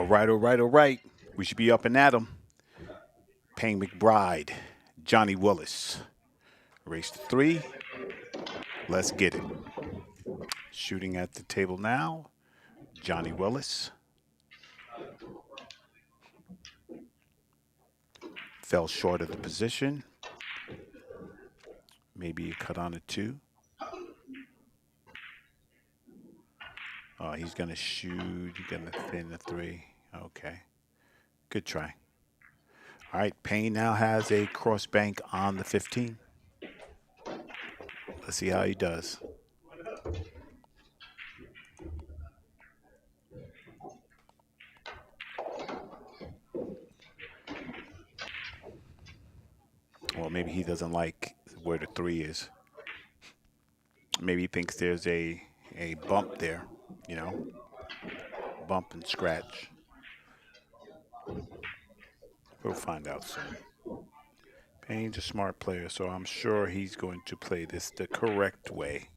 All right, all right, all right. We should be up and at 'em. Payne McBride, Johnny Willis. Race to three. Let's get it. Shooting at the table now. Johnny Willis. Fell short of the position. Maybe a cut on a two. Oh, he's going to shoot. He's going to thin the three. Okay. Good try. All right. Payne now has a cross bank on the 15. Let's see how he does. Well, maybe he doesn't like where the three is. Maybe he thinks there's a bump there, you know, bump and scratch. We'll find out soon. Payne's a smart player, so I'm sure he's going to play this the correct way.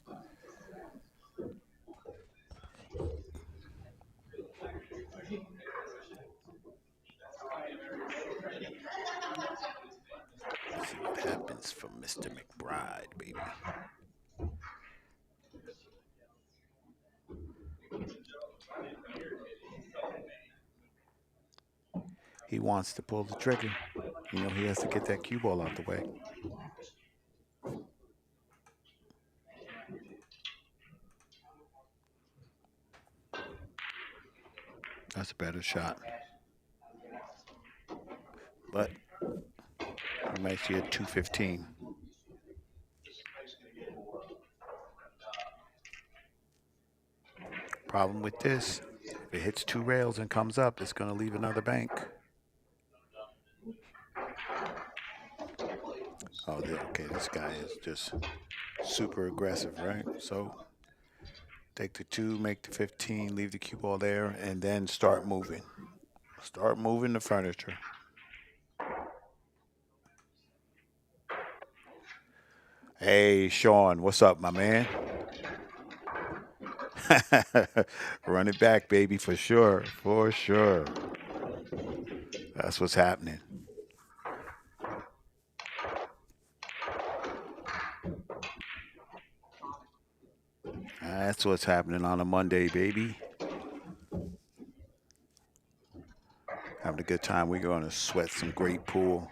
Let's see what happens from Mr. McBride, baby. He wants to pull the trigger. You know, he has to get that cue ball out the way. That's a better shot. But we might see a 215. Problem with this, if it hits two rails and comes up, it's going to leave another bank. Oh, okay, this guy is just super aggressive, right? So take the two, make the 15, leave the cue ball there, and then start moving. Start moving the furniture. Hey, Sean, what's up, my man? Run it back, baby, for sure. For sure. That's what's happening. That's what's happening on a Monday, baby. Having a good time. We're going to sweat some great pool.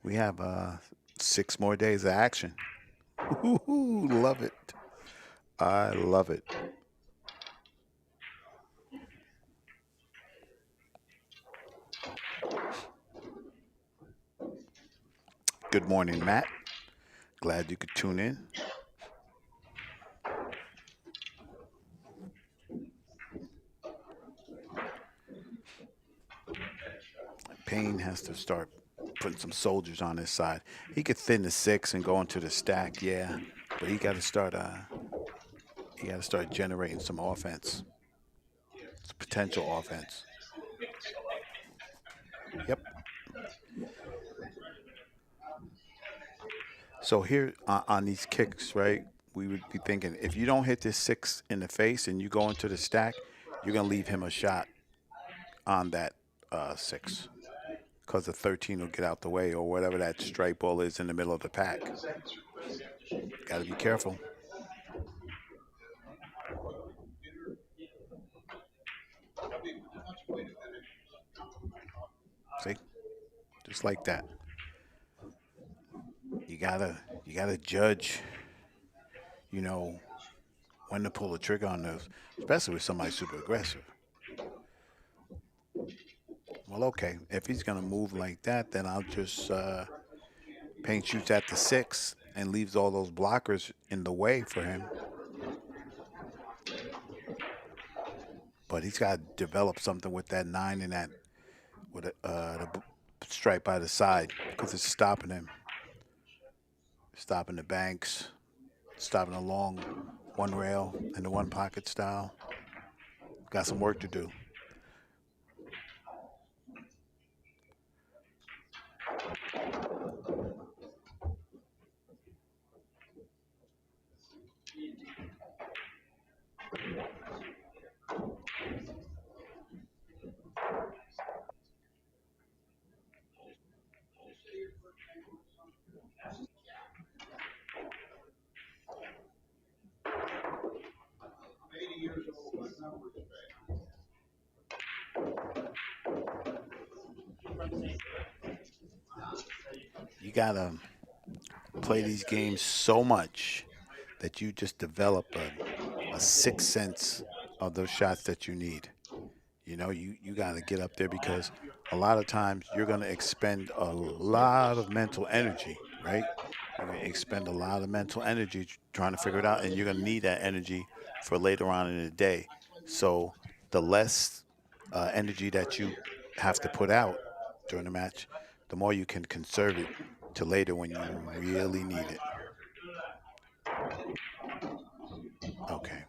We have 6 more days of action. Ooh, love it. I love it. Good morning, Matt. Glad you could tune in. Payne has to start putting some soldiers on his side. He could thin the 6 and go into the stack, yeah, but he got to start. He got to start generating some offense, some potential offense. Yep. So here on these kicks, right? We would be thinking if you don't hit this 6 in the face and you go into the stack, you're gonna leave him a shot on that 6 because the 13 will get out the way or whatever that strike ball is in the middle of the pack. Got to be careful. See, just like that. You gotta judge. You know when to pull the trigger on those, especially with somebody super aggressive. Well, okay, if he's gonna move like that, then I'll just Payne shoots at the 6 and leaves all those blockers in the way for him. But he's got to develop something with that 9 and that with the stripe by the side because it's stopping him, stopping the banks, stopping the long one rail and the one pocket style. Got some work to do. You gotta play these games so much that you just develop a sixth sense of those shots that you need. You got to get up there because a lot of times you're going to expend a lot of mental energy, right? You're going to expend a lot of mental energy trying to figure it out, and you're going to need that energy for later on in the day. So the less energy that you have to put out during the match, the more you can conserve it to later when you really need it. Okay.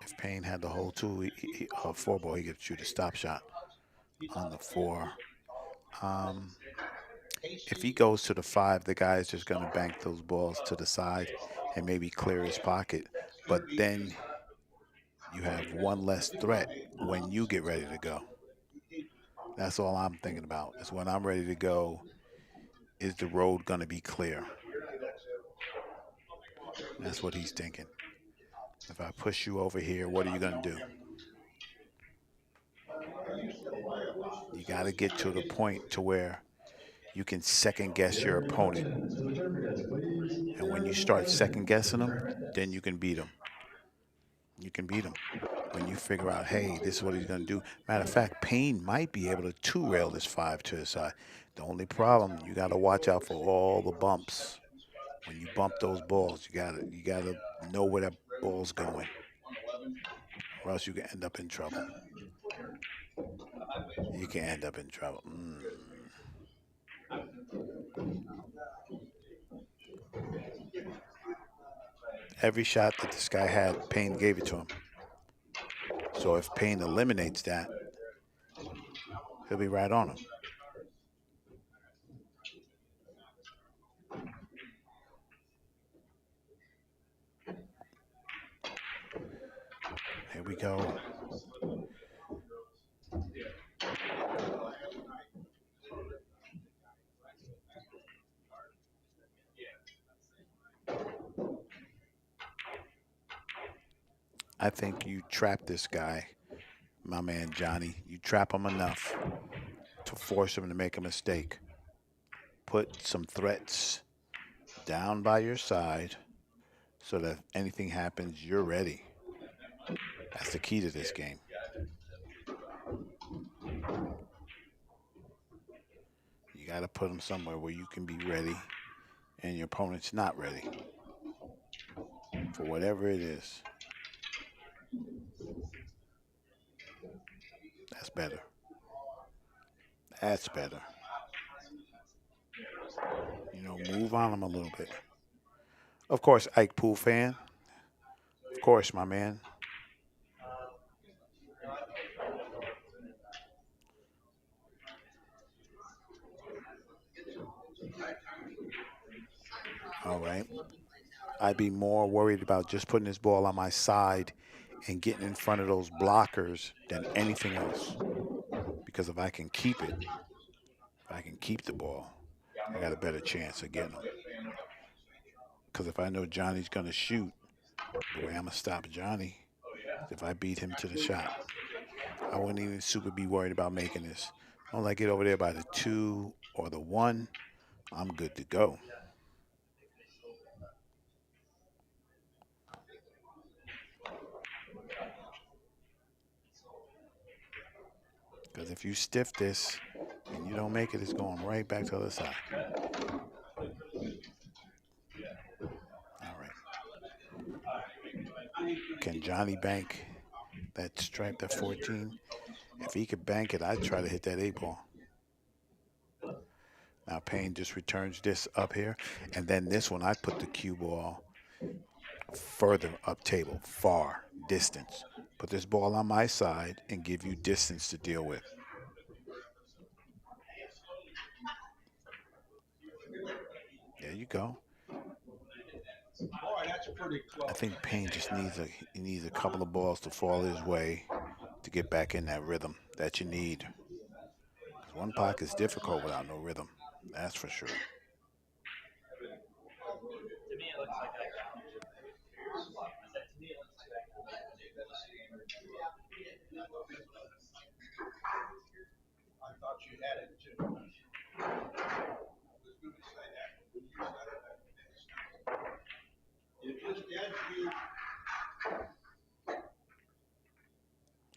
If Payne had the whole two, four ball, he could shoot a stop shot on the four. Um, if he goes to the five, the guy is just going to bank those balls to the side and maybe clear his pocket. But then you have one less threat when you get ready to go. That's all I'm thinking about. Is when I'm ready to go, is the road going to be clear? That's what he's thinking. If I push you over here, what are you going to do? You got to get to the point to where you can second guess your opponent. And when you start second guessing them, then you can beat them. You can beat him when you figure out, hey, this is what he's going to do. Matter of fact, Payne might be able to two rail this five to the side. The only problem, you got to watch out for all the bumps. When you bump those balls, you gotta know where that ball's going, or else you can end up in trouble. You can end up in trouble. Every shot that this guy had, Payne gave it to him. So if Payne eliminates that, he'll be right on him. Here we go. I think you trap this guy, my man Johnny. You trap him enough to force him to make a mistake. Put some threats down by your side so that if anything happens, you're ready. That's the key to this game. You got to put them somewhere where you can be ready and your opponent's not ready for whatever it is. That's better. That's better. Move on them a little bit. Of course, Ike Pool fan. Of course, my man. All right. I'd be more worried about just putting this ball on my side and getting in front of those blockers than anything else. Because if I can keep it, if I can keep the ball, I got a better chance of getting him. Because if I know Johnny's going to shoot, the way I'm going to stop Johnny is if I beat him to the shot. I wouldn't even super be worried about making this. Once I get over there by the two or the one, I'm good to go. Because if you stiff this and you don't make it, it's going right back to the other side. All right. Can Johnny bank that stripe, that 14? If he could bank it, I'd try to hit that 8 ball. Now Payne just returns this up here. And then this one, I put the cue ball further up table, far distance. Put this ball on my side and give you distance to deal with. There you go. I think Payne just needs a couple of balls to fall his way to get back in that rhythm that you need. 'Cause one puck is difficult without no rhythm. That's for sure.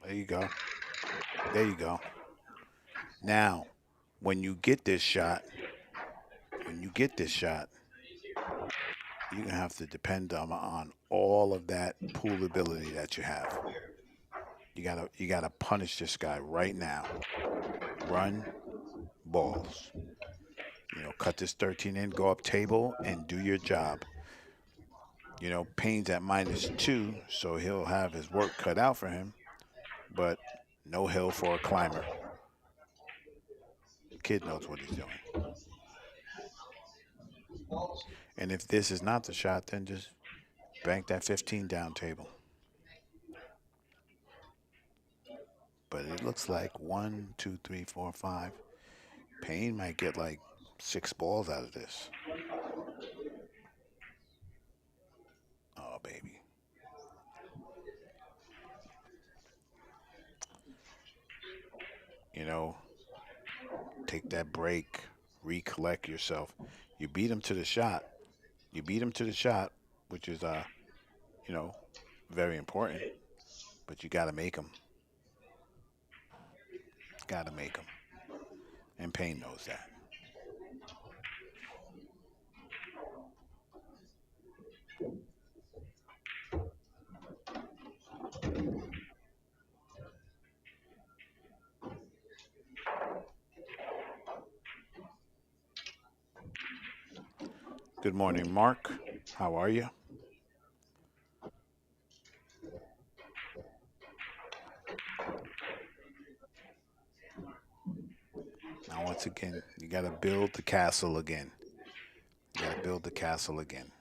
There you go. There you go. Now, when you get this shot, when you get this shot, you're gonna have to depend on all of that pool ability that you have. You gotta punish this guy right now. Run balls. Cut this 13 in, go up table, and do your job. Payne's at -2, so he'll have his work cut out for him, but no hill for a climber. Kid knows what he's doing. And if this is not the shot, then just bank that 15 down table. But it looks like 1, 2, 3, 4, 5. Payne might get like 6 balls out of this. Oh, baby. You know, take that break, recollect yourself. You beat him to the shot. You beat him to the shot, which is, you know, very important. But you got to make him. Got to make him. And Payne knows that. Good morning, Mark. How are you? Now, once again, you got to build the castle again. You got to build the castle again.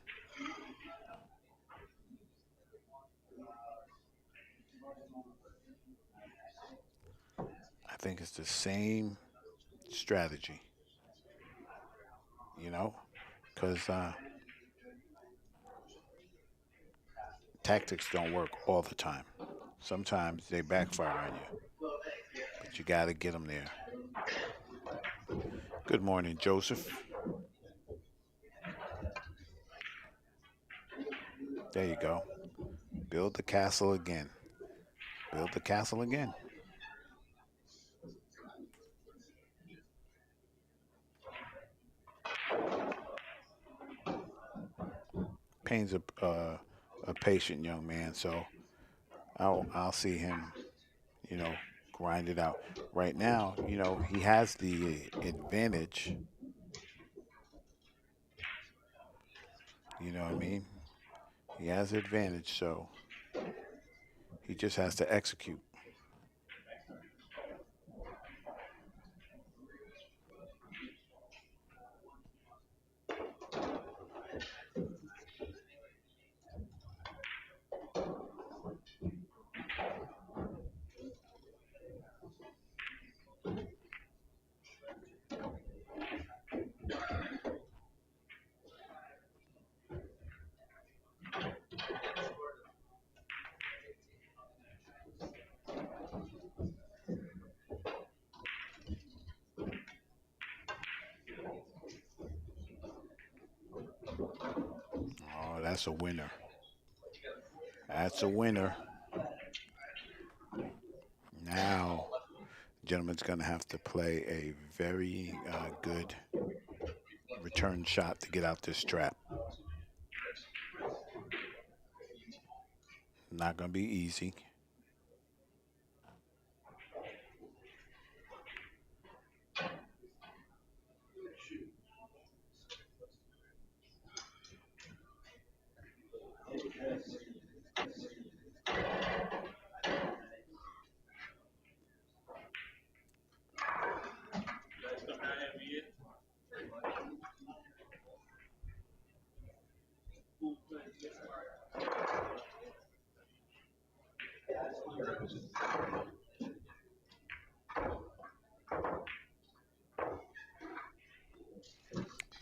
I think it's the same strategy, you know, because tactics don't work all the time. Sometimes they backfire on you, but you got to get them there. Good morning, Joseph. There you go. Build the castle again. Build the castle again. Payne's a patient young man, so I'll see him, you know, grind it out. Right now, he has the advantage. You know what I mean? He has the advantage, so he just has to execute. Oh, that's a winner. That's a winner. Now, gentleman's going to have to play a very good return shot to get out this trap. Not going to be easy.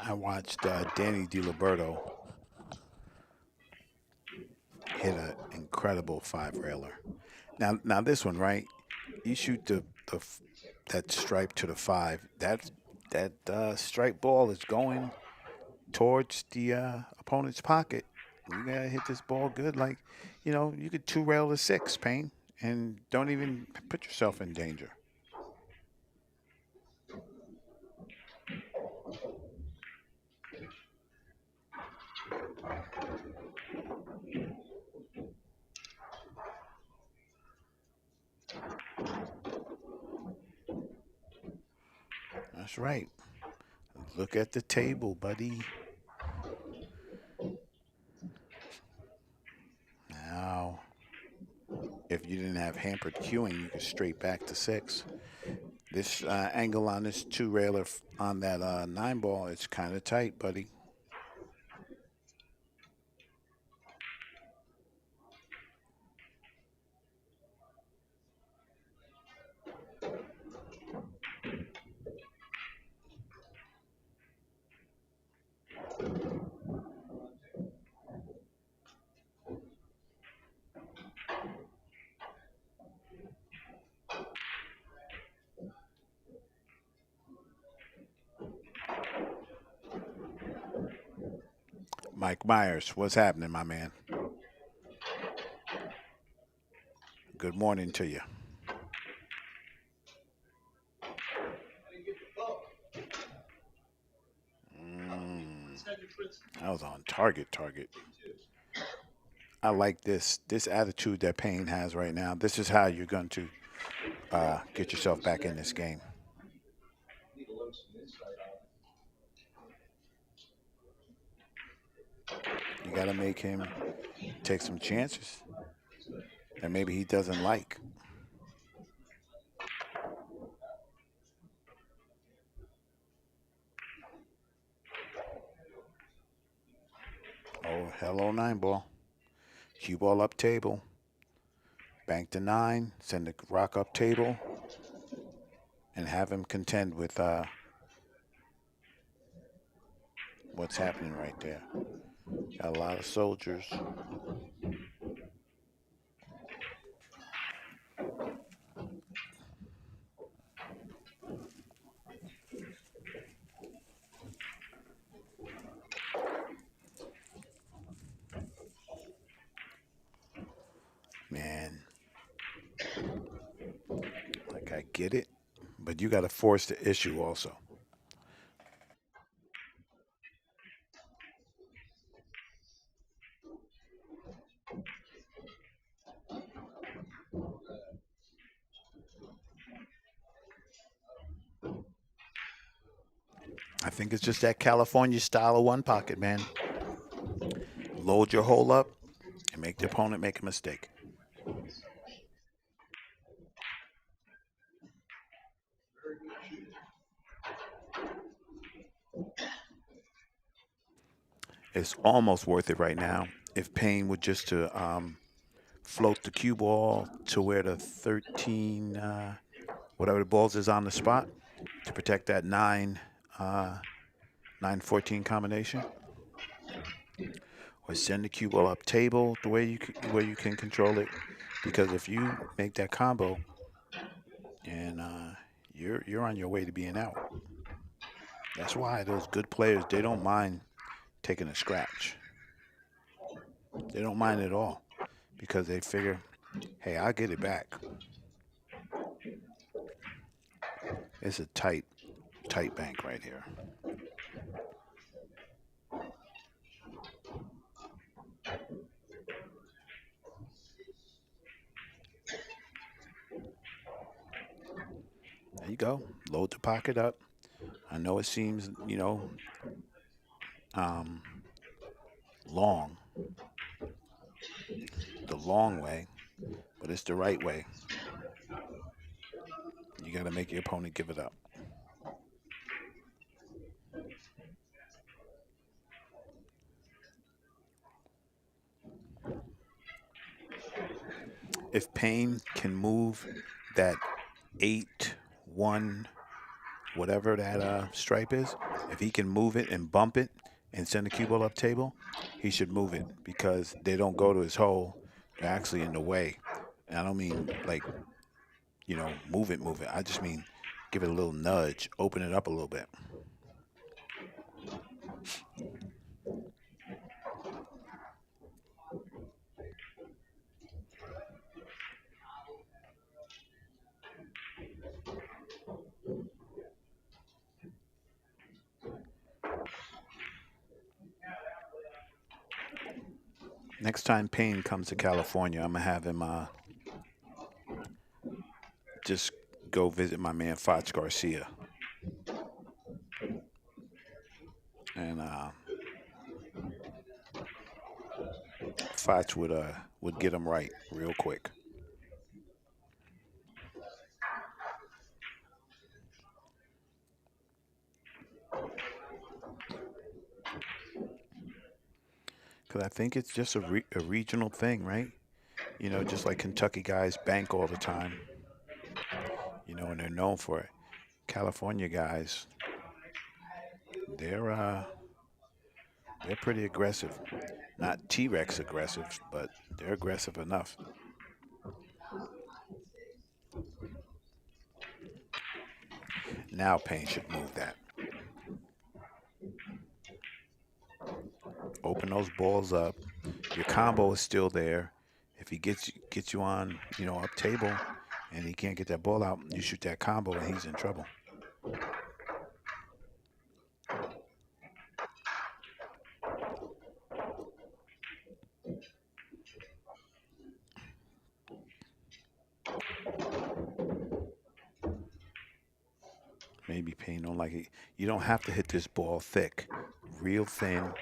I watched Danny DiLiberto hit an incredible 5-railer. Now this one, right? You shoot that stripe to the 5. That stripe ball is going towards the opponent's pocket. You gotta hit this ball good. Like, you could 2-rail to 6, Payne, and don't even put yourself in danger. That's right. Look at the table, buddy. Now, if you didn't have hampered queuing, you could straight back to 6. This angle on this 2-railer on that 9 ball, it's kind of tight, buddy. Mike Myers, what's happening, my man? Good morning to you. That was on target. I like this attitude that Payne has right now. This is how you're going to get yourself back in this game. You got to make him take some chances that maybe he doesn't like. Oh, hello, 9 ball. Cue ball up table. Bank to 9. Send the rock up table. And have him contend with what's happening right there. Got a lot of soldiers. Man, like I get it, but you got to force the issue also. I think it's just that California style of one pocket, man. Load your hole up and make the opponent make a mistake. It's almost worth it right now if Payne would just to float the cue ball to where the 13, whatever the balls is on the spot to protect that 9-14 combination. Or send the cue ball up table the way where you can control it. Because if you make that combo, and you're on your way to being out. That's why those good players, they don't mind taking a scratch. They don't mind at all because they figure, hey, I'll get it back. It's a tight bank right here. There you go. Load the pocket up. I know it seems, long, the long way, but it's the right way. You got to make your opponent give it up. If Payne can move that 8-1 whatever that stripe is, if he can move it and bump it and send the cue ball up table, he should move it because they don't go to his hole. They're actually in the way. And I don't mean like, move it, move it. I just mean give it a little nudge, open it up a little bit. Next time Payne comes to California, I'm gonna have him just go visit my man Foch Garcia, and Foch would get him right real quick. Because I think it's just a regional thing, right? Just like Kentucky guys bank all the time, and they're known for it. California guys, they're uh, they're pretty aggressive. Not T-Rex aggressive, but they're aggressive enough. Now Payne should move that. Open those balls up. Your combo is still there. If he gets you on, up table, and he can't get that ball out, you shoot that combo, and he's in trouble. Maybe Payne don't like it. You don't have to hit this ball thick, real thin,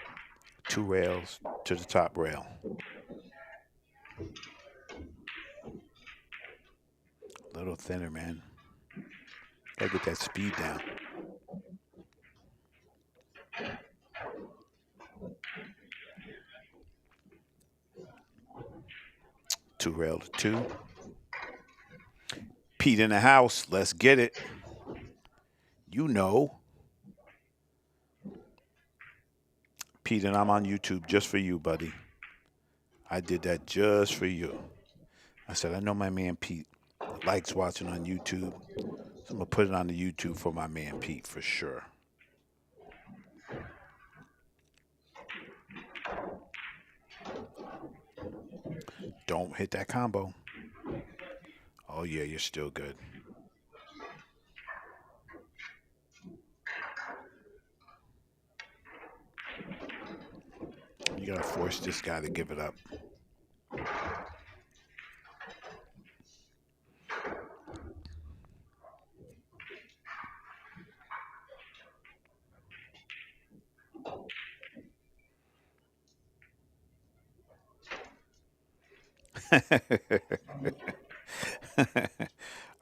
two rails to the top rail. A little thinner, man. Gotta get that speed down. Two rail to two. Pete in the house. Let's get it. You know. Pete, and I'm on YouTube just for you, buddy. I did that just for you. I said, I know my man Pete likes watching on YouTube. So I'm going to put it on the YouTube for my man Pete for sure. Don't hit that combo. Oh, yeah, you're still good. You got to force this guy to give it up.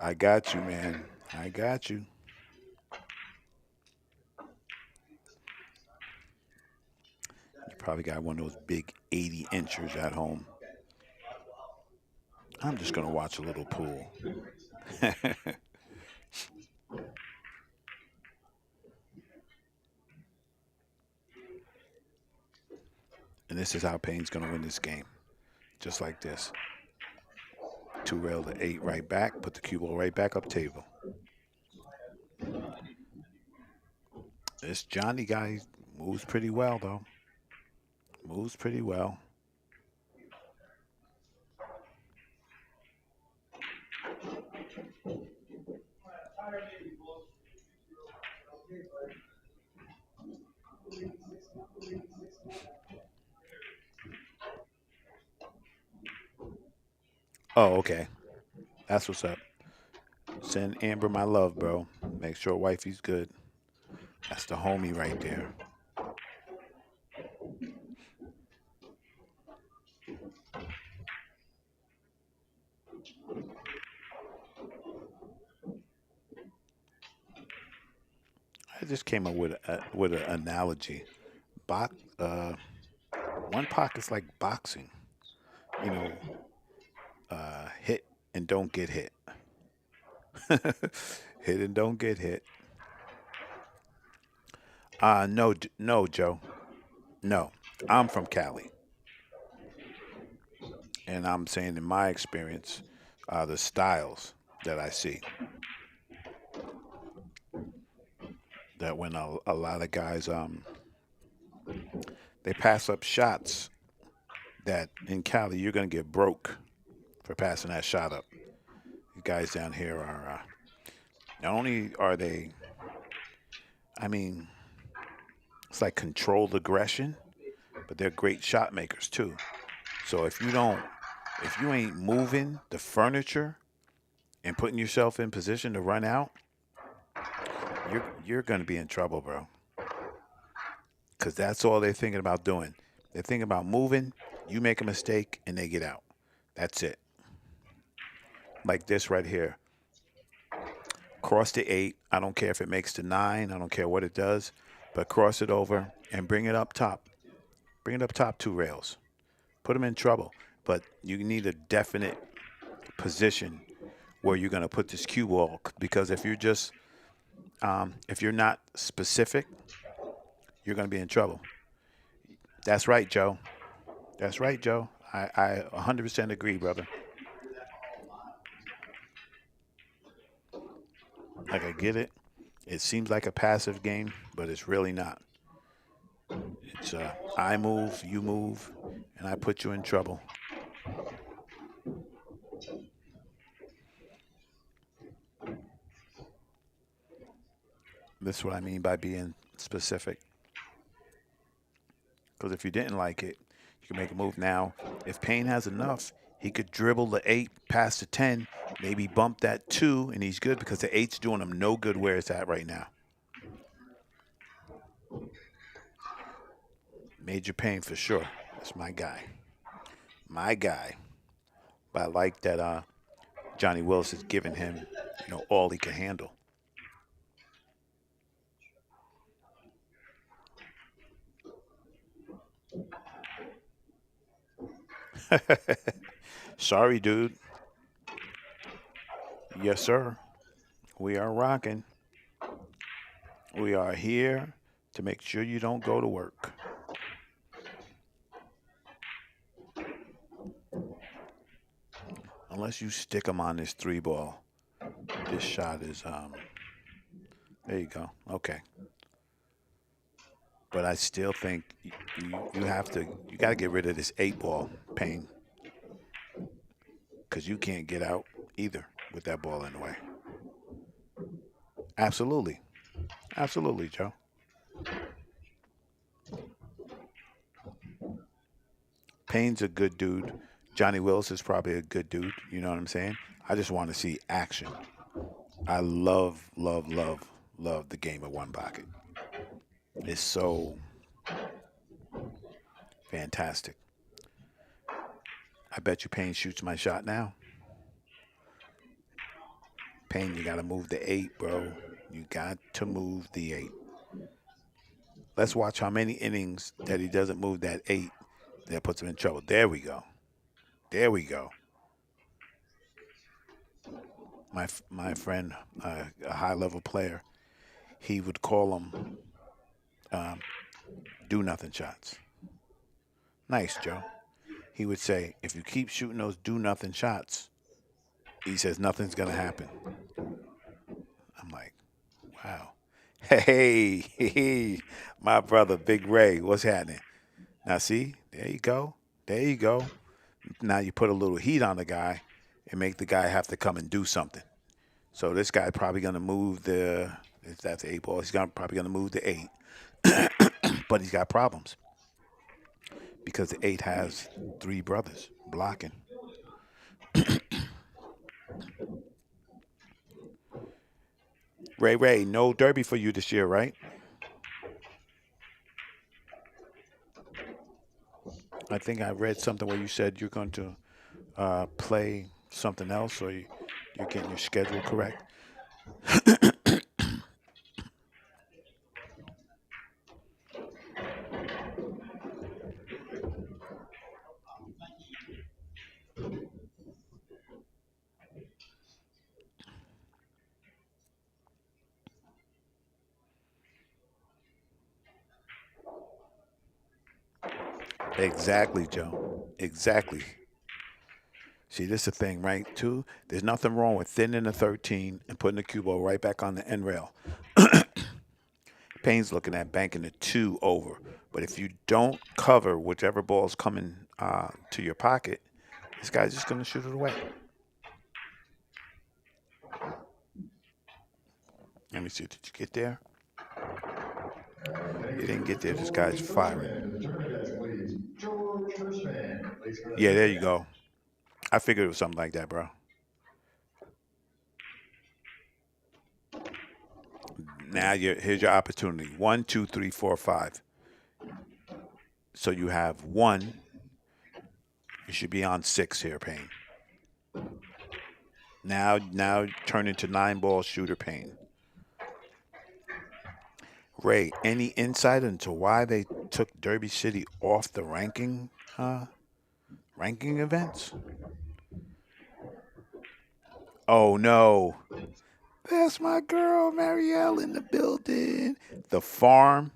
I got you, man. I got you. You probably got one of those big 80 inchers at home. I'm just going to watch a little pool. And this is how Payne's going to win this game. Just like this. Two rail to eight right back. Put the cue ball right back up table. This Johnny guy moves pretty well, though. Moves pretty well. Oh, okay. That's what's up. Send Amber my love, bro. Make sure wifey's good. That's the homie right there. I just came up with an analogy. Box, one pocket's like boxing. You know, hit and don't get hit. Hit and don't get hit. No, no, Joe. No, I'm from Cali, and I'm saying in my experience, the styles that I see that when a lot of guys they pass up shots that in Cali you're gonna get broke for passing that shot up. You guys down here are not only are they, I mean, it's like controlled aggression, but they're great shot makers too. So if you ain't moving the furniture and putting yourself in position to run out, you're gonna be in trouble, bro. Because that's all they're thinking about doing. They're thinking about moving. You make a mistake and they get out. That's it. Like this right here. Cross the 8. I don't care if it makes the 9. I don't care what it does, but cross it over and bring it up top. Bring it up top 2 rails. Put them in trouble. But you need a definite position where you're going to put this cue ball, because if you're not specific, you're going to be in trouble. That's right, Joe. That's right, Joe. I 100% agree, brother. Like, I get it. It seems like a passive game, but it's really not. It's I move, you move, and I put you in trouble. This is what I mean by being specific. Because if you didn't like it, you can make a move now. If Payne has enough, he could dribble the 8 past the 10, maybe bump that 2, and he's good because the 8's doing him no good where it's at right now. Major Payne for sure. That's my guy. My guy. But I like that Johnny Willis is giving him, all he can handle. Sorry, dude. Yes, sir. We are rocking. We are here to make sure you don't go to work. Unless you stick them on this 3 ball. This shot is there you go. Okay. But I still think you have to, you got to get rid of this 8 ball, Payne, because you can't get out either with that ball in the way. Absolutely. Absolutely, Joe. Payne's a good dude. Johnny Willis is probably a good dude. You know what I'm saying? I just want to see action. I love, love, love, love the game of one pocket. It's so fantastic. I bet you Payne shoots my shot now. Payne, you got to move the 8, bro. You got to move the 8. Let's watch how many innings that he doesn't move that 8 that puts him in trouble. There we go. There we go. My friend, a high level player, he would call them do nothing shots. Nice, Joe. He would say, if you keep shooting those do nothing shots, he says nothing's gonna happen. I'm like, wow. Hey, hey, my brother, Big Ray, what's happening? Now, see, there you go. There you go. Now you put a little heat on the guy and make the guy have to come and do something. So this guy probably going to move the, if that's the 8 ball, he's probably going to move the 8. But he's got problems because the 8 has 3 brothers blocking. Ray, no derby for you this year, right? I think I read something where you said you're going to play something else, or you're getting your schedule correct. Exactly, Joe. Exactly. See, this is the thing, right? Too, there's nothing wrong with thinning the 13 and putting the cue ball right back on the end rail. Payne's looking at banking the 2 over. But if you don't cover whichever ball's coming to your pocket, this guy's just going to shoot it away. Let me see. Did you get there? You didn't get there. This guy's firing. Yeah, there you go. I figured it was something like that, bro. Now here's your opportunity. 1, 2, 3, 4, 5. So you have 1. You should be on 6 here, Payne. Now turn into 9-ball shooter, Payne. Ray, any insight into why they took Derby City off the ranking events? Oh no. That's my girl, Marielle, in the building. The farm,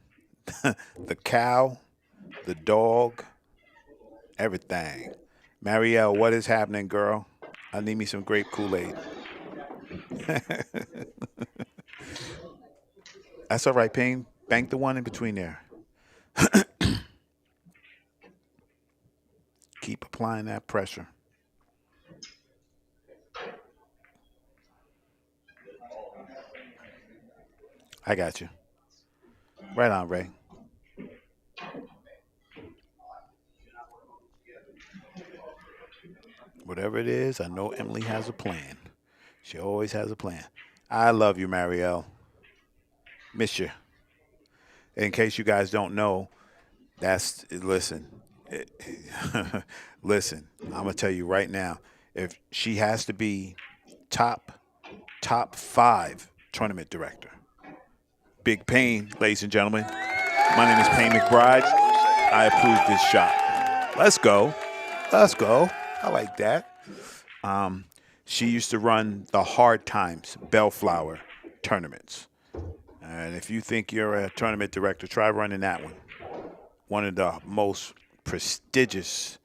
the cow, the dog, everything. Marielle, what is happening, girl? I need me some grape Kool-Aid. That's all right, Payne. Bank the 1 in between there. Keep applying that pressure. I got you. Right on, Ray. Whatever it is, I know Emily has a plan. She always has a plan. I love you, Marielle. Miss you. In case you guys don't know, listen. Listen, I'm gonna tell you right now. If she has to be top 5 tournament director. Big Payne, ladies and gentlemen. My name is Payne McBride. I approve this shot. Let's go. Let's go. I like that. She used to run the Hard Times Bellflower tournaments. And if you think you're a tournament director, try running that one. One of the most prestigious,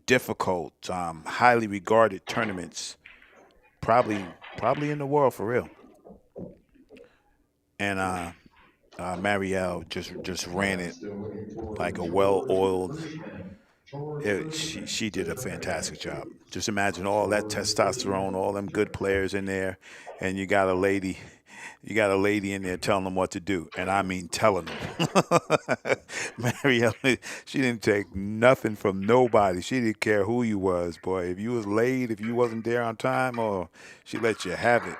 difficult, highly regarded tournaments, probably in the world for real. And Marielle just ran it like a well-oiled. She did a fantastic job. Just imagine all that testosterone, all them good players in there, and you got a lady in there telling them what to do, and I mean telling them. Marielle, she didn't take nothing from nobody. She didn't care who you was, boy. If you was late, if you wasn't there on time, or she let you have it.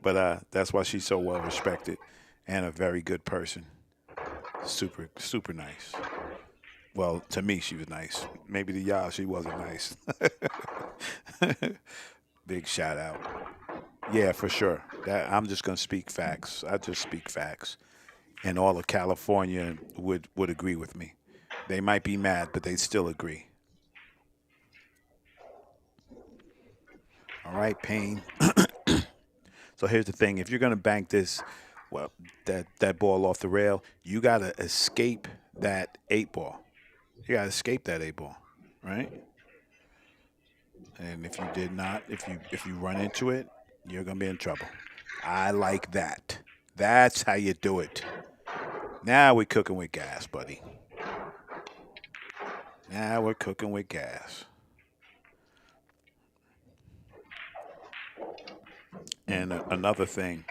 But that's why she's so well respected and a very good person. Super, super nice. Well, to me, she was nice. Maybe to y'all, she wasn't nice. Big shout out. Yeah, for sure. I'm just gonna speak facts. I just speak facts, and all of California would agree with me. They might be mad, but they still agree. All right, Payne. So here's the thing: if you're gonna bank this, well, that ball off the rail, you gotta escape that 8-ball. You gotta escape that 8-ball, right? And if you did not, if you run into it, you're gonna be in trouble. I like that. That's how you do it. Now we're cooking with gas, buddy. Now we're cooking with gas. And another thing,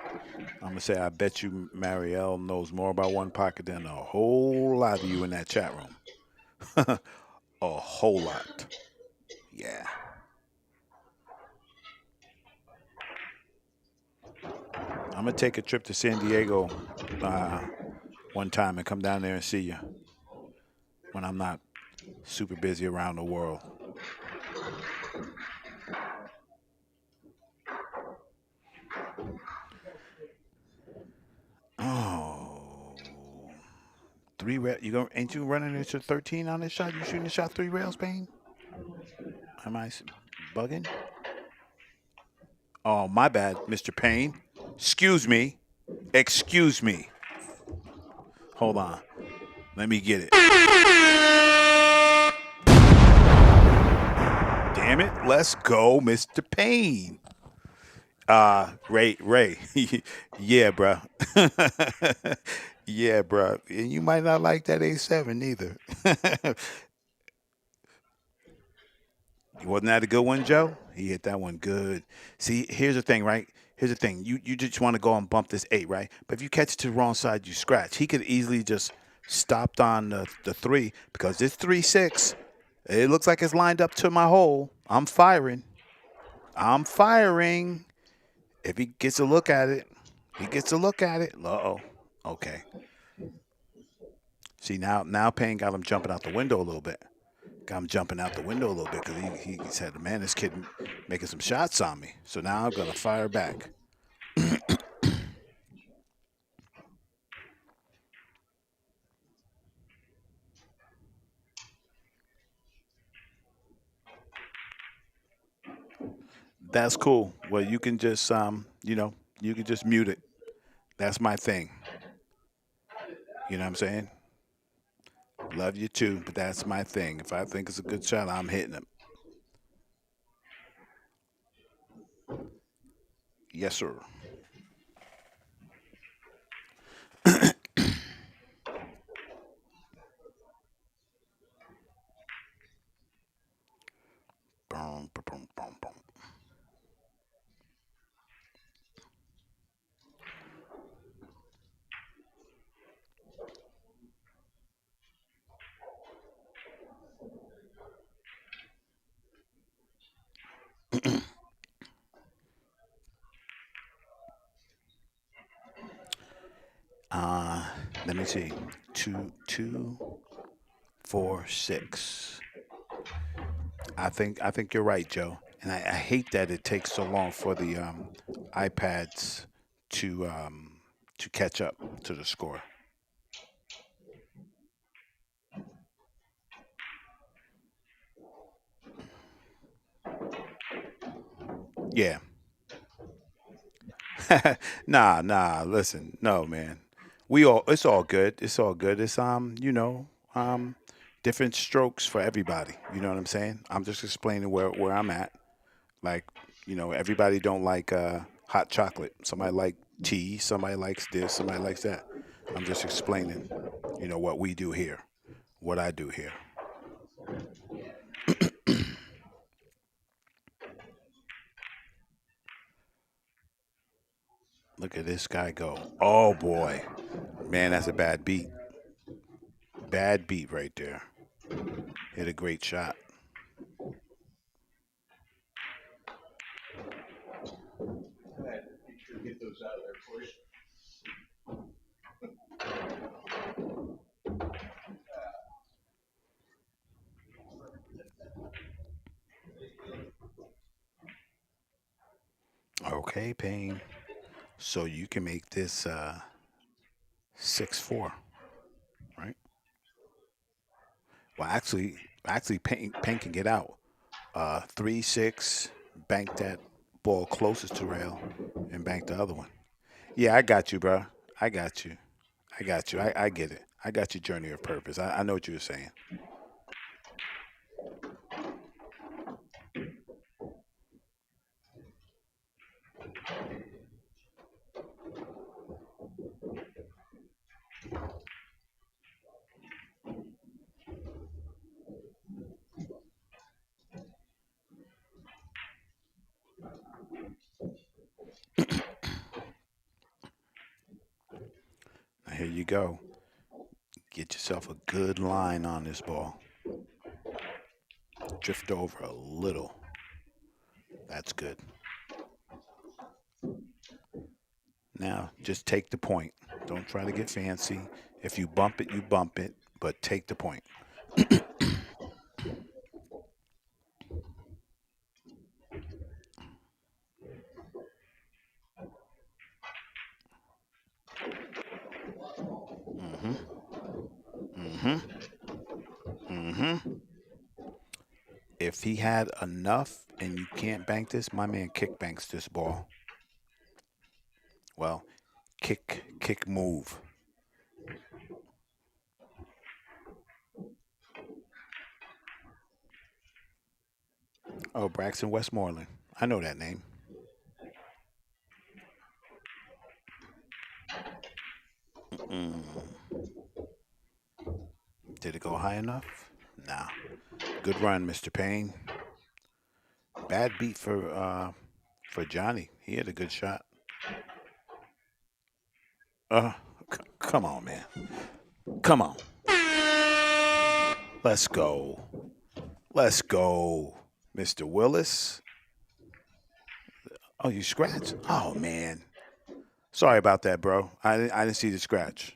I'm gonna say, I bet you Marielle knows more about one pocket than a whole lot of you in that chat room. A whole lot. Yeah. I'm gonna take a trip to San Diego one time and come down there and see you when I'm not super busy around the world. Oh, ain't you running into 13 on this shot? You shooting the shot 3 rails, Payne? Am I bugging? Oh, my bad, Mr. Payne. Excuse me. Excuse me. Hold on. Let me get it. Damn it. Let's go, Mr. Payne. Ray. Yeah, bro. Yeah, bro. And you might not like that A7 either. Wasn't that a good one, Joe? He hit that one good. See, here's the thing, right? Here's the thing. You just want to go and bump this 8, right? But if you catch it to the wrong side, you scratch. He could easily just stopped on the 3 because this 3-6, it looks like it's lined up to my hole. I'm firing. I'm firing. If he gets a look at it, he gets a look at it. Uh-oh. Okay. See, now Payne got him jumping out the window a little bit. Got him jumping out the window a little bit because he said, man, this kid making some shots on me. So now I'm going to fire back. That's cool. Well, you can just, you can just mute it. That's my thing. You know what I'm saying? Love you too, but that's my thing. If I think it's a good shot, I'm hitting it. Yes, sir. Boom, boom, boom, boom. Uh, Let me see. 2, 2, 4, 6. I think you're right, Joe. And I hate that it takes so long for the iPads to catch up to the score. Yeah. Nah. Listen, no, man. It's all good. It's all good. It's different strokes for everybody. You know what I'm saying? I'm just explaining where I'm at. Like, everybody don't like hot chocolate. Somebody like tea. Somebody likes this. Somebody likes that. I'm just explaining, what we do here, what I do here. Look at this guy go. Oh boy, man, that's a bad beat. Bad beat right there. Hit a great shot. Okay, Payne. So you can make this 6-4, right? Well, actually, Payne can get out. 3-6. Bank that ball closest to rail, and bank the other one. Yeah, I got you, bro. I got you. I got you. I get it. I got your journey of purpose. I know what you were saying. Now here you go. Get yourself a good line on this ball. Drift over a little. That's good. Now, just take the point. Don't try to get fancy. If you bump it, you bump it, but take the point. Mm-hmm. Mm-hmm. Mm-hmm. If he had enough and you can't bank this, my man kick banks this ball. Well, kick move. Oh, Braxton Westmoreland. I know that name. Mm. Did it go high enough? Nah. Good run, Mr. Payne. Bad beat for Johnny. He had a good shot. Uh, come on, man. Come on. Let's go. Let's go. Mr. Willis. Oh, you scratched? Oh, man. Sorry about that, bro. I didn't see the scratch.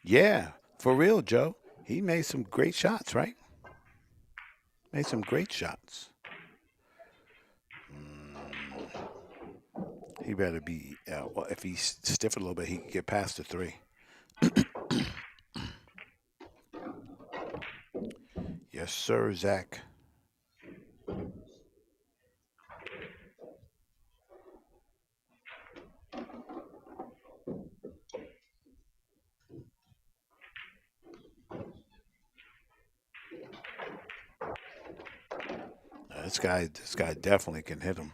Yeah, for real, Joe. He made some great shots, right? Made some great shots. He better be. Well, if he's stiff a little bit, he can get past the three. Yes, sir, Zach. This guy definitely can hit him.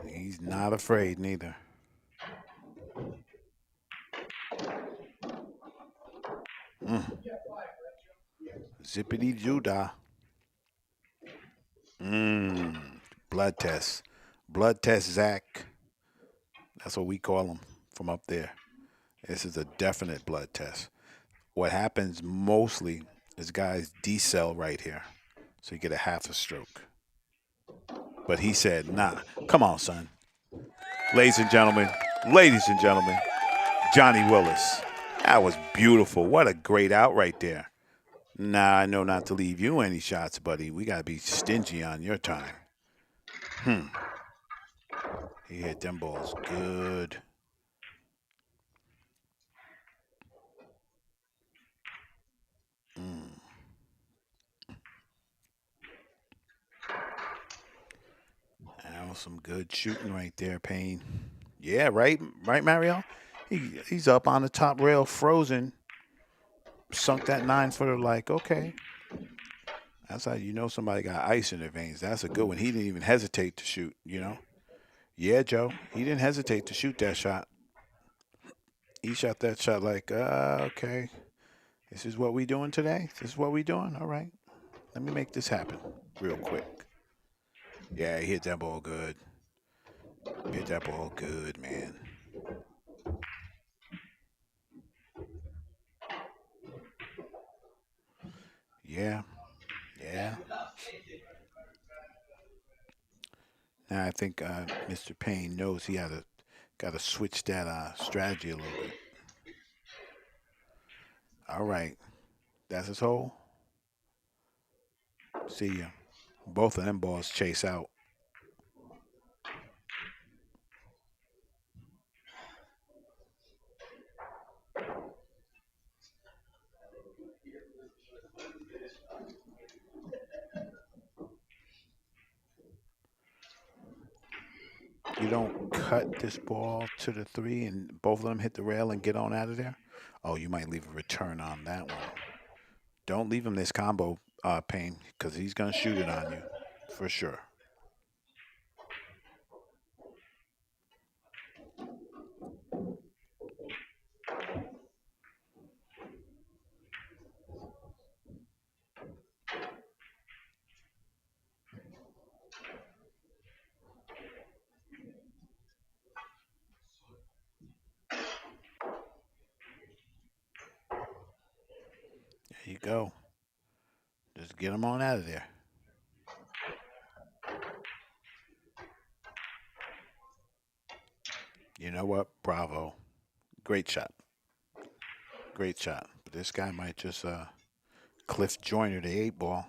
He's not afraid neither. Mm. Zippity doo dah. Mm. Blood test. Blood test, Zach. That's what we call them from up there. This is a definite blood test. What happens mostly is guys decel right here. So you get a half a stroke. But he said, nah, come on, son. Ladies and gentlemen, Johnny Willis. That was beautiful. What a great out right there. Nah, I know not to leave you any shots, buddy. We got to be stingy on your time. Hmm. He hit them balls good. Mm. That was some good shooting right there, Payne. Yeah, right, Mario. He's up on the top rail, frozen, sunk that 9 footer. Like, okay, that's how you know somebody got ice in their veins. That's a good one. He didn't even hesitate to shoot. Yeah, Joe. He didn't hesitate to shoot that shot. He shot that shot like, okay, this is what we doing today. This is what we doing. All right, let me make this happen real quick. Yeah, he hit that ball good. Hit that ball good, man. Yeah, yeah. Now I think Mr. Payne knows he got to switch that strategy a little bit. All right, that's his hole. See ya. Both of them balls chase out. You don't cut this ball to the three and both of them hit the rail and get on out of there. Oh, you might leave a return on that one. Don't leave him this combo, Payne, because he's gonna shoot it on you, for sure. There you go. Just get him on out of there. You know what? Bravo. Great shot. Great shot. But this guy might just Cliff Joyner the 8 ball.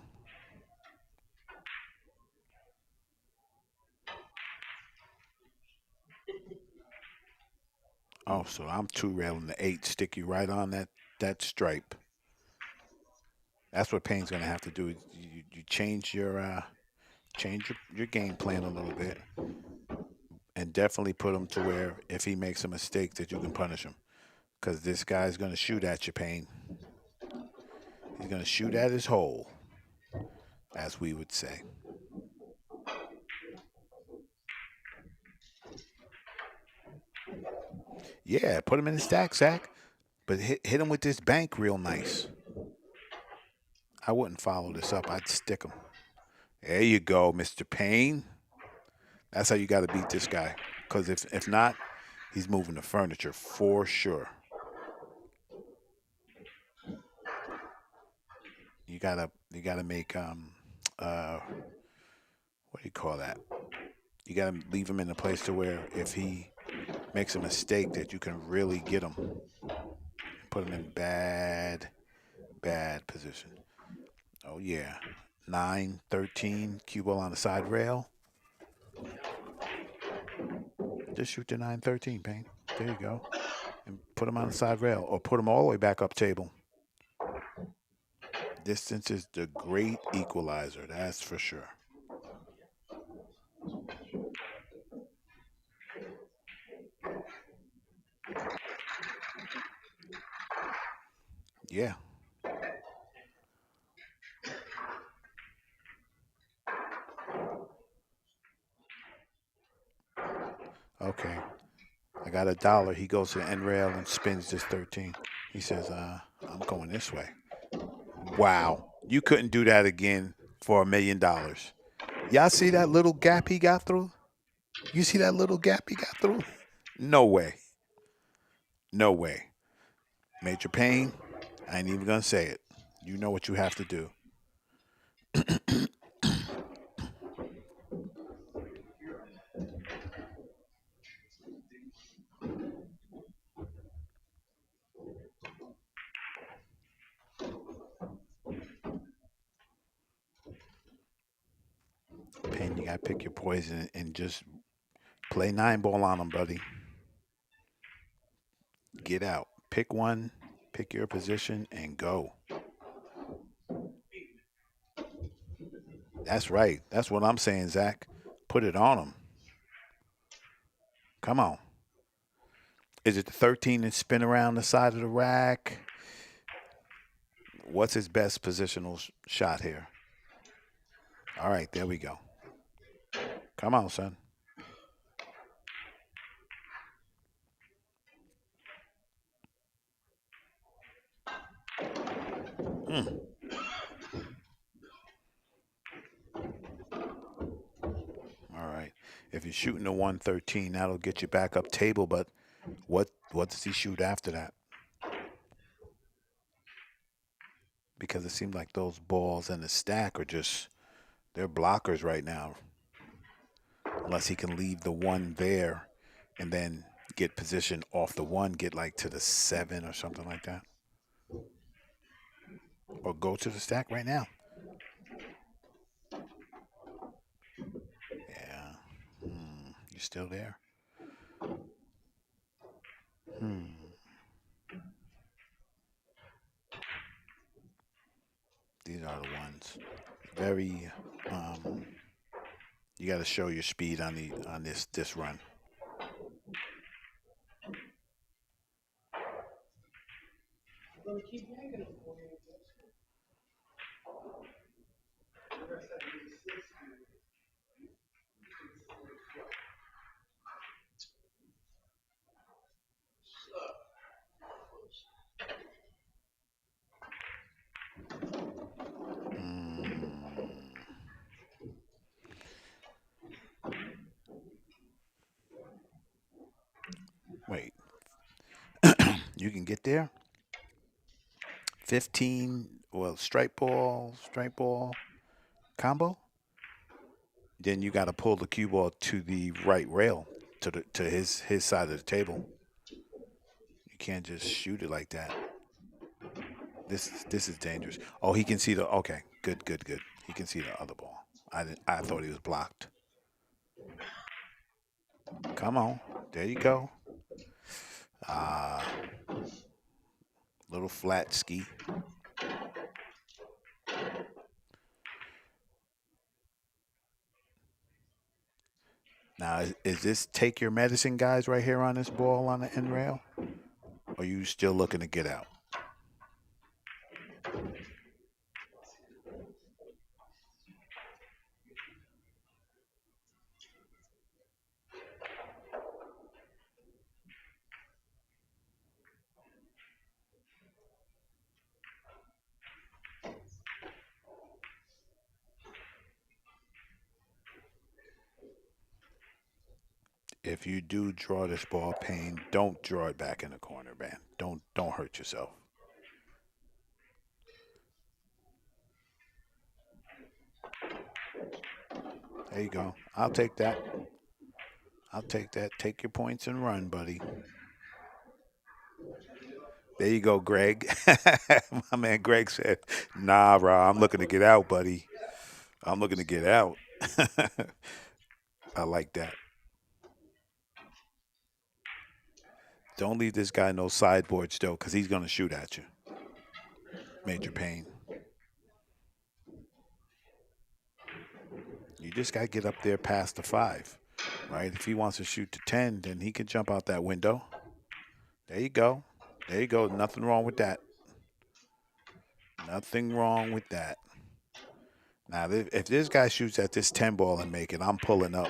Oh, so I'm two railing the 8, stick you right on that stripe. That's what Payne's gonna have to do. You change your game plan a little bit, and definitely put him to where if he makes a mistake that you can punish him. Because this guy's gonna shoot at you, Payne. He's gonna shoot at his hole, as we would say. Yeah, put him in the stack, Zach. But hit him with this bank real nice. I wouldn't follow this up. I'd stick him. There you go, Mr. Payne. That's how you got to beat this guy. Because if not, he's moving the furniture for sure. You gotta make what do you call that? You gotta leave him in a place to where if he makes a mistake that you can really get him, put him in bad position. Oh yeah, 9-13 cue ball on the side rail. Just shoot the 9-13, Payne. There you go, and put him on the side rail or put him all the way back up table. Distance is the great equalizer, that's for sure. Yeah. Okay. I got $1. He goes to the end rail and spins this 13. He says, I'm going this way. Wow. You couldn't do that again for $1,000,000. Y'all see that little gap he got through? You see that little gap he got through? No way. No way. Major Payne, I ain't even going to say it. You know what you have to do. Payne, you got to pick your poison and just play 9 ball on him, buddy. Get out. Pick one, pick your position, and go. That's right. That's what I'm saying, Zach. Put it on him. Come on. Is it the 13 and spin around the side of the rack? What's his best positional shot here? All right, there we go. Come on, son. Mm. All right. If you're shooting the 113, that'll get you back up table. But what does he shoot after that? Because it seems like those balls in the stack are just they're blockers right now. Unless he can leave the one there, and then get position off the one, get like to the 7 or something like that, or go to the stack right now. Yeah. You still there? Hmm. These are the ones. Very. Um, you got to show your speed on this run. Mm, wait, you can get there. 15. Well, strike ball combo. Then you got to pull the cue ball to the right rail to his side of the table. You can't just shoot it like that. This is dangerous. Oh, he can see the. Okay, good. He can see the other ball. I thought he was blocked. Come on, there you go. Uh, little flat ski. Now, is this take your medicine guys right here on this ball on the end rail? Or are you still looking to get out? If you do draw this ball, Payne, don't draw it back in the corner, man. Don't hurt yourself. There you go. I'll take that. I'll take that. Take your points and run, buddy. There you go, Greg. My man Greg said, "Nah, bro, I'm looking to get out, buddy. I'm looking to get out." I like that. Don't leave this guy no sideboards though, because he's gonna shoot at you. Major pain. You just gotta get up there past the five, right? If he wants to shoot to 10, then he can jump out that window. There you go. There you go. Nothing wrong with that. Nothing wrong with that. Now, if this guy shoots at this 10 ball and make it, I'm pulling up,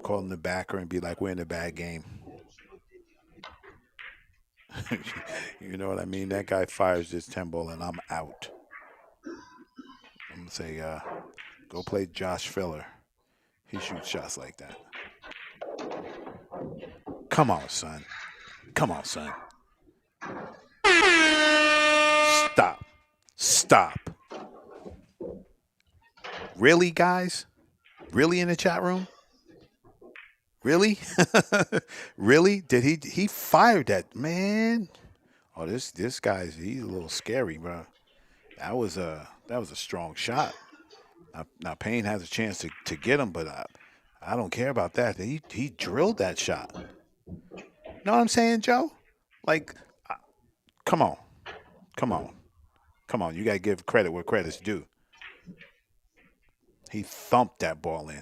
calling the backer and be like, we're in a bad game. You know what I mean? That guy fires this 10 ball and I'm out. I'm going to say, go play Josh Filler. He shoots shots like that. Come on, son. Come on, son. Stop. Stop. Really, guys? Really in the chat room? Really? Really? Did he fired that man? Oh, this guy's he's a little scary, bro. That was a strong shot. Now Payne has a chance to get him, but I don't care about that. He drilled that shot. Know what I'm saying, Joe? Like, come on, come on, come on. You gotta give credit where credit's due. He thumped that ball in.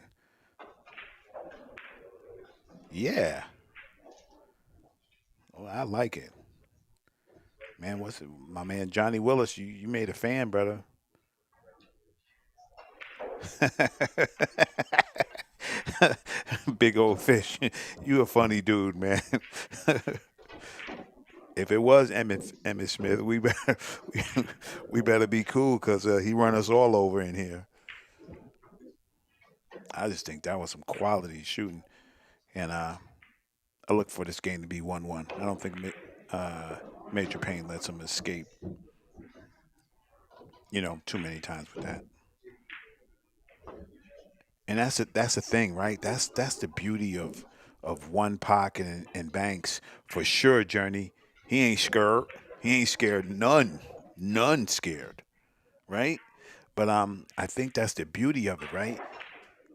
Yeah. Oh, I like it, man. What's it, my man Johnny Willis? You made a fan, brother. Big old fish. You a funny dude, man. If it was Emmett Smith, we better we better be cool because he run us all over in here. I just think that was some quality shooting, and I look for this game to be 1-1. I don't think Major Payne lets him escape, too many times with that. And that's the thing, right? That's the beauty of one pocket and Banks for sure. Journey, he ain't scared. He ain't scared. None scared, right? But I think that's the beauty of it, right?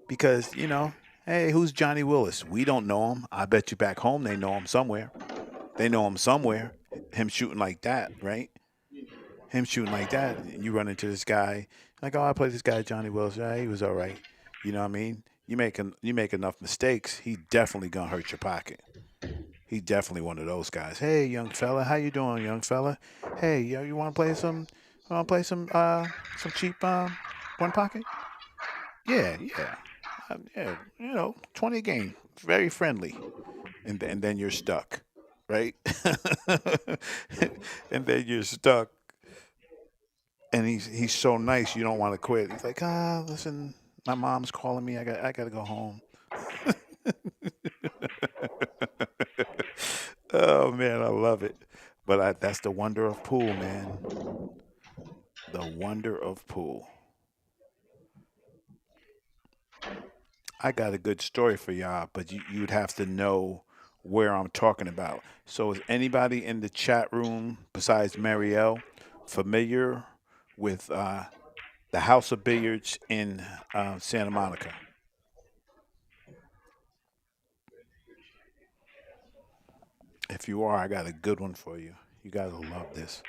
Because hey, who's Johnny Willis? We don't know him. I bet you back home they know him somewhere. They know him somewhere. Him shooting like that, right? Him shooting like that. And you run into this guy like, oh, I played this guy Johnny Willis. Yeah, he was all right. You know what I mean? You make enough mistakes, he definitely gonna hurt your pocket. He definitely one of those guys. Hey, young fella, how you doing, young fella? Hey, you want to play some? Want to play some cheap one pocket? Yeah, yeah, yeah. 20 a game, very friendly, and then you're stuck, right? And then you're stuck, and he's so nice you don't want to quit. He's like, listen, my mom's calling me. I got to go home. Oh man, I love it. But that's the wonder of pool, man. The wonder of pool. I got a good story for y'all, but you'd have to know where I'm talking about. So, is anybody in the chat room besides Marielle familiar with the House of Billiards in Santa Monica? If you are, I got a good one for you. You guys will love this.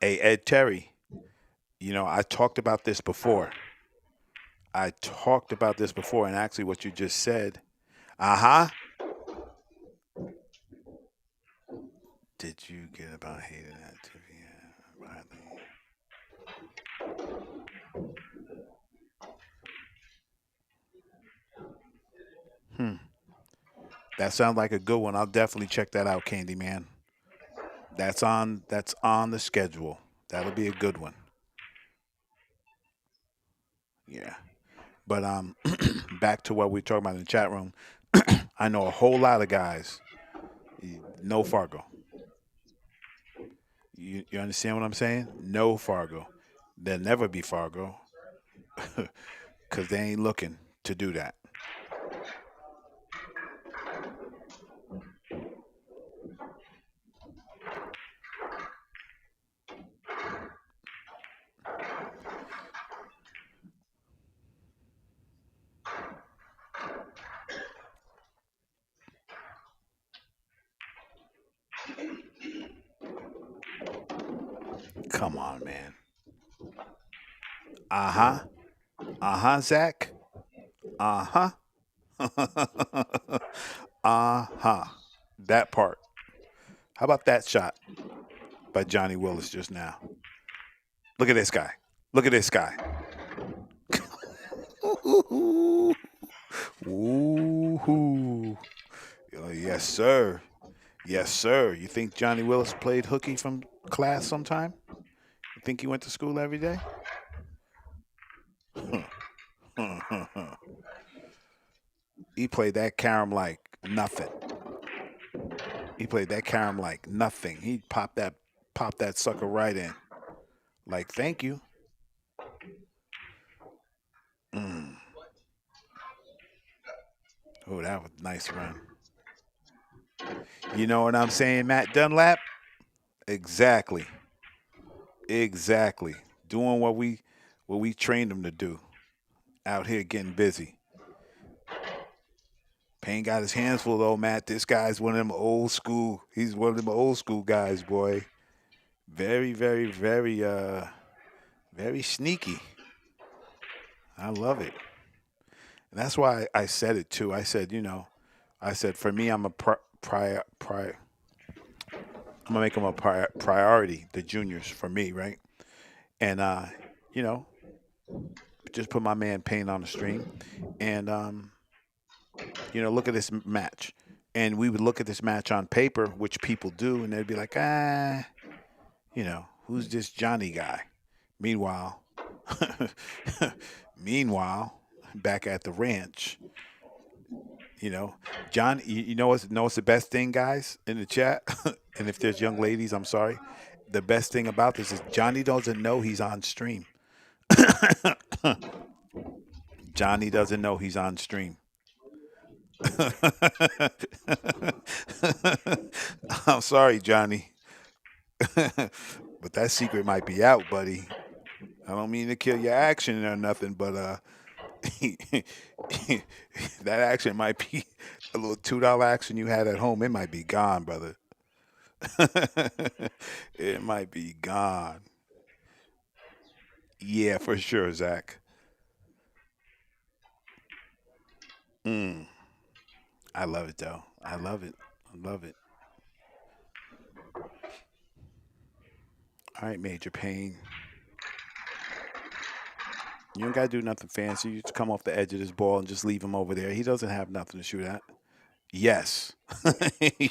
Hey, Ed Terry, I talked about this before. I talked about this before, and actually, what you just said. Uh huh. Did you get about hated activity? Widely? Hmm. That sounds like a good one. I'll definitely check that out, Candyman. That's on the schedule. That'll be a good one. Yeah. But back to what we were talking about in the chat room. I know a whole lot of guys. No Fargo. You understand what I'm saying? No Fargo. There'll never be Fargo because they ain't looking to do that. Come on, man. Uh huh. Uh huh, Zach. Uh huh. Uh huh. That part. How about that shot by Johnny Willis just now? Look at this guy. Look at this guy. Ooh. Ooh. Oh, yes, sir. Yes, sir. You think Johnny Willis played hooky from class sometime? You think he went to school every day? He played that carom like nothing. He played that carom like nothing. He popped that sucker right in. Like, thank you. Mm. Oh, that was a nice run. You know what I'm saying, Matt Dunlap? Exactly. Exactly. Doing what we trained him to do. Out here getting busy. Payne got his hands full though, Matt. This guy's one of them old school. He's one of them old school guys, boy. Very, very, very sneaky. I love it. And that's why I said it too. I said for me, I'm gonna make them a priority. The juniors for me, right? And you know, just put my man Payne on the stream, and look at this match. And we would look at this match on paper, which people do, and they'd be like, who's this Johnny guy? Meanwhile, meanwhile, back at the ranch, you know, John, you know what's the best thing, guys, in the chat, and if there's young ladies, I'm sorry. The best thing about this is Johnny doesn't know he's on stream. Johnny doesn't know he's on stream. I'm sorry, Johnny, but that secret might be out, buddy. I don't mean to kill your action or nothing, but that action might be a little $2 action you had at home. It might be gone, brother. It might be gone. Yeah, for sure, Zach. Mm, I love it though. I love it. I love it. All right, Major Payne. You don't gotta do nothing fancy. You just come off the edge of this ball and just leave him over there. He doesn't have nothing to shoot at. Yes.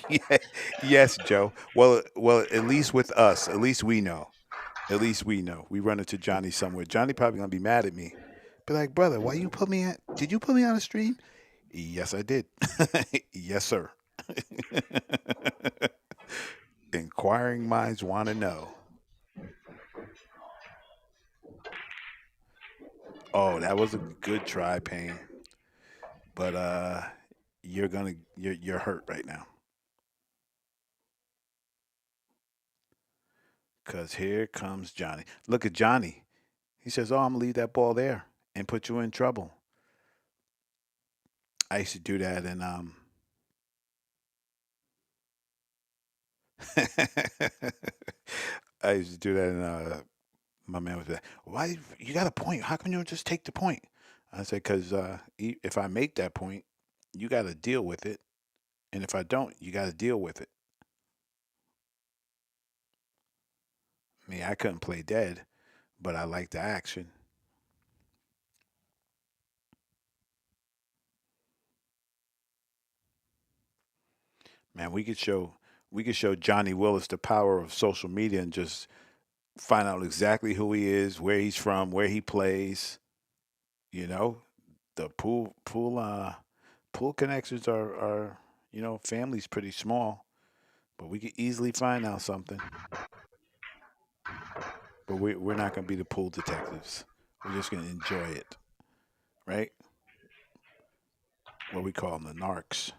Yeah. Yes, Joe. Well, at least with us, at least we know. At least we know. We run into Johnny somewhere. Johnny probably gonna be mad at me. Be like, brother, why you put me at? Did you put me on a stream? Yes, I did. Yes, sir. Inquiring minds want to know. Oh, that was a good try, Payne. But you're hurt right now. Cause here comes Johnny. Look at Johnny. He says, "Oh, I'm gonna leave that ball there and put you in trouble." I used to do that, and I used to do that, and my man was like, "Why you got a point? How come you don't just take the point?" I said, "Cause if I make that point, you got to deal with it, and if I don't, you got to deal with it." I mean, I couldn't play dead, but I like the action. Man, we could show Johnny Willis the power of social media and just find out exactly who he is, where he's from, where he plays. You know, the pool connections are family's pretty small, but we could easily find out something. But we're not gonna be the pool detectives. We're just gonna enjoy it, right? What we call them, the narcs.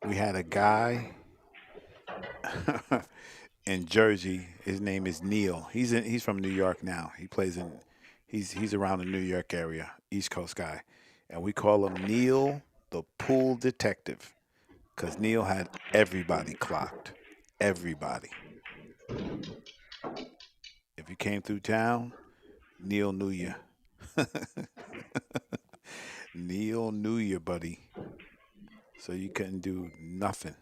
We had a guy in Jersey. His name is Neil. He's from New York now. He plays in he's around the New York area, East Coast guy, and we call him Neil the Pool Detective because Neil had everybody clocked. Everybody. If you came through town, Neil knew you. Neil knew you, buddy. So you couldn't do nothing.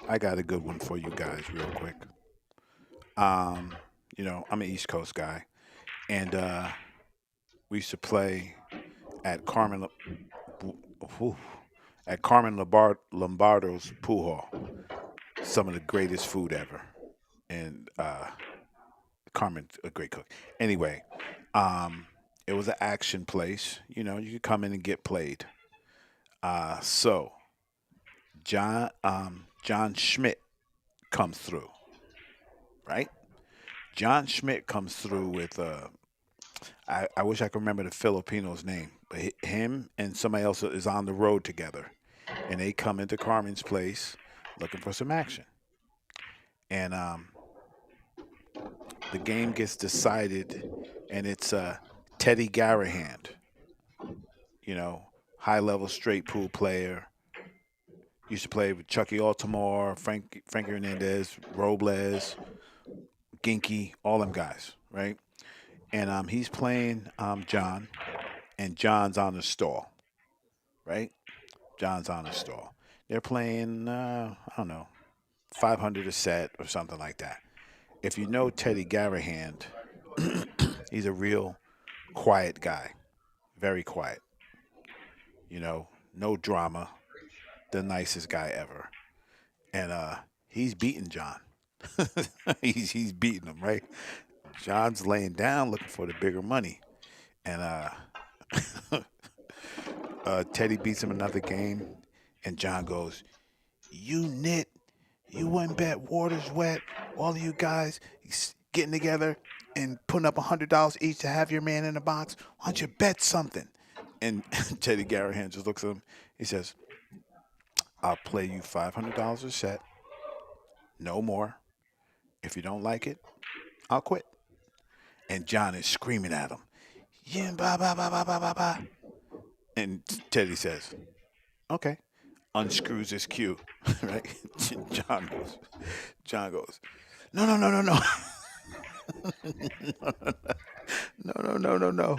I got a good one for you guys, real quick. Um, I'm an East Coast guy, and we used to play at whew, at Lombardo's pool hall. Some of the greatest food ever, and Carmen's a great cook. Anyway, um, it was an action place. You could come in and get played. So John Schmidt comes through, right? John Schmidt comes through with I wish I could remember the Filipino's name, but him and somebody else is on the road together, and they come into Carmen's place looking for some action, and the game gets decided, and it's Teddy Garahand, you know, high level straight pool player. Used to play with Chucky Altamore, Frankie Hernandez, Robles, Ginky, all them guys, right? And he's playing John, and John's on the stall, right? John's on the stall. They're playing, I don't know, 500 a set or something like that. If you know Teddy Garahand, he's a real quiet guy, very quiet. No drama, the nicest guy ever, and he's beating John. he's beating him, right? John's laying down looking for the bigger money, and Teddy beats him another game, and John goes, "You nit, you wouldn't bet water's wet. All of you guys getting together and putting up $100 each to have your man in the box. Why don't you bet something?" And Teddy Garrahan just looks at him. He says, "I'll play you $500 a set, no more. If you don't like it, I'll quit." And John is screaming at him, "Yeah, ba ba ba ba ba ba ba." And Teddy says, "Okay." Unscrews his cue, right? John goes, John goes, "No, no, no, no, no, no, no, no, no, no."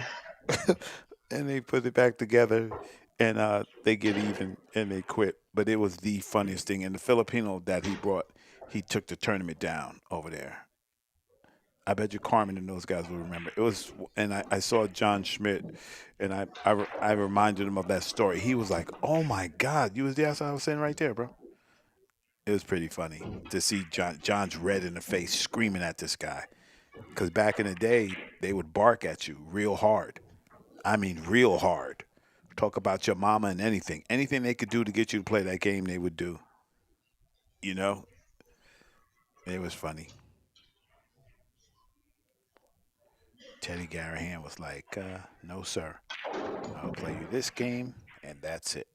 And they put it back together, and they get even, and they quit. But it was the funniest thing. And the Filipino that he brought, he took the tournament down over there. I bet you Carmen and those guys will remember. It was, and I saw John Schmidt, and I reminded him of that story. He was like, "Oh my God, you was there?" So I was sitting right there, bro. It was pretty funny to see John's red in the face, screaming at this guy. Because back in the day, they would bark at you real hard. I mean, real hard. Talk about your mama and anything. Anything they could do to get you to play that game, they would do. You know, it was funny. Teddy Garrahan was like, "No, sir. I'll play you this game, and that's it."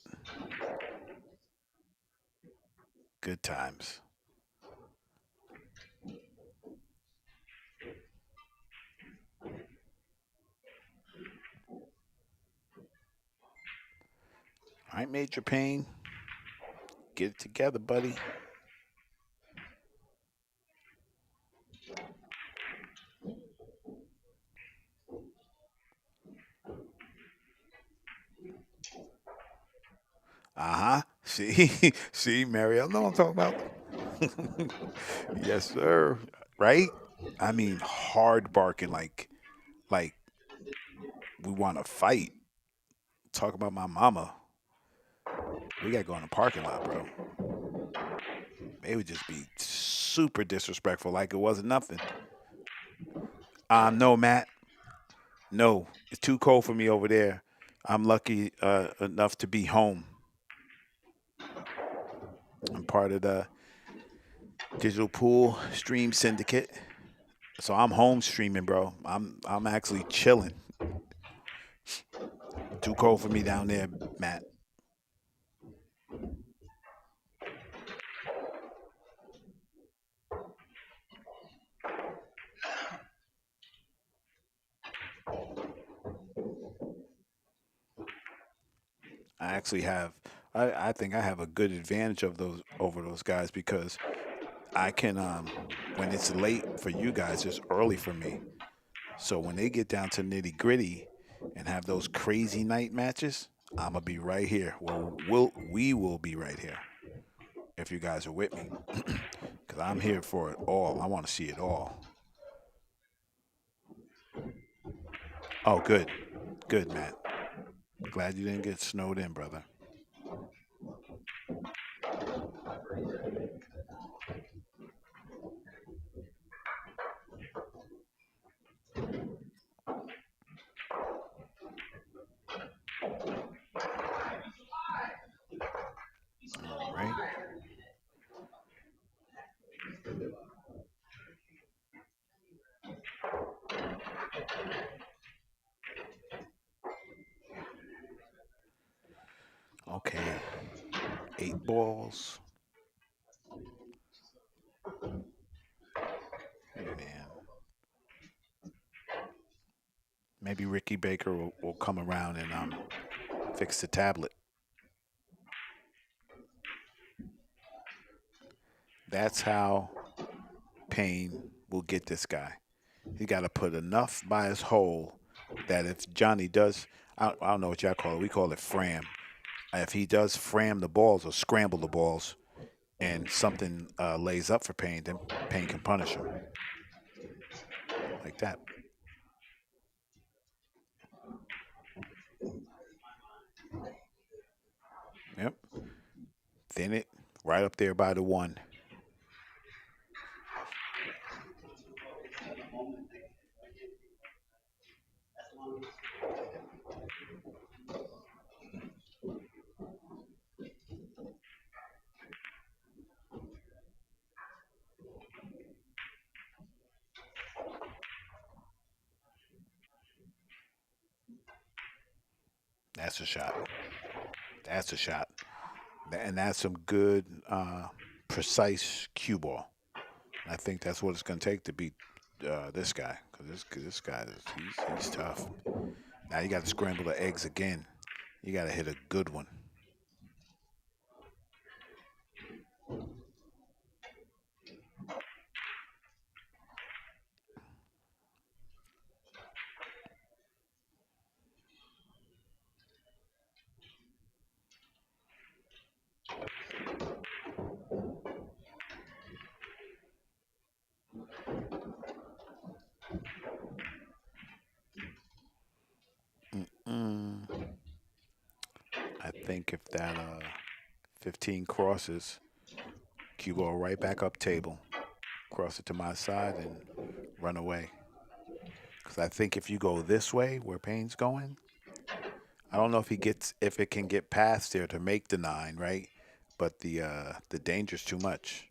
Good times. All right, Major Payne. Get it together, buddy. Uh huh. See, see, Marielle, know what I'm talking about? Yes, sir. Right? I mean, hard barking like we want to fight. Talk about my mama. We got to go in the parking lot, bro. They would just be super disrespectful, like it wasn't nothing. No, Matt. No, it's too cold for me over there. I'm lucky enough to be home. I'm part of the Digital Pool Stream Syndicate, so I'm home streaming, bro. I'm actually chilling. Too cold for me down there, Matt. I actually have. I think I have a good advantage of those over those guys because I can when it's late for you guys, it's early for me. So when they get down to nitty gritty and have those crazy night matches, I'm gonna be right here. Well, we will be right here if you guys are with me, because I'm here for it all. I want to see it all. Oh, good, good, Matt. Glad you didn't get snowed in, brother. All right. Okay. 8 balls. Hey, man. Maybe Ricky Baker will come around and fix the tablet. That's how Payne will get this guy. He got to put enough by his hole that if Johnny does, I don't know what y'all call it. We call it fram. If he does fram the balls or scramble the balls, and something lays up for Payne, then Payne can punish him like that. Yep. Thin it right up there by the one. That's a shot. That's a shot. And that's some good, precise cue ball. I think that's what it's going to take to beat this guy because this guy he's tough. Now you got to scramble the eggs again. You got to hit a good one. Mm, I think if that 15 crosses, cue ball right back up table, cross it to my side and run away. Because I think if you go this way where Payne's going, I don't know if it can get past there to make the nine, right? But the danger's too much.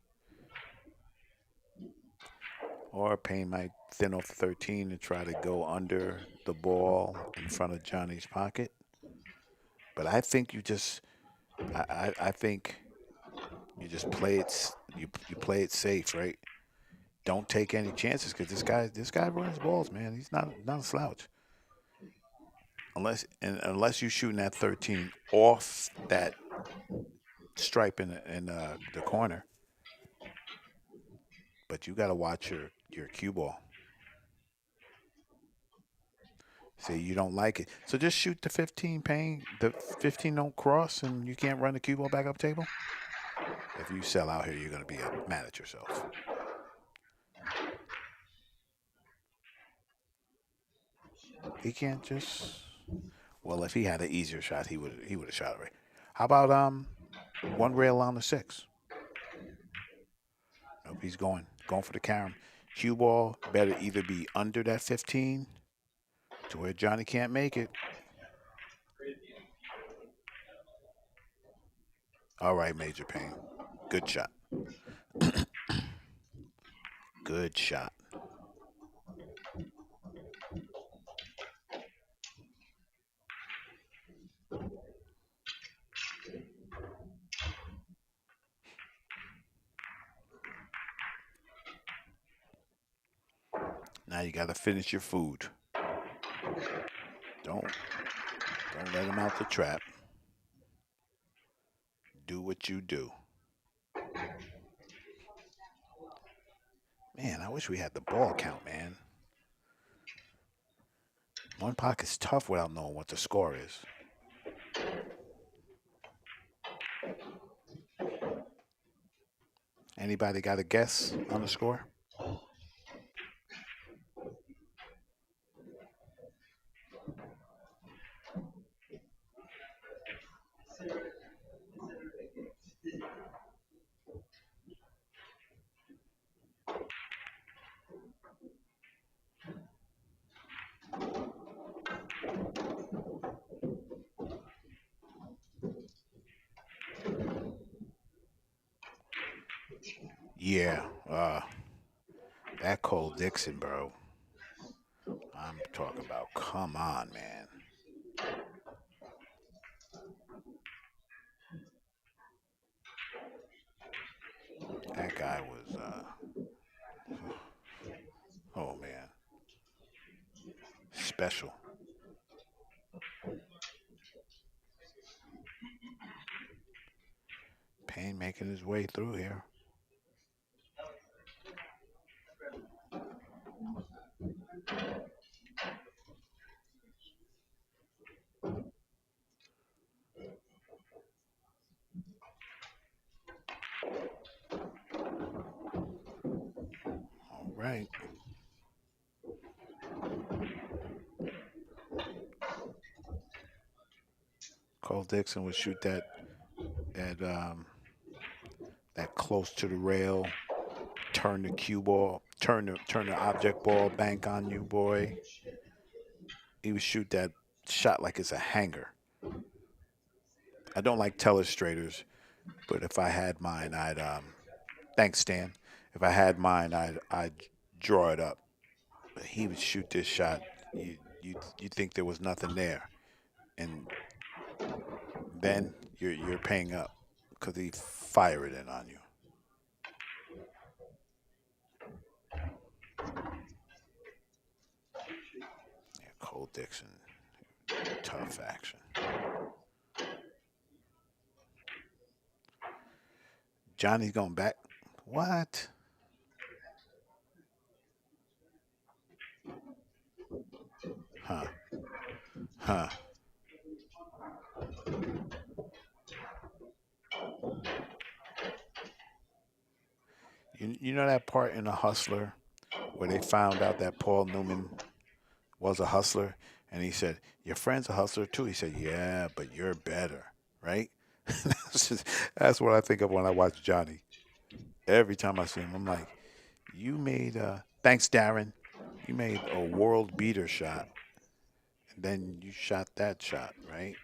Or Payne might thin off the 13 and try to go under the ball in front of Johnny's pocket. But I think you just, I think You just play it. You play it safe, right? Don't take any chances because this guy runs balls, man. He's not a slouch. Unless you're shooting at 13 off that stripe in the corner, but you got to watch your cue ball. Say you don't like it, so just shoot the 15 pain. The 15 don't cross, and you can't run the cue ball back up table. If you sell out here, you're gonna be mad at yourself. He can't just. Well, if he had an easier shot, he would have shot it right. How about one rail on the six? Nope, he's going for the carom. Cue ball better either be under that 15 to where Johnny can't make it. All right, Major Payne. Good shot. Good shot. Now you got to finish your food. Don't let him out the trap. Do what you do. Man, I wish we had the ball count, man. One pocket's tough without knowing what the score is. Anybody got a guess on the score? Yeah, that Cole Dixon, bro. I'm talking about. Come on, man. That guy was. Oh man, special. Payne making his way through here. All right. Cole Dixon would shoot that that close to the rail, turn the cue ball, turn the object ball bank on you, boy. He would shoot that shot like it's a hanger. I don't like telestrators, but if I had mine, I'd thanks Stan. If I had mine, I'd draw it up. But he would shoot this shot. You think there was nothing there, and then you're paying up because he fire it in on you. Yeah, Cole Dixon, tough action. Johnny's going back. What? Huh? Huh? You know that part in The Hustler where they found out that Paul Newman was a hustler, and he said, "Your friend's a hustler too." He said, "Yeah, but you're better, right?" That's what I think of when I watch Johnny. Every time I see him, I'm like, "You made thanks, Darren. You made a world beater shot, and then you shot that shot, right?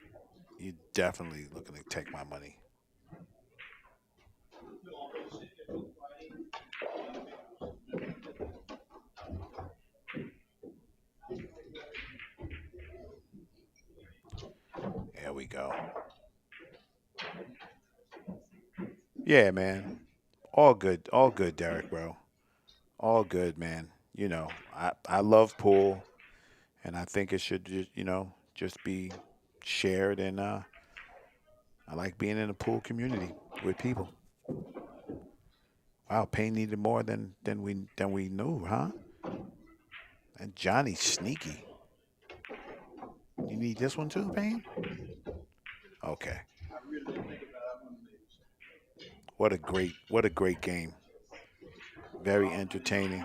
You definitely looking to take my money." There we go. Yeah, man. All good, Derek, bro. All good, man. I love pool, and I think it should just just be shared. And I like being in a pool community with people. Wow, Payne needed more than we knew, huh? And Johnny's sneaky. You need this one too, Payne? Okay. What a great game. Very entertaining.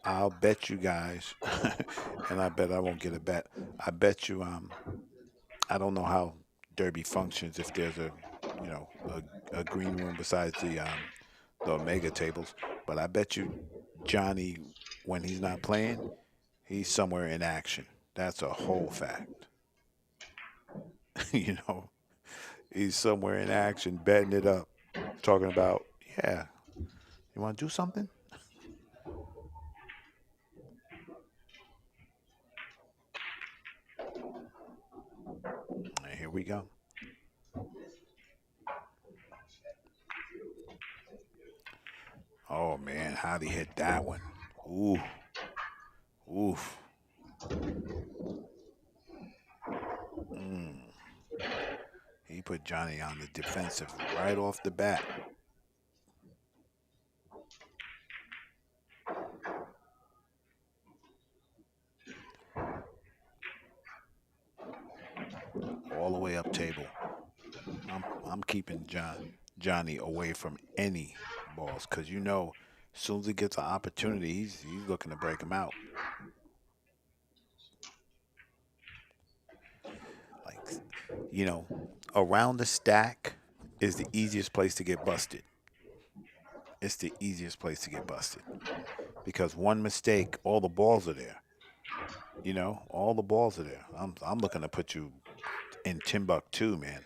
I'll bet you guys, and I bet I won't get a bet. I bet you I don't know how Derby functions if there's a green room besides the Omega tables, but I bet you Johnny, when he's not playing, he's somewhere in action. That's a whole fact. you know, he's somewhere in action, betting it up, talking about, yeah, you want to do something? And here we go. Oh man, how'd he hit that one? Ooh, oof. Mm. He put Johnny on the defensive right off the bat. All the way up table. I'm keeping Johnny away from any balls because as soon as he gets an opportunity, he's looking to break him out. Like you know, around the stack is the easiest place to get busted. It's the easiest place to get busted because one mistake, all the balls are there. All the balls are there. I'm looking to put you in Timbuktu, man,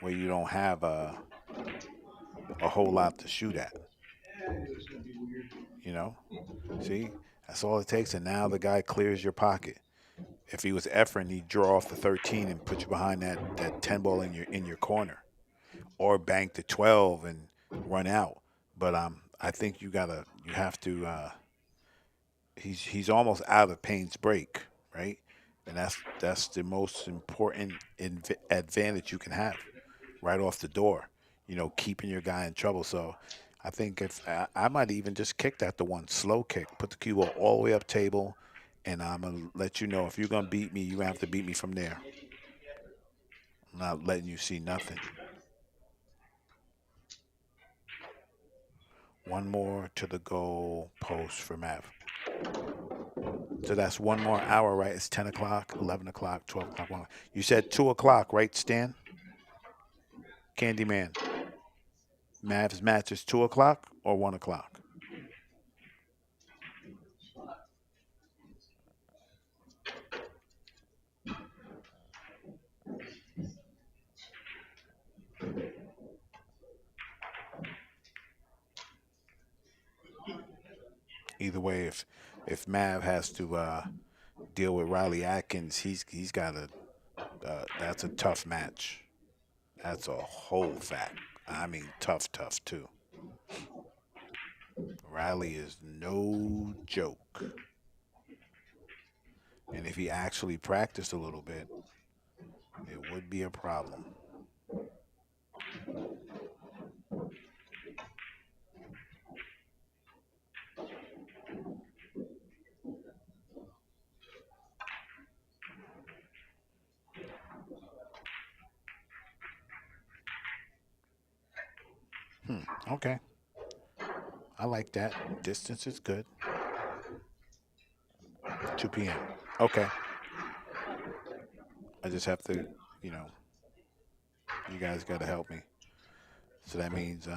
where you don't have a whole lot to shoot at. You know, see, that's all it takes, and now the guy clears your pocket. If he was effing, he'd draw off the 13 and put you behind that 10 ball in your corner, or bank the 12 and run out. But I think you have to. He's almost out of Payne's break, right? And that's the most important advantage you can have right off the door. Keeping your guy in trouble. So I think if I might even just kick that to one slow kick, put the cue ball all the way up table, and I'm gonna let you know if you're gonna beat me, you have to beat me from there. I'm not letting you see nothing. One more to the goal post for Mav. So that's one more hour, right? It's 10 o'clock, 11 o'clock, 12 o'clock. 1 o'clock. You said 2 o'clock, right, Stan? Candyman. Mav's match is 2 o'clock or 1 o'clock? Either way, if Mav has to deal with Riley Atkins, he's got that's a tough match. That's a whole fact. I mean, tough, tough too. Riley is no joke, and if he actually practiced a little bit, it would be a problem. Okay, I like that. Distance is good. 2 p.m. Okay, I just have to, you know, you guys got to help me. So that means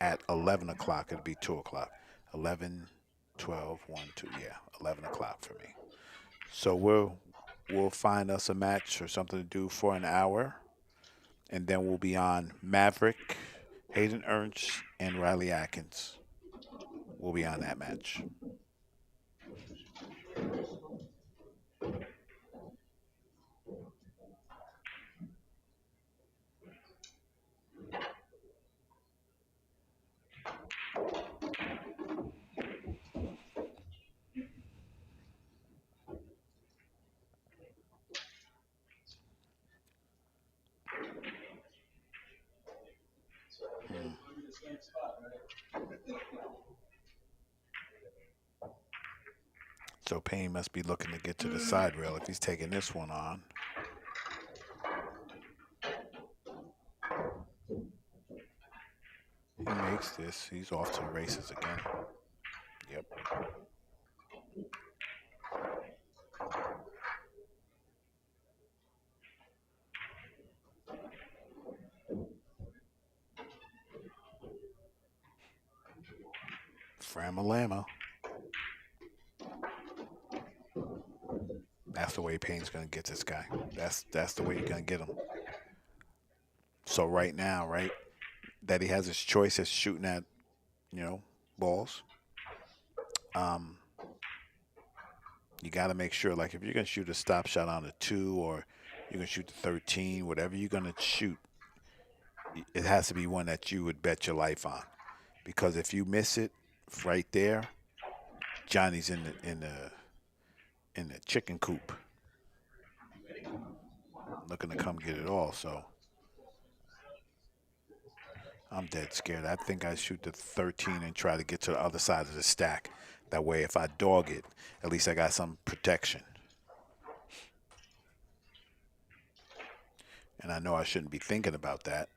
at 11 o'clock, it'll be 2 o'clock. 11, 12, 1, 2. Yeah, 11 o'clock for me. So we'll find us a match or something to do for an hour, and then we'll be on Maverick Hayden Ernst and Riley Atkins will be on that match. Hmm. So Payne must be looking to get to the side rail if he's taking this one on. He makes this. He's off to the races again. Yep. Framalama. That's the way Payne's gonna get this guy. That's the way you're gonna get him. So right now, right, that he has his choice as shooting at, balls. Um, you got to make sure, like, if you're gonna shoot a stop shot on a 2 or you're gonna shoot the 13, whatever you're gonna shoot, it has to be one that you would bet your life on. Because if you miss it right there, Johnny's in the chicken coop, looking to come get it all. So I'm dead scared. I think I shoot the 13 and try to get to the other side of the stack. That way, if I dog it, at least I got some protection. And I know I shouldn't be thinking about that,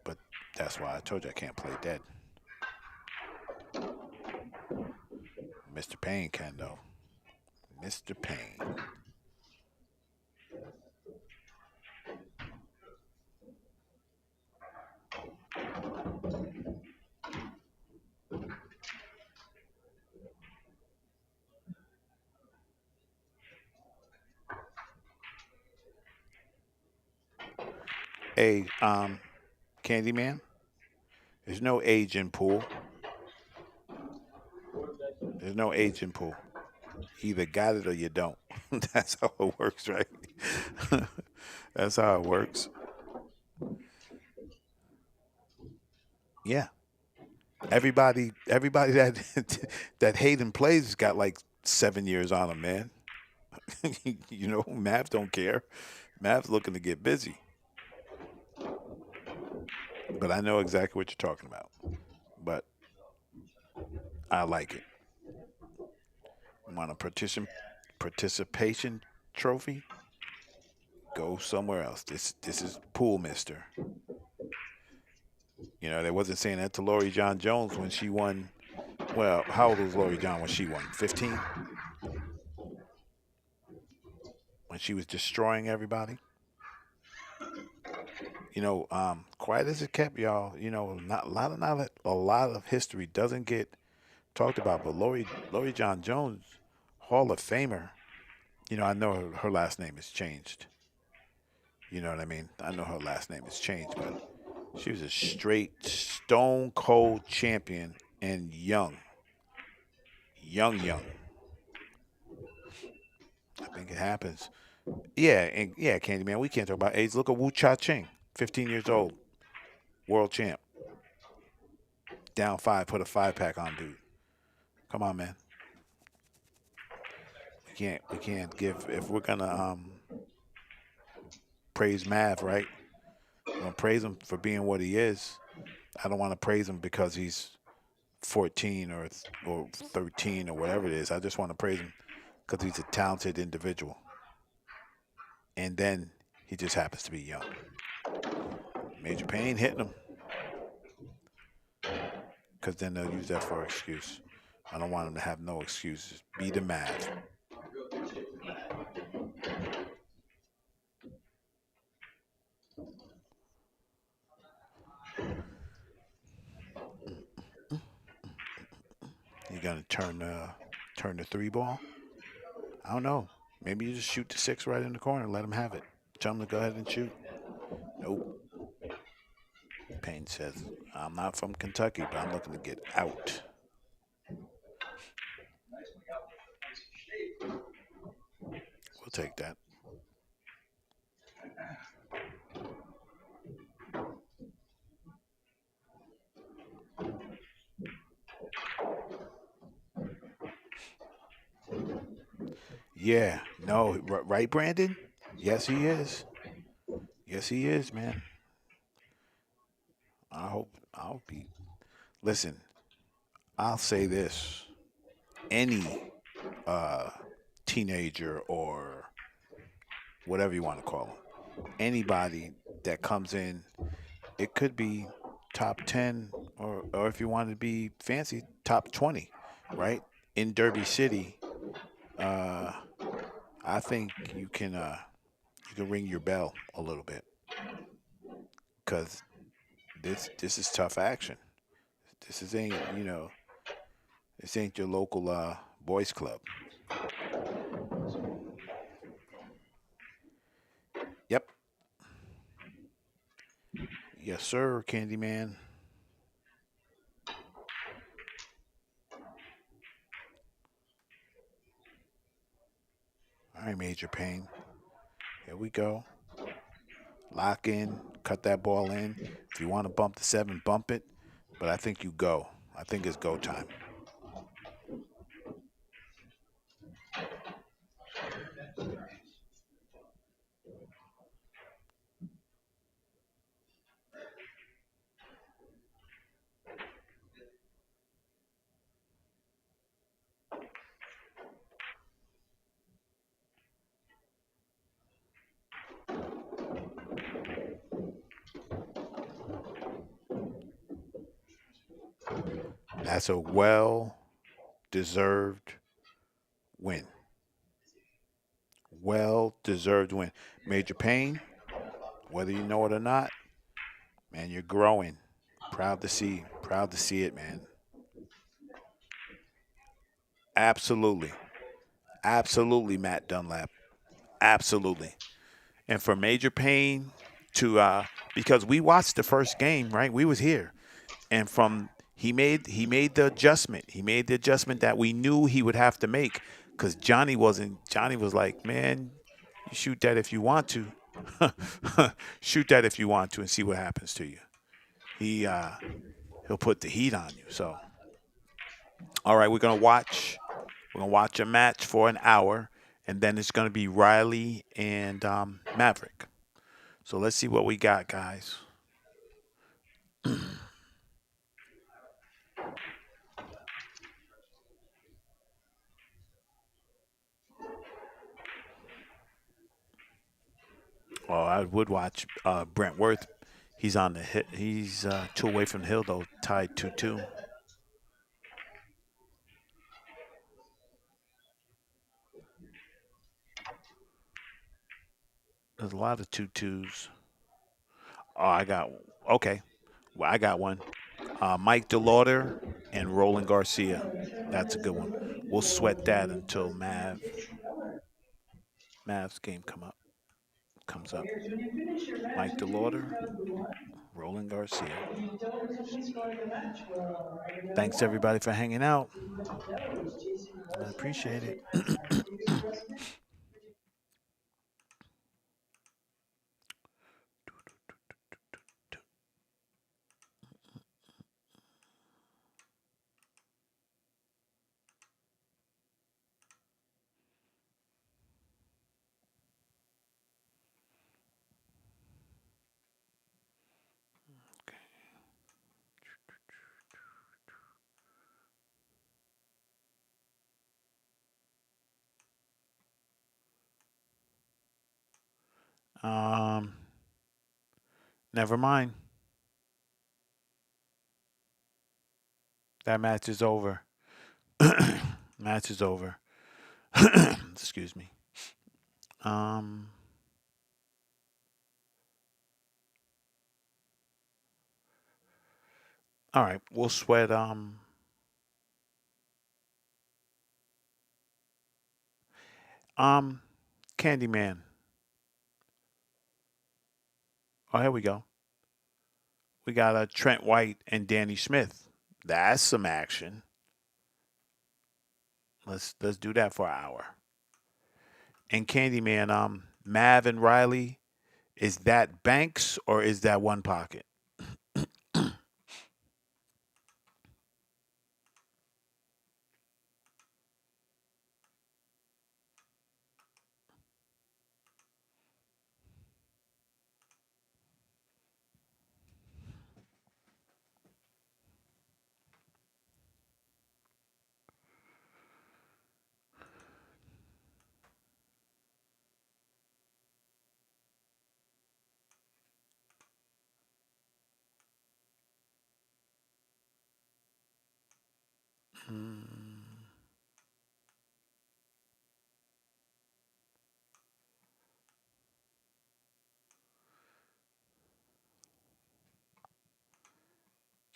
but that's why I told you I can't play dead. Mr. Payne can, though. Mr. Payne. Hey, Candyman, there's no age in pool. There's no age in pool. You either got it or you don't. That's how it works, right? That's how it works. Yeah. Everybody that that Hayden plays has got like 7 years on him, man. Mav don't care. Mav's looking to get busy. But I know exactly what you're talking about. But I like it. Want a participation trophy? Go somewhere else. This is pool, mister. They wasn't saying that to Lori John Jones when she won. Well, how old was Lori John when she won? 15? When she was destroying everybody? Quiet as it kept, y'all. Not a lot of history doesn't get talked about, but Lori John Jones, Hall of Famer. I know her last name has changed. You know what I mean? I know her last name has changed, but she was a straight stone cold champion and young. Young, young. I think it happens. Yeah, and yeah, Candyman, we can't talk about age. Look at Wu Cha Ching, 15 years old, world champ. Down 5, put a 5-pack on dude. Come on, man. We can't give, if we're gonna praise Mav, right? We're gonna praise him for being what he is. I don't want to praise him because he's 14 or 13 or whatever it is. I just want to praise him because he's a talented individual. And then he just happens to be young. Major Payne hitting him because then they'll use that for an excuse. I don't want him to have no excuses. Be the Mav. You gonna turn the 3 ball? I don't know. Maybe you just shoot the 6 right in the corner and let him have it. Tell him to go ahead and shoot. Nope. Payne says, I'm not from Kentucky, but I'm looking to get out. We'll take that. Yeah, no, right, Brandon? Yes, he is. Yes, he is, man. I'll be. Listen, I'll say this: any uh, teenager or whatever you want to call them, anybody that comes in, it could be top 10 or if you want to be fancy, top 20, right? In Derby City, uh, I think you can ring your bell a little bit because this is tough action. This is ain't this ain't your local boys club. Yep. Yes, sir, Candyman. All right, Major Payne. Here we go. Lock in, cut that ball in. If you want to bump the 7, bump it. But I think you go. I think it's go time. That's a well deserved win. Well deserved win. Major Payne, whether you know it or not, man, you're growing. Proud to see it, man. Absolutely. Absolutely, Matt Dunlap. Absolutely. And for Major Payne to because we watched the first game, right? We was here. And from he made the adjustment. He made the adjustment that we knew he would have to make cuz Johnny was like, "Man, you shoot that if you want to. Shoot that if you want to and see what happens to you." He'll put the heat on you. So, all right, we're gonna watch a match for an hour, and then it's gonna be Riley and Maverick. So let's see what we got, guys. Oh, I would watch Brentworth. He's on the hit. He's 2 away from the hill though, tied 2-2. There's a lot of 2-2s. Oh, I got okay. Well, I got one. Mike DeLauder and Roland Garcia. That's a good one. We'll sweat that until Mav's game comes up. Mike DeLauder, Roland Garcia. Thanks everybody for hanging out. I appreciate it. Um, Never mind. That match is over. Match is over. Excuse me. Um, all right, we'll sweat. Um, Candyman. Oh, here we go. We got Trent White and Danny Smith. That's some action. Let's do that for an hour. And Candyman, Mav and Riley, is that Banks or is that One Pocket? Hmm,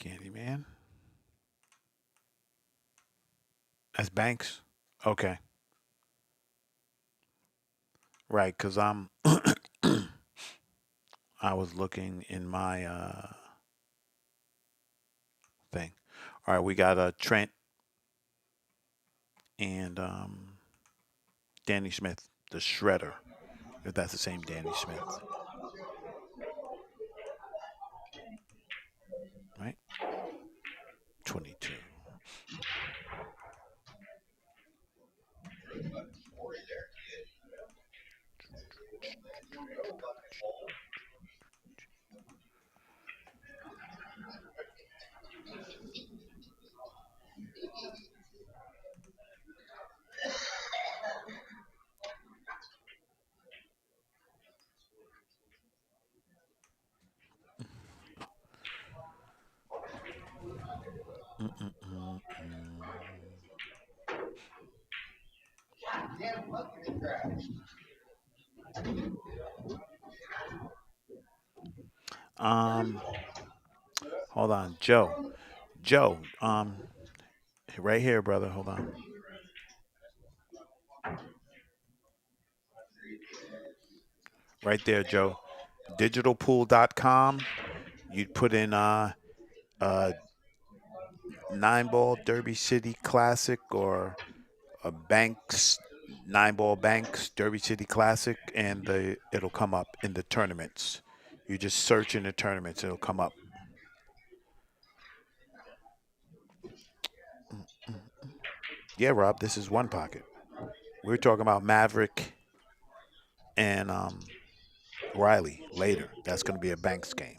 Candyman. That's Banks. Okay, right. Cause I'm I was looking in my thing. All right, we got Trent and Danny Smith, the Shredder. If that's the same Danny Smith, right? 22. Mm-mm-mm-mm. Um, hold on, Joe. Joe, right here, brother. Hold on. Right there, Joe. Digitalpool.com. You'd put in uh 9 ball Derby City Classic or a Banks 9 ball Banks Derby City Classic, and it'll come up in the tournaments. You just search in the tournaments, it'll come up. Yeah, Rob, this is One Pocket. We are talking about Maverick and Riley later. That's going to be a Banks game.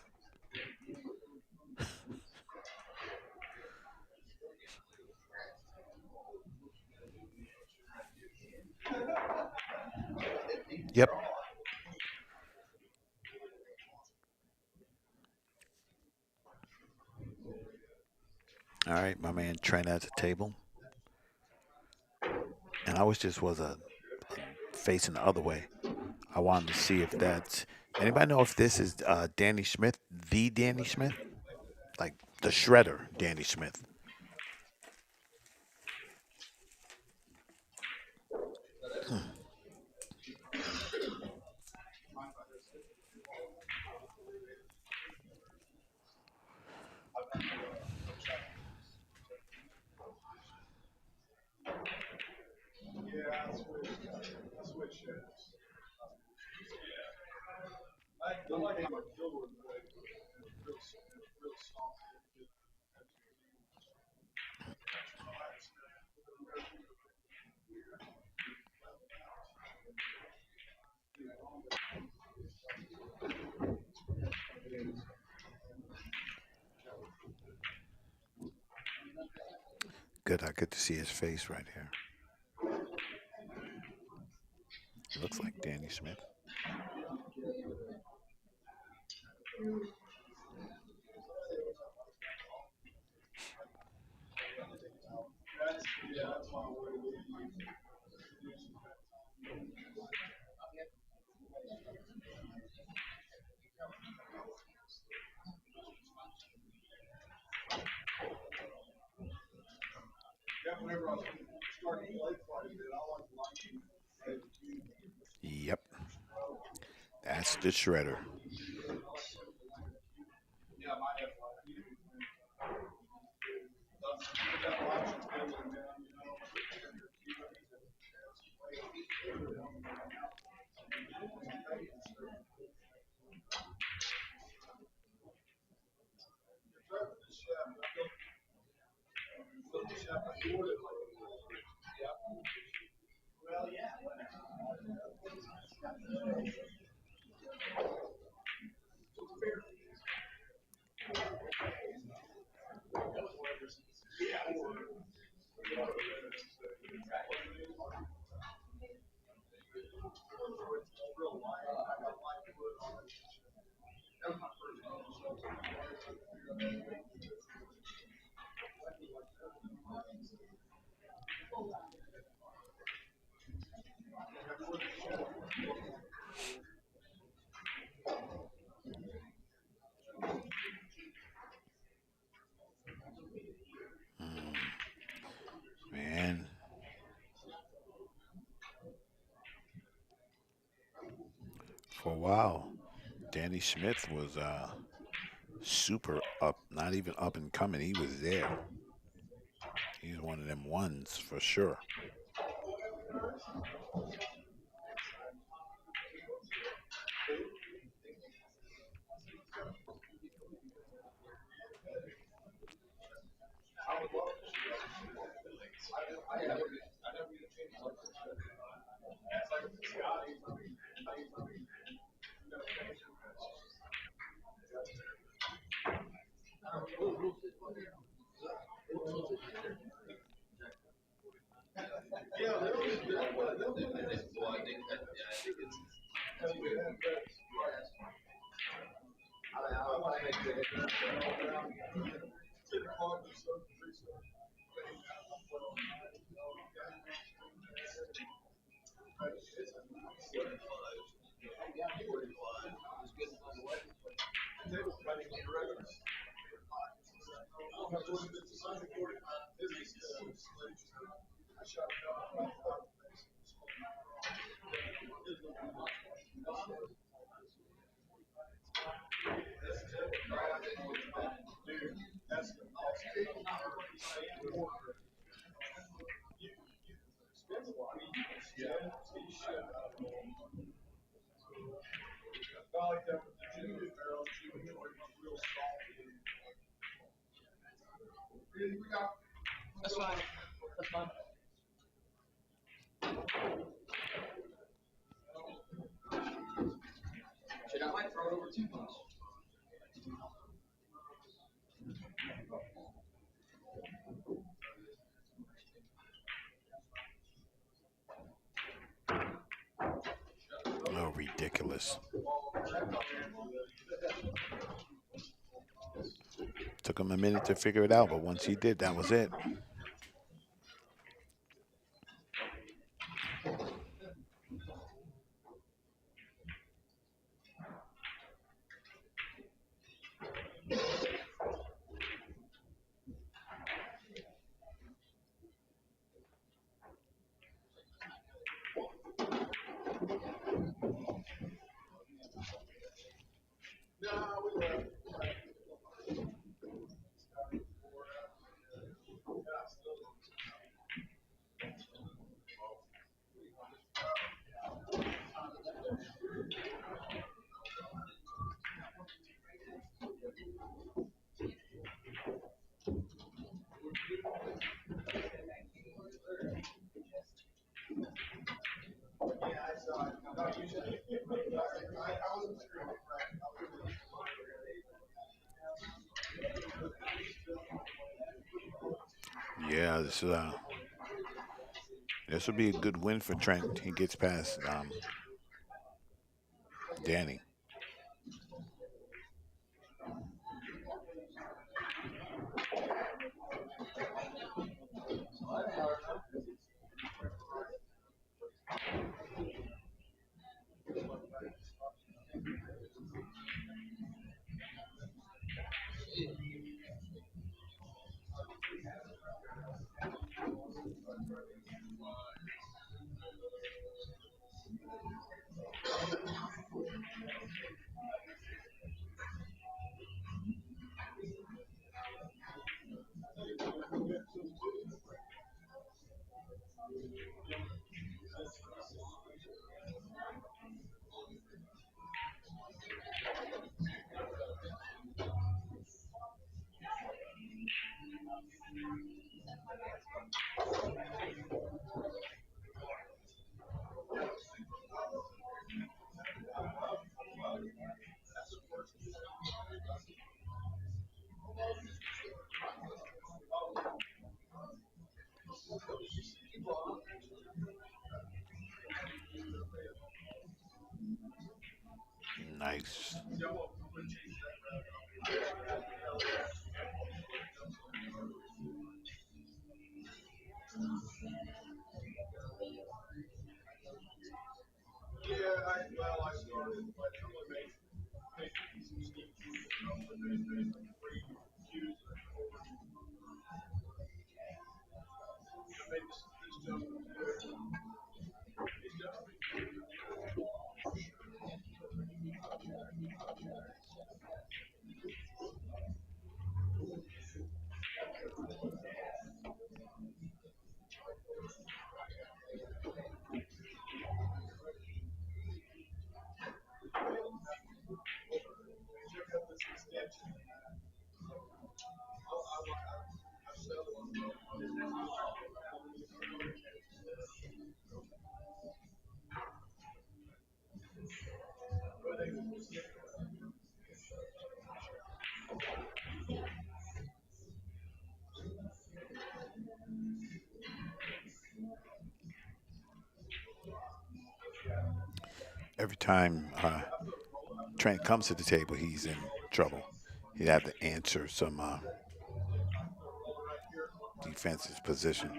Yep. All right, my man Trent at the table, and I was just was facing the other way. I wanted to see if that's anybody know if this is Danny Smith, the Danny Smith, like the Shredder Danny Smith. Hmm. Good, I get to see his face right here. It looks like Danny Smith. Yep, that's the Shredder. Man, for a while, Danny Smith was super up, not even up and coming. He was there. He's one of them ones for sure. Oh, ridiculous. Took him a minute to figure it out, but once he did, that was it. Yeah, this would be a good win for Trent. He gets past Danny. Nice. Every time Trent comes to the table, he's in trouble. He'd have to answer some defense's position.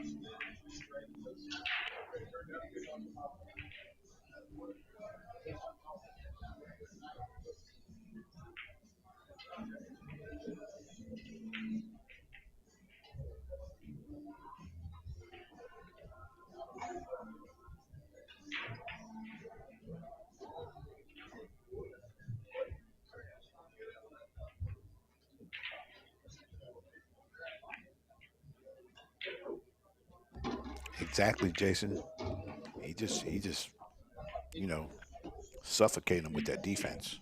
Exactly, Jason. He just you know suffocate him with that defense.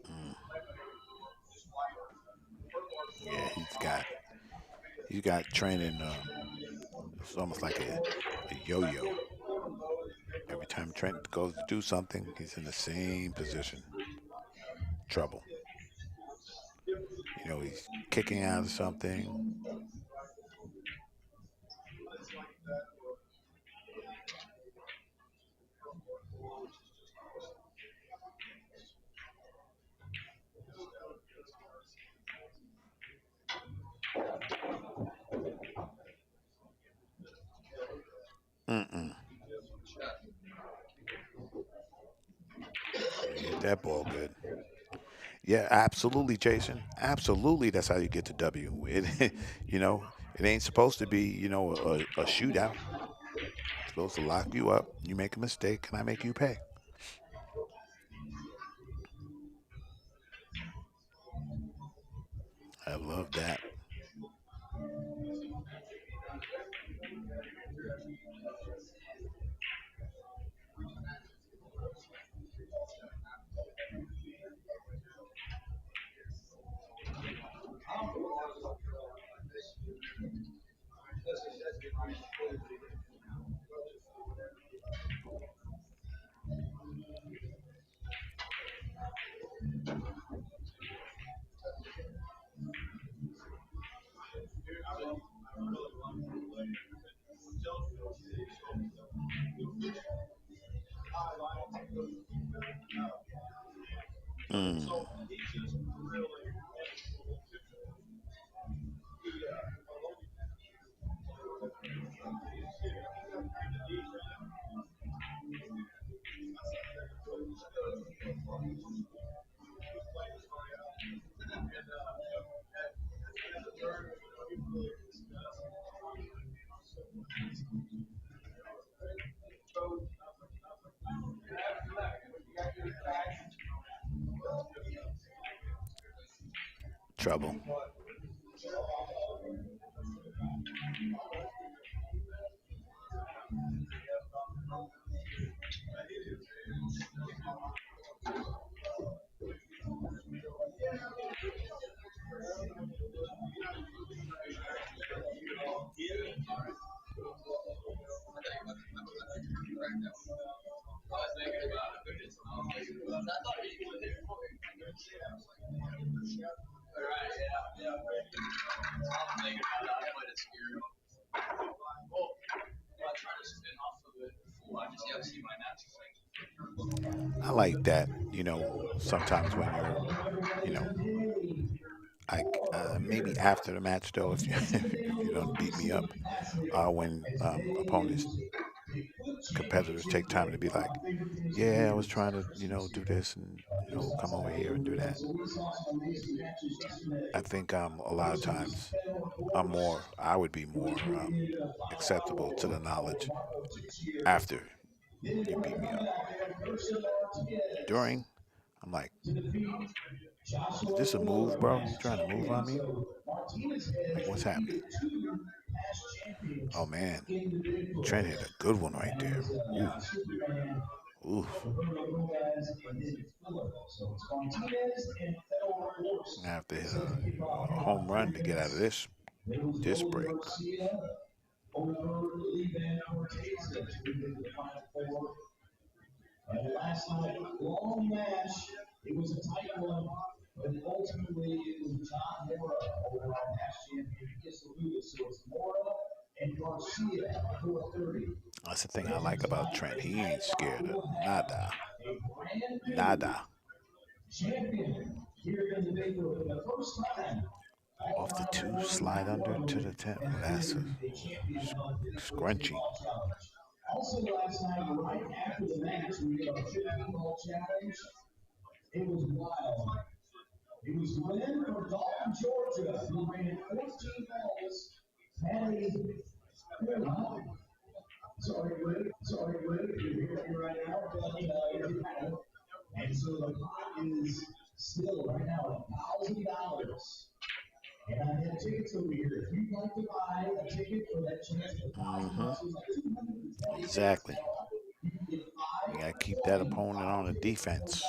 Mm. Yeah, he's got training. It's almost like a yo-yo. Every time Trent goes to do something, he's in the same position. Trouble. He's kicking out of something. Mm-mm. He hit that ball good. Yeah, absolutely, Jason. Absolutely, that's how you get to W. It ain't supposed to be, a shootout. It's supposed to lock you up. You make a mistake, and I make you pay. I love that. Mm. Trouble. I like that. Sometimes when you're, you know, I maybe after the match though, if you if you don't beat me up, when opponents competitors take time to be like, yeah, I was trying to do this and come over here and do that. I think a lot of times I would be more acceptable to the knowledge after you beat me up. During, I'm like, is this a move, bro? You trying to move on me? Like, what's happening? Oh man, Trent hit a good one right there. Ooh, ooh. I have to hit a home run to get out of this break. That's the thing I like about Trent. He ain't scared of nada, nada. Off the two, slide under to the 10. Oh, that's a scrunchy. Hmm. Exactly. You got to keep that opponent on the defense.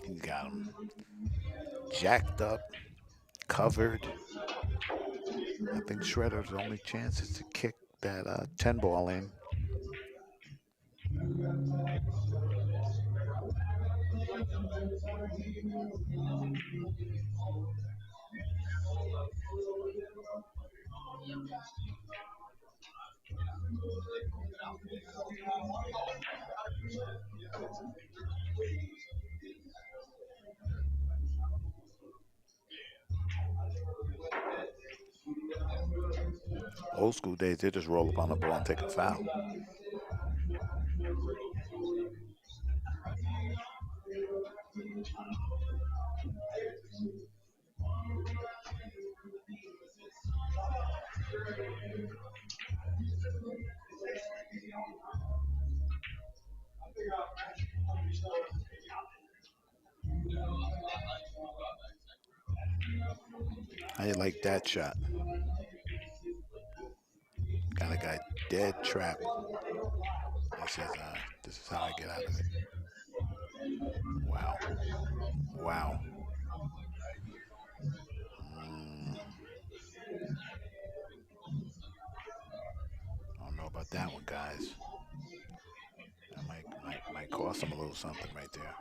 He's got him jacked up, covered. I think Shredder's only chance is to kick that 10 ball in. Old school days, they just roll up on the ball and take a foul. How you like that shot? Got a guy dead trapped. He says, this is how I get out of it. Wow. Wow. Mm, I don't know about that one, guys. That might Might cost him a little something right there.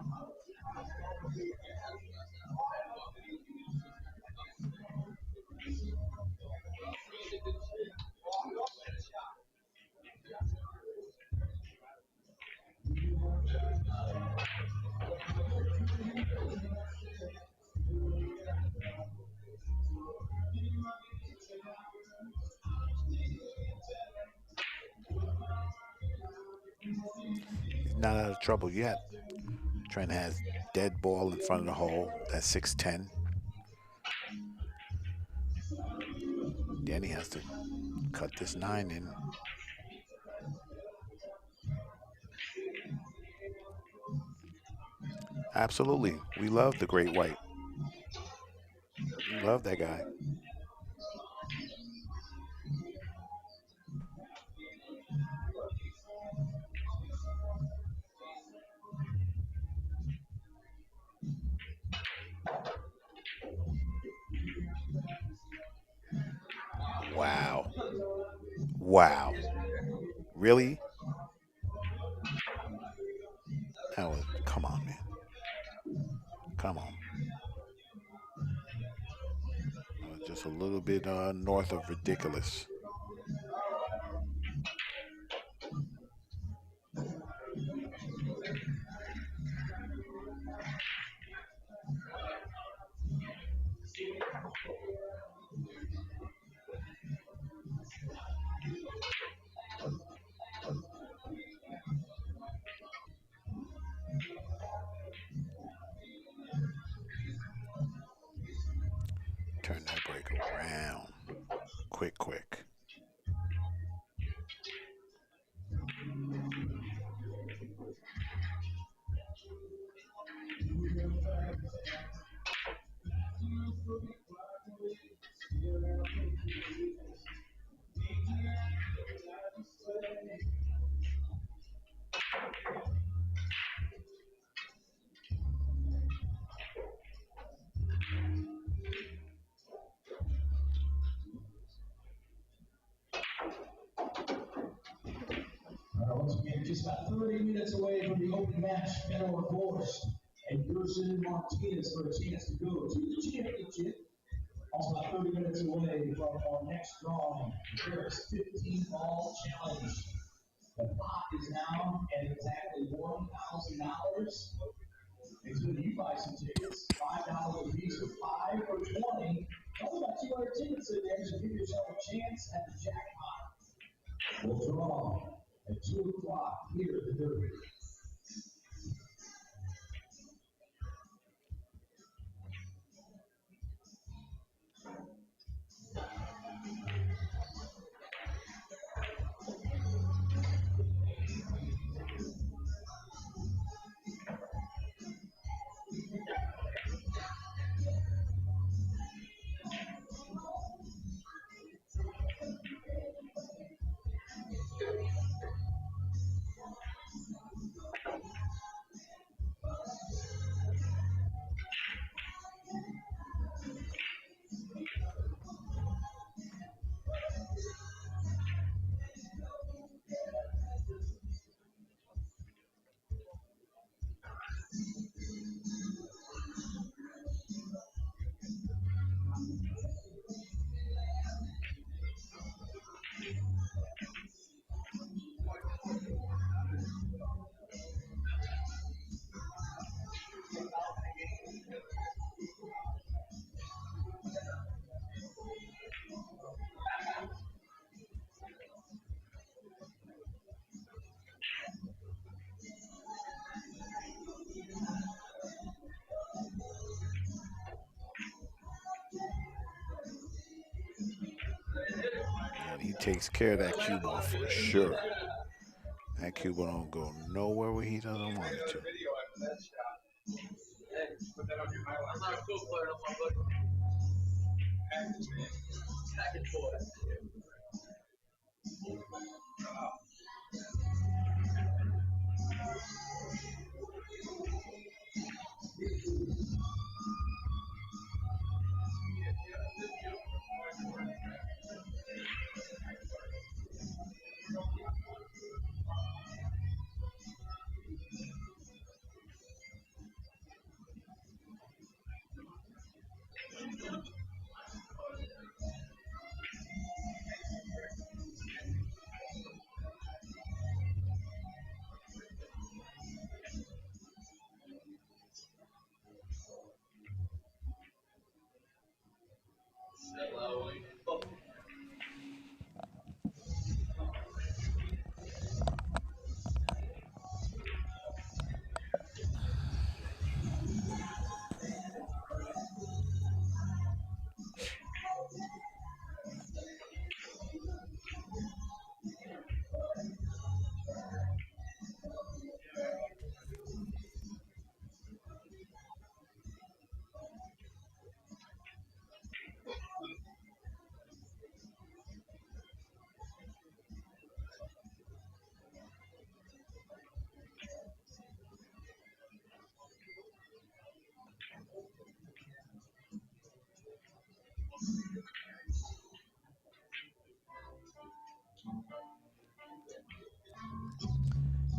He's not out of trouble yet. Trent has dead ball in front of the hole. That's 6-10. Then he has to cut this 9 in. Absolutely. We love the great white. We love that guy. Wow. Wow. Really? That was, come on, man. Come on. Just a little bit north of ridiculous. Turn that break around. Quick, quick. Once again, just about 30 minutes away from the open match medal of course. And Gerson and Martinez for a chance to go to the championship. Also about 30 minutes away from our next drawing. There's 15 ball challenge. The pot is now at exactly $1,000. Make sure that you buy some tickets. $5 a piece for 5 or 20. Only about 200 tickets in there, so give yourself a chance at the jackpot. We'll draw at 2 o'clock here at the Derby. And he takes care of that cue ball for sure. That cue ball don't go nowhere where he doesn't want it to.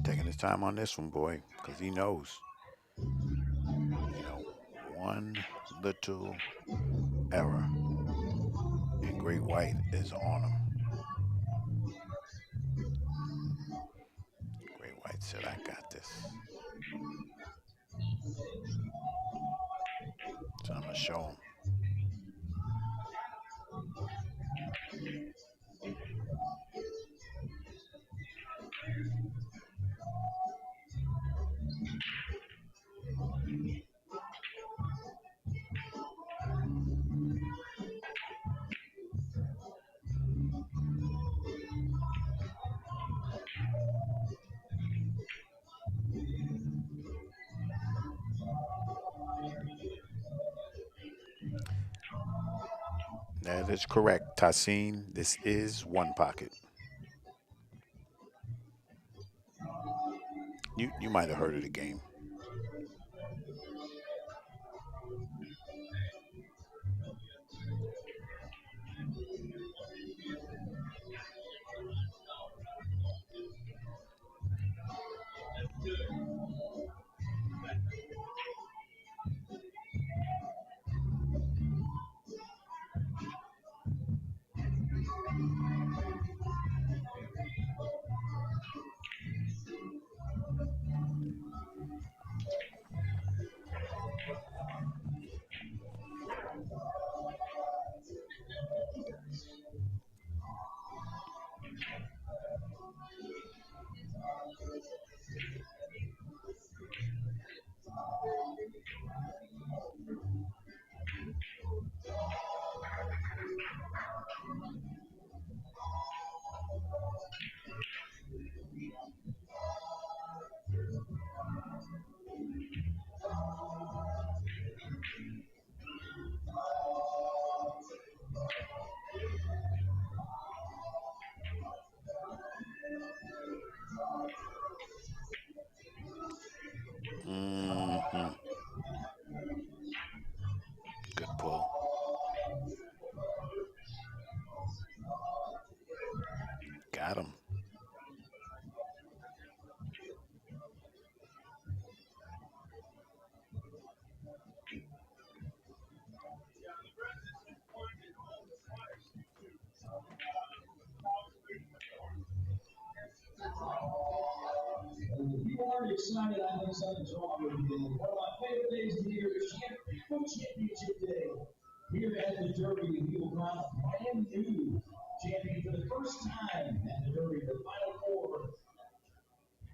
Taking his time on this one, boy, because he knows, you know, one little error and Great White is on him. Great White said, I got this. So I'm going to show him. That is correct, Tassin. This is one pocket. You might have heard of the game. Hmm. Good pull. Got him. If you aren't excited, I think something's wrong with you. One of my favorite days of the year is Championship Day. Here at the Derby, we will crown a brand new champion for the first time at the Derby, the Final Four.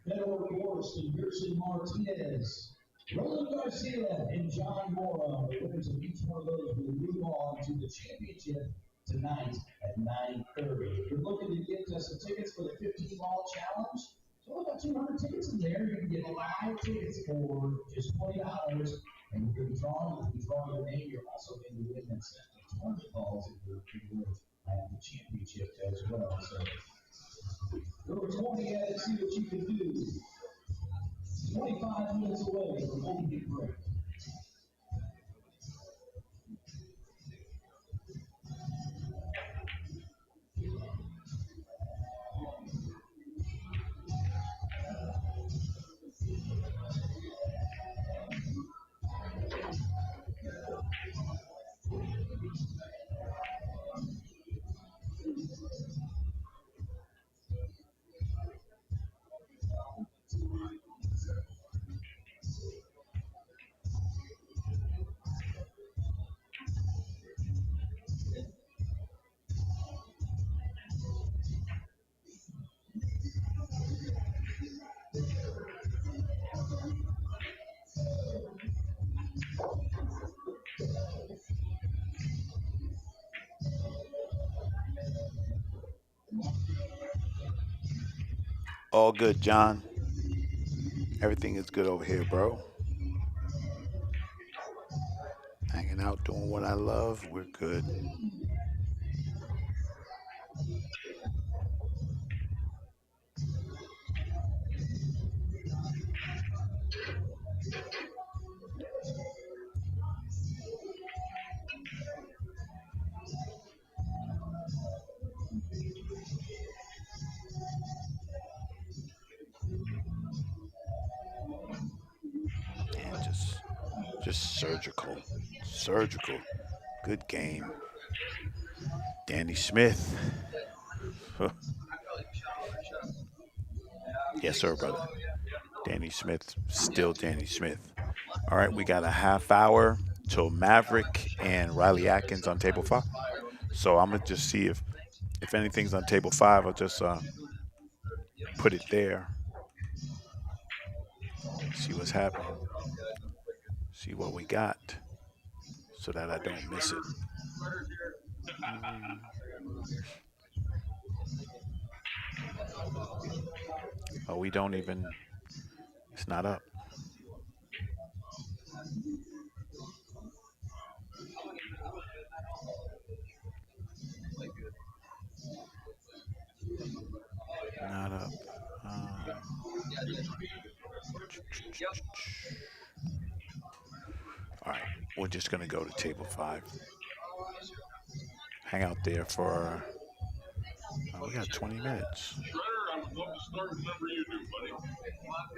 Fedor Gorst and Gerson Martinez. Roland Garcia and John Mora, the winners of each one of those, will move on to the championship tonight at 9:30. If you're looking to get some tickets for the 15-ball challenge, so about 200 tickets in there. You can get live tickets for just $20, and you can draw your name. You're also going to win that set of 20 balls if you're at the championship as well. So go 20 at it, see what you can do. 25 minutes away from opening break. All good, John. Everything is good over here, bro. Hanging out, doing what I love. We're good. Just surgical. Surgical. Good game. Danny Smith. Yes, sir, brother. Danny Smith, still Danny Smith. All right, we got a half hour till Maverick and Riley Atkins on table five. So I'm gonna just see if anything's on table five. I'll just put it there. See what's happening. See what we got, so that I don't miss it. Mm. Oh, we don't even. It's not up. Not up. Um, all right, we're just gonna go to table five. Hang out there for. We got 20 minutes.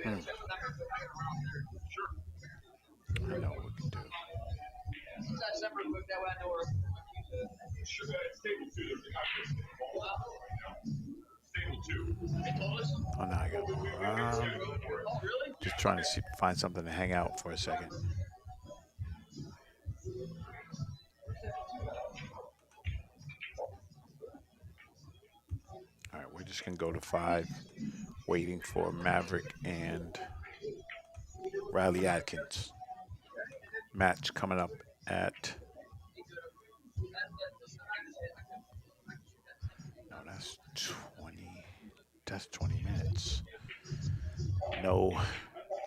Hmm. I know what we can do. Oh, now I got more. Just trying to find something to hang out for a second. All right, we're just gonna go to five, waiting for Maverick and Riley Atkins match coming up at. No, that's 20. That's 20 minutes. No,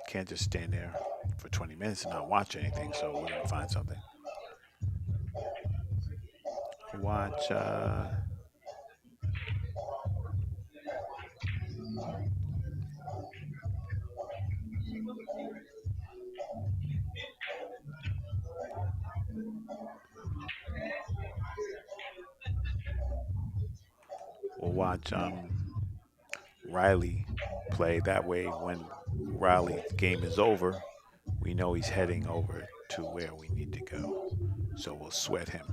can't just stand there for 20 minutes and not watch anything. So we're gonna find something. Watch. We'll watch Riley play. That way, when Riley's game is over, we know he's heading over to where we need to go. So we'll sweat him.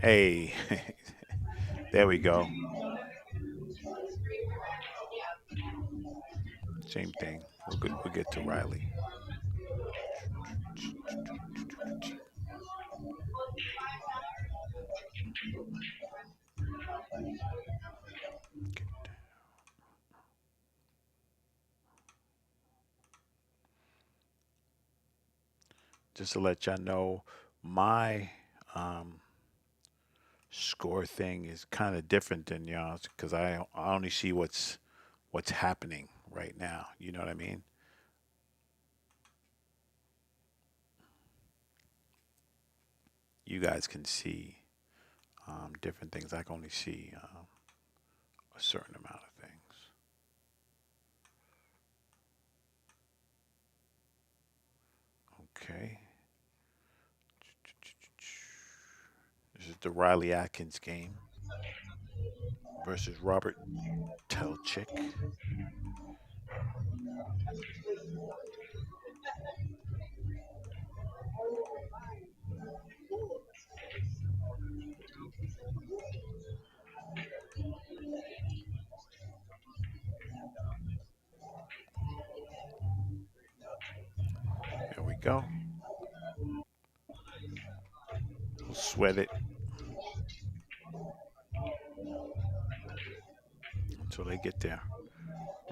Hey, there we go. Same thing. We'll get to Riley. Just to let y'all know, my um, score thing is kind of different than y'all's because I only see what's happening right now. You know what I mean? You guys can see different things. I can only see a certain amount of things. Okay. This is the Riley Atkins game versus Robert Telchick. There we go. We'll sweat it until they get there.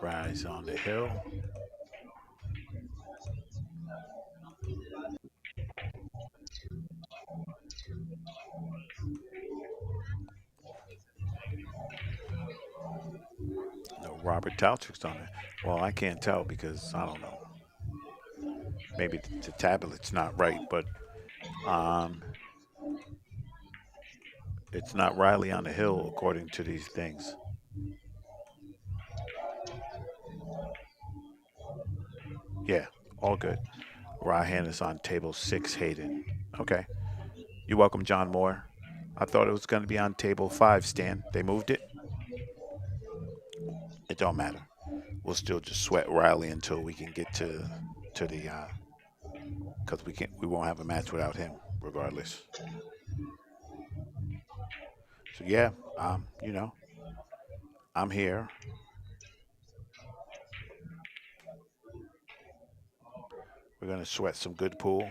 Rise on the hill. No, Robert Telchick's on it. Well, I can't tell because I don't know. Maybe the tablet's not right, but um, it's not Riley on the hill according to these things. Yeah, all good. Rahan is on table six, Hayden. Okay. You're welcome, John Moore. I thought it was going to be on table 5, Stan. They moved it. It don't matter. We'll still just sweat Riley until we can get to the because we won't have a match without him regardless. So yeah, you know, I'm here. We're gonna sweat some good pool,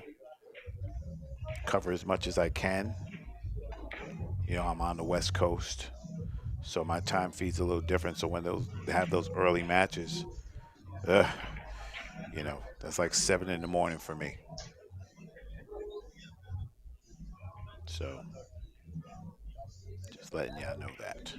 cover as much as I can. You know, I'm on the West Coast, so my time feed's a little different. So when they have those early matches, ugh, you know, that's like 7 in the morning for me. So just letting y'all know that.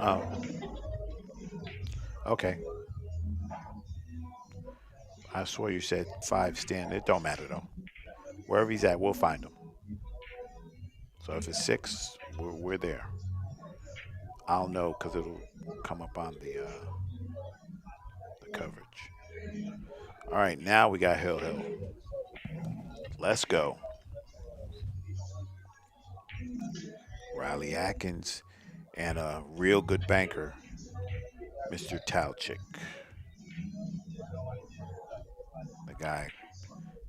Oh, okay. I swear you said 5, Stan. It don't matter though. Wherever he's at, we'll find him. So if it's 6, we're there. I'll know because it'll come up on the coverage. All right, now we got Hill Hill. Let's go. Riley Atkins and a real good banker, Mr. Talchik. The guy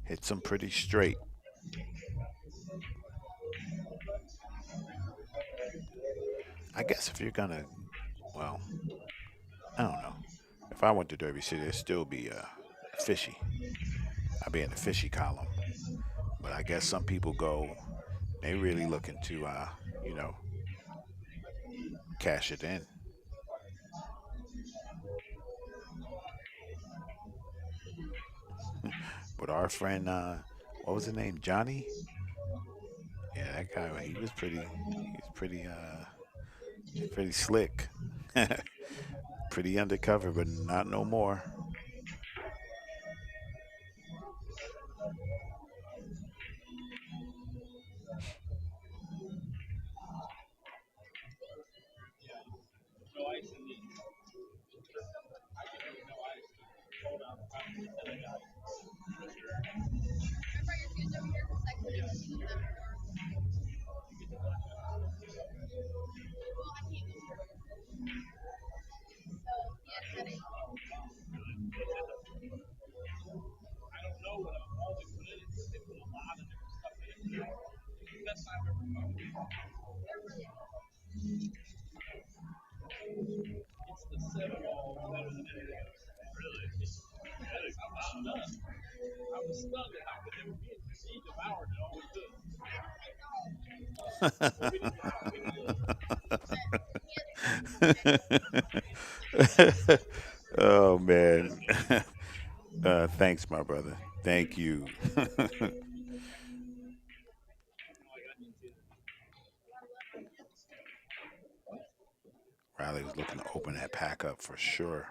hits him pretty straight. I guess if you're gonna, well, I don't know. If I went to Derby City, it'd still be fishy. I'd be in the fishy column. But I guess some people go, they really looking to, you know, cash it in. But our friend, what was his name, Johnny? Yeah, that guy, he's pretty slick, pretty undercover, but not no more. Oh man. Thanks, my brother. Thank you. Riley was looking to open that pack up for sure.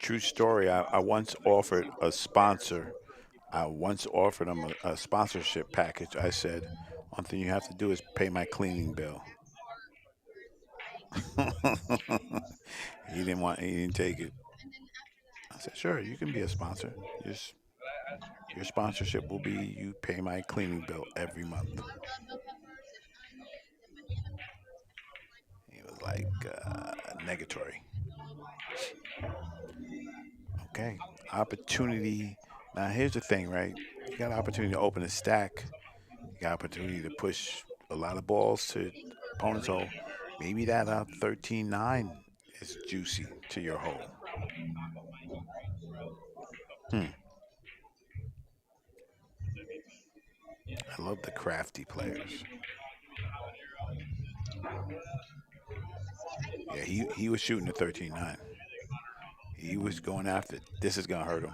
True story. I once offered a sponsor. I once offered him a sponsorship package. I said, one thing you have to do is pay my cleaning bill. He didn't take it. I said, sure, you can be a sponsor. Just your sponsorship will be you pay my cleaning bill every month. He was like, negatory. Okay. Opportunity. Now, here's the thing, right? You got an opportunity to open a stack. You got opportunity to push a lot of balls to opponent's hole. Maybe that 13-9 is juicy to your hole. Hmm. I love the crafty players. Yeah, he was shooting the 13-9. He was going after it. This is gonna hurt him.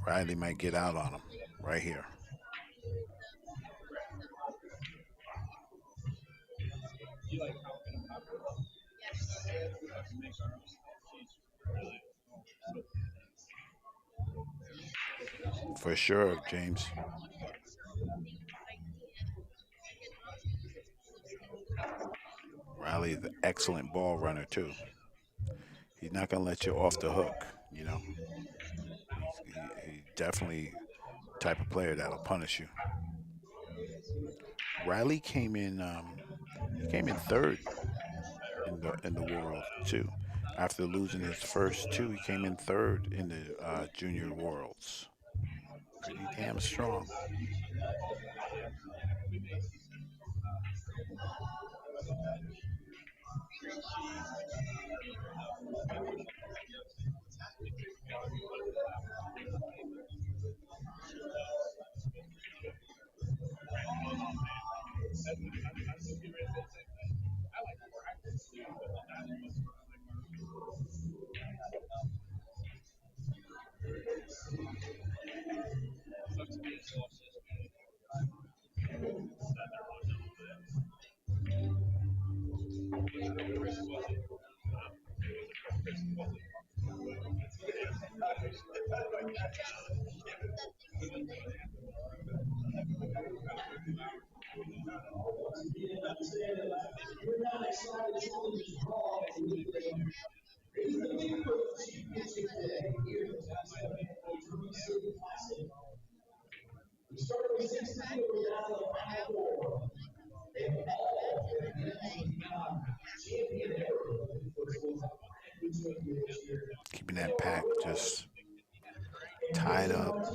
Riley might get out on him right here. For sure, James. Riley is an excellent ball runner too. He's not gonna let you off the hook. You know, he definitely type of player that'll punish you. Riley came in. He came in third in the world too. After losing his first two, he came in third in the junior worlds. Pretty damn strong. Keeping that pack just tied up,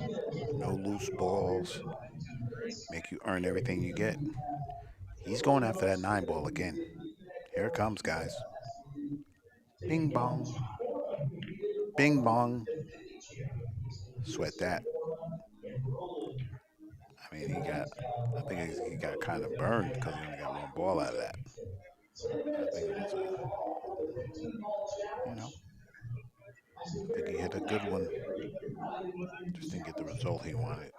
no loose balls, make you earn everything you get. He's going after that nine ball again. Here it comes, guys. Bing bong, bing bong. Sweat that. I mean, he got. I think he got kind of burned because he only got one ball out of that. I think it was a. You know, I think he hit a good one. Just didn't get the result he wanted.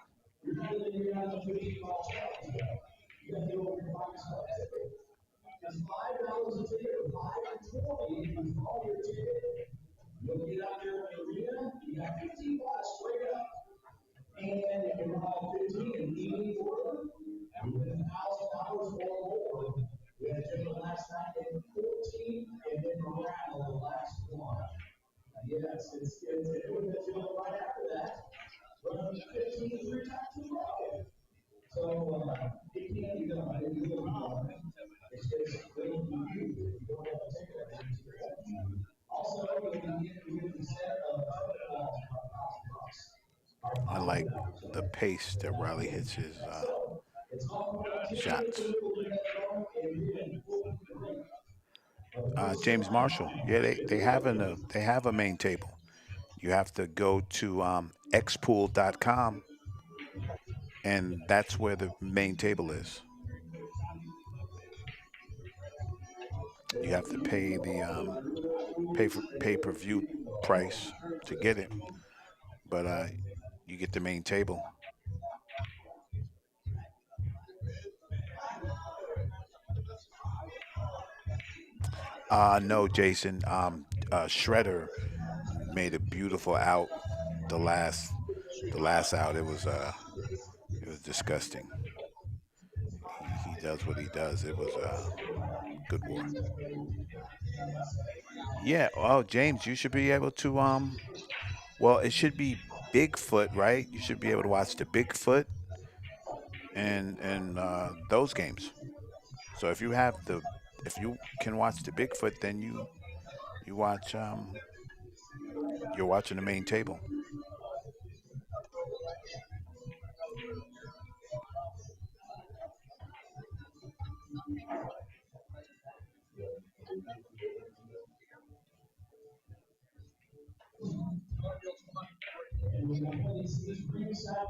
I like the pace that Riley hits his shots. James Marshall. Yeah, they have a main table. You have to go to xpool.com, and that's where the main table is. You have to pay the pay per view price to get it, but you get the main table. No, Jason. Shredder made a beautiful out. The last the last out, it was disgusting. He does what he does. It was a good war. Yeah. Oh, James, you should be able to Well, it should be Bigfoot, right? You should be able to watch the Bigfoot and those games. So if you can watch the Bigfoot, then you watch you're watching the main table.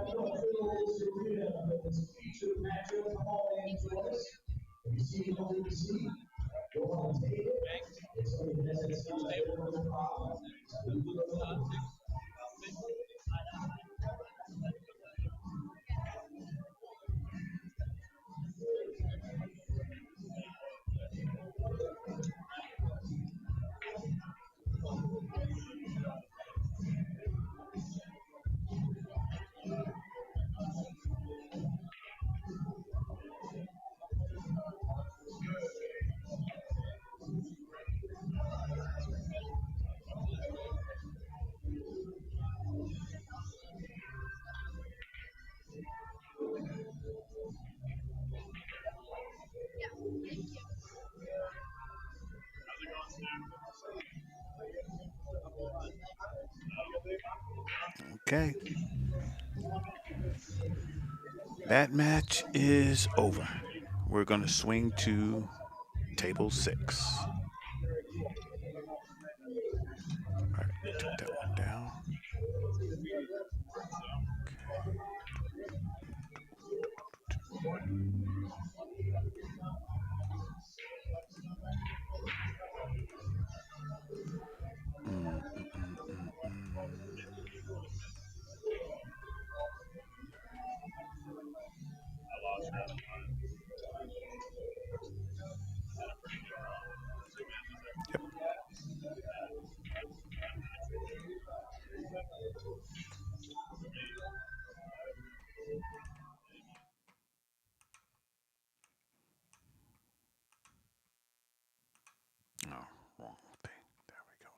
you don't feel this arena, but this featured matchup, come on in, join us. If you see what you see, go on and take it. It's only necessary to have no problem. Okay. That match is over. We're going to swing to table 6. All right, took that one down. Mm, mm, mm, mm, mm. Yep. Oh, wrong thing. There we go.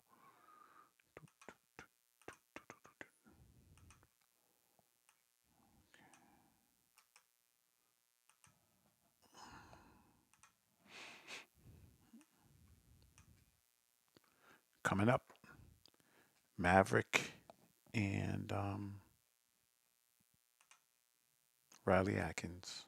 Coming up, Maverick and Riley Atkins.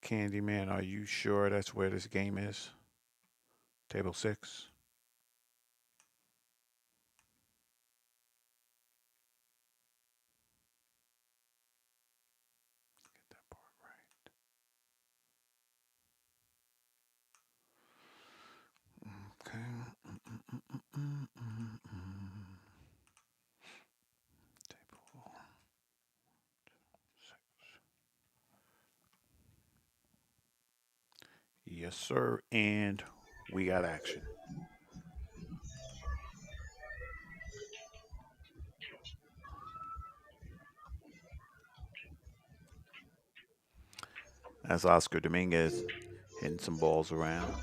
Candyman, are you sure that's where this game is? Table 6? Get that part right. Okay. Table 6. Yes, sir. And we got action. That's Oscar Dominguez hitting some balls around.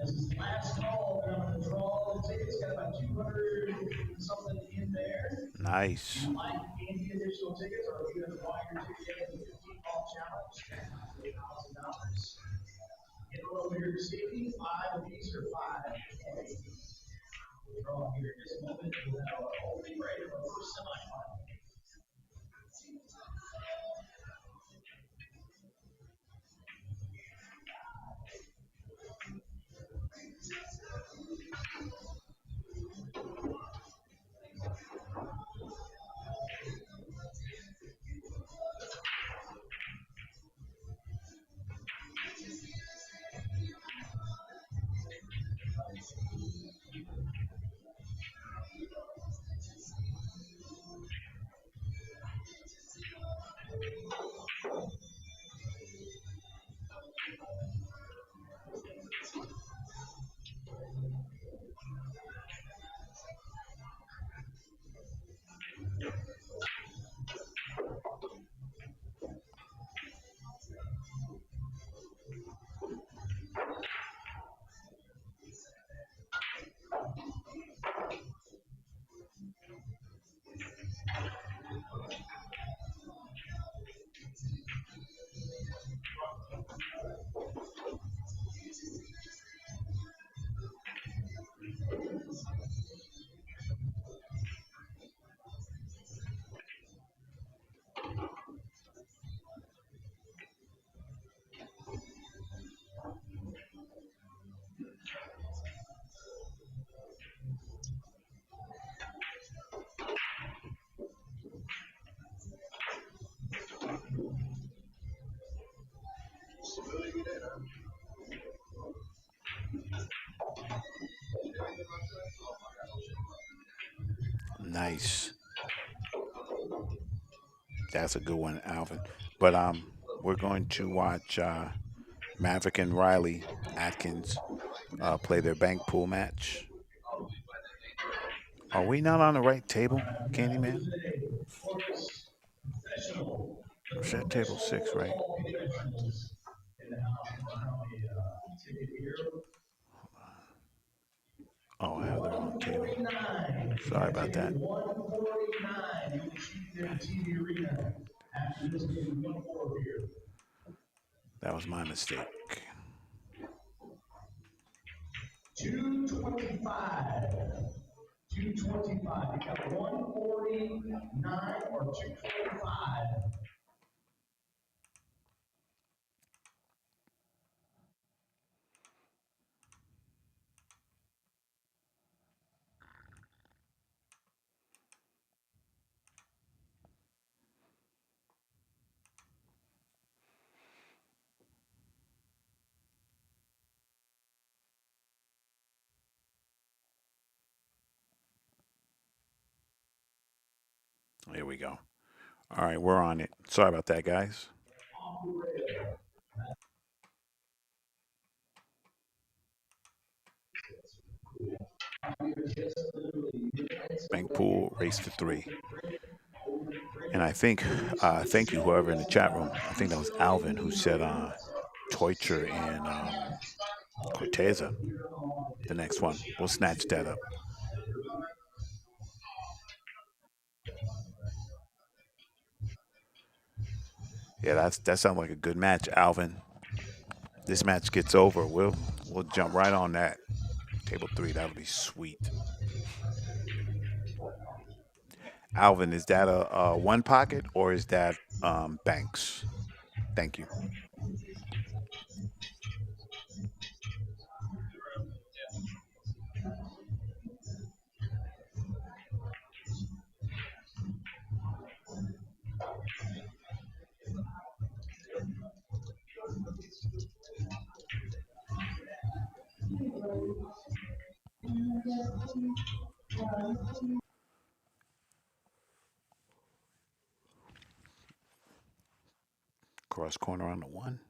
This is the last call. We're going to draw the tickets. Got about 200 something in there. If Nice. you like any additional tickets, or if you're going to buy your ticket in the 15 call challenge, $8,000. Get over here to safety, 5 apiece or 5. Draw here in just a moment. We'll have our opening right of our first semifinal. Nice. That's a good one, Alvin. But we're going to watch Maverick and Riley Atkins play their bank pool match. Are we not on the right table, Candyman? Professional. The Is that table professional 6, right? football professionals in the house. Ticket here. Oh, I have the wrong table. 149. Sorry about Ticket that. 149. You achieved their TV arena. After this game, 1-4 here. That was my mistake. 225. 225. You got 149 or 225. Here we go. All right, we're on it. Sorry about that, guys. Bank pool race to 3. And I think, thank you, whoever in the chat room. I think that was Alvin who said Teutcher and Corteza, the next one. We'll snatch that up. Yeah, that sounds like a good match, Alvin. This match gets over, we'll jump right on that. Table 3, that'll be sweet. Alvin, is that a one pocket or is that Banks? Thank you. Cross corner on the 1.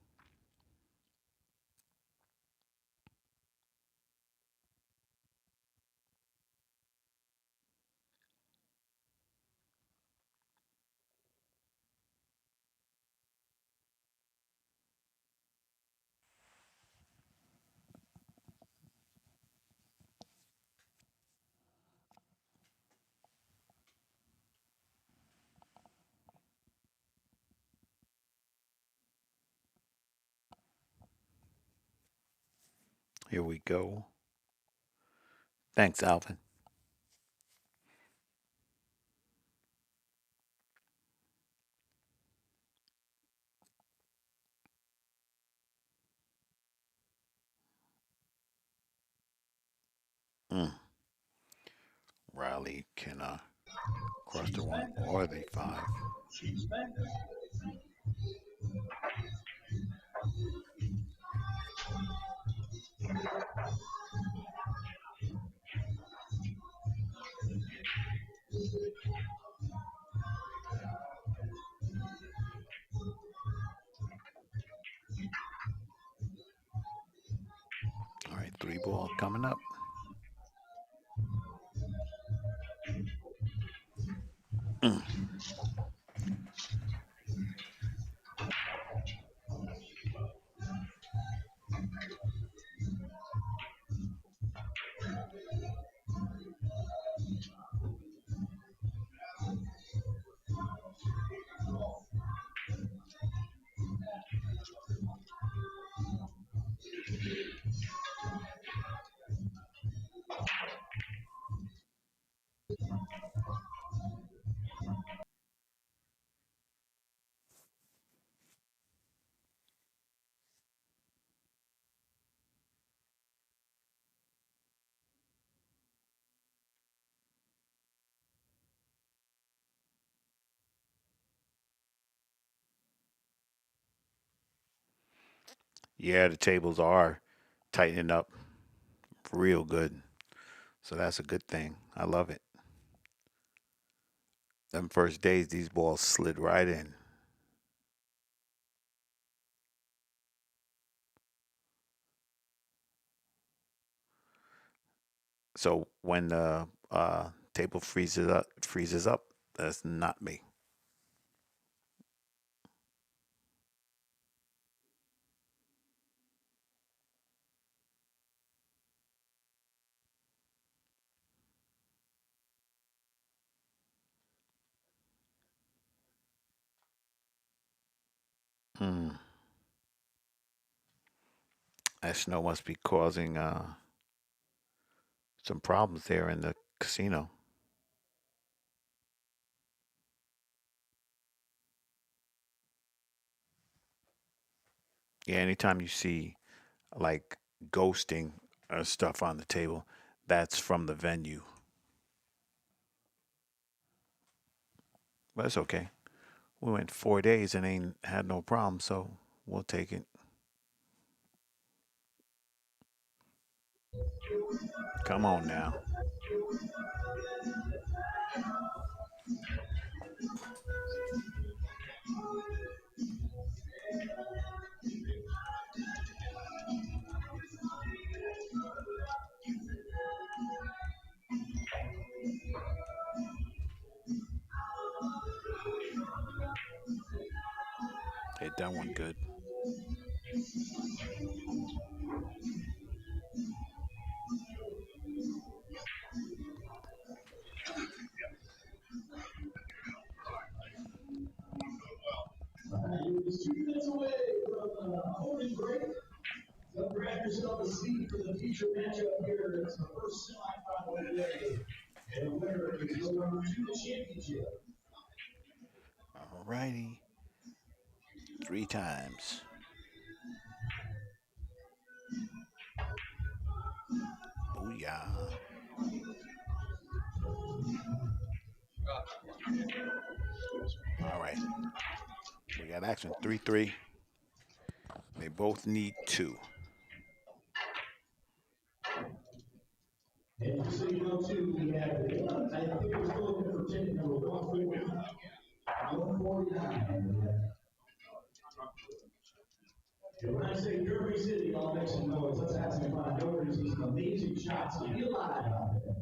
Here we go. Thanks, Alvin. Mm. Riley can cross the 1 or the 5. All right, 3 ball coming up. Mm. Yeah, the tables are tightening up real good. So that's a good thing. I love it. Them first days, these balls slid right in. So when the table freezes up, that's not me. Hmm. That snow must be causing some problems there in the casino. Yeah, anytime you see like ghosting stuff on the table, that's from the venue. But it's okay. We went 4 days and ain't had no problem, so we'll take it. Come on now. Hit that one good. You're just 2 minutes away from a voting break. So grab yourself a seat for the feature matchup here. It's the first semifinal of the day. And the winner is going to the championship. All righty. 3 times. Booyah. All right. We got action 3-3. They both need two. And just so you know, too, we have one. I think we're still looking for ticket number 149. 149. And when I say Derby City, I'll make some noise. Let's have some fun. Derby see some amazing shots. So be alive out there.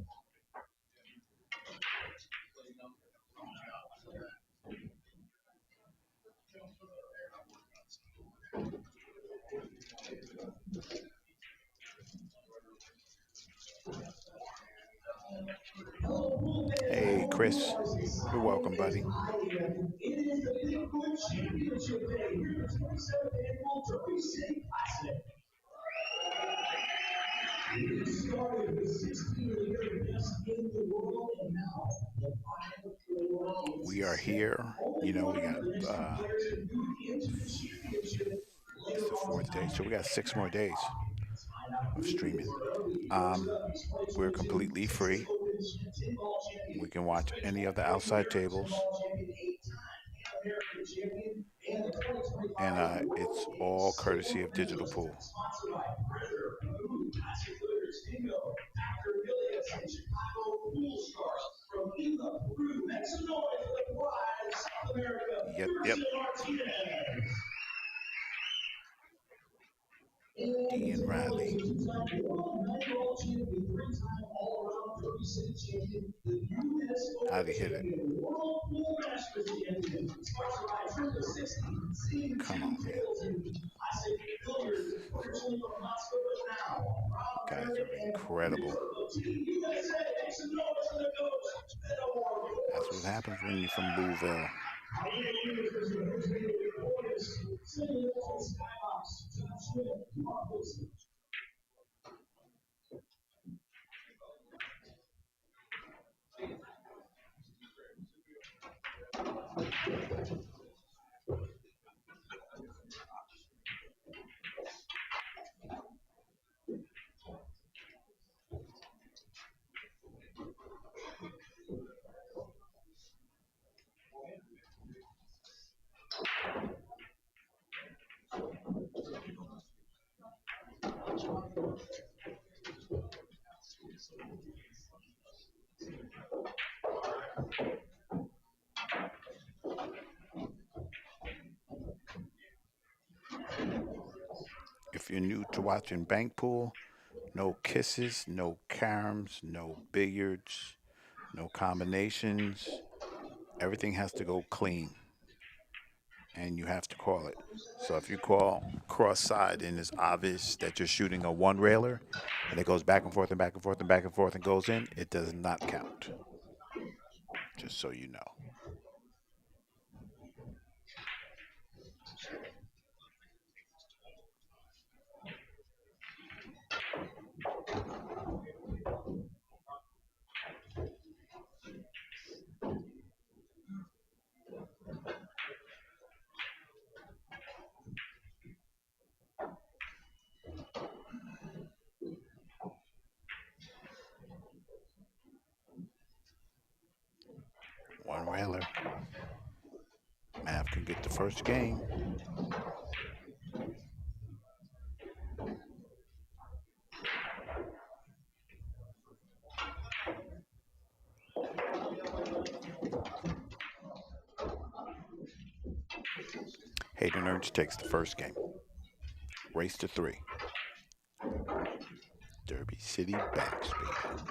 Hello, Pool fans. I Hey, hope you Chris. are as You're excited welcome, as buddy. I am. It is the Big Blue Championship Day here at the 27th Annual Derby City Classic. We started with 16 of the very best in the world, and now the final four We is are set. here. Only You know, one we of got the next two players to move into the championship it's later the on fourth day, tonight. so we got 6 more days Let's find out of who is streaming. early. First Um, up is we're 2022 completely Texas free. Open Tin-Ball We champion, can watch any of the outside American tables, Tin-Ball champion, 8-time Pan-American champion, and the and 2025 it's World Game all courtesy Staples of Digital Medalist. Pool. Sponsored by Predator, Food, Classic Litters, Dingo, Dr. Williams, and Chicago Pool Stars. From Lima, Peru, make some noise for the prize, South America, Yep, yep. Thurston Martinez. And D the and Tin-Ball is Riley. a two-time world 9-ball champion, three-time all-around Derby City champion, the U.S. How'd Open he hit it? champion, World Pool Masters champion, sponsored by Triple 60, Come on, CM2 man. Tables and Classic Billiards, originally from Moscow, but now proud Guys American are and incredible. member of Team USA. Make some noise for the coach, Beto That's what O'Rourke. happens when you're from Louisville. Our leaders is the originator of sending it to the skybox to the swim to our hosting. if you're new to watching bank pool, no kisses, no caroms, no billiards, no combinations. Everything has to go clean, and you have to call it. So if you call cross side and it's obvious that you're shooting a one railer, and it goes back and forth and back and forth and back and forth and goes in, it does not count. Just so you know. One railer. Mav can get the first game. Hayden Ernst takes the first game. Race to three. Derby City Banks, baby.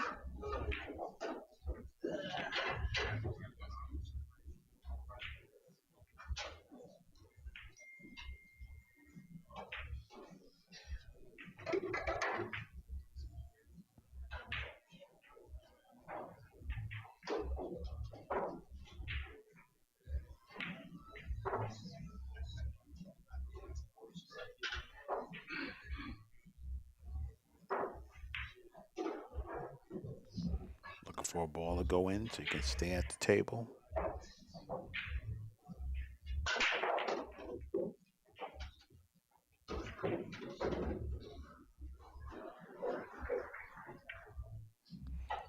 Looking for a ball to go in so you can stay at the table.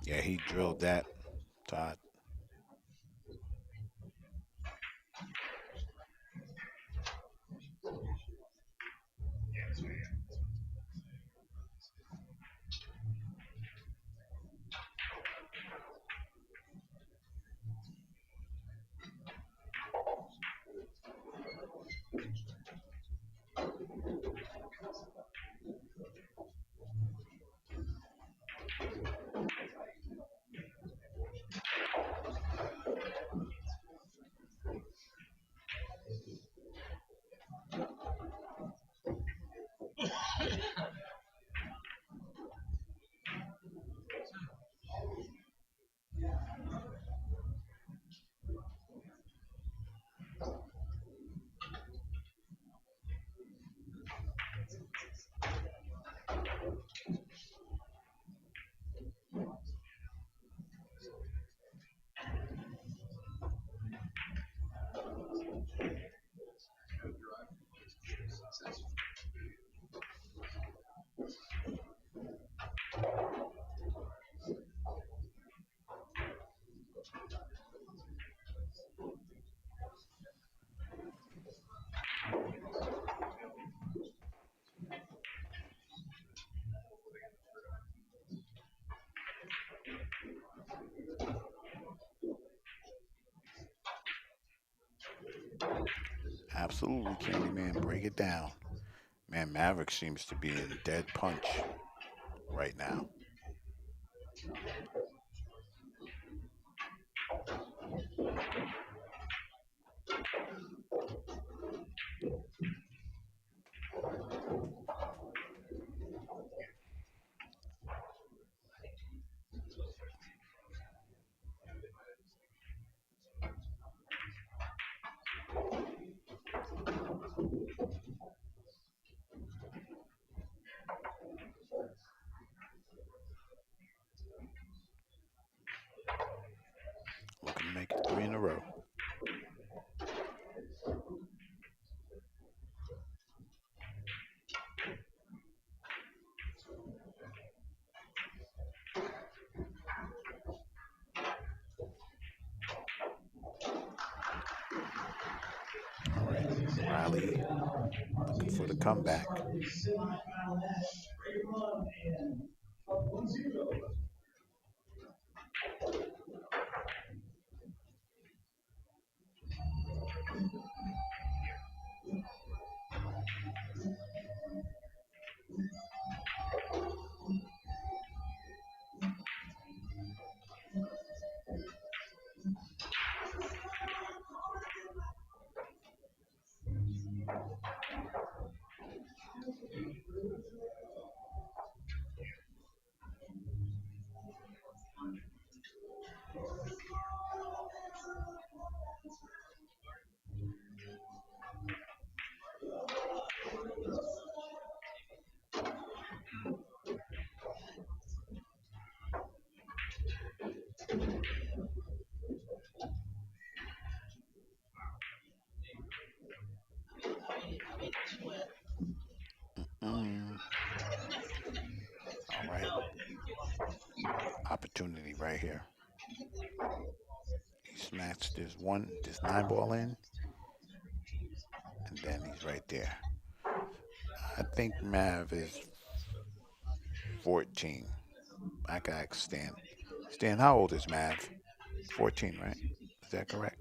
Yeah, he drilled that, Todd. Absolutely, Candyman. Break it down. Man, Maverick seems to be in dead punch right now. Looking to make it three in a row. All right. Riley looking for the comeback. opportunity right here. He smashed this 9 ball in, and then he's right there. I think Mav is 14. I can ask Stan. Stan, how old is Mav? 14, right? Is that correct?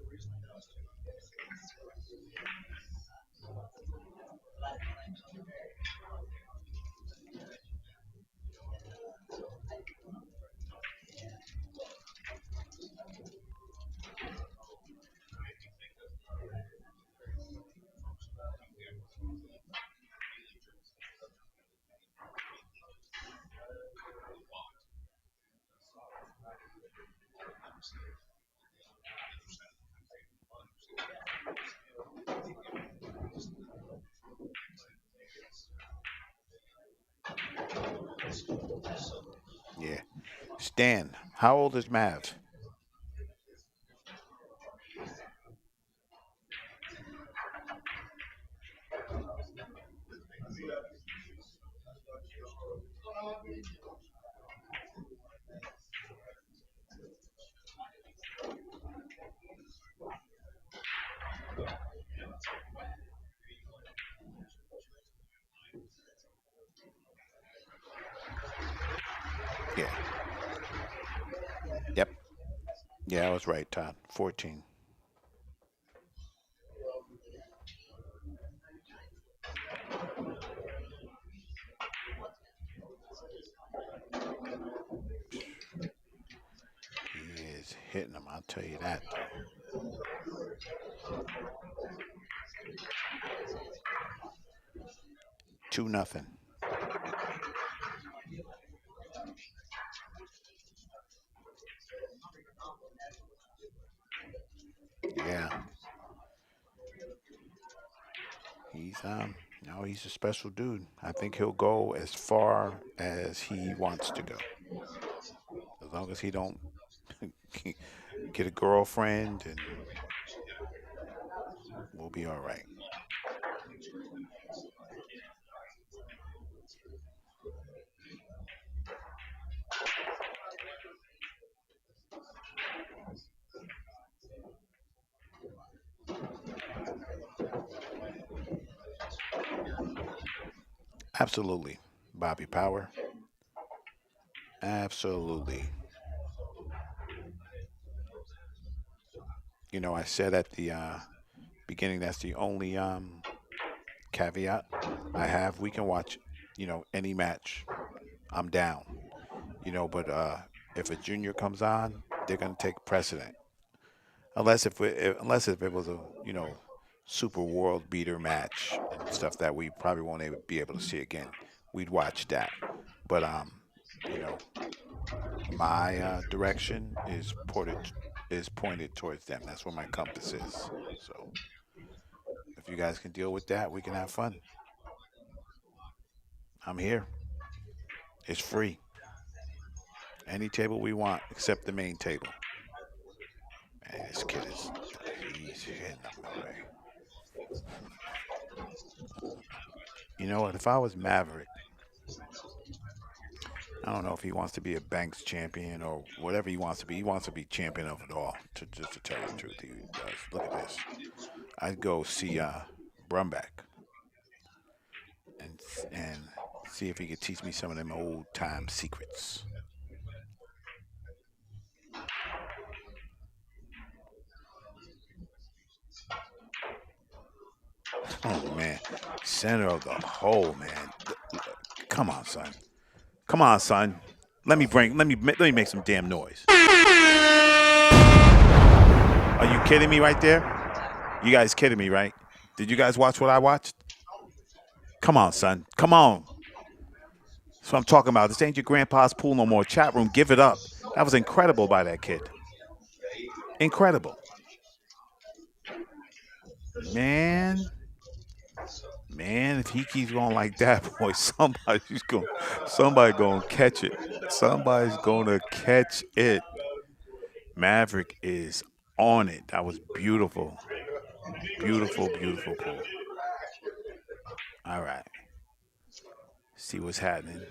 Yeah. Stan, how old is Mav? Yeah. Yep. Yeah, I was right, Todd. 14. He is hitting them. I'll tell you that, though. 2-0. Yeah. He's a special dude. I think he'll go as far as he wants to go. As long as he don't get a girlfriend, and we'll be all right. Absolutely. Bobby Power. Absolutely. I said at the beginning that's the only caveat I have. We can watch, any match. I'm down. But if a junior comes on, they're gonna take precedent. Unless if it was a super world beater match and stuff that we probably won't be able to see again, we'd watch that. But you know, my direction is pointed towards them. That's where my compass is. So if you guys can deal with that, we can have fun. I'm here. It's free. Any table we want except the main table. Hey, this kid he's hitting them away. You know what? If I was Maverick, I don't know if he wants to be a Banks champion or whatever he wants to be. He wants to be champion of it all. Just to tell you the truth, he does. Look at this. I'd go see Brumback and see if he could teach me some of them old time secrets. Oh man, center of the hole, man. Come on, son. Come on, son. Let me make some damn noise. Are you kidding me right there? You guys kidding me, right? Did you guys watch what I watched? Come on, son. Come on. That's what I'm talking about. This ain't your grandpa's pool no more. Chat room, give it up. That was incredible by that kid. Incredible. Man, man, if he keeps going like that, boy, somebody gonna catch it. Somebody's gonna catch it. Maverick is on it. That was beautiful. Beautiful, beautiful pool. All right. See what's happening.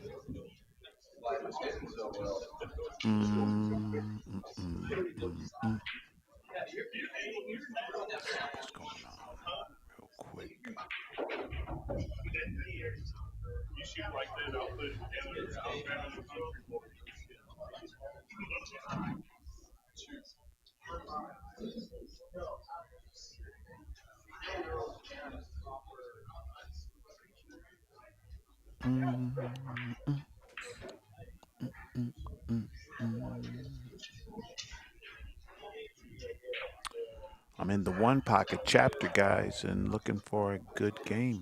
Mm, mm, mm, mm, mm. Let's see what's going on real quick. Mm, mm, mm, mm, mm. I'm in the one pocket chapter, guys, and looking for a good game.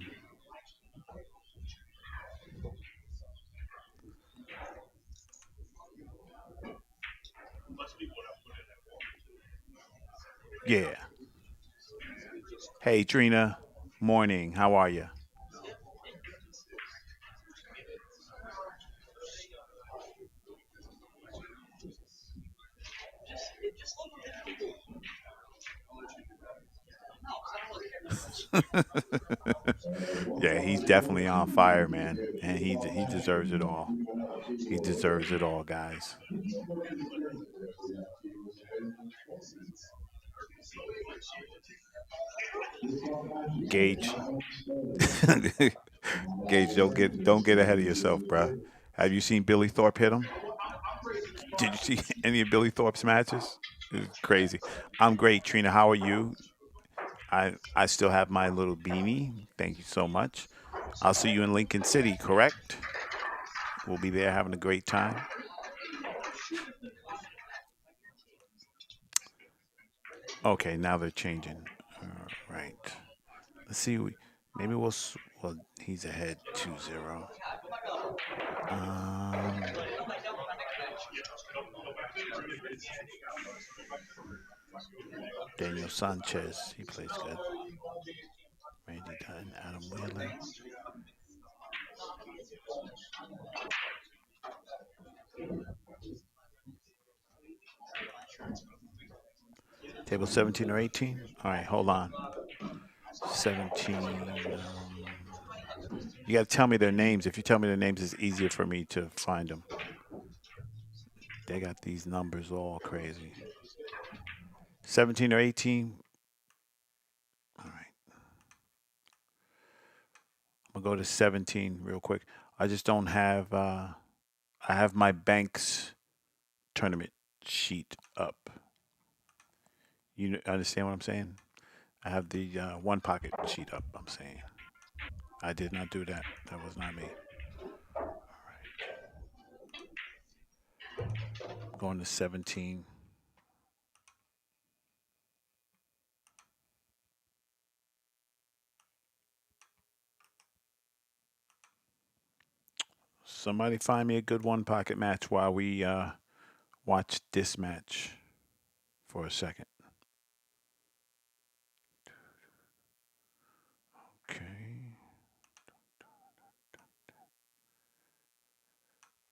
Yeah. Hey, Trina. Morning. How are you? Yeah, he's definitely on fire, man, and he deserves it all. He deserves it all, guys. Gage, Gage, don't get ahead of yourself, bruh. Have you seen Billy Thorpe hit him? Did you see any of Billy Thorpe's matches? It's crazy. I'm great, Trina. How are you? I still have my little beanie. Thank you so much. I'll see you in Lincoln City, correct? We'll be there having a great time. Okay, now they're changing. All right. Let's see. Maybe well, he's ahead 2-0. Um, Daniel Sanchez, he plays good. Randy Dunn, Adam Wheeler. Table 17 or 18? All right, hold on. 17. You got to tell me their names. If you tell me their names, it's easier for me to find them. They got these numbers all crazy. 17 or 18? All right. I'm going to go to 17 real quick. I just don't have, I have my Banks tournament sheet up. You understand what I'm saying? I have the one pocket sheet up, I'm saying. I did not do that. That was not me. All right. Going to 17. Somebody find me a good one pocket match while we watch this match for a second. Okay.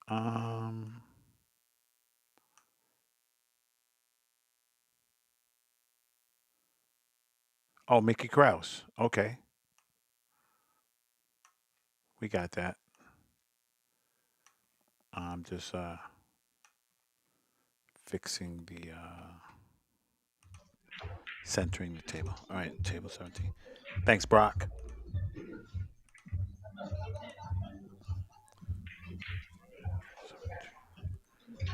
Um. Oh, Mickey Krause. Okay, we got that. I'm just fixing the centering the table. All right, table 17. Thanks, Brock. 17.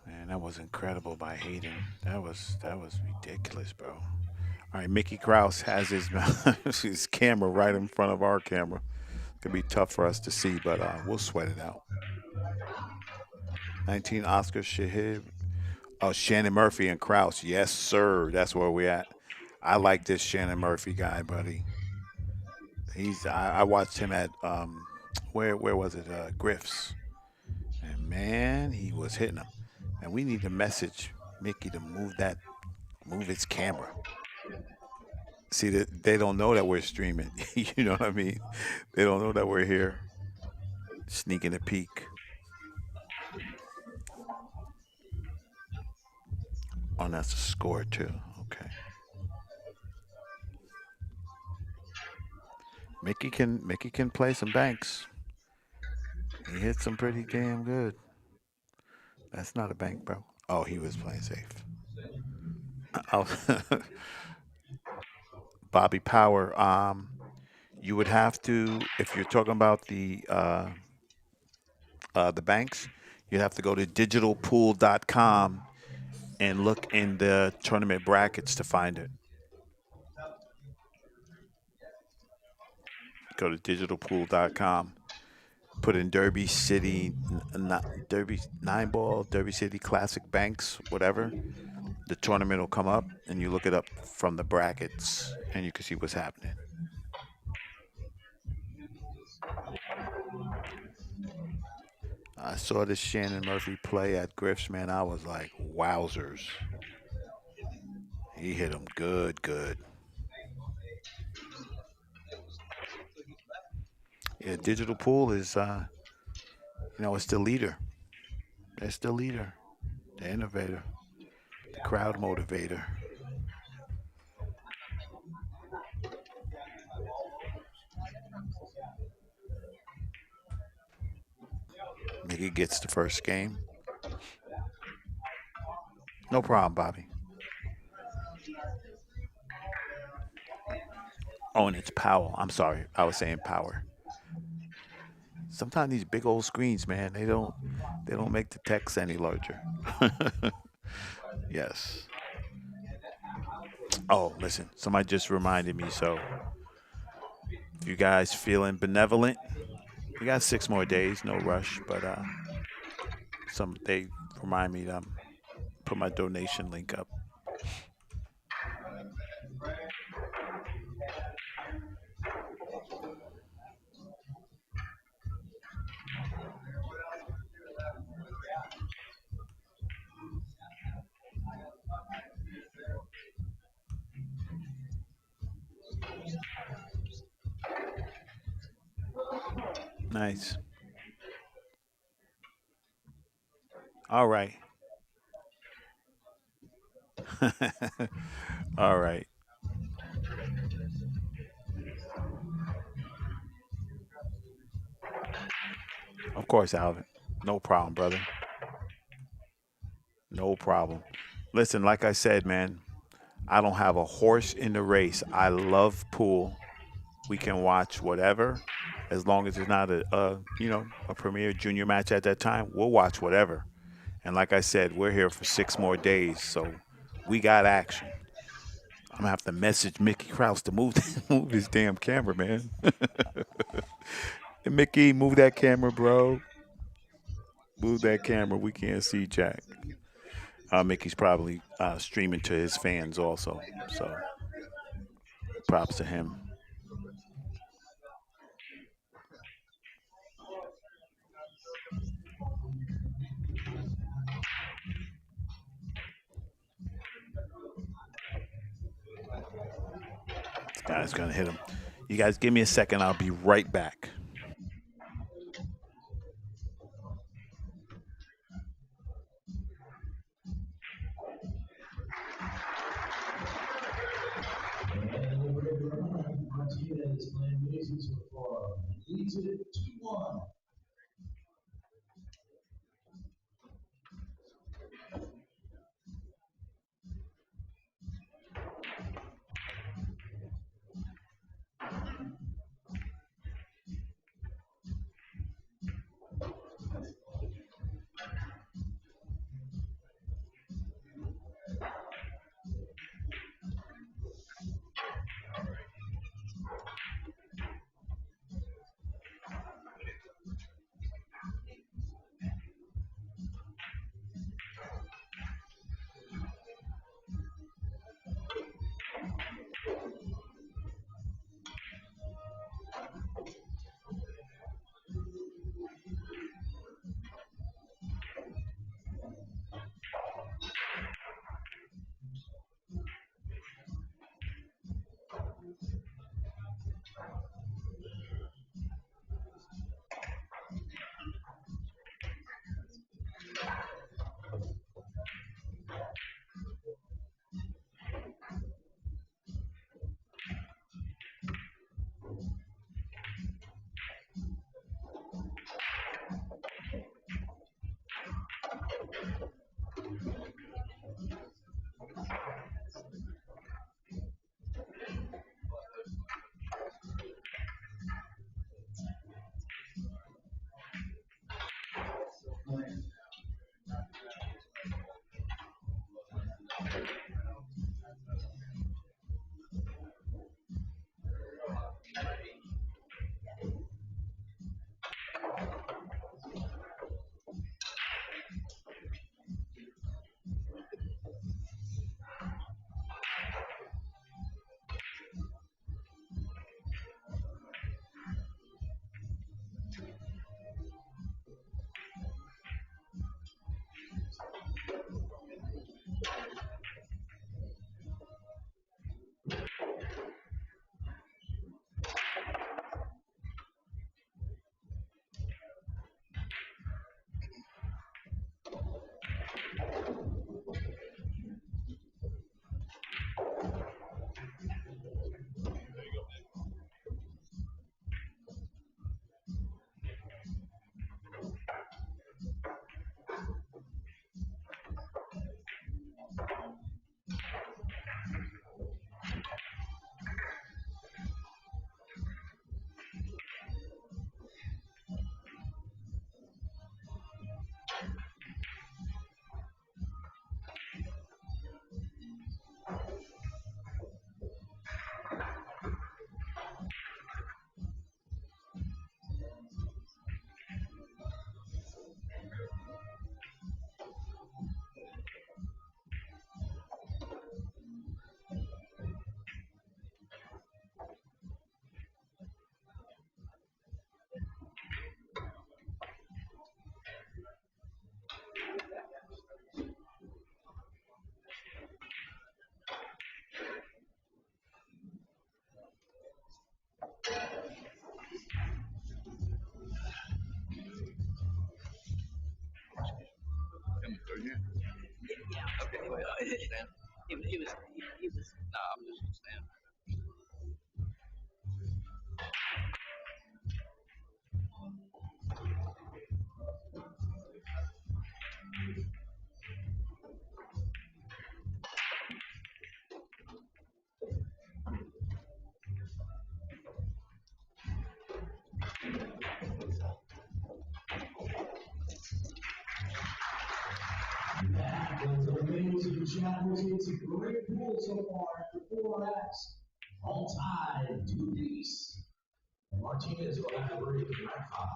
Man, that was incredible by Hayden. That was ridiculous, bro. All right, Mickey Krause has his his camera right in front of our camera. Could be tough for us to see, but we'll sweat it out. 19 Oscar Shahid. Oh, Shannon Murphy and Krause. Yes, sir. That's where we at. I like this Shannon Murphy guy, buddy. I watched him at where was it? Griff's. And man, he was hitting them. And we need to message Mickey to move his camera. See that they don't know that we're streaming. You know what I mean? They don't know that we're here sneaking a peek. Oh, that's a score too. Okay. Mickey can play some banks. He hits him pretty damn good. That's not a bank, bro. Oh, he was playing safe. Oh, Bobby Power. You would have to, if you're talking about the banks, you'd have to go to digitalpool.com and look in the tournament brackets to find it. Go to digitalpool.com. Put in Derby City, Derby nine ball, Derby City Classic Banks, whatever. The tournament will come up, and you look it up from the brackets, and you can see what's happening. I saw this Shannon Murphy play at Griff's, man. I was like, wowzers. He hit him good, good. Yeah, Digital Pool is, it's the leader. It's the leader, the innovator, the crowd motivator. Mickey gets the first game. No problem, Bobby. Oh, and it's Powell. I'm sorry. I was saying Power. Sometimes these big old screens, man, they don't make the text any larger. Yes. Oh, listen, somebody just reminded me. So, if you guys feeling benevolent, we got 6 more days, no rush. But some they remind me to put my donation link up. Nice. All right. All right. Of course, Alvin. No problem, brother. No problem. Listen, like I said, man, I don't have a horse in the race. I love pool. We can watch whatever, as long as it's not a premier junior match at that time. We'll watch whatever. And like I said, we're here for 6 more days, so we got action. I'm gonna have to message Mickey Krause to move move his damn camera, man. Hey, Mickey, move that camera, bro. Move that camera. We can't see Jack. Mickey's probably streaming to his fans also. So props to him. This guy's gonna hit him. You guys give me a second. I'll be right back. Martinez playing amazing so far. Leads it 2-1. Okay, well, Stan. He was. Nah, I'm just Stan. That was amazing championship. It's a great pool so far after 4 acts. All tied 2 apiece. And Martinez will have to break in round 5.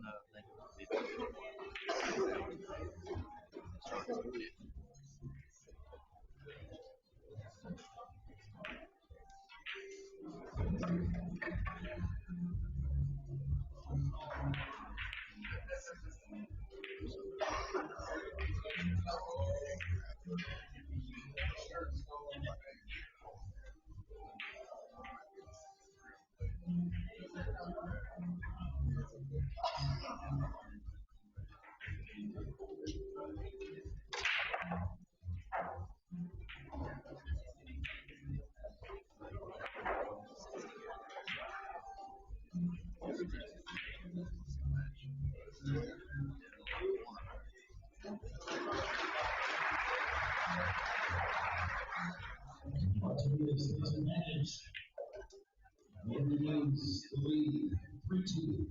No, thank you. regains the lead, 3-2.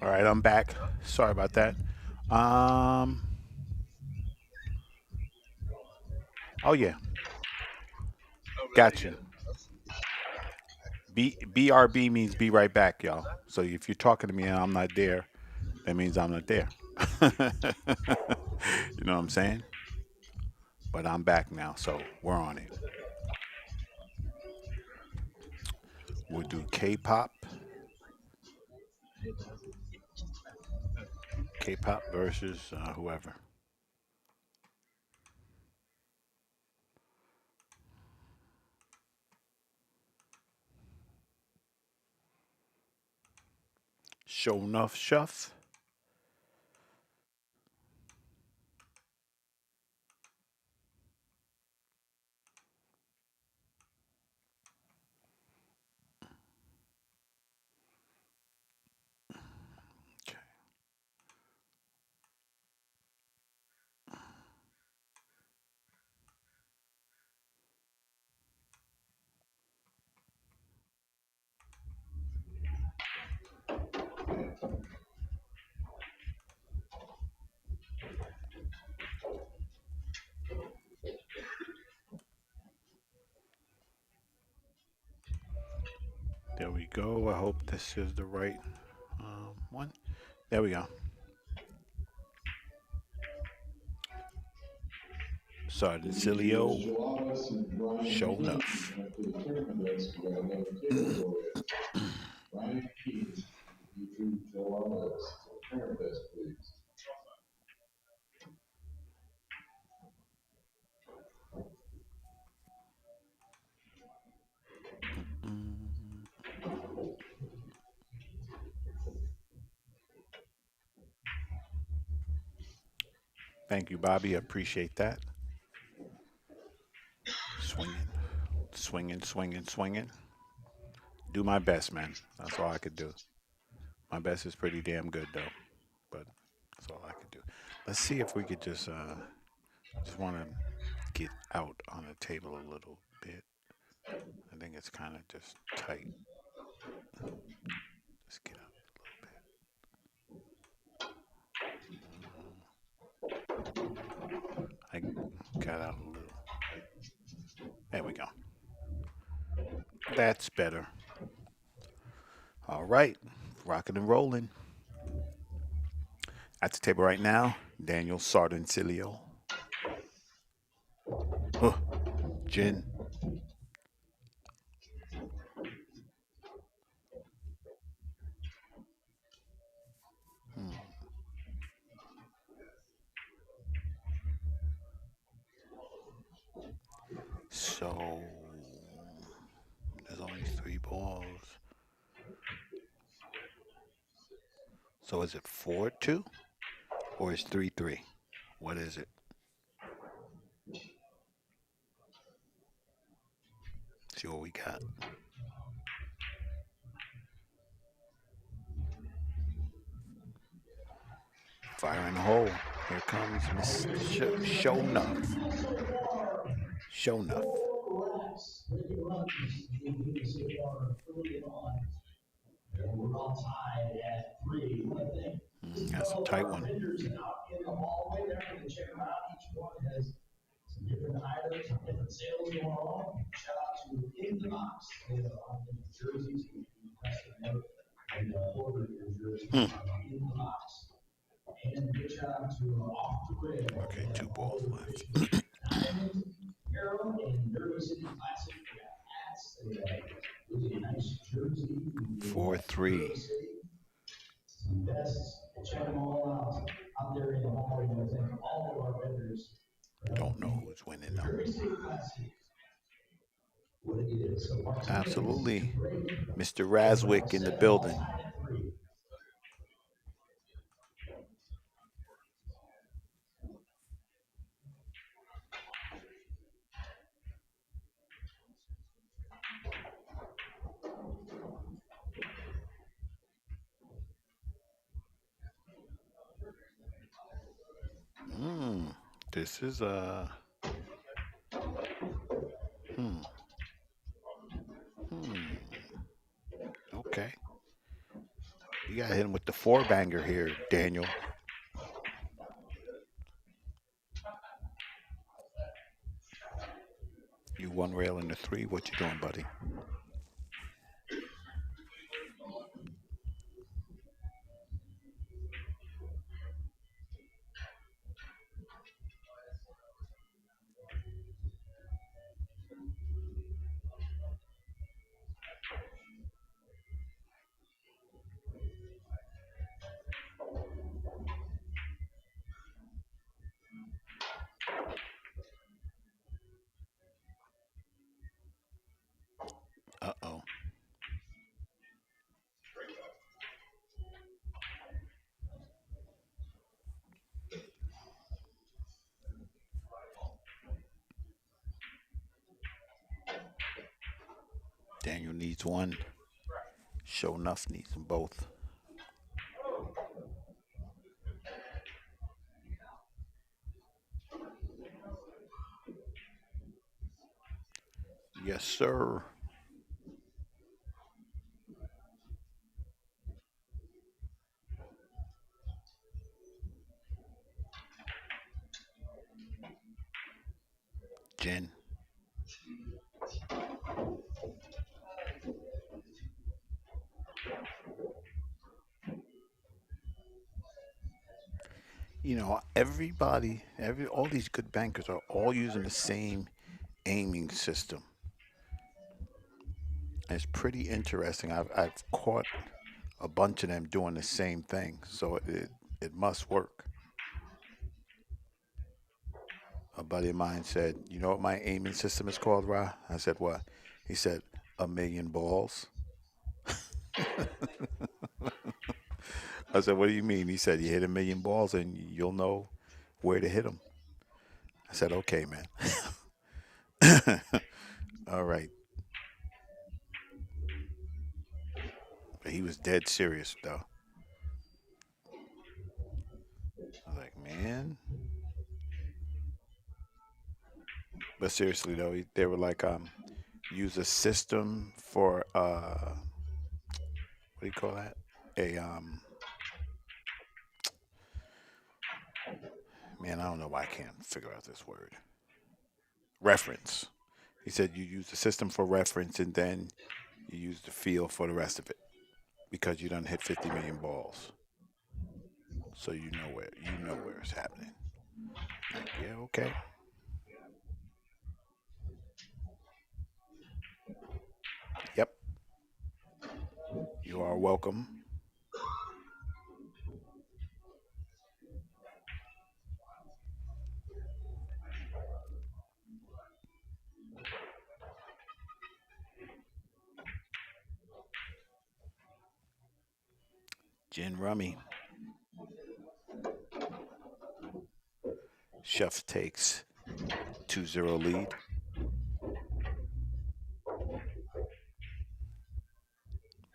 All right, I'm back. Sorry about that. Um. Oh yeah, got you. BRB means be right back, y'all. So if you're talking to me and I'm not there, that means I'm not there. You know what I'm saying? But I'm back now, so we're on it. We'll do K-pop, K-pop versus whoever. Show enough, Shuff. Okay, there we go. I hope this is the right one. There we go. Sergeant Cilio, show enough. For the tournament list, we got another cable list. Ryan Keith, YouTube Joe Ellis, tournament list, please. Mm, thank you, Bobby. I appreciate that. Swinging, swinging, swinging, swinging. Do my best, man. That's all I could do. My best is pretty damn good though, but that's all I could do. Let's see if we could just want to get out on the table a little bit. I think it's kind of just tight. Let's get out a little bit. I got out a little. There we go. That's better. All right, rocking and rolling. At the table right now, Daniel Sardencilio. Huh, Jen. Hmm. So there's only three balls. So is it 4-2 or is 3-3? What is it? See what we got. Fire in the hole. Here comes Mr. Show Enough. Show Enough. Breaking runs in the so far early on. And we're all tied at 3. One thing, just a That's a couple of tight our one. vendors out in the hallway there, you can check them out. Each one has some different items, some different sales going on. Shout out to In the Box. They have different jerseys, you can custom make and order your jersey Hmm. In the Box. And big shout out to Off the Rail. Okay, They have two all balls the left. traditional diamond, arrow, and Derby City Classic. They got hats. They have really nice jersey in 4-3. Derby City. Some vests. Check them all out there in the hallway. I think all of our vendors are Don't helping know make who's winning the though. Derby City Classic what it is. So Martinez to Absolutely. break Mr. in round Raswick in the 7, all building. tied at 3. Hmm. This is hmm. Hmm. Okay. You got to hit him with the four banger here, Daniel. You one rail in the three. What you doing, buddy? Uh-oh. Daniel needs one. Show enough needs them both. Yes, sir. Jen. All these good bankers are all using the same aiming system. It's pretty interesting. I've caught a bunch of them doing the same thing, so it must work. A buddy of mine said, "You know what my aiming system is called, Ra?" I said, "What?" He said, "A million balls." I said, "What do you mean?" He said, "You hit a million balls and you'll know where to hit them." I said, "Okay, man." All right. But he was dead serious though. I was like, man. But seriously though, they were like, use a system for what do you call that? A man, I don't know why I can't figure out this word. Reference. He said you use the system for reference and then you use the feel for the rest of it. because you done hit 50 million balls. So you know where it's happening. Like, yeah, okay. Yep. You are welcome. Gin rummy. Chef takes 2-0 lead.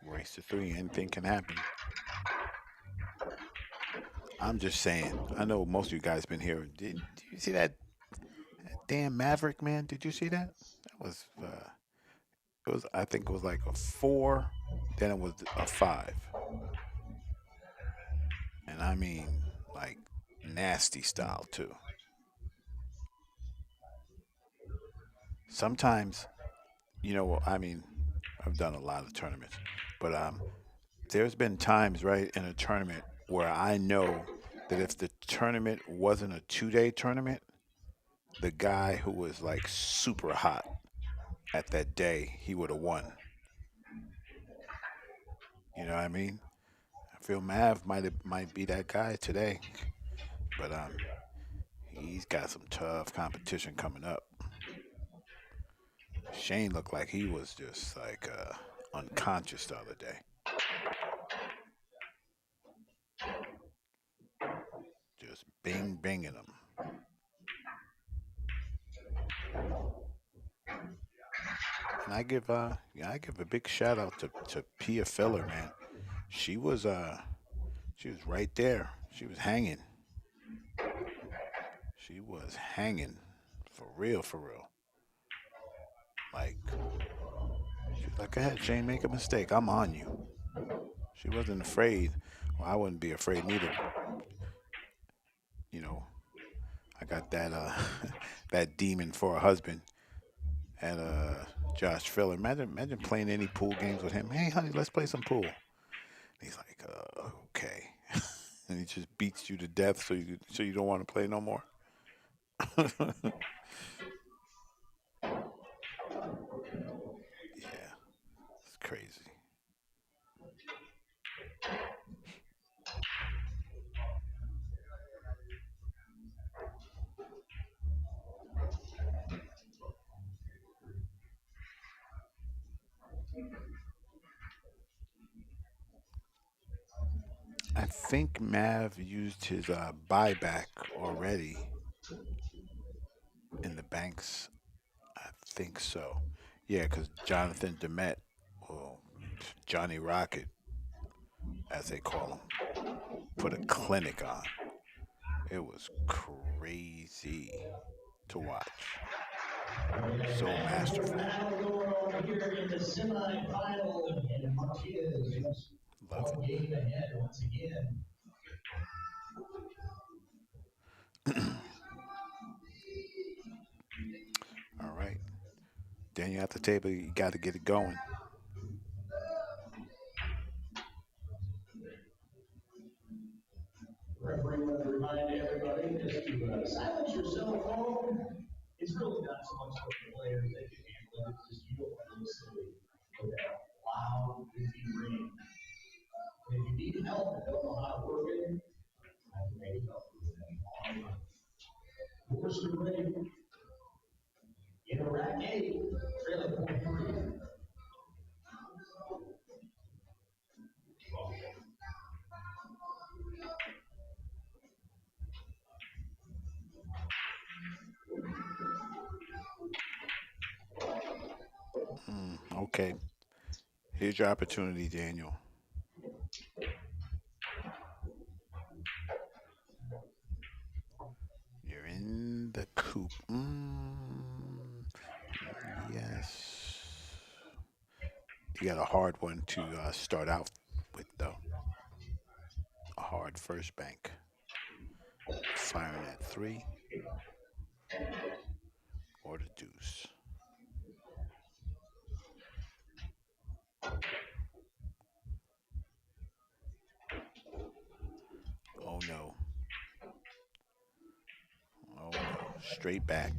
Race to three. Anything can happen. I'm just saying. I know most of you guys been here. Did you see that damn Maverick, man? Did you see that? That was it was, I think it was like a 4, then it was a 5. And I mean like nasty style too. Sometimes, I mean, I've done a lot of tournaments, but there's been times, right, in a tournament where I know that if the tournament wasn't a 2-day tournament, the guy who was like super hot at that day, he would have won. You know what I mean? I feel Mav might be that guy today, but he's got some tough competition coming up. Shane looked like he was just like unconscious the other day, just bing binging him. And I give a big shout out to Pia Filler, man. She was she was right there. She was hanging. She was hanging for real, for real. Like she was like, "Go ahead, Shane, make a mistake. I'm on you." She wasn't afraid. Well, I wouldn't be afraid neither. You know, I got that that demon for a husband, and Josh Filler. Imagine playing any pool games with him. Hey, honey, let's play some pool. And he's like, okay, and he just beats you to death, so you don't want to play no more. Yeah, it's crazy. I think Mav used his buyback already in the banks. I think so. Yeah, because Jonathan Demet, well, Johnny Rocket, as they call him, put a clinic on. It was crazy to watch. So And we're masterful. now going on here in the semifinal, and Martinez is Love one game ahead once again. it. All right. Daniel at the table, you got to get it going. Referee wanted to remind everybody just to silence your cell phone. It's really not so much what the players they can handle it, it's just you don't want to listen to that loud, busy ring. And if you need help and don't know how to work it, I can make help with that. Force are ready. In Iraq 8, trailing point 3. Okay. Here's your opportunity, Daniel. You're in the coop. Yes. You got a hard one to start out with, though. A hard first bank. Firing at 3 or the deuce. straight back.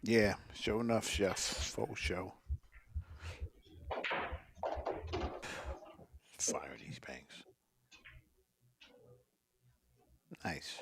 Yeah, show enough, chef. Full show. Fire these banks. Nice.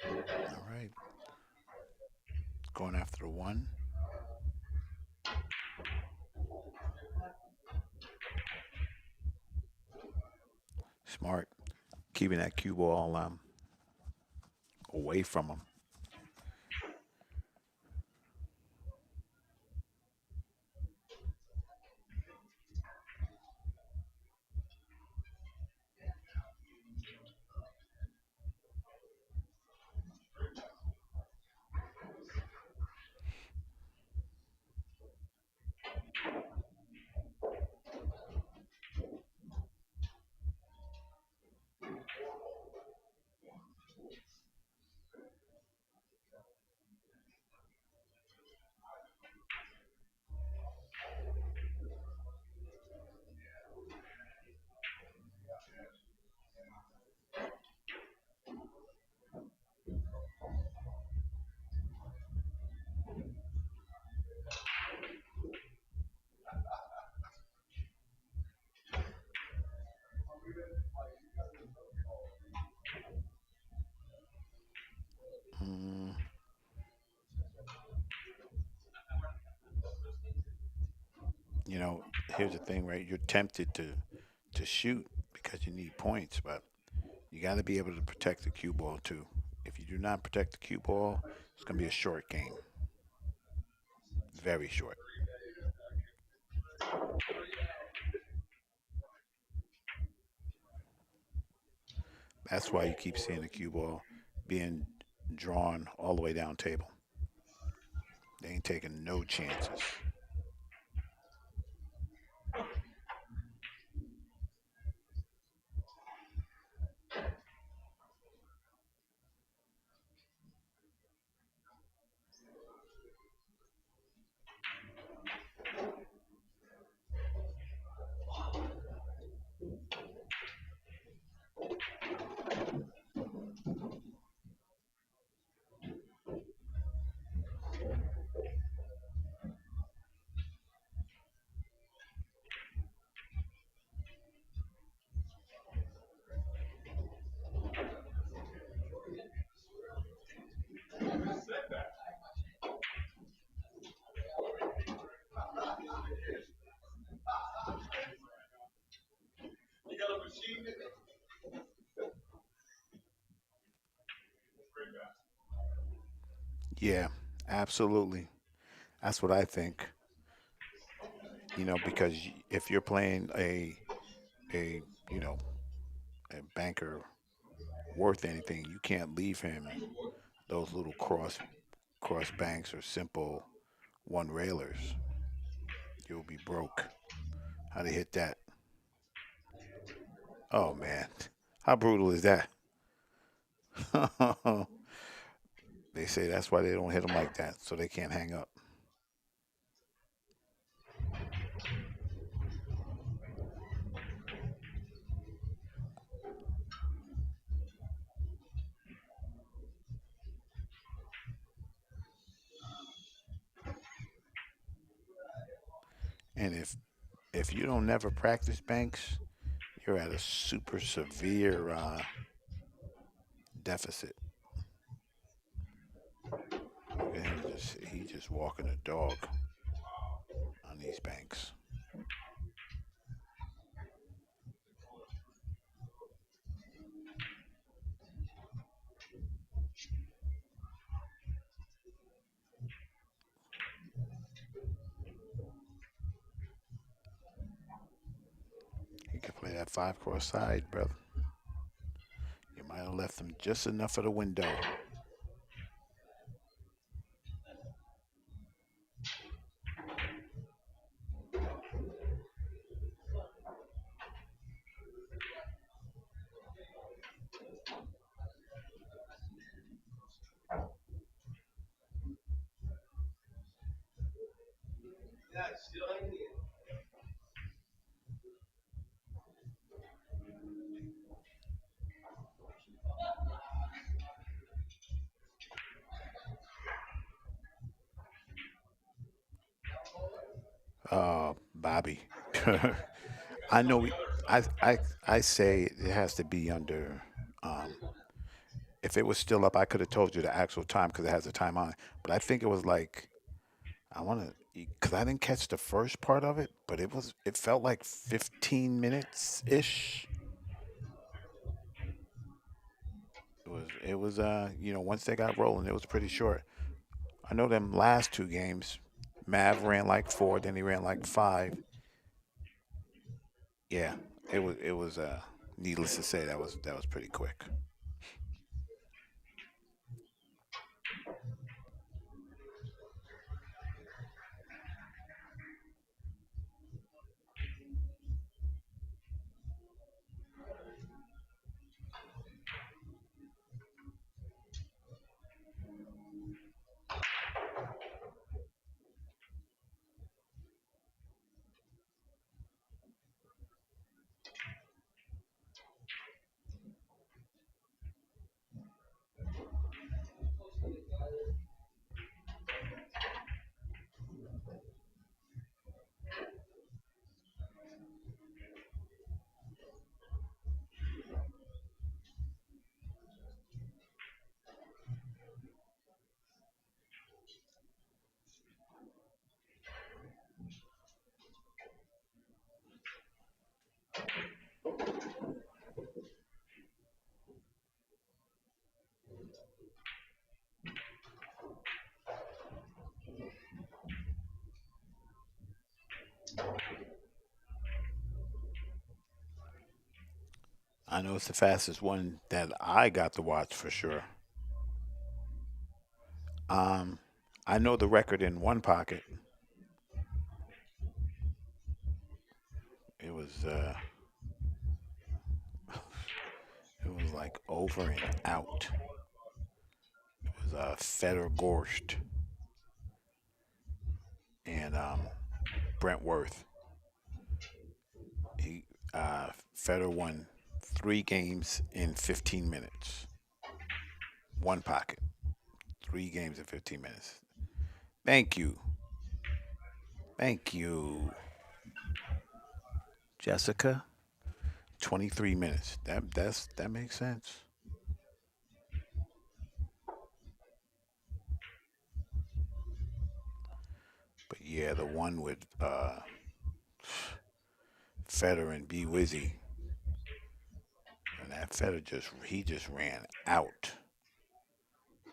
All right. Going after the one. Smart. Keeping that cue ball away from him. Mm, here's the thing, right? You're tempted to shoot because you need points, but you got to be able to protect the cue ball too. If you do not protect the cue ball, it's going to be a short game. Very short. That's why you keep seeing the cue ball being drawn all the way down table. They ain't taking no chances. Yeah, absolutely. That's what I think. Because if you're playing a you know a banker worth anything, you can't leave him those little cross banks or simple one railers. You'll be broke. How to hit that? Oh man, how brutal is that? They say that's why they don't hit them like that, so they can't hang up. And if you don't never practice banks, you're at a super severe deficit. Look at him just he just walking a dog on these banks. He could play that five cross side, brother. You might have left him just enough of the window. Bobby. I know. I say it has to be under. Um, if it was still up, I could have told you the actual time because it has a time on it. But I think it was like I want to because I didn't catch the first part of it, but it felt like 15 minutes ish. It was once they got rolling, it was pretty short. I know them last two games, Mav ran like four, then he ran like five. Yeah, it was needless to say that was pretty quick. 'Cause I know it's the fastest one that I got to watch for sure. Um, I know the record in one pocket. It was uh, it was like over and out. It was Feder Gorst and Brentworth. He Feder won 3 games in 15 minutes. One pocket, 3 games in 15 minutes. Thank you, thank you, Jessica. 23 minutes. That makes sense. But yeah, the one with Feder and B Wizzy, and that Feder just ran out.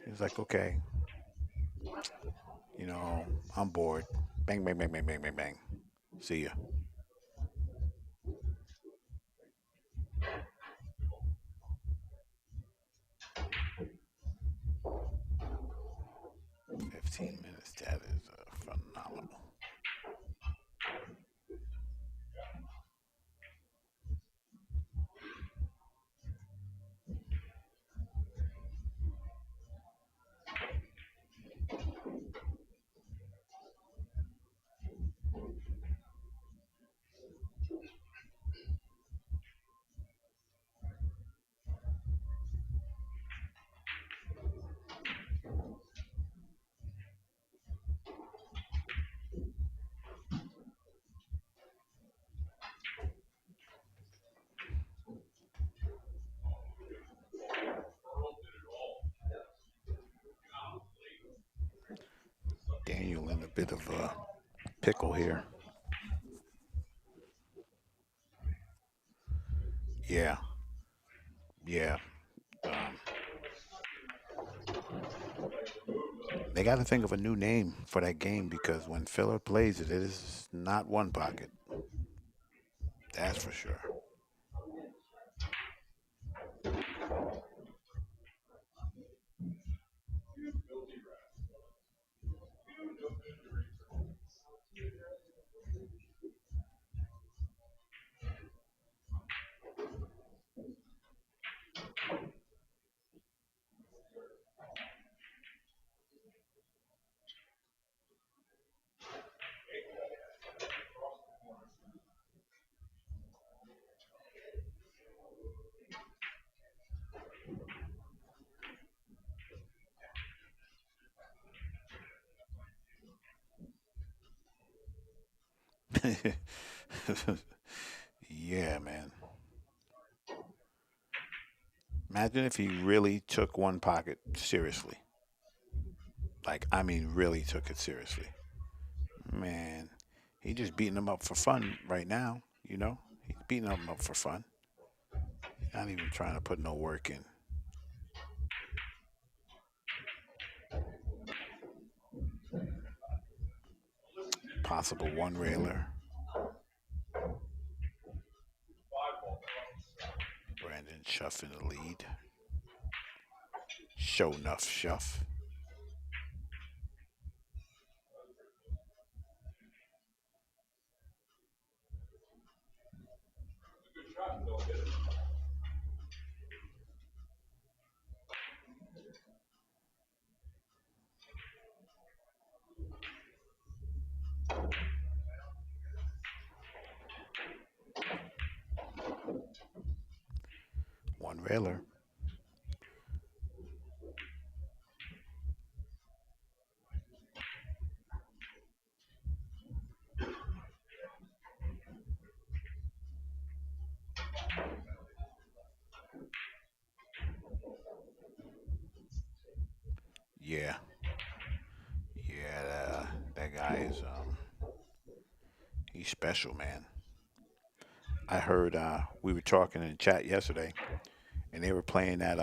He was like, okay, you know, I'm bored. Bang, bang, bang, bang, bang, bang, bang. See ya. 15 minutes. That is phenomenal. bit of a pickle here. Yeah, yeah. Um, they got to think of a new name for that game because when Filler plays it, it is not one pocket. That's for sure. Yeah, man. Imagine if he really took one pocket seriously. Like, I mean, really took it seriously. Man, he just beating them up for fun right now, you know? He's beating them up for fun. He's not even trying to put no work in. Possible one railer. Brandon Schuff in the lead. Show enough Schuff. One railer. Yeah. Yeah, that guy is he's special, man. I heard we were talking in the chat yesterday and they were playing that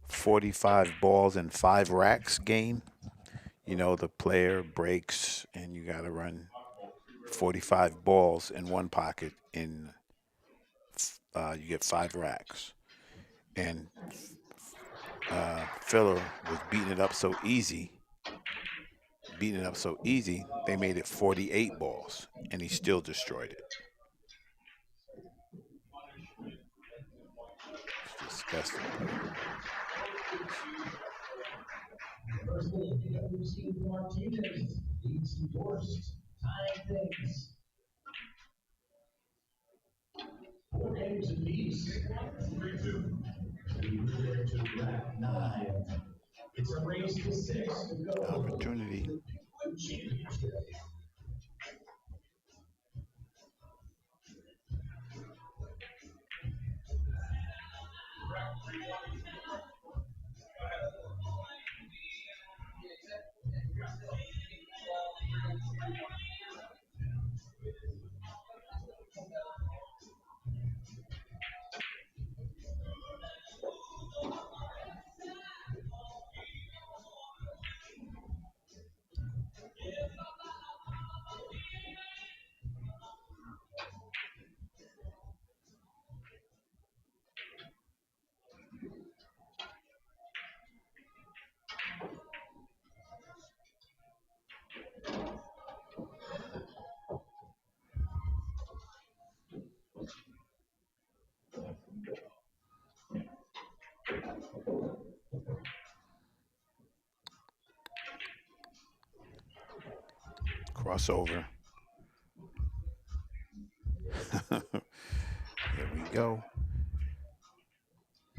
45 balls and 5 racks game. You know, the player breaks and you got to run 45 balls in one pocket in you get 5 racks. And Filler was beating it up so easy, they made it 48 balls and he still destroyed it. It's disgusting, bro. First thing, Martinez leads endorsed, tying things. 4 games apiece. 3-2. We move into wrap 9. It's a race to 6 to go. Opportunity. The championship. Crossover. Here we go.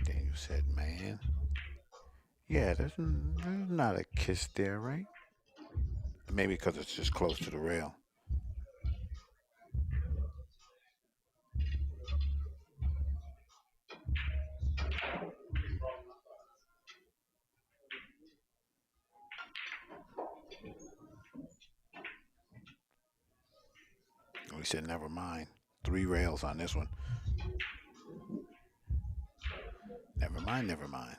Daniel said, man. Yeah, there's not a kiss there, right? Maybe because it's just close to the rail. he said, never mind. 3 rails on this one. Never mind, never mind.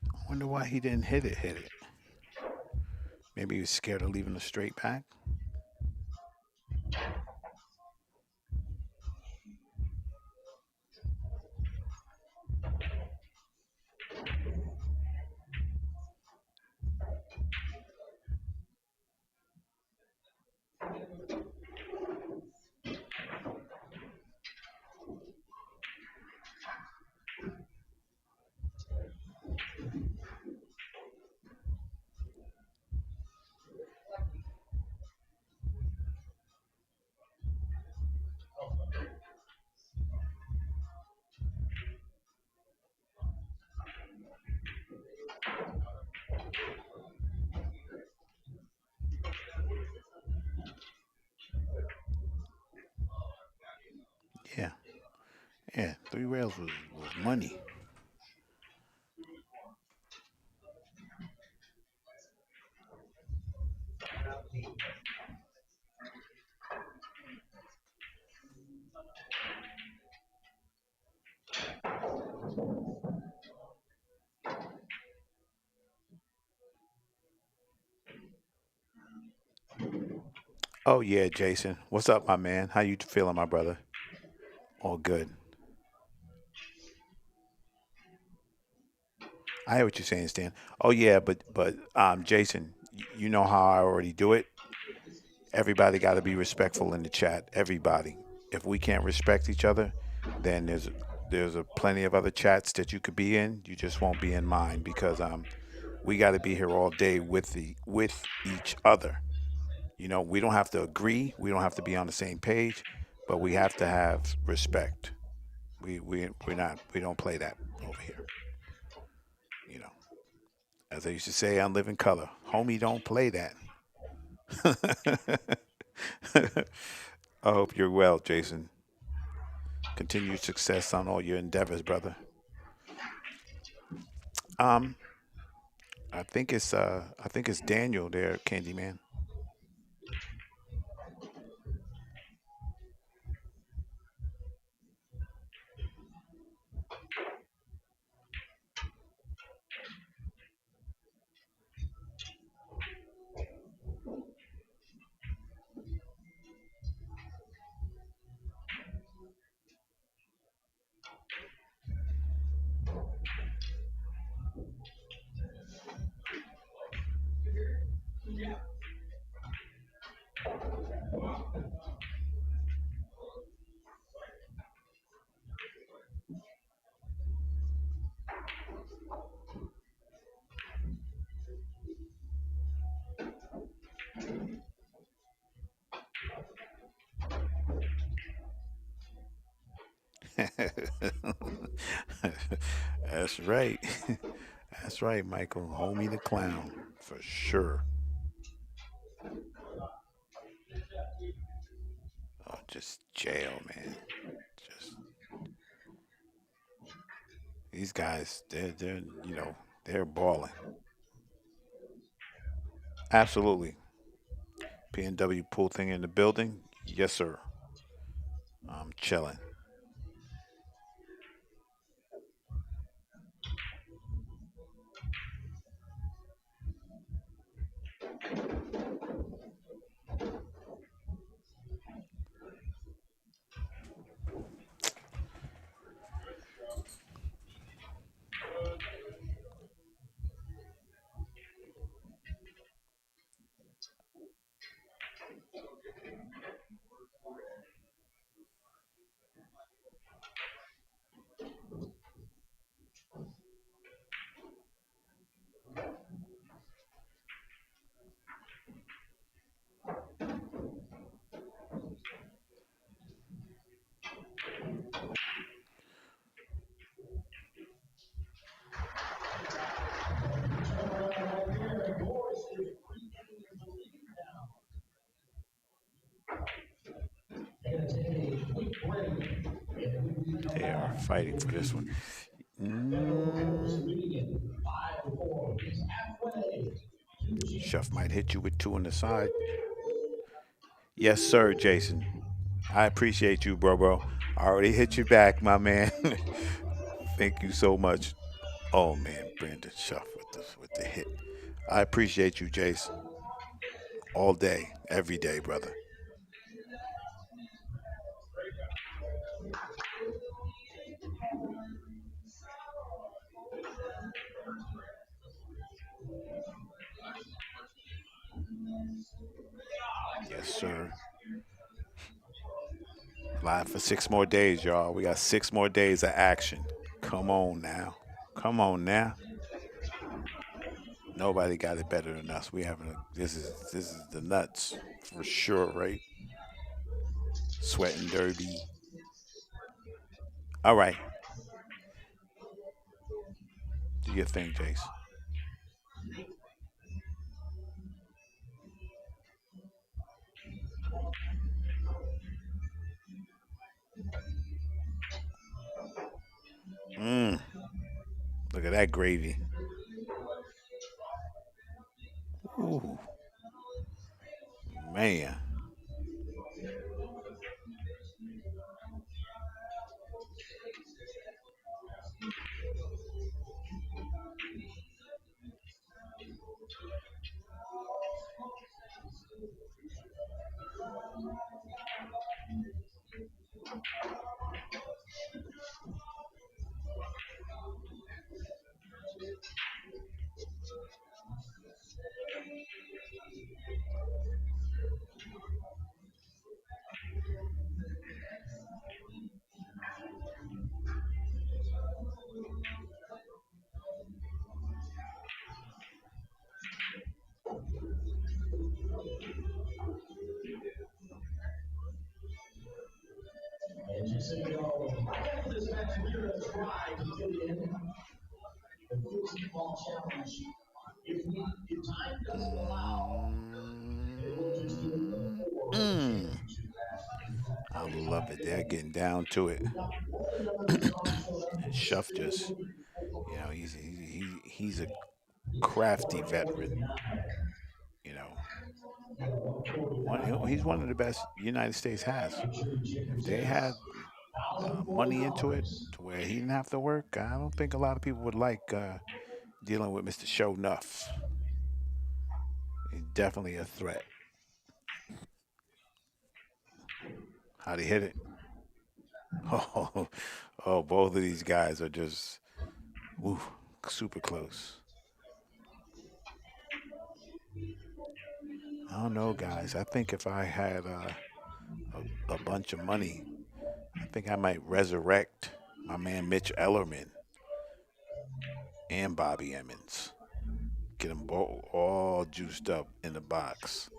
I wonder why he didn't hit it. Maybe he was scared of leaving the straight back. Yeah, yeah. 3 rails was money. Oh yeah, Jason. What's up, my man? How you feeling, my brother? All good. I hear what you're saying, Stan. Oh yeah, but Jason, you know how I already do it. Everybody got to be respectful in the chat. Everybody. If we can't respect each other, then there's a plenty of other chats that you could be in. You just won't be in mine because we got to be here all day with each other. You know, we don't have to agree. We don't have to be on the same page, but we have to have respect. We don't play that over here. You know, as I used to say on Living Color, homie, don't play that. I hope you're well, Jason. Continued success on all your endeavors, brother. Um, I think it's Daniel there, Candyman. That's right. That's right, Michael. Homie the clown for sure. Oh, just jail, man. Just these guys, they're they're balling. Absolutely. PNW pool thing in the building. Yes, sir. I'm chilling. are fighting for this one. Federal Court's Mm, leading it 5-4. It's halfway to the Chef championship. might hit you with two on the side. Yes, sir, Jason. I appreciate you, bro. I already hit you back, my man. Thank you so much. Oh man, Brandon Shuff with the hit. I appreciate you, Jace. All day, every day, brother. Yes, sir. Live for 6 more days, y'all. We got 6 more days of action. Come on now. Come on now. Nobody got it better than us. We having a this is the nuts for sure, right? Sweating derby. All right, do your thing, Jace. Mm, Look at that gravy. Ooh, man. And just so you know, after this match, we're going to try to fit in the football challenge. If time doesn't allow, it will just be a Mm, 4 mm. championship match. I love it. They're getting down to it. We've got one of the others that's already showed up And and Shuff still just, looking for he's a it's crafty veteran. 449. You know, he's one of the best United States has. Make sure you check your If they tickets. had money into it $1,040. to where he didn't have to work, I don't think a lot of people would like dealing with Mr. Show Nuff. He's definitely a threat. How'd he hit it? Oh, oh, both of these guys are just ooh, super close. I don't know, guys. I think if I had a bunch of money, I think I might resurrect my man Mitch Ellerman and Bobby Emmons. Get them both all juiced up in the box.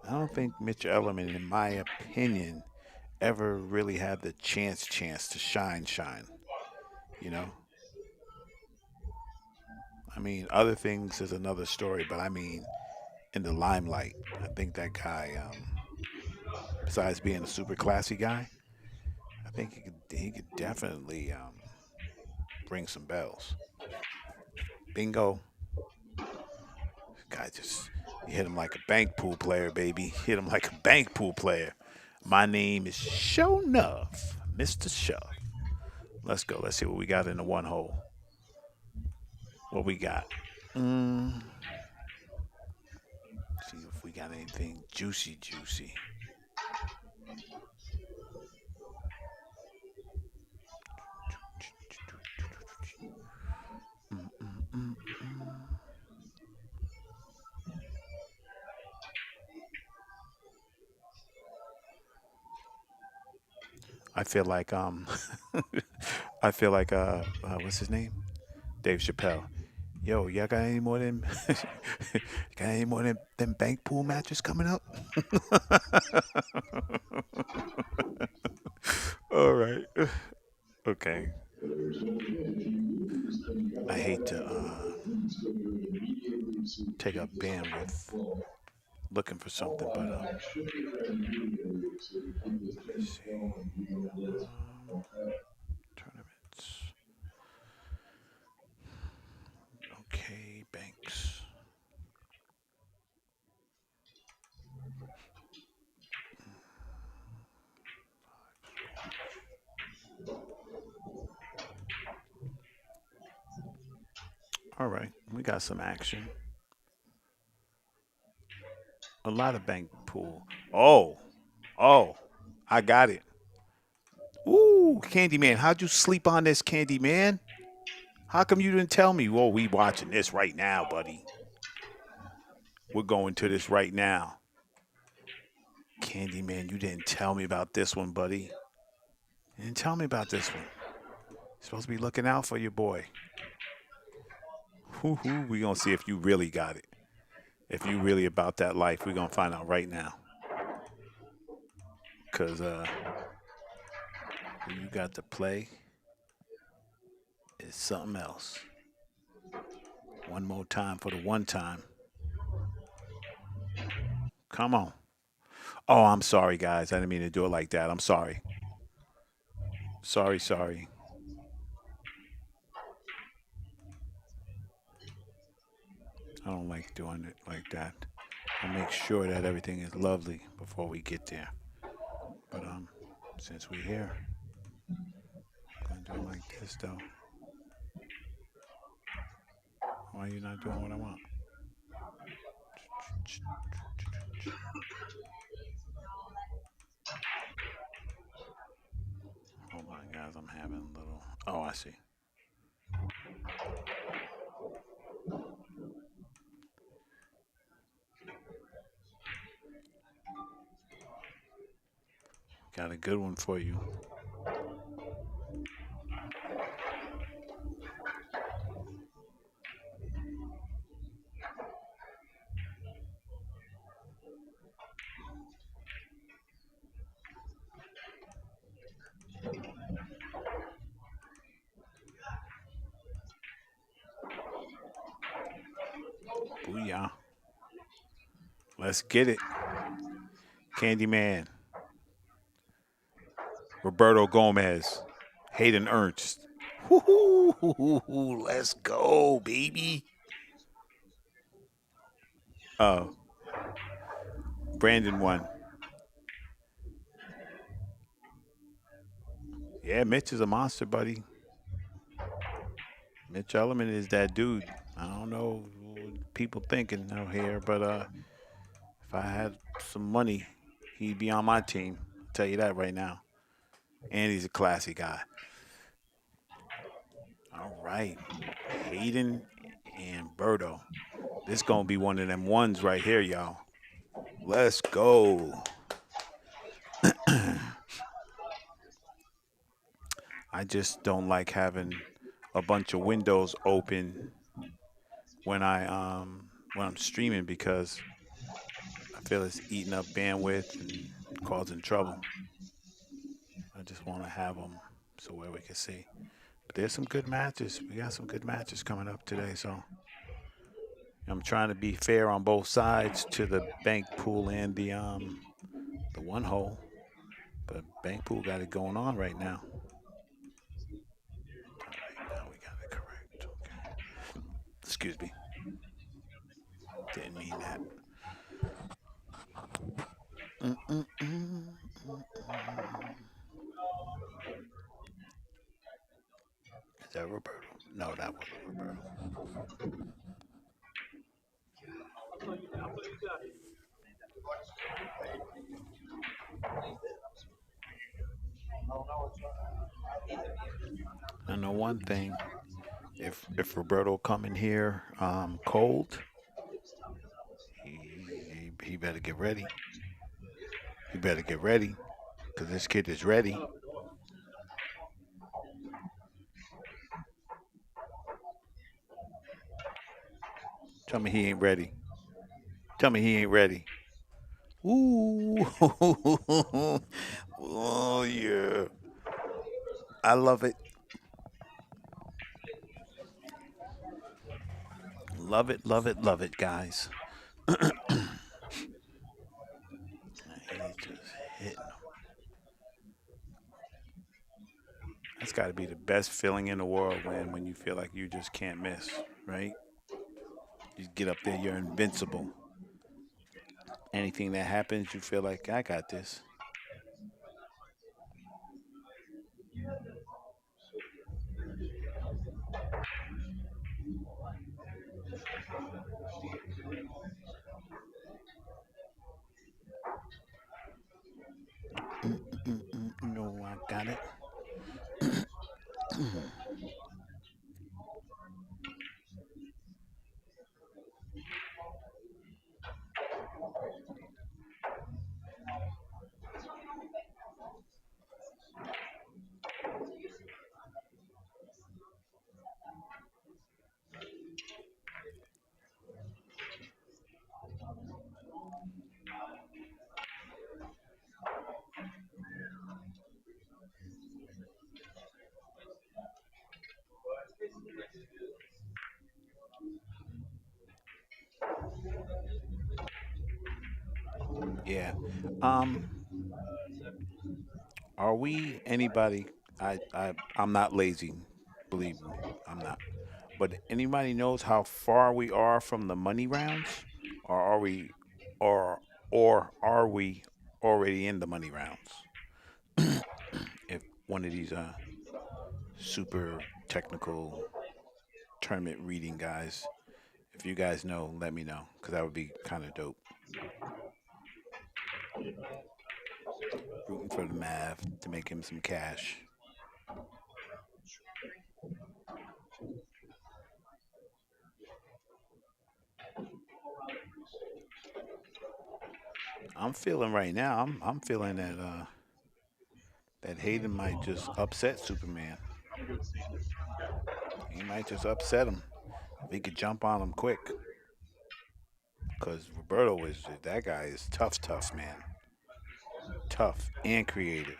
I don't think Mitch Ellerman, in my opinion, ever really had the chance to shine. You know, I mean, other things is another story, but I mean, in the limelight, I think that guy, besides being a super classy guy, I think he could definitely ring some bells. Bingo. Guy just he hit him like a bank pool player, baby. Hit him like a bank pool player. My name is Show Nuff, Mr. Shuff. Let's go. Let's see what we got in the one hole. What we got? Mm, see if we got anything juicy. Mm, mm, mm, mm. I feel like I feel like what's his name? Dave Chappelle. Yo, y'all got any more than got any more than them bank pool matches coming up? All right. Okay. I hate to take up bandwidth looking for something, but let me see. Tournaments. Okay, banks. All right, we got some action. A lot of bank pool. Oh, I got it. Ooh, Candyman, how'd you sleep on this, Candyman? How come you didn't tell me? Well, we watching this right now, buddy. We're going to this right now. Candyman, you didn't tell me about this one, buddy. You didn't tell me about this one. You're supposed to be looking out for your boy. Hoo-hoo, we gonna see if you really got it. If you really about that life, we gonna find out right now. Cause who you got to play is something else. One more time for the one time. Come on. Oh, I'm sorry, guys. I didn't mean to do it like that. I'm sorry. Sorry. I don't like doing it like that. I'll make sure that everything is lovely before we get there. But since we're here, I'm gonna do it like this though. Why are you not doing what I want? Hold on, guys. I'm having a little. Oh, I see. Got a good one for you. Booyah. Let's get it. Candyman. Roberto Gomez. Hayden Ernst. Woo-hoo, let's go, baby. Oh, Brandon won. Yeah, Mitch is a monster, buddy. Mitch Element is that dude. I don't know what people thinking out here, but if I had some money, he'd be on my team. I'll tell you that right now. And he's a classy guy. All right. Hayden and Berto. This gonna be one of them ones right here, y'all. Let's go. I just don't like having a bunch of windows open when I'm streaming because I feel it's eating up bandwidth and causing trouble. I just want to have them so where we can see. But there's some good matches. We got some good matches coming up today, so I'm trying to be fair on both sides to the bank pool and the one hole. But bank pool got it going on right now. All right, now we got it correct. Okay. Excuse me. Didn't mean that. Mm-mm-mm. Is that Roberto? No, that wasn't Roberto. I know one thing. If Roberto come in here cold, he better get ready. He better get ready because this kid is ready. Tell me he ain't ready. Tell me he ain't ready. Ooh, oh yeah, I love it. Love it, guys. hitting them. That's got to be the best feeling in the world when you feel like you just can't miss, right? You get up there, you're invincible. Anything that happens, you feel like I got this. No, I got it. Yeah. Um, are we anybody? I'm not lazy, believe me, I'm not. But anybody knows how far we are from the money rounds, or are we, or are we already in the money rounds? If one of these super technical tournament reading guys, if you guys know, let me know because that would be kind of dope. Rooting for the Mav to make him some cash. I'm feeling right now. I'm feeling that Hayden might just upset Superman. He might just upset him if he could jump on him quick. Cause Roberto is that guy is tough, tough man, tough and creative,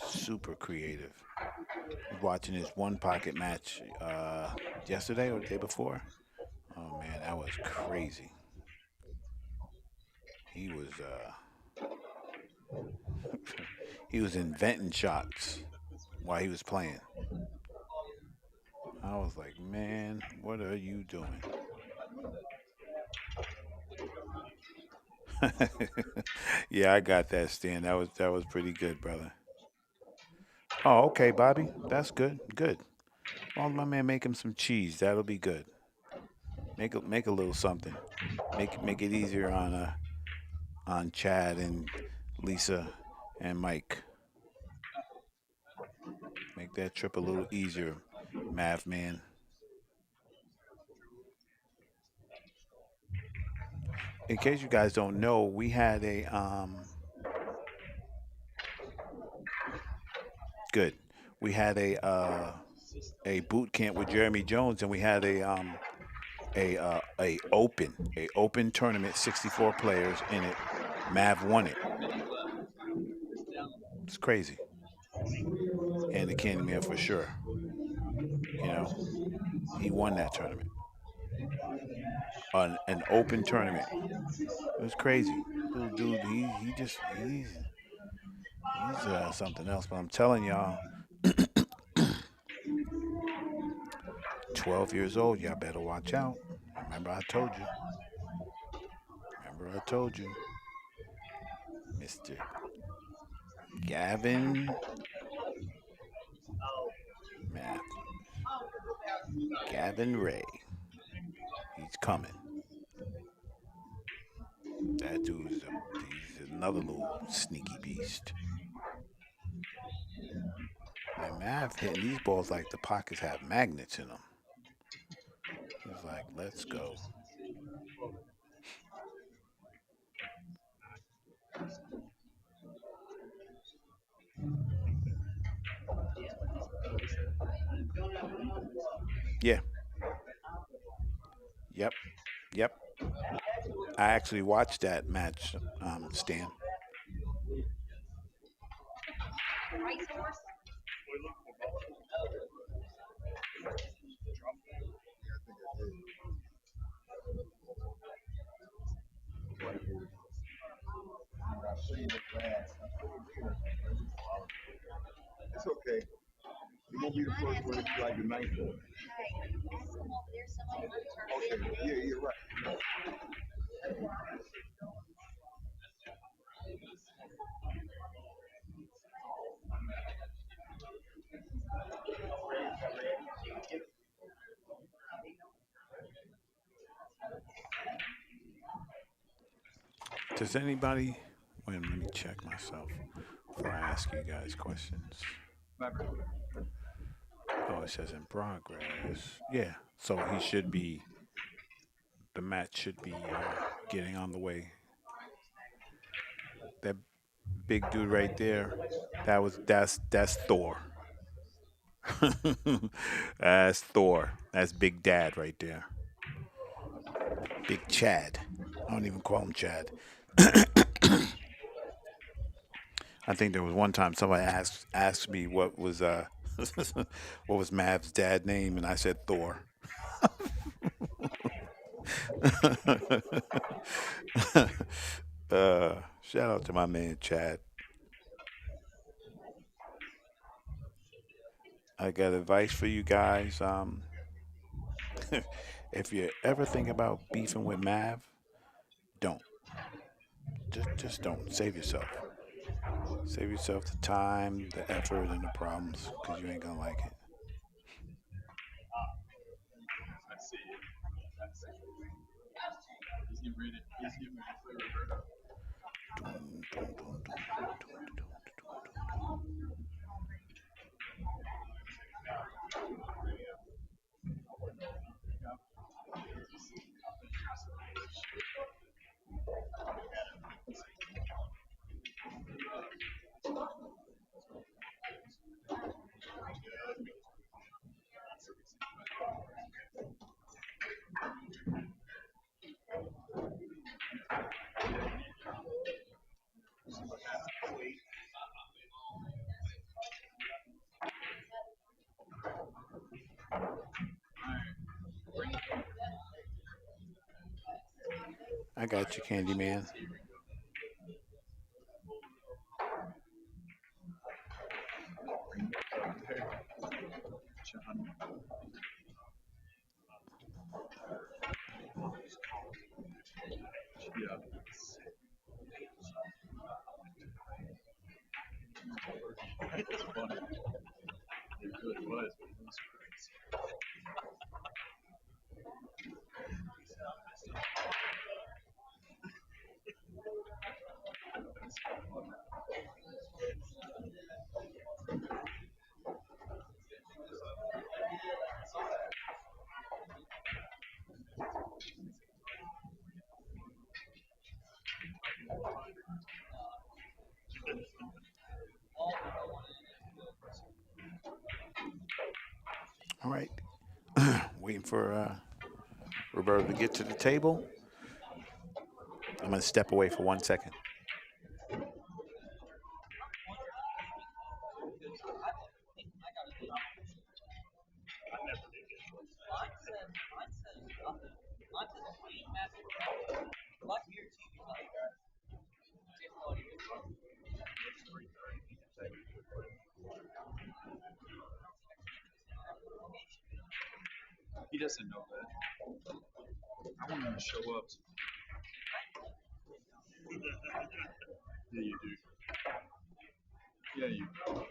super creative. I was watching his one pocket match yesterday or the day before. Oh man, that was crazy. He was he was inventing shots while he was playing. I was like, man, what are you doing? Yeah, I got that, Stan. That was pretty good, brother. Oh, okay, Bobby. That's good. Good. Well, my man, make him some cheese. That'll be good. Make a little something. Make it easier on Chad and Lisa and Mike. Make that trip a little easier, Mav man. In case you guys don't know, we had good. We had a boot camp with Jeremy Jones, and we had a open tournament, 64 players in it. Mav won it. It's crazy, and the Candyman for sure. You know, he won that tournament, an open tournament. It was crazy. Little dude, he's something else. But I'm telling y'all, 12 years old, y'all better watch out. Remember I told you. Remember I told you, Mister Gavin Matthews, Gavin Ray. He's coming. That dude he's another little sneaky beast. Man, Mav hitting these balls like the pockets have magnets in them. He's like, let's go. Yeah. Yep. Yep. I actually watched that match, Stan. It's okay. It won't be the first one. It's like the ninth one. Okay. Yeah, you're right. Does anybody? Wait, let me check myself before I ask you guys questions. Oh, it says in progress. Yeah, so he should be. The match should be getting on the way. That big dude right there. That's Thor. That's Thor. That's Big Dad right there. Big Chad. I don't even call him Chad. I think there was one time somebody asked me what was what was Mav's dad name, and I said Thor. Shout out to my man Chad. I got advice for you guys. If you ever think about beefing with Mav, don't. Just don't. Save yourself. Save yourself the time, the effort, and the problems, because you ain't gonna like it. Dun, dun, dun, dun, dun, dun, dun, dun, dun, dun. I got you, Candyman. All right. Waiting for Roberto to get to the table. I'm gonna step away for 1 second. He doesn't know that. I want him to show up. Yeah, you do. Yeah, you do.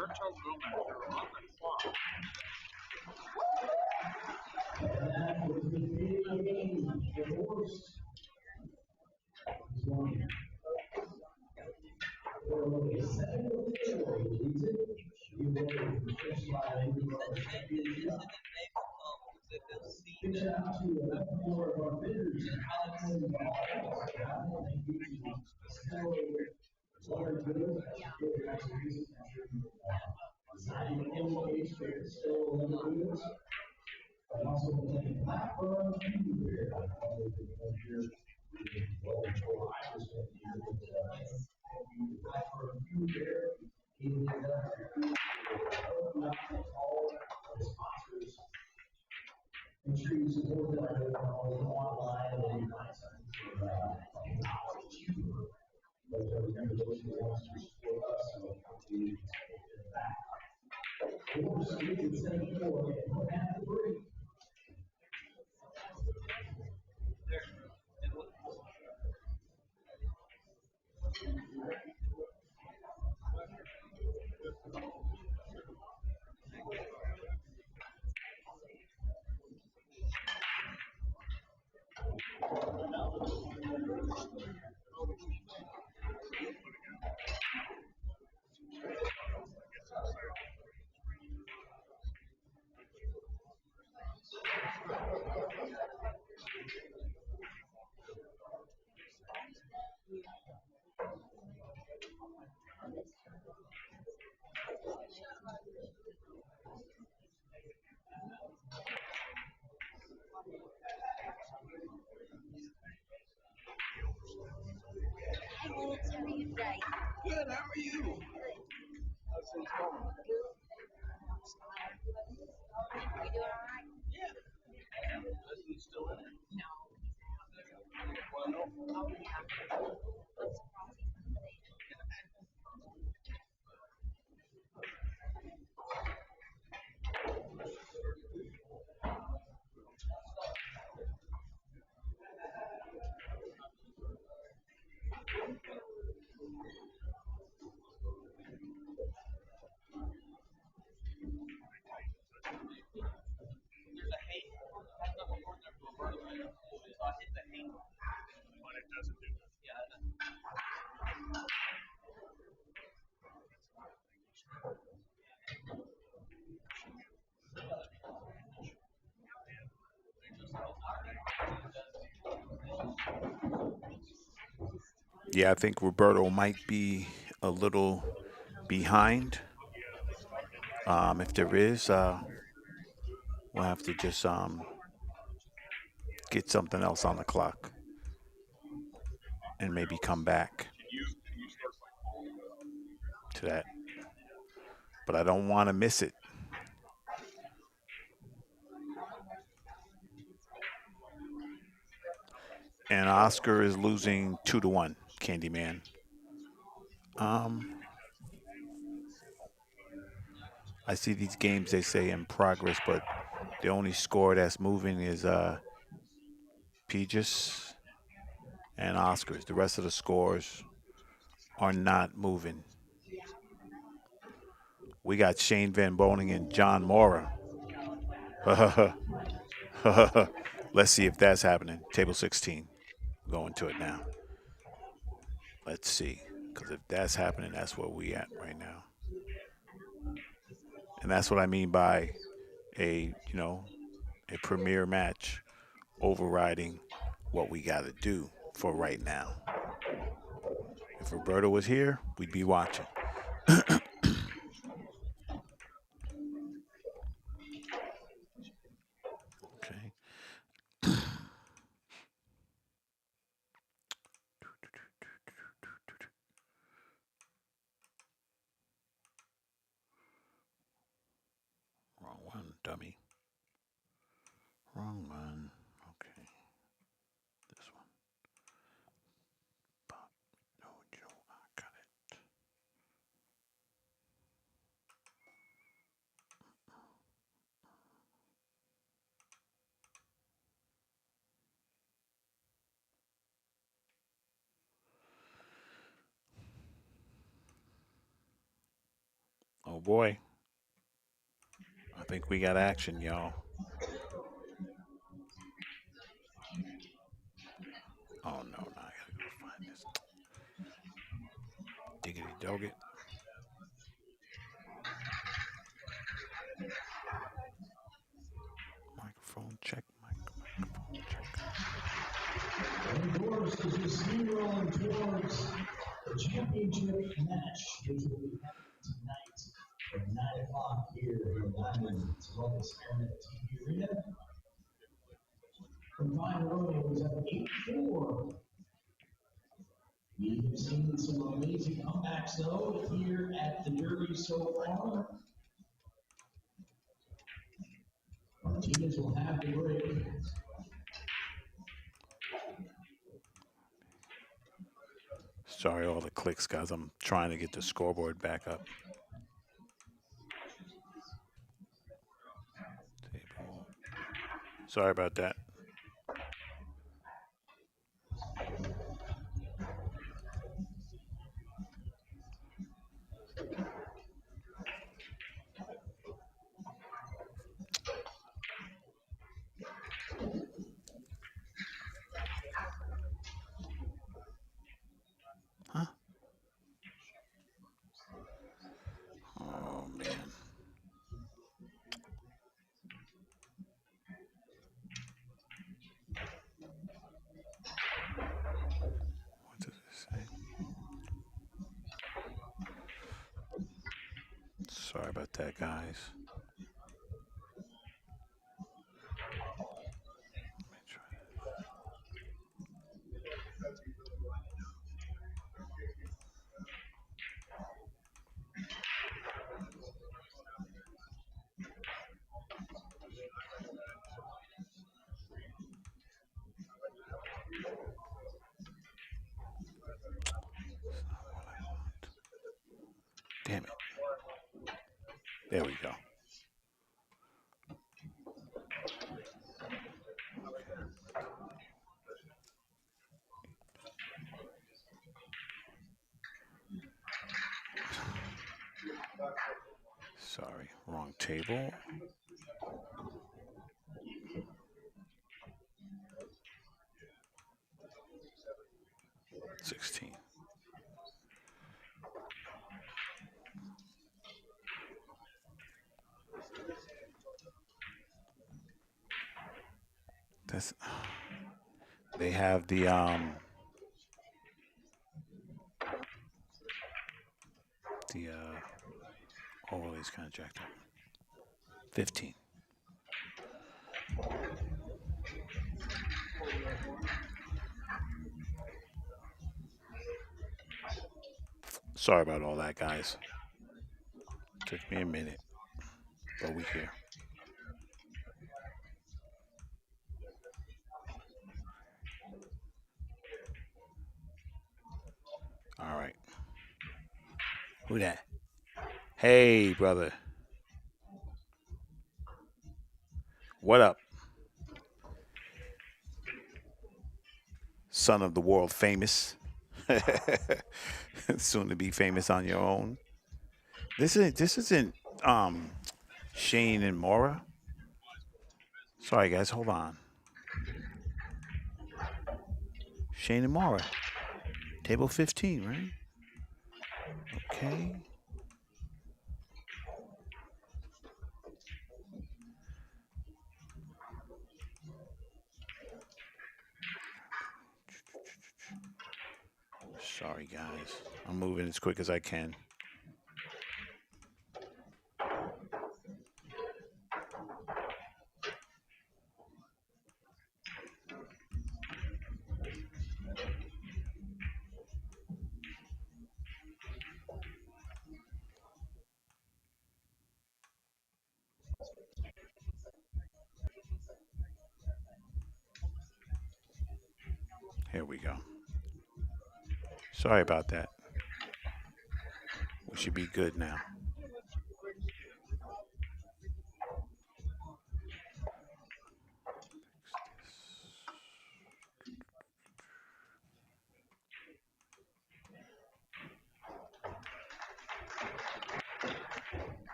Virtual room manager on the clock. And that was the big game, the worst. One. We're 7-4, leads it. You go to the first line, you go to the championship. Big shout out to more of our bidders and Howland and all. Thank you to Still Water Good. That's really nice of you. I'm sure you designing the page for Still Water Goods. And also thank Blackburn Food here. I know they've been here well before I was in here, but thank you to Blackburn Food here. Even though open up to all the sponsors. Make sure you support them. I know you can always go online and you find something for $1 cheaper. But remember, those who want to support us, so we can support them back. We're speaking 74 and we'll have to break. Good, how are you? How's things going? Yeah. Is he still in it? Well, no. There's a hate. Has nothing more than a bird. So I hit the hate. But it doesn't do that. Yeah, it doesn't. Yeah, I think Roberto might be a little behind. If there is, we'll have to just get something else on the clock and maybe come back to that. But I don't want to miss it. And Oscar is losing 2-1, Candyman. Um, I see these games they say in progress, but the only score that's moving is Peaches and Oscars. The rest of the scores are not moving. We got Shane Van Boning and John Mora. Let's see if that's happening. Table 16. Going to it now. Let's see. Because if that's happening, that's where we at right now. And that's what I mean by a premier match overriding what we got to do for right now. If Roberto was here, we'd be watching. Okay. Wrong one, dummy. Wrong one. Okay. This one. Pop. No, Joe. I got it. Oh boy. I think we got action, y'all. Oh no, now I gotta go find this. Diggity dog it. Microphone check, microphone check. And Doris is just steamrolling towards the championship match, which will be happening tonight at 9 o'clock here in Diamond's Love Experiment TV Arena. Combined Royals at 8-4. We've seen some amazing comebacks, though, here at the Derby so far. Martinez will have the break. Sorry, all the clicks, guys. I'm trying to get the scoreboard back up. Table. Sorry about that. Huh? Oh man. What does it say? Sorry about that, guys. Let me try this. It's not what I want. Damn it. There we go. Okay. Sorry, wrong table. 16. That's they have the overlays kind of jacked up. 15. Sorry about all that, guys. Took me a minute, but we here. All right. Who that? Hey, brother. What up? Son of the world famous. Soon to be famous on your own. This isn't Shane and Mora. Sorry guys, hold on. Shane and Mora. Table 15, right? Okay. Sorry guys. I'm moving as quick as I can. Here we go. Sorry about that. We should be good now.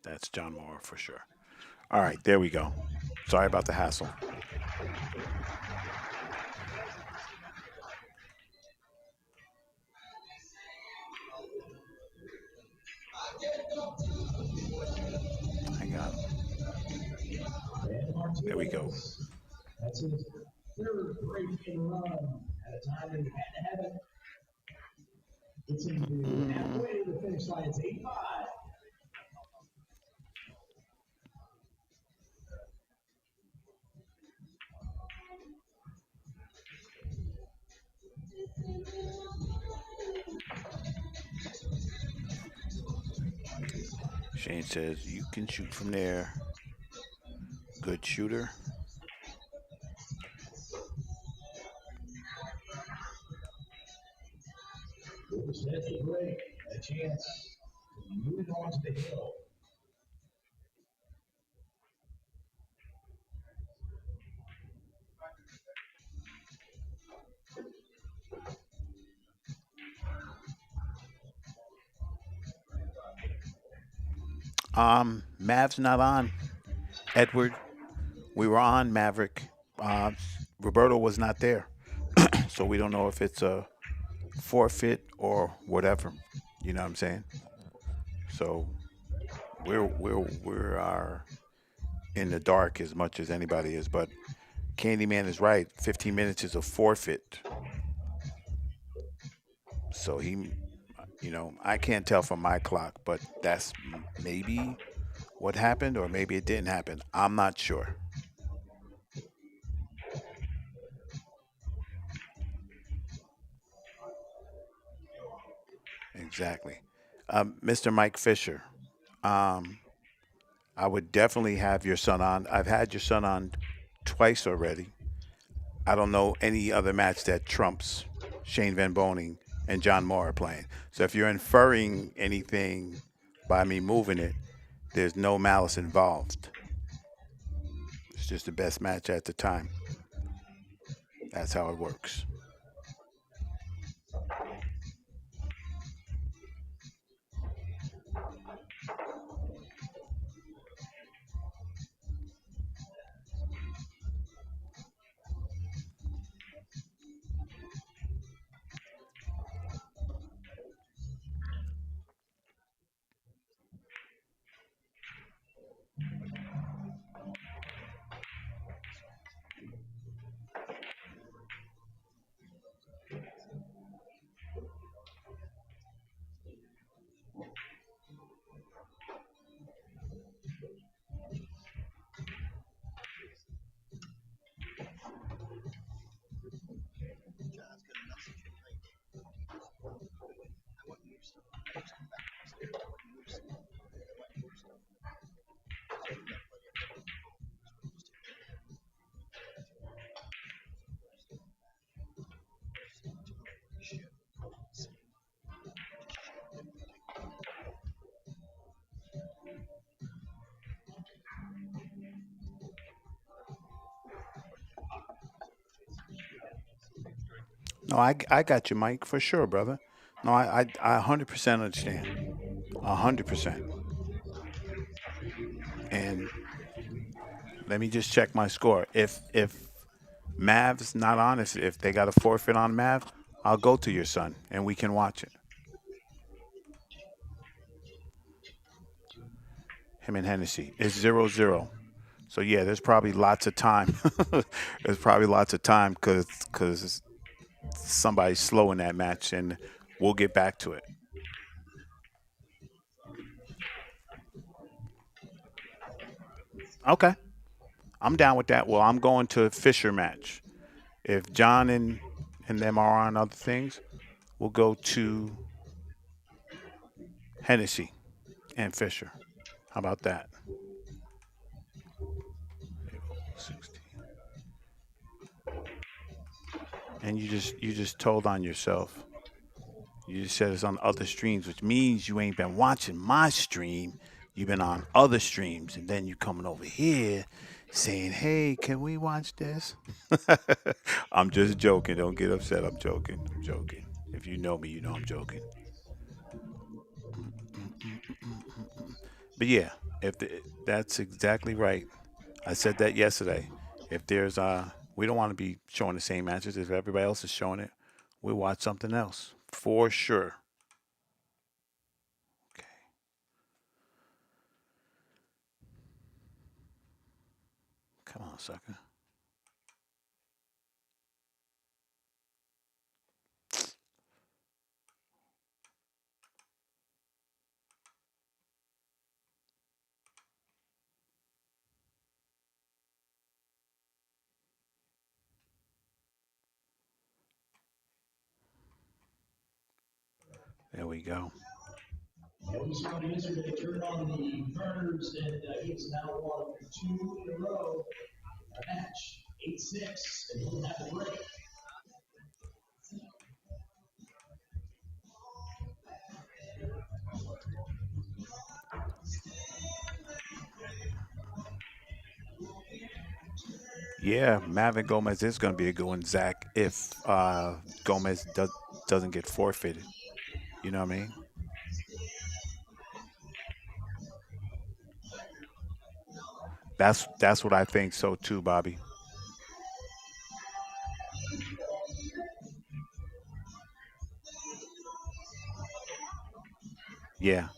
That's John Moore for sure. All right, there we go. Sorry about the hassle. Hang on. And There we go. Martinez. That's his third break-in run at a time that he had to have it. It's into Mm-mm. halfway to the finish line. It's 8-5. Shane says you can shoot from there. Good shooter. Cooper's heads the break. A chance to move on to the hill. Mav's not on. Edward, we were on Maverick. Roberto was not there, so we don't know if it's a forfeit or whatever. You know what I'm saying? So we are in the dark as much as anybody is. But Candyman is right. 15 minutes is a forfeit. So he, I can't tell from my clock, but that's maybe what happened, or maybe it didn't happen. I'm not sure exactly. Mr. Mike Fisher, um, I would definitely have your son on. I've had your son on twice already. I don't know any other match that trumps Shane Van Boning and John Moore are playing. So if you're inferring anything by me moving it, there's no malice involved. It's just the best match at the time. That's how it works. No, I got you, Mike, for sure, brother. No, I 100% understand. 100%. And let me just check my score. If Mav's not on, if they got a forfeit on Mav, I'll go to your son and we can watch it. Him and Hennessy. It's 0-0. So yeah, there's probably lots of time. There's probably lots of time because somebody's slow in that match, and we'll get back to it. Okay, I'm down with that. Well, I'm going to Fisher match. If John and them are on other things, we'll go to Hennessy and Fisher. How about that? 16. And you just told on yourself. You just said it's on other streams, which means you ain't been watching my stream. You've been on other streams, and then you coming over here saying, "Hey, can we watch this?" I'm just joking. Don't get upset. I'm joking. I'm joking. If you know me, you know I'm joking. Mm, mm, mm, mm, mm, mm. But yeah. That's exactly right. I said that yesterday. If there's we don't want to be showing the same matches. If everybody else is showing it, we'll watch something else for sure. Okay, come on, sucker. There we go. And we saw him yesterday turn on the burners, and he's now won two in a row. A match, 8-6, and he'll have a break. Yeah, Mavin Gomez is going to be a good one, Zach. If Gomez doesn't get forfeited, you know what I mean? That's what I think so too, Bobby. Yeah,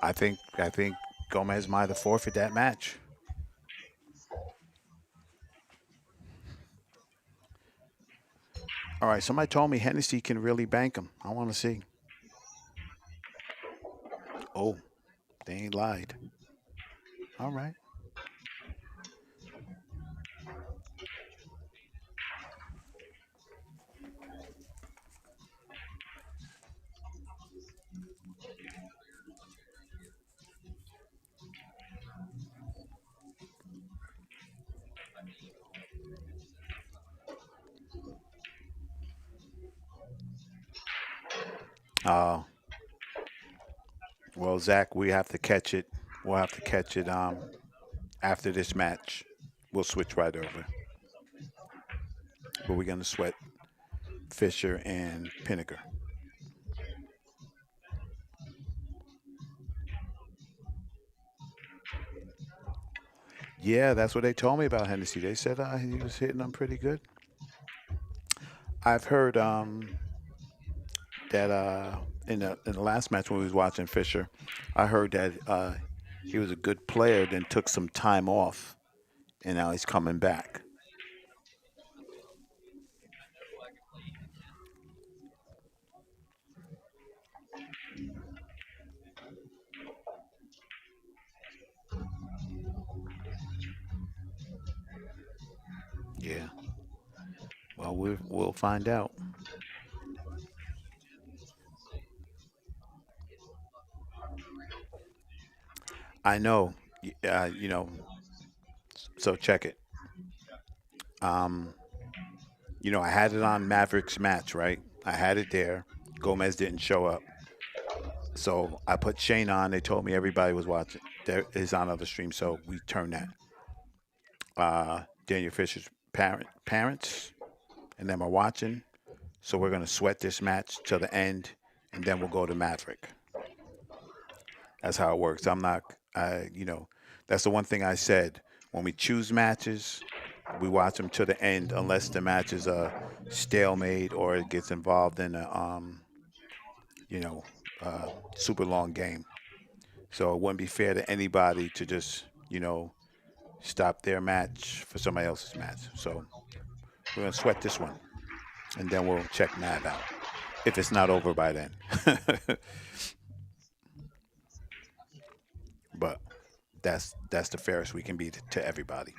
I think Gomez might have forfeit that match. All right, somebody told me Hennessy can really bank him. I want to see. Oh, they ain't lied. All right. Uh, well, Zach, we have to catch it. We'll have to catch it after this match. We'll switch right over. But we're gonna sweat Fisher and Pinnaker. Yeah, that's what they told me about Hennessy. They said he was hitting them pretty good. I've heard that in the last match when we was watching Fisher, I heard that he was a good player, then took some time off, and now he's coming back. Yeah. Well, we'll find out. I know. You know. So check it. Um, I had it on Mavericks match, right? I had it there. Gomez didn't show up, so I put Shane on. They told me everybody was watching. There is on other streams, so we turned that. Daniel Fisher's parents and them are watching, so we're gonna sweat this match till the end, and then we'll go to Maverick. That's how it works. I'm not. That's the one thing I said. When we choose matches, we watch them to the end, unless the match is a stalemate or it gets involved in a you know, super long game. So it wouldn't be fair to anybody to just stop their match for somebody else's match. So we're gonna sweat this one, and then we'll check Mav out if it's not over by then. But that's the fairest we can be to everybody.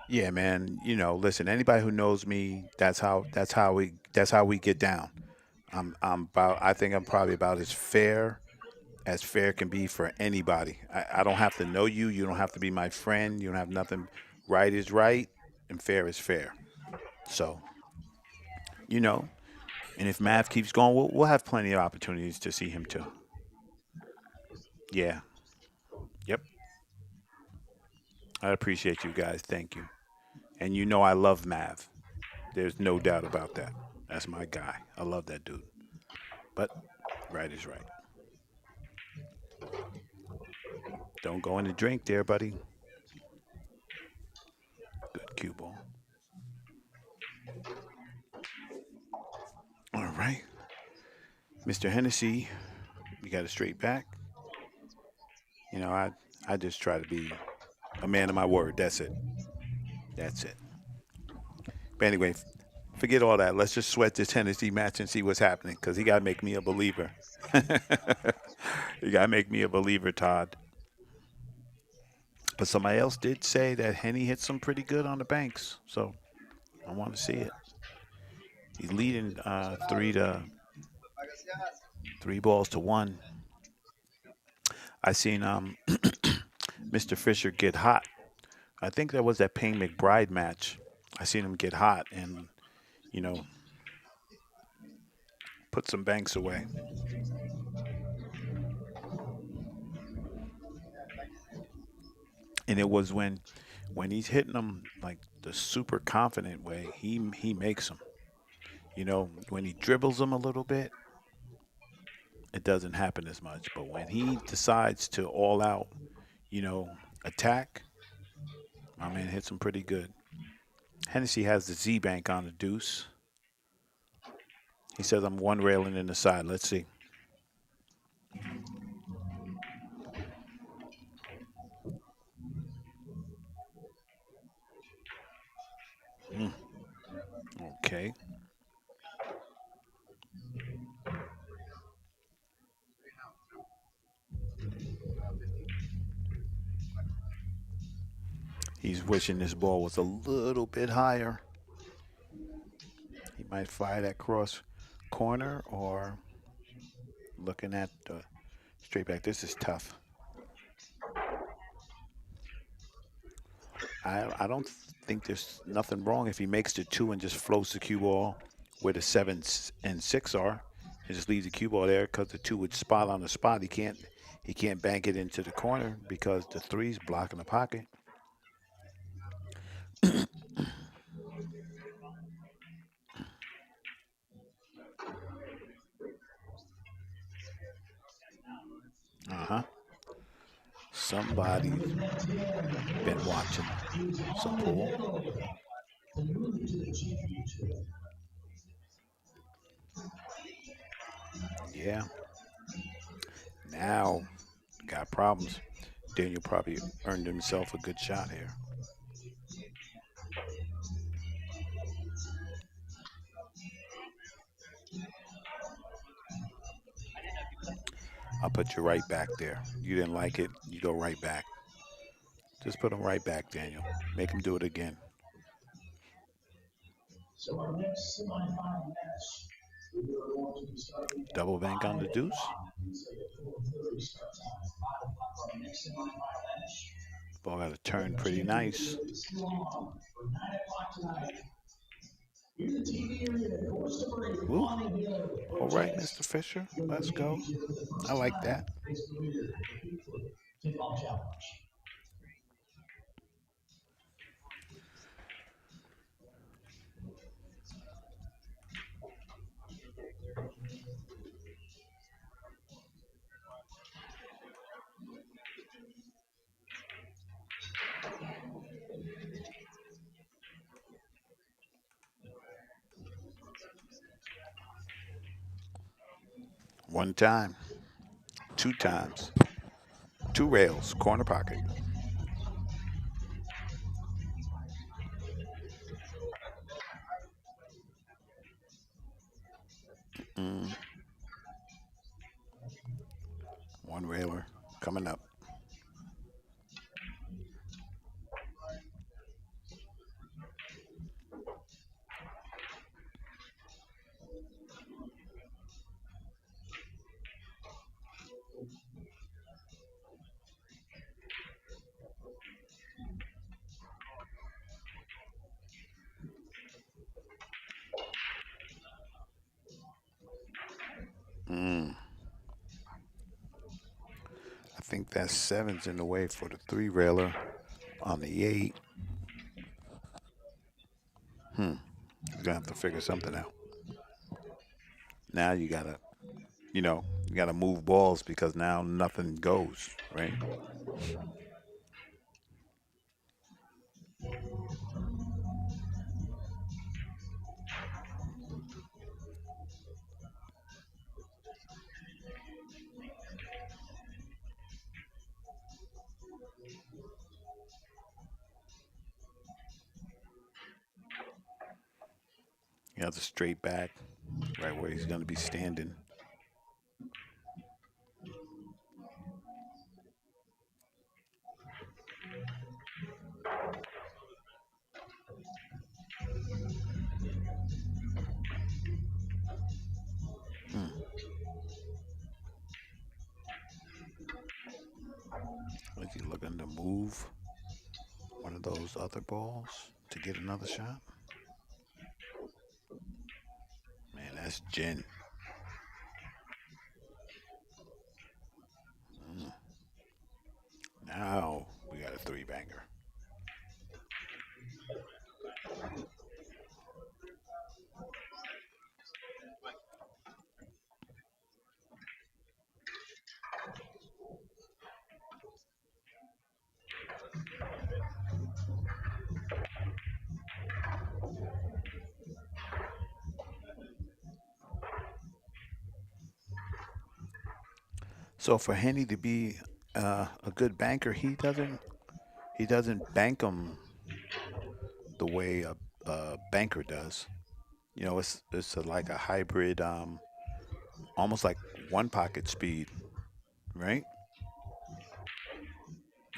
Yeah, man. Listen. Anybody who knows me, that's how we get down. I think I'm probably about as fair as fair can be for anybody. I don't have to know you. You don't have to be my friend. You don't have nothing. Right is right, and fair is fair. So, you know, and if Mav keeps going, we'll have plenty of opportunities to see him too. Yeah. Yep. I appreciate you guys. Thank you. And you know I love Mav. There's no doubt about that. That's my guy. I love that dude. But right is right. Don't go in the drink there, buddy. Good cue ball. All right. Mr. Hennessy, you got a straight back. You know, I just try to be a man of my word. That's it. That's it. But anyway, forget all that. Let's just sweat this Hennessy match and see what's happening because he got to make me a believer. You got to make me a believer, Todd. But somebody else did say that Henny hit some pretty good on the banks. So I want to see it. He's leading 3 balls to 1. I seen Mr. Fisher get hot. I think that was that Payne McBride match. I seen him get hot and you know put some banks away. And it was when he's hitting them like the super confident way, he makes them. You know, when he dribbles them a little bit, it doesn't happen as much. But when he decides to all out, you know, attack, my man hits them pretty good. Hennessy has the Z bank on the deuce. He says I'm one railing in the side. Let's see. Mm, okay. He's wishing this ball was a little bit higher. He might fire that cross corner or looking at the straight back. This is tough. I don't think there's nothing wrong if he makes the 2 and just floats the cue ball where the 7 and 6 are, and just leaves the cue ball there because the 2 would spot on the spot. He can't bank it into the corner because the 3's blocking the pocket. Uh huh. Somebody's been watching some pool. To move to the championship. Yeah. Now got problems. Daniel probably earned himself a good shot here. I'll put you right back there. You didn't like it, you go right back. Just put him right back, Daniel. Make him do it again. So our next semifinal match, we are going to be starting at Double bank on 5 the deuce. o'clock. We say at 4:30 start time. 5 o'clock for our next semifinal match. Ball got to And turn the pretty nice. championship is still on for 9 o'clock tonight. In the TV area at Course Number 8, Woo. Bonnie Hill All right, projects Mr. Fisher. for the Let's go. championship for the I first like time. that. His career, the Bigfoot Tip-Off Challenge. 1 time, 2 times, 2 rails, corner pocket. 1 railer coming up. Mm. I think that seven's in the way for the three railer on the eight. Hmm. You're gonna have to figure something out. Now you gotta move balls because now nothing goes, right? You have to straight back, right where he's gonna be standing. Hmm. Is he looking to move one of those other balls to get another shot? Man, that's gin. Mm. Now we got a three banger. So for Henny to be a good banker, he doesn't bank them the way a banker does. Like a hybrid, almost like one pocket speed, right?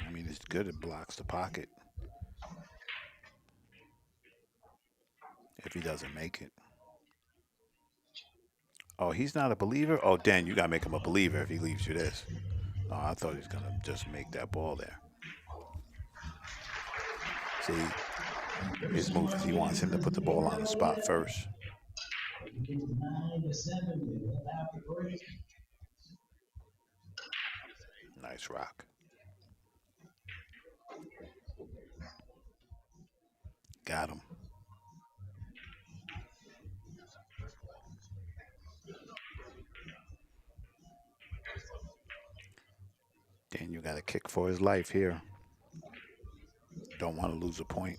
I mean, it's good. It blocks the pocket if he doesn't make it. Oh, he's not a believer. Oh, Dan, you gotta make him a believer if he leaves you this. Oh, I thought he was gonna just make that ball there. See, his Pearson move is he wants Martinez him to brings put the the game ball on the back spot over. first. It's 9-7 after break. Nice rock. Got him. Daniel got a kick for his life here. Don't want to lose a point.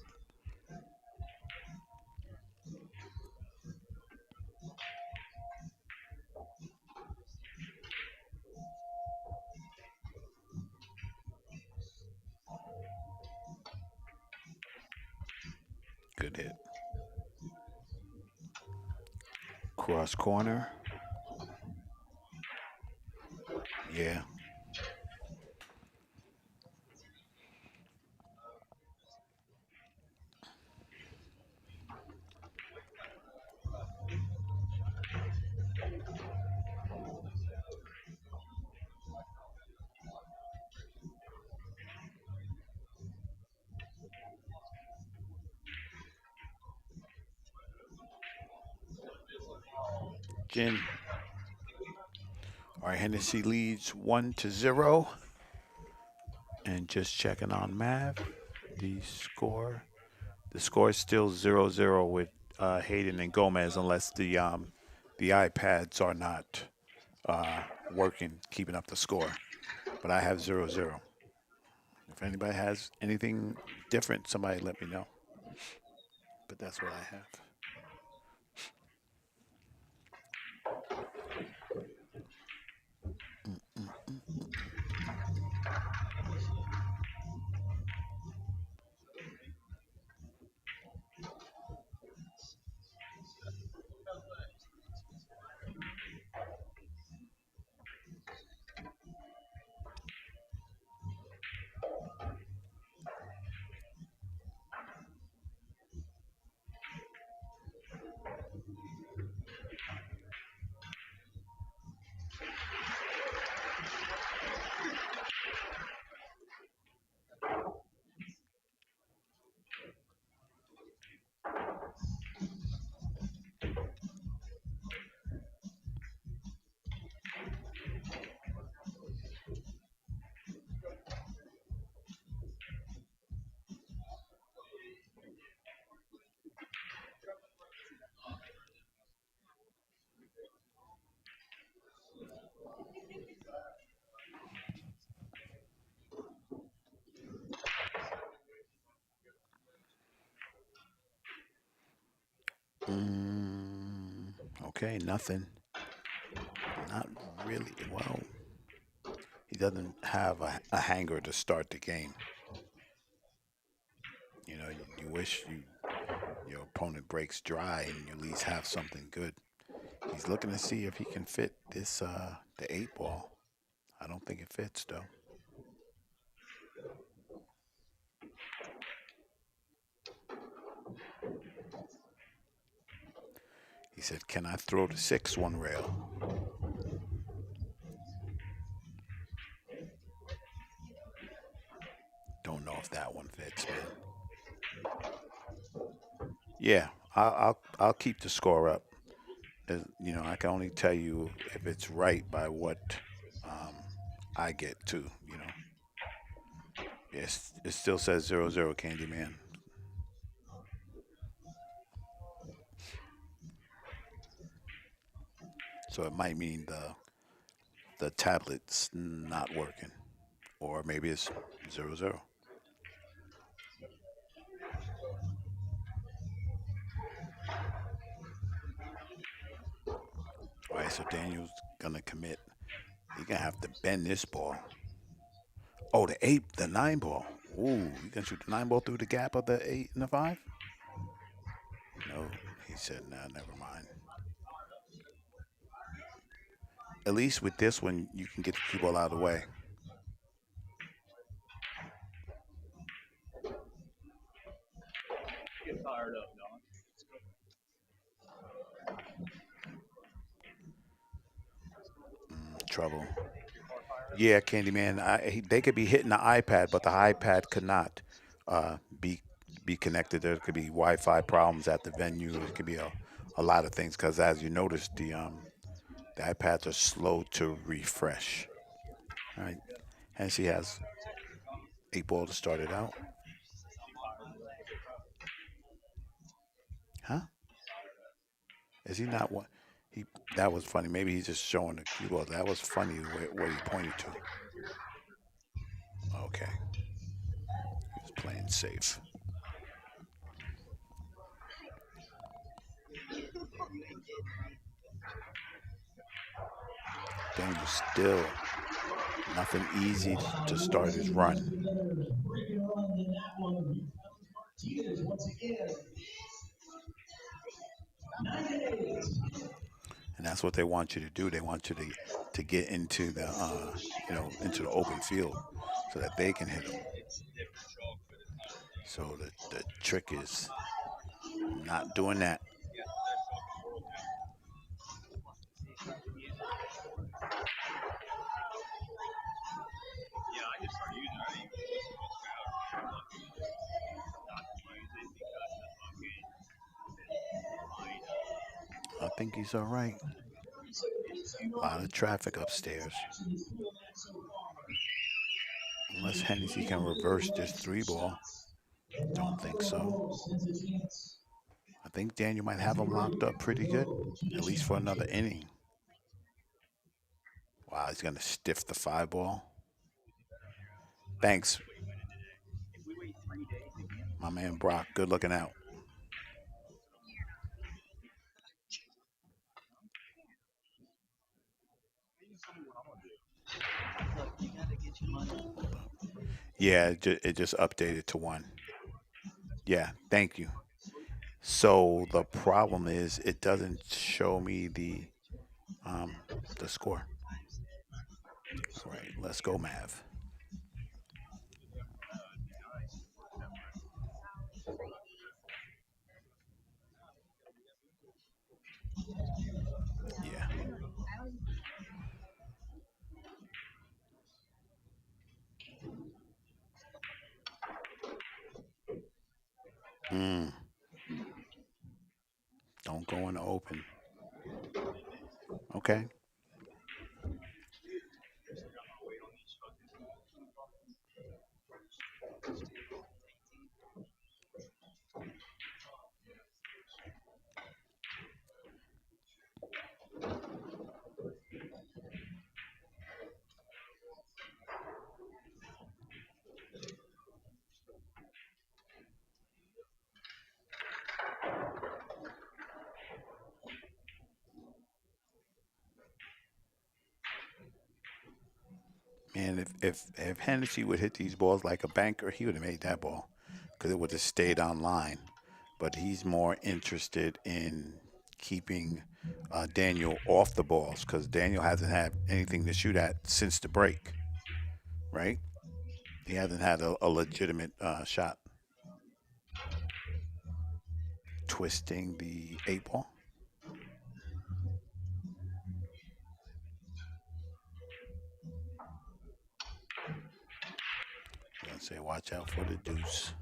Good hit. Cross corner. Yeah. Gin. All right, Hennessy leads 1-0. And just checking on Mav, the score. The score is still 0-0 with Hayden and Gomez, unless the iPads are not working, keeping up the score. But I have 0-0. If anybody has anything different, somebody let me know. But that's what I have. Okay, nothing. Not really. Well, he doesn't have a hanger to start the game. You wish your opponent breaks dry and you at least have something good. He's looking to see if he can fit this the 8 ball. I don't think it fits though. He said, "Can I throw the 6 one rail?" Don't know if that one fits, man. Yeah, I'll keep the score up. I can only tell you if it's right by what um, I get to. Yes, it still says 0-0, Candyman. So it might mean the tablet's not working, or maybe it's 0-0. All right, so Daniel's gonna commit. He's gonna have to bend this ball. Oh, the 9 ball. Ooh, you gonna shoot the 9 ball through the gap of the 8 and the 5? No, he said, nah, never mind. At least with this one, you can get the cue ball out of the way. Get fired up, Don. Trouble. Yeah, Candyman. They could be hitting the iPad, but the iPad could not be connected. There could be Wi-Fi problems at the venue. It could be a lot of things because, as you noticed, the iPads are slow to refresh. All right, and she has 8 ball to start it out. Huh? Is he not what? He That was funny. Maybe he's just showing the cue ball. That was funny what he pointed to. Okay, he was playing safe. Daniel still nothing easy to start his run. Breaking run in that one. Martinez once again. 9-8. And that's what they want you to do. They want you to get into the into the open field so that they can hit them. So the trick is not doing that. Yeah, I just started using it. I didn't even listen to it out. Not to use it because the fucking I think he's all right. A lot of traffic upstairs. Unless Hennessy can reverse this 3 ball. Don't think so. I think Daniel might have him locked up pretty good, at least for another inning. Wow, he's gonna stiff the 5 ball. Thanks, if we wait 3 days again, my man Brock. Good looking out. you gotta get your money. Hold up. Yeah, it just updated to 1. Yeah, thank you. So the problem is it doesn't show me um the score. All right, let's go, Mav. Yeah. Mm, don't go in the open. Okay. Man, if Hennessy would hit these balls like a banker, he would have made that ball because it would have stayed on line. But he's more interested in keeping Daniel off the balls because Daniel hasn't had anything to shoot at since the break, right? He hasn't had a legitimate shot. Twisting the eight ball. I'm gonna say, watch out for the deuce.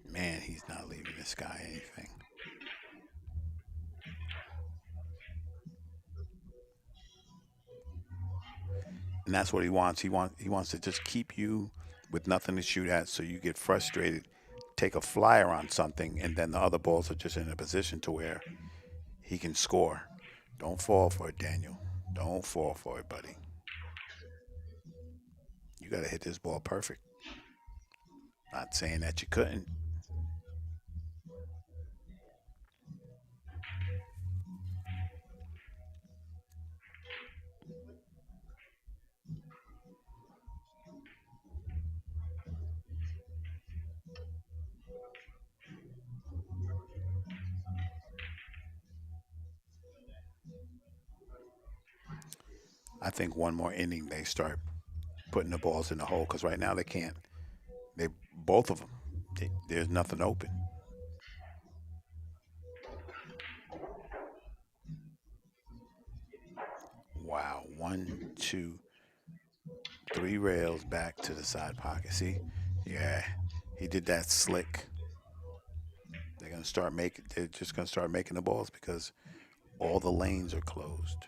Man, he's not leaving this guy anything. And that's what he wants. He wants to just keep you with nothing to shoot at, so you get frustrated, take a flyer on something, and then the other balls are just in a position to where he can score. Don't fall for it, Daniel. Don't fall for it, buddy. You got to hit this ball perfect. Not saying that you couldn't. I think one more inning they start putting the balls in the hole because right now they can't. They both of them. There's nothing open. Wow, one, two, three rails back to the side pocket. See, yeah, he did that slick. They're gonna start making. They're just gonna start making the balls because all the lanes are closed.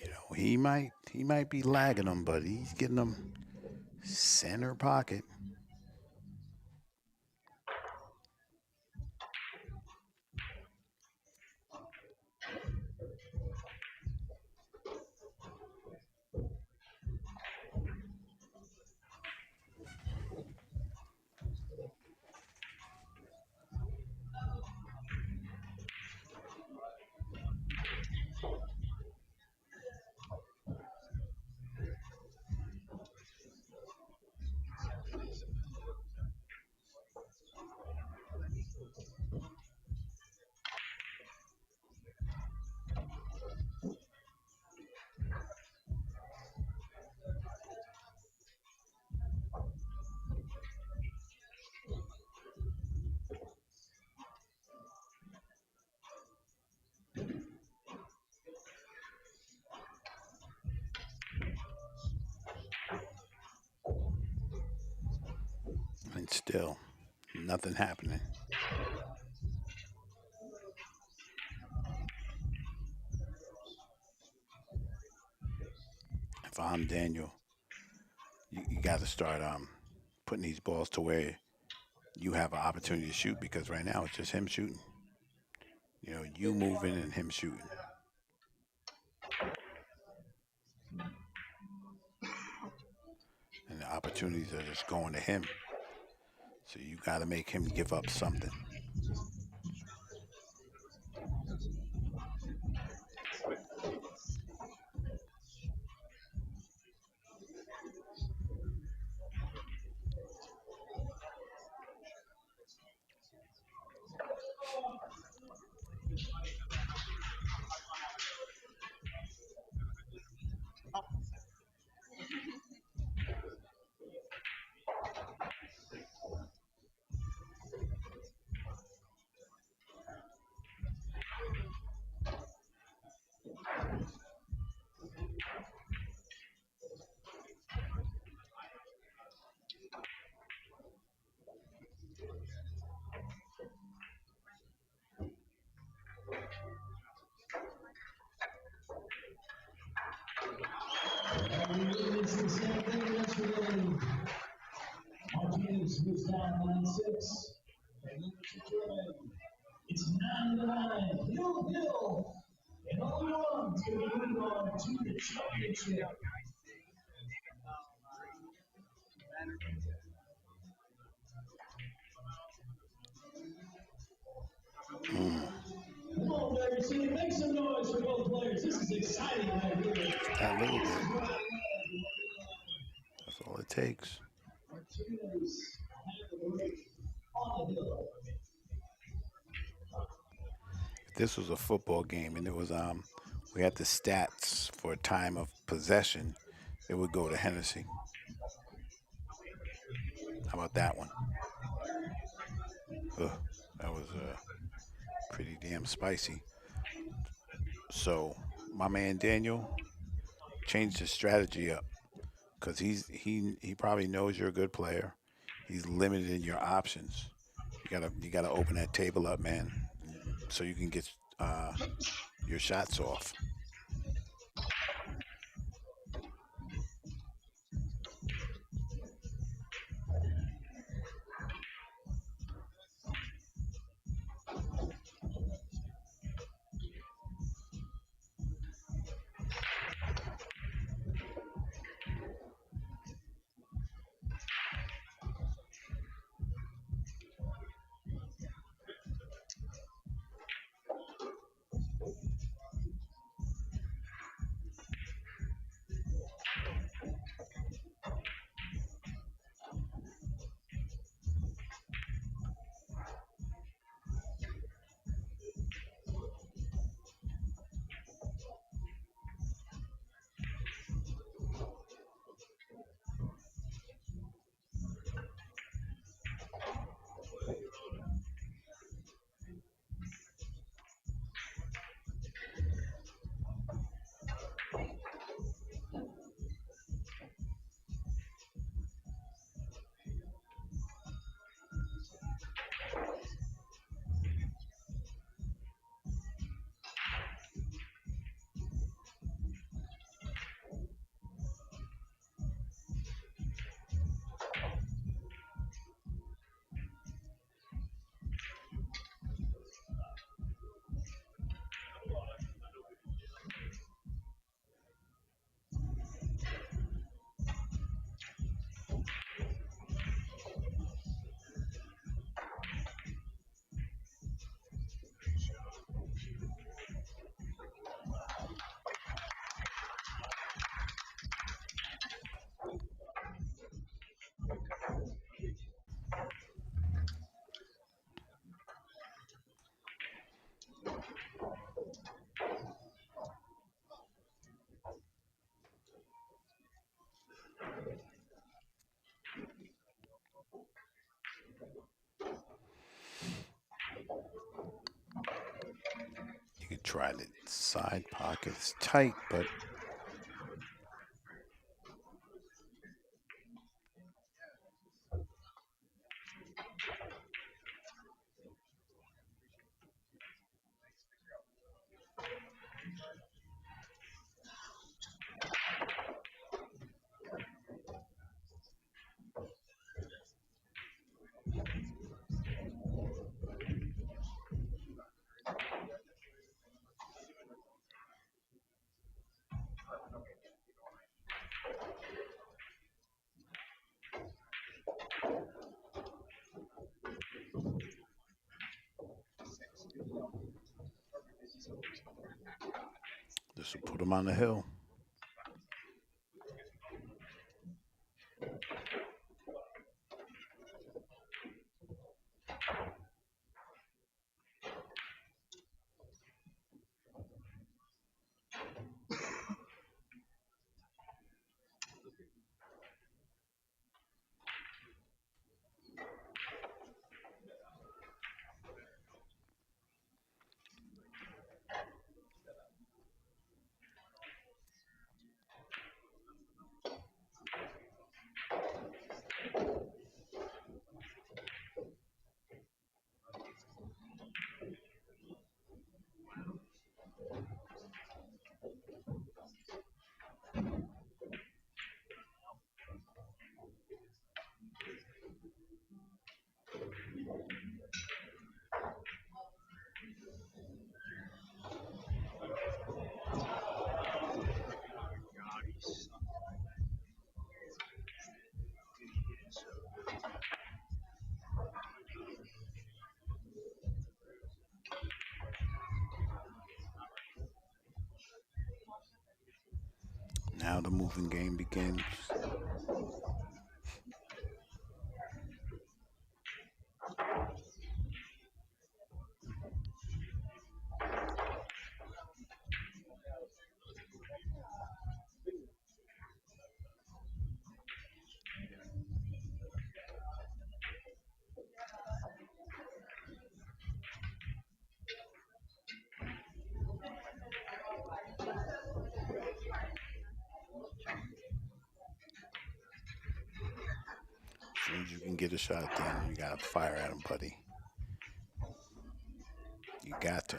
You know, he might be lagging them, but he's getting them center pocket. And still, nothing happening. If I'm Daniel, you got to start putting these balls to where you have an opportunity to shoot because right now it's just him shooting. You moving and him shooting, and the opportunities are just going to him. So you got to make him give up something. And we witnessed the same thing yesterday. Martinez moves down 9-6. And look at your It's 9-9. Hill. And only one's going to move on to the championship. Mm, Come on, WC, make some noise for both players. This is exciting right here. that little bit. That's all it takes. Martinez had the break on the hill. If this was a football game and it was we had the stats for time of possession, it would go to Hennessy. How about that one? Ugh, that was pretty damn spicy. So my man Daniel changed his strategy up because he probably knows you're a good player. He's limited in your options. You gotta open that table up, man, so you can get your shots off. You could try the side pocket. It's tight, but This will put him on the hill. Now the moving game begins. As soon as you can get a shot in, you gotta fire at him, buddy. You got to.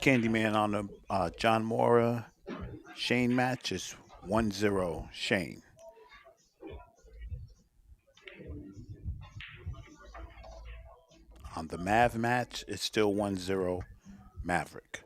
Candyman on the John Mora Shane match is 1-0 Shane. On the Mav match, it's still 1-0 Maverick.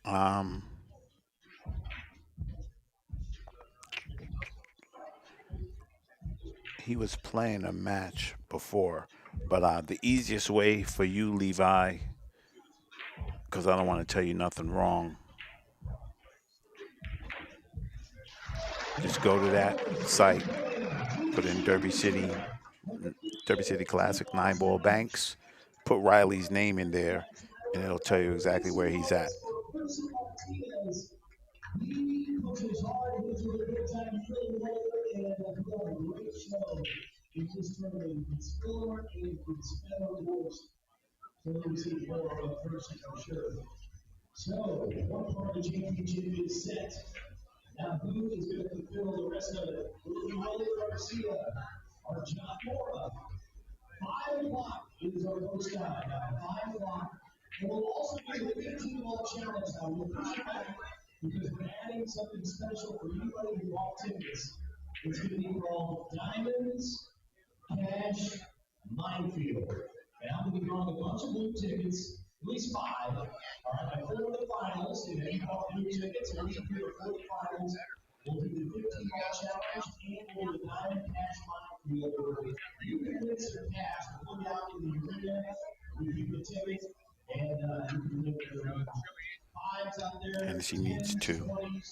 Um, he was playing a match before, but the easiest way for you, Levi, because I don't want to tell you nothing wrong, just go to that site, put in Derby City Classic 9 ball banks, put Riley's name in there, and it'll tell you exactly where he's at. snow in this tournament. It's Filler and it's Federal Wars. So we see more of a person for sure. So, one part of the championship is set. Now, who is going to fulfill the rest of it? Will it be Willie Garcia or John Mora? 5 o'clock is our first time. Now, 5 o'clock. And we'll also do the 15-ball challenge now. We'll push it back because we're adding something special for anybody who bought tickets. It's going to be called Diamonds Cash Minefield. And I'm going to be drawing a bunch of blue tickets, at least 5. All right, I fill the finals, and if you bought blue tickets, we'll be here for the finals. We'll do the 15-ball challenge and we'll do the Diamond Cash Minefield. You can win some cash. We'll put it out in the arena. We give you tickets, and you can win the 5s out there, And she needs 10s, 2. 20s,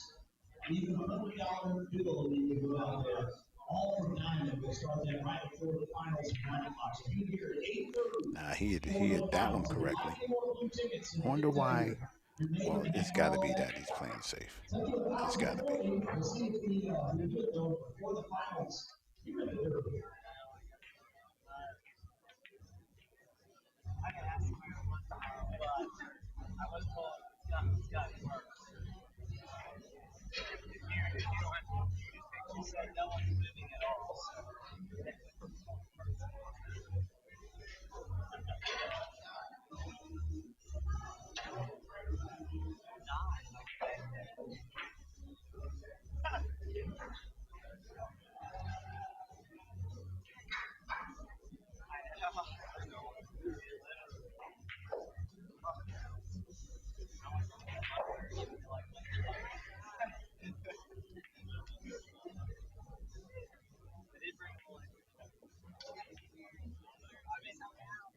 even a $100 bill you can go out there. All from Diamond. We'll start that right before the finals at 9 o'clock. So you here at 8:30. Nah, he hit that one correctly. I wonder why. Well, it's got to be that he's playing safe. It's got to be. We'll see if we do it though before the finals. You're at 8:30. I can ask him one time, but I was told it's got to work. If you don't have to, you said no one's moving at all.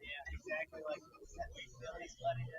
Yeah, exactly like Billy's letting it.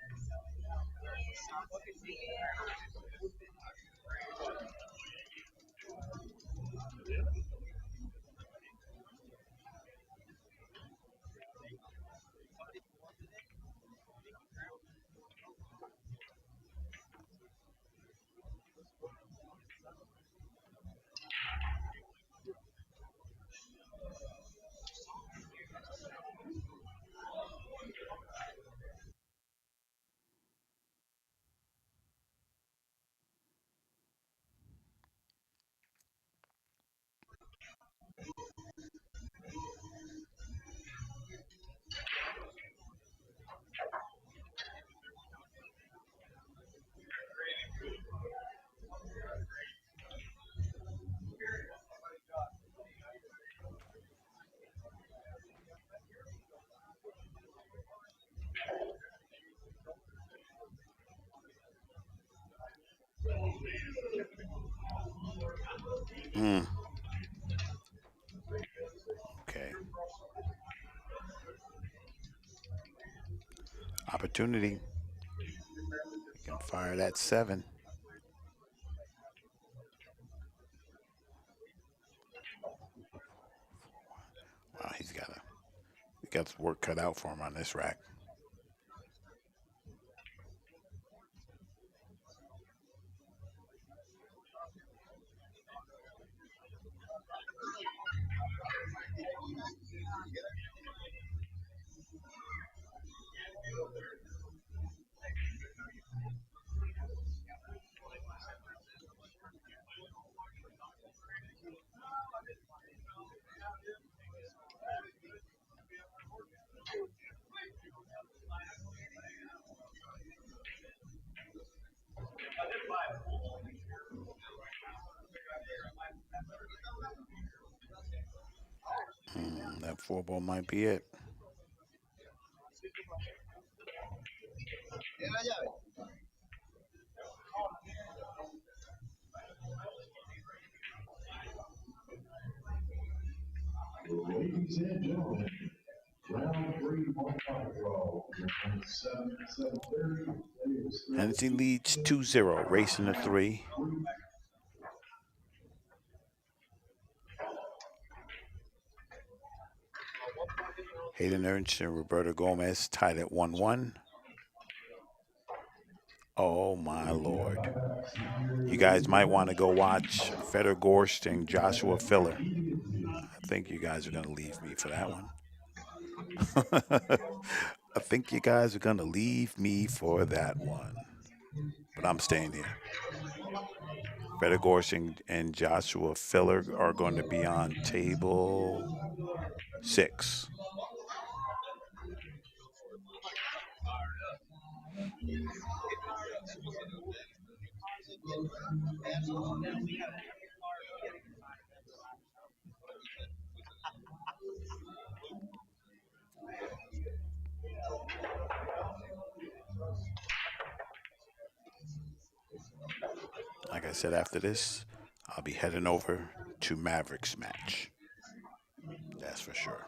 Mm. Okay. Opportunity. You can fire that 7. Wow, he got his work cut out for him on this rack. That 4 ball might be it. Ladies and gentlemen, round 3 1-5 draw. 7:30. Hennessy leads 2-0, racing to 3. Hayden Ernst and Roberto Gomez tied at 1-1. Oh my Lord. You guys might want to go watch Feder Gorst and Joshua Filler. think you guys are gonna leave me for that one. I think you guys are gonna leave me for that one. But I'm staying here. Fredegorsh and Joshua Filler are going to be on table 6. Like I said, after this, I'll be heading over to Mavericks match. That's for sure.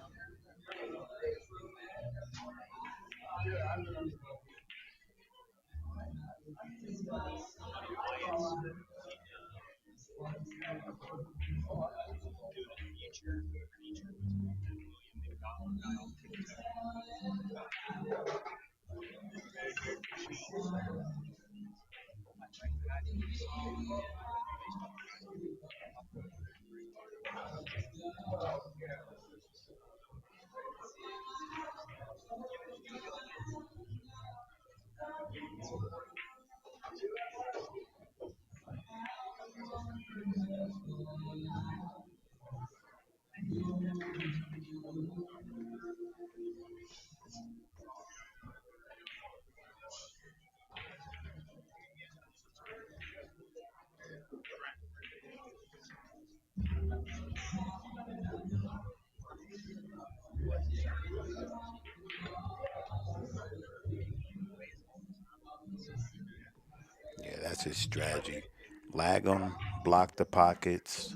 Yeah, that's his strategy. Lag him, block the pockets.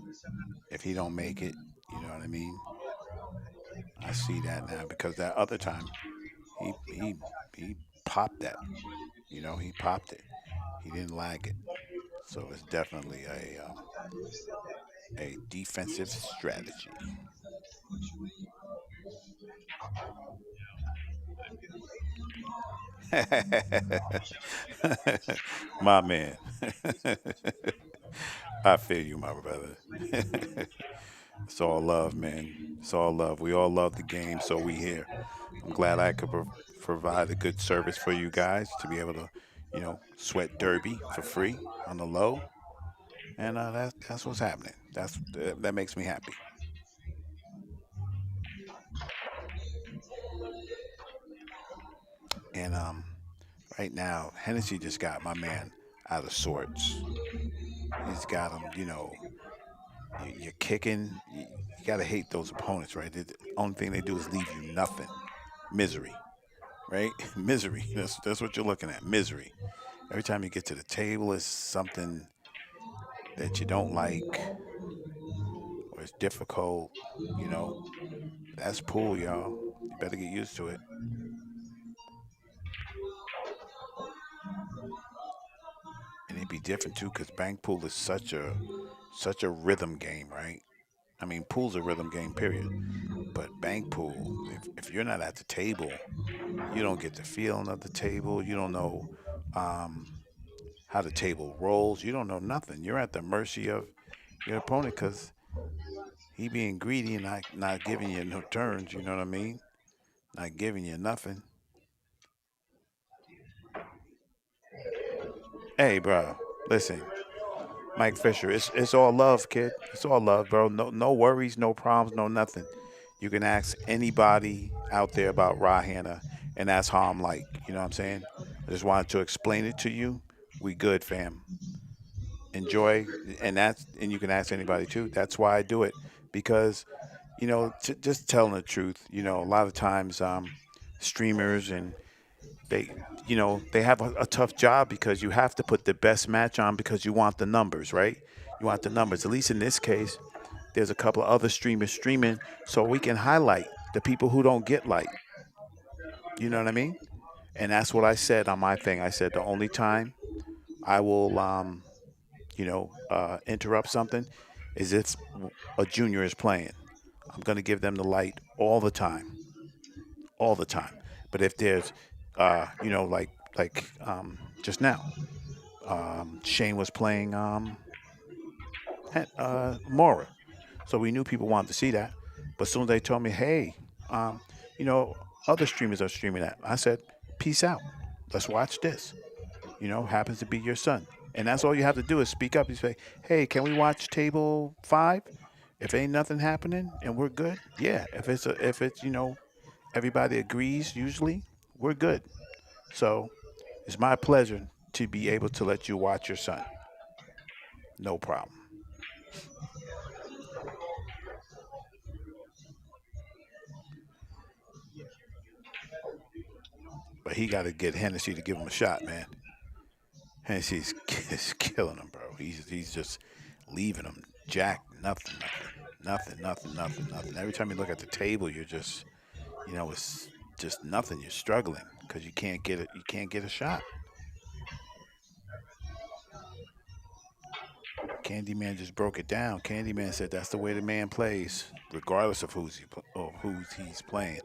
If he don't make it, you know what I mean? I see that now because that other time he popped that. He popped it. He didn't lag it. So it's definitely a defensive strategy. My man. I feel you, my brother. It's all love, man. It's all love. We all love the game, so we here. I'm glad I could provide a good service for you guys to be able to, sweat derby for free on the low, and that's what's happening. That makes me happy. And right now, Hennessy just got my man out of sorts. He's got him, you're kicking. You got to hate those opponents, right? The only thing they do is leave you nothing. Misery, right? Misery. That's what you're looking at. Misery. Every time you get to the table, it's something that you don't like or it's difficult. You know, that's pool, y'all. You better get used to it. And it'd be different too, because bank pool is such a rhythm game, right? I mean, pool's a rhythm game, period. But bank pool, if you're not at the table, you don't get the feeling of the table. You don't know um, how the table rolls. You don't know nothing. You're at the mercy of your opponent because he being greedy and not giving you no turns. You know what I mean? Not giving you nothing. Hey, bro, listen, Mike Fisher, it's all love, kid. It's all love, bro. No worries, no problems, no nothing. You can ask anybody out there about Raw Hanna, and that's how I'm like. You know what I'm saying? I just wanted to explain it to you. We good, fam. Enjoy, and you can ask anybody too. That's why I do it because, just telling the truth. A lot of times, streamers and they have a tough job because you have to put the best match on because you want the numbers, right? You want the numbers. At least in this case, there's a couple of other streamers streaming, so we can highlight the people who don't get light. You know what I mean? And that's what I said on my thing. I said the only time I will, interrupt something is if a junior is playing. I'm going to give them the light all the time. But if there's, like just now, Shane was playing Mora, so we knew people wanted to see that. But as soon as they told me, hey, um, you know, other streamers are streaming that, I said, peace out. Let's watch this. Happens to be your son. And that's all you have to do is speak up. You say, hey, can we watch table 5? If ain't nothing happening and we're good, yeah. If it's everybody agrees usually, we're good. So it's my pleasure to be able to let you watch your son. No problem. But he got to get Hennessy to give him a shot, man. Hennessy's is killing him, bro. He's just leaving him jack, nothing, nothing, nothing, nothing, nothing, nothing. Every time you look at the table, you're just, it's just nothing. You're struggling because you can't get it. You can't get a shot. Candyman just broke it down. Candyman said that's the way the man plays, regardless of who he's playing.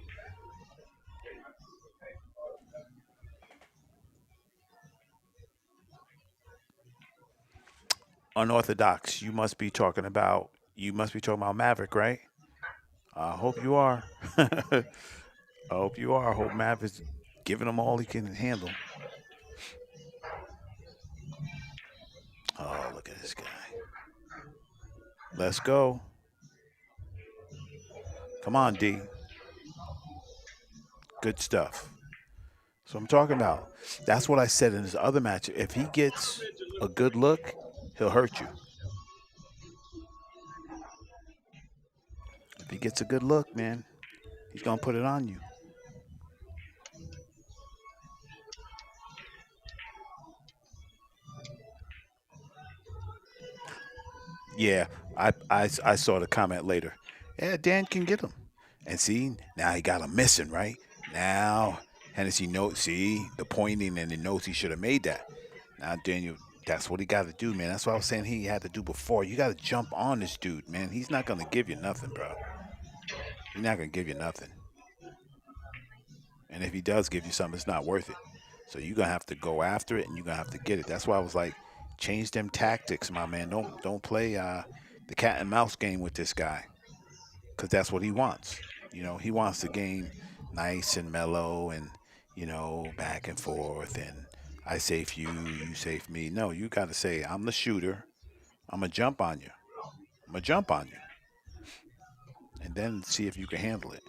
Unorthodox. You must be talking about Maverick, right? I hope you are. I hope you are. I hope Mav is giving him all he can handle. Oh, look at this guy. Let's go. Come on, D. Good stuff. So I'm talking about. That's what I said in his other match. If he gets a good look, he'll hurt you. If he gets a good look, man, he's gonna put it on you. Yeah, I saw the comment later. Yeah, Dan can get him. And see, now he got him missing, right? Now Hennessy knows, see, the pointing and he knows he should have made that. Now Daniel, that's what he got to do, man. That's what I was saying he had to do before. You got to jump on this dude, man. He's not going to give you nothing, bro. He's not going to give you nothing. And if he does give you something, it's not worth it. So you're going to have to go after it and you're going to have to get it. That's why I was like, change them tactics, my man. Don't play the cat and mouse game with this guy because that's what he wants. He wants the game nice and mellow and back and forth and I save you, you save me. No, you got to say I'm the shooter. I'm gonna jump on you. I'm gonna jump on you, and then see if you can handle it.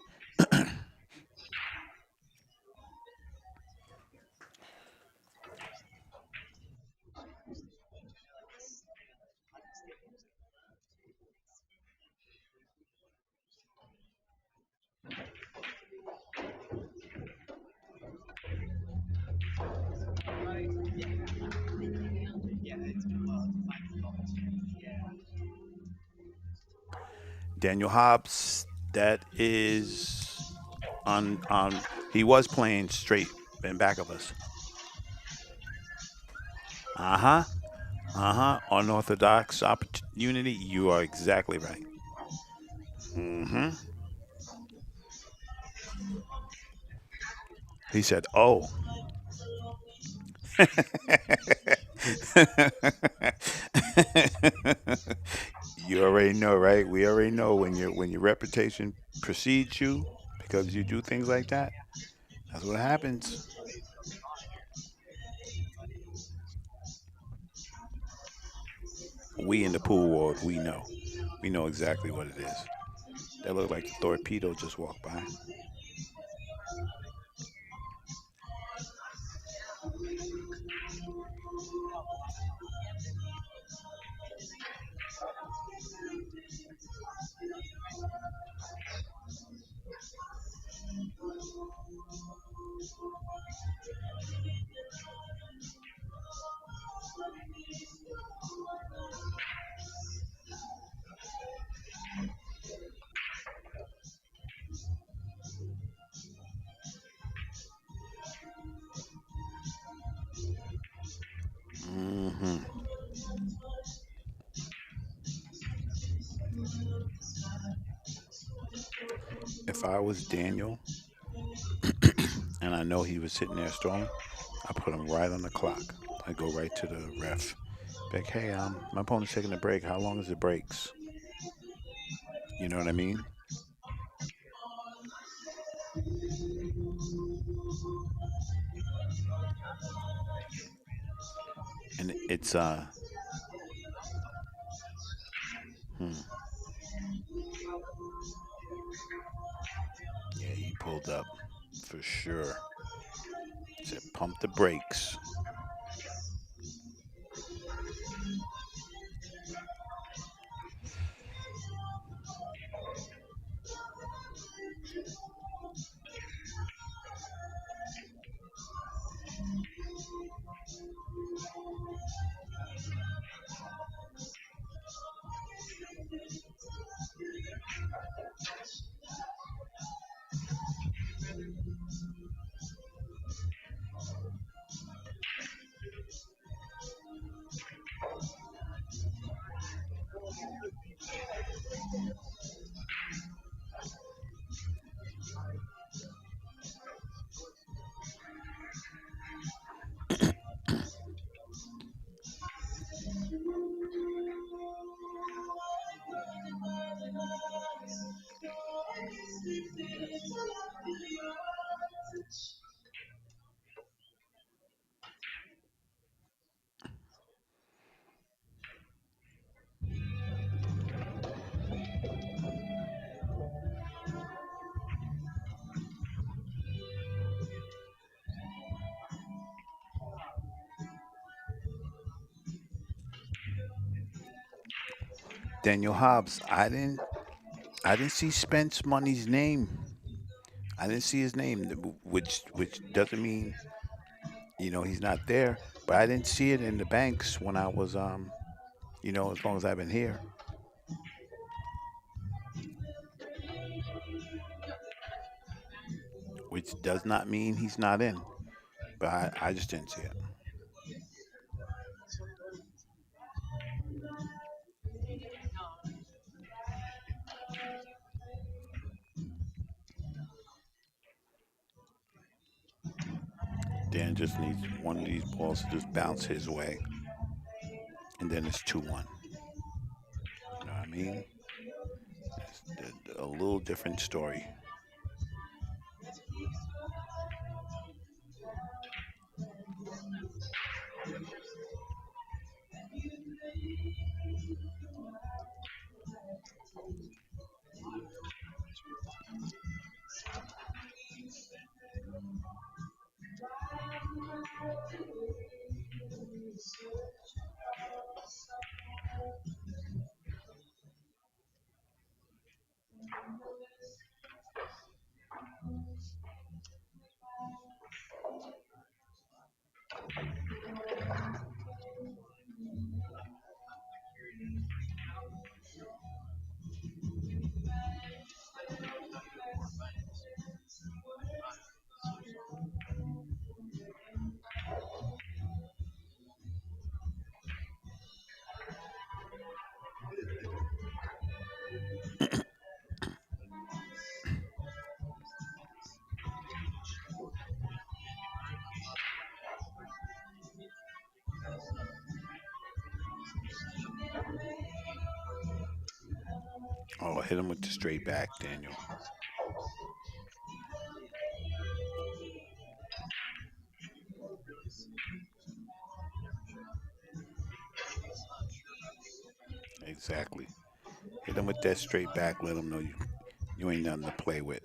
Yeah, it's been a while to find the ball. Yeah. Daniel Hobbs, that is on. He was playing straight in back of us. Uh huh. Uh huh. Unorthodox opportunity. You are exactly right. Mm-hmm. He said, "Oh." You already know, right? We already know when your reputation precedes you because you do things like that. That's what happens. We in the pool world, we know. We know exactly what it is. That looked like the torpedo just walked by. Hmm. If I was Daniel and I know he was sitting there stalling, I put him right on the clock. I go right to the ref. Like, hey, my opponent's taking a break. How long is the breaks? You know what I mean? and it's hmm, yeah, he pulled up for sure. Said pump the brakes. Daniel Hobbs. I didn't see Spence Money's name. I didn't see his name, which doesn't mean he's not there. But I didn't see it in the banks when I was as long as I've been here, which does not mean he's not in. But I just didn't see it. Dan just needs one of these balls to just bounce his way, and then it's 2-1. You know what I mean? It's a little different story. Oh, hit him with the straight back, Daniel. Exactly. Hit him with that straight back. Let him know you ain't nothing to play with.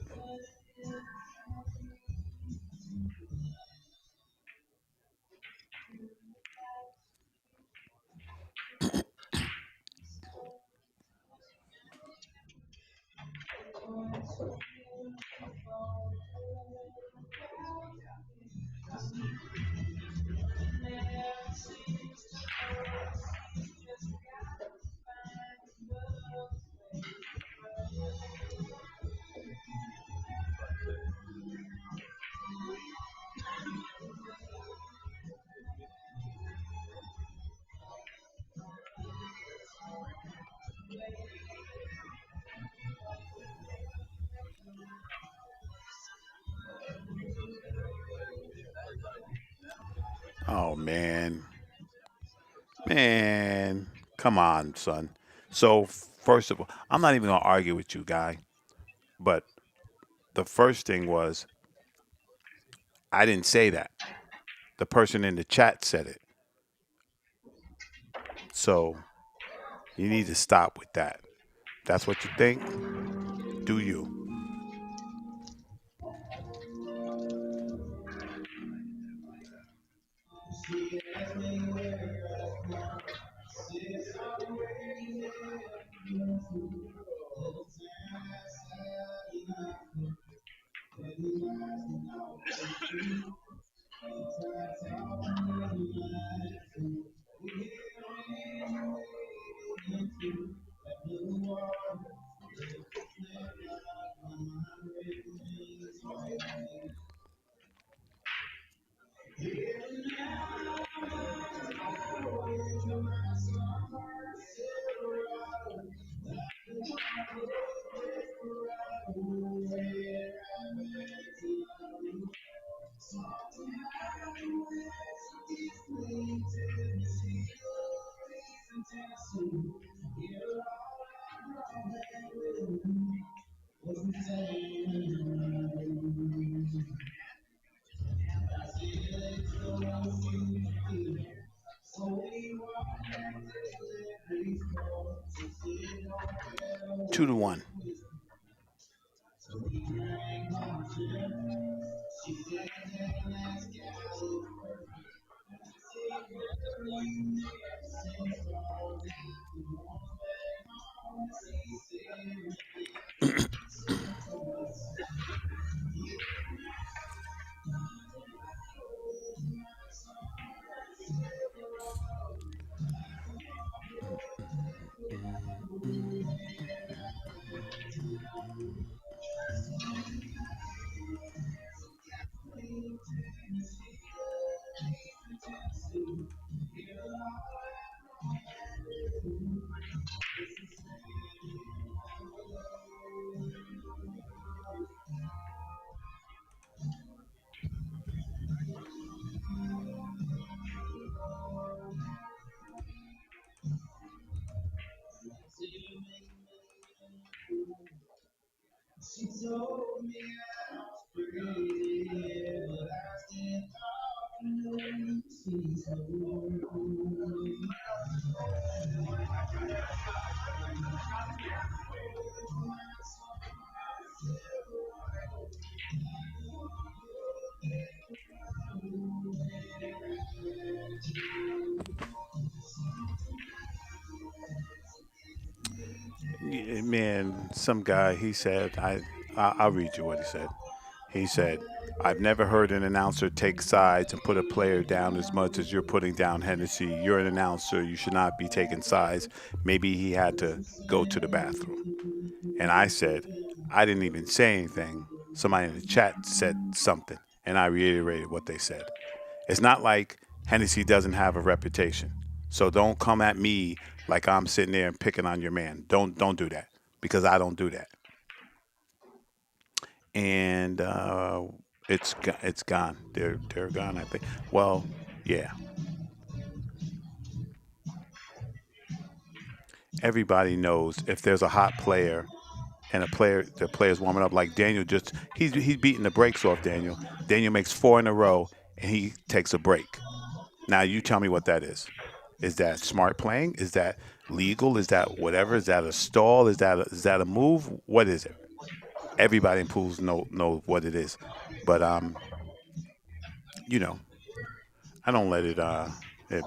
Oh man, man, come on, son. So first of all, I'm not even gonna argue with you, guy. But the first thing was I didn't say that. The person in the chat said it. So you need to stop with that. That's what you think. Do you? Two to one. Yeah, man, some guy, he said, I'll read you what he said. He said, I've never heard an announcer take sides and put a player down as much as you're putting down Hennessy. You're an announcer. You should not be taking sides. Maybe he had to go to the bathroom. And I said, I didn't even say anything. Somebody in the chat said something, and I reiterated what they said. It's not like Hennessy doesn't have a reputation. So don't come at me like I'm sitting there and picking on your man. Don't do that because I don't do that. And it's gone. They're gone. I think. Well, yeah. Everybody knows if there's a hot player and the player's warming up like Daniel, just he's beating the brakes off Daniel. Daniel makes four in a row and he takes a break. Now you tell me what that is. Is that smart playing? Is that legal? Is that whatever? Is that a stall? Is that a move? What is it? Everybody in pools know what it is, but you know, I don't let it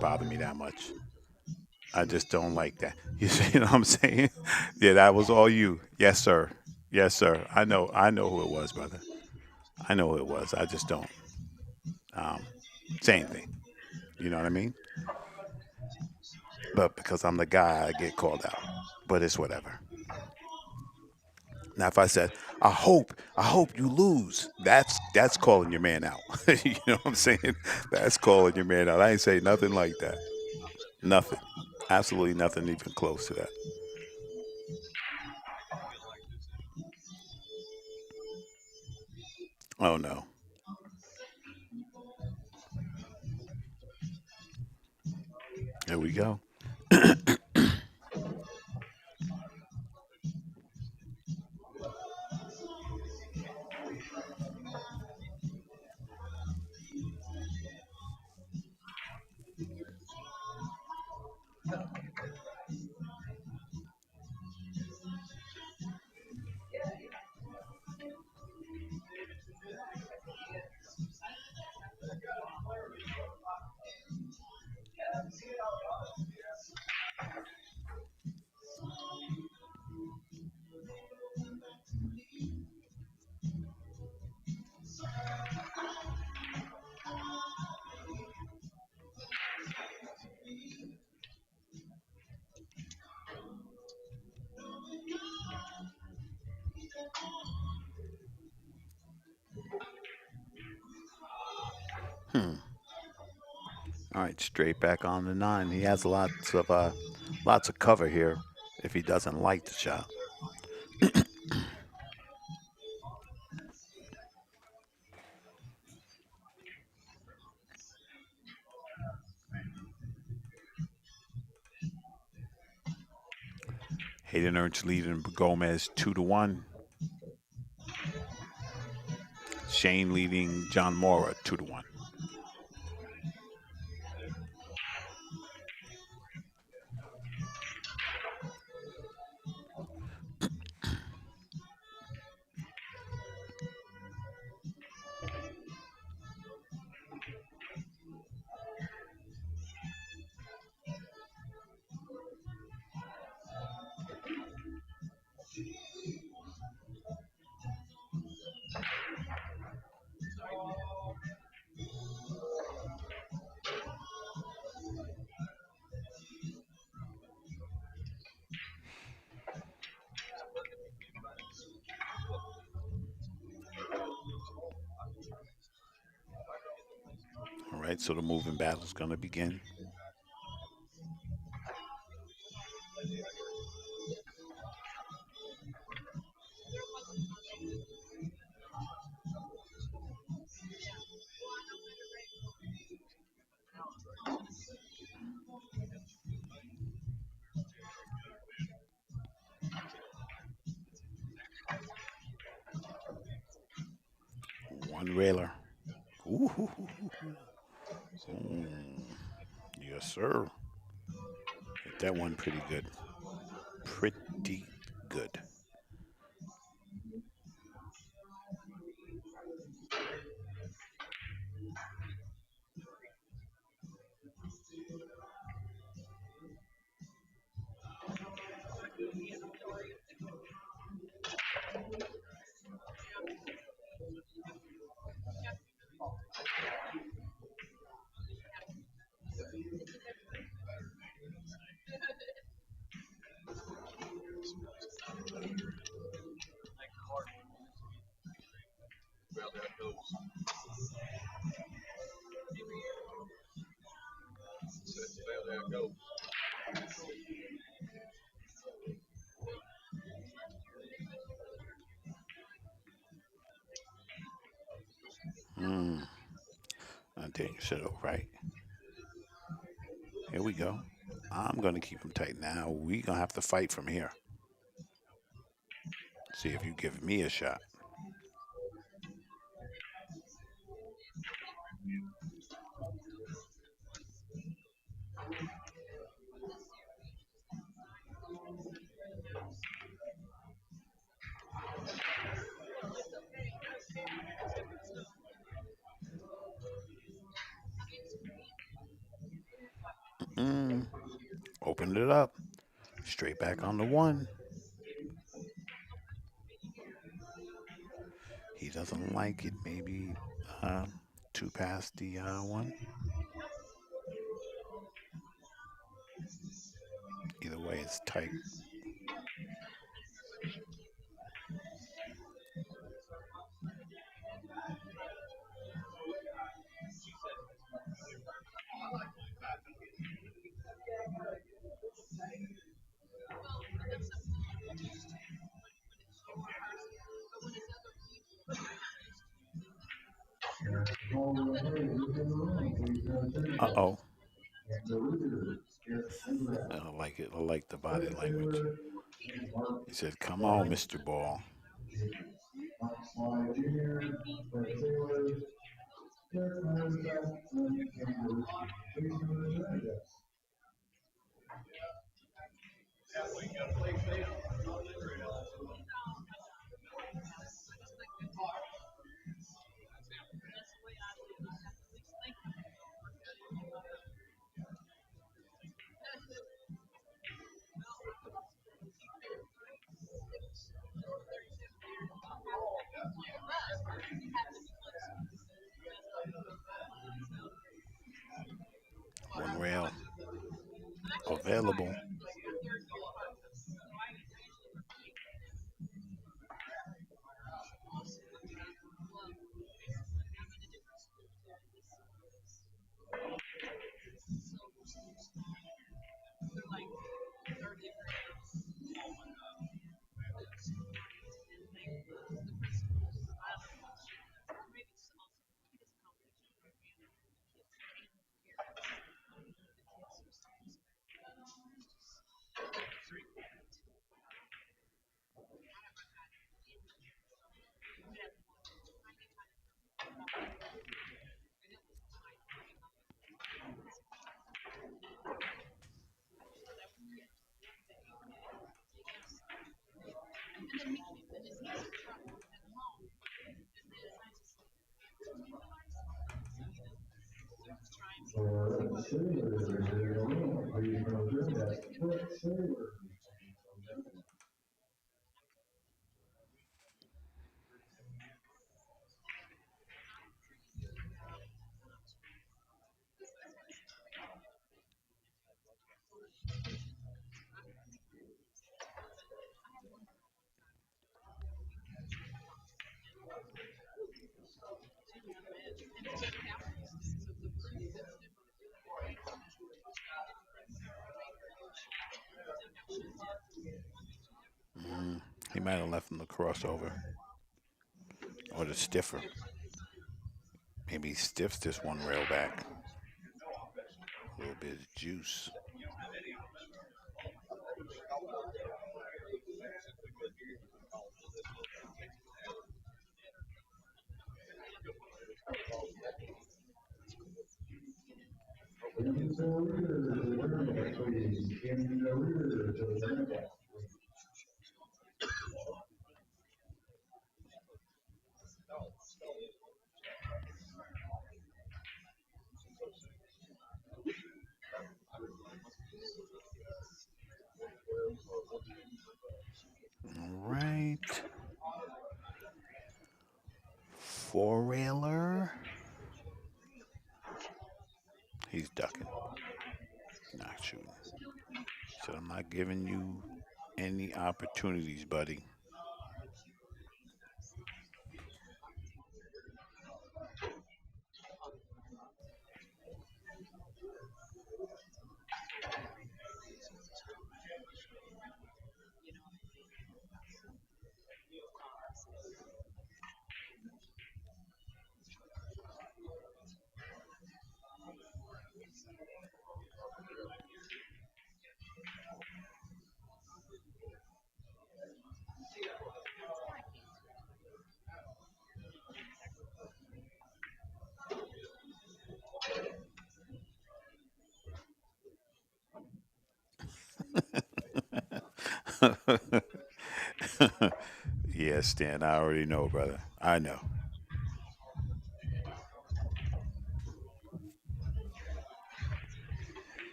bother me that much. I just don't like that. You see what I'm saying? Yeah, that was all you. Yes, sir. Yes, sir. I know who it was, brother. I know who it was. I just don't um, say anything. You know what I mean? But because I'm the guy, I get called out. But it's whatever. Now, if I said, I hope you lose, that's calling your man out. You know what I'm saying? That's calling your man out. I ain't say nothing like that. Nothing. Absolutely nothing even close to that. Oh no. There we go. Hmm. All right, straight back on the 9. He has lots of cover here if he doesn't like the shot. Hayden Ernst leading Gomez 2-1. Shane leading John Mora 2-1. All right, so the moving battle is going to begin. One railer. Ooh. Mm, yes, sir. Hit that one pretty good. Pretty good. Well, there it goes. Well, there it goes. Mm, I think you said it right. Here we go. I'm going to keep him tight now. We're going to have to fight from here. See if you give me a shot. Mm, opened it up. Straight back on the 1. He doesn't like it. Maybe uh, 2 past the 1. Either way, it's tight. Uh-oh. I like it. I like the body language. He said, "Come on, Mr. Ball." One rail available. For Sailor, please note that Fort Sailor. Mm, he might have left him the crossover or the stiffer. Maybe he stiffs this one rail back. A little bit of juice. In the rear, please. In the rear to the ramp. All right. Four railer. He's ducking. Not shooting. So I'm not giving you any opportunities, buddy. Yeah, Stan, I already know, brother. I know.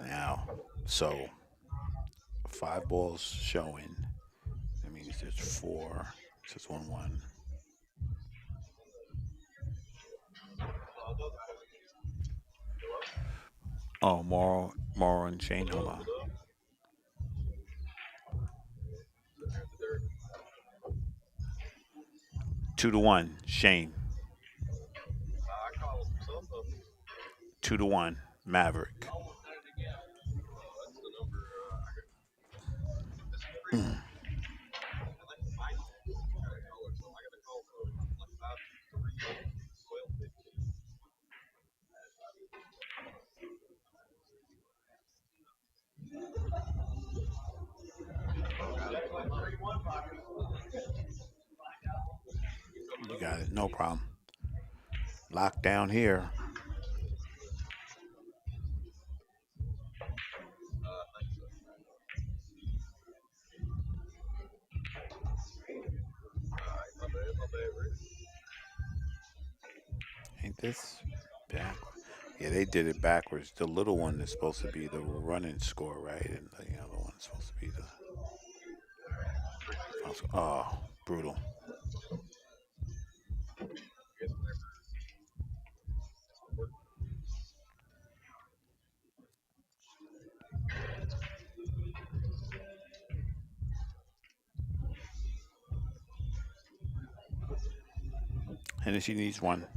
Now, so 5 balls showing. That means there's four. It's just 1-1. Oh, Morrow and Shane. Hold on. 2-1. Shane. 2-1. Maverick. You got it. No problem. Locked down here. Ain't this backward? Yeah, they did it backwards. The little one is supposed to be the running score, right? And the other one's supposed to be the final score. Oh, brutal. Hennessy needs one.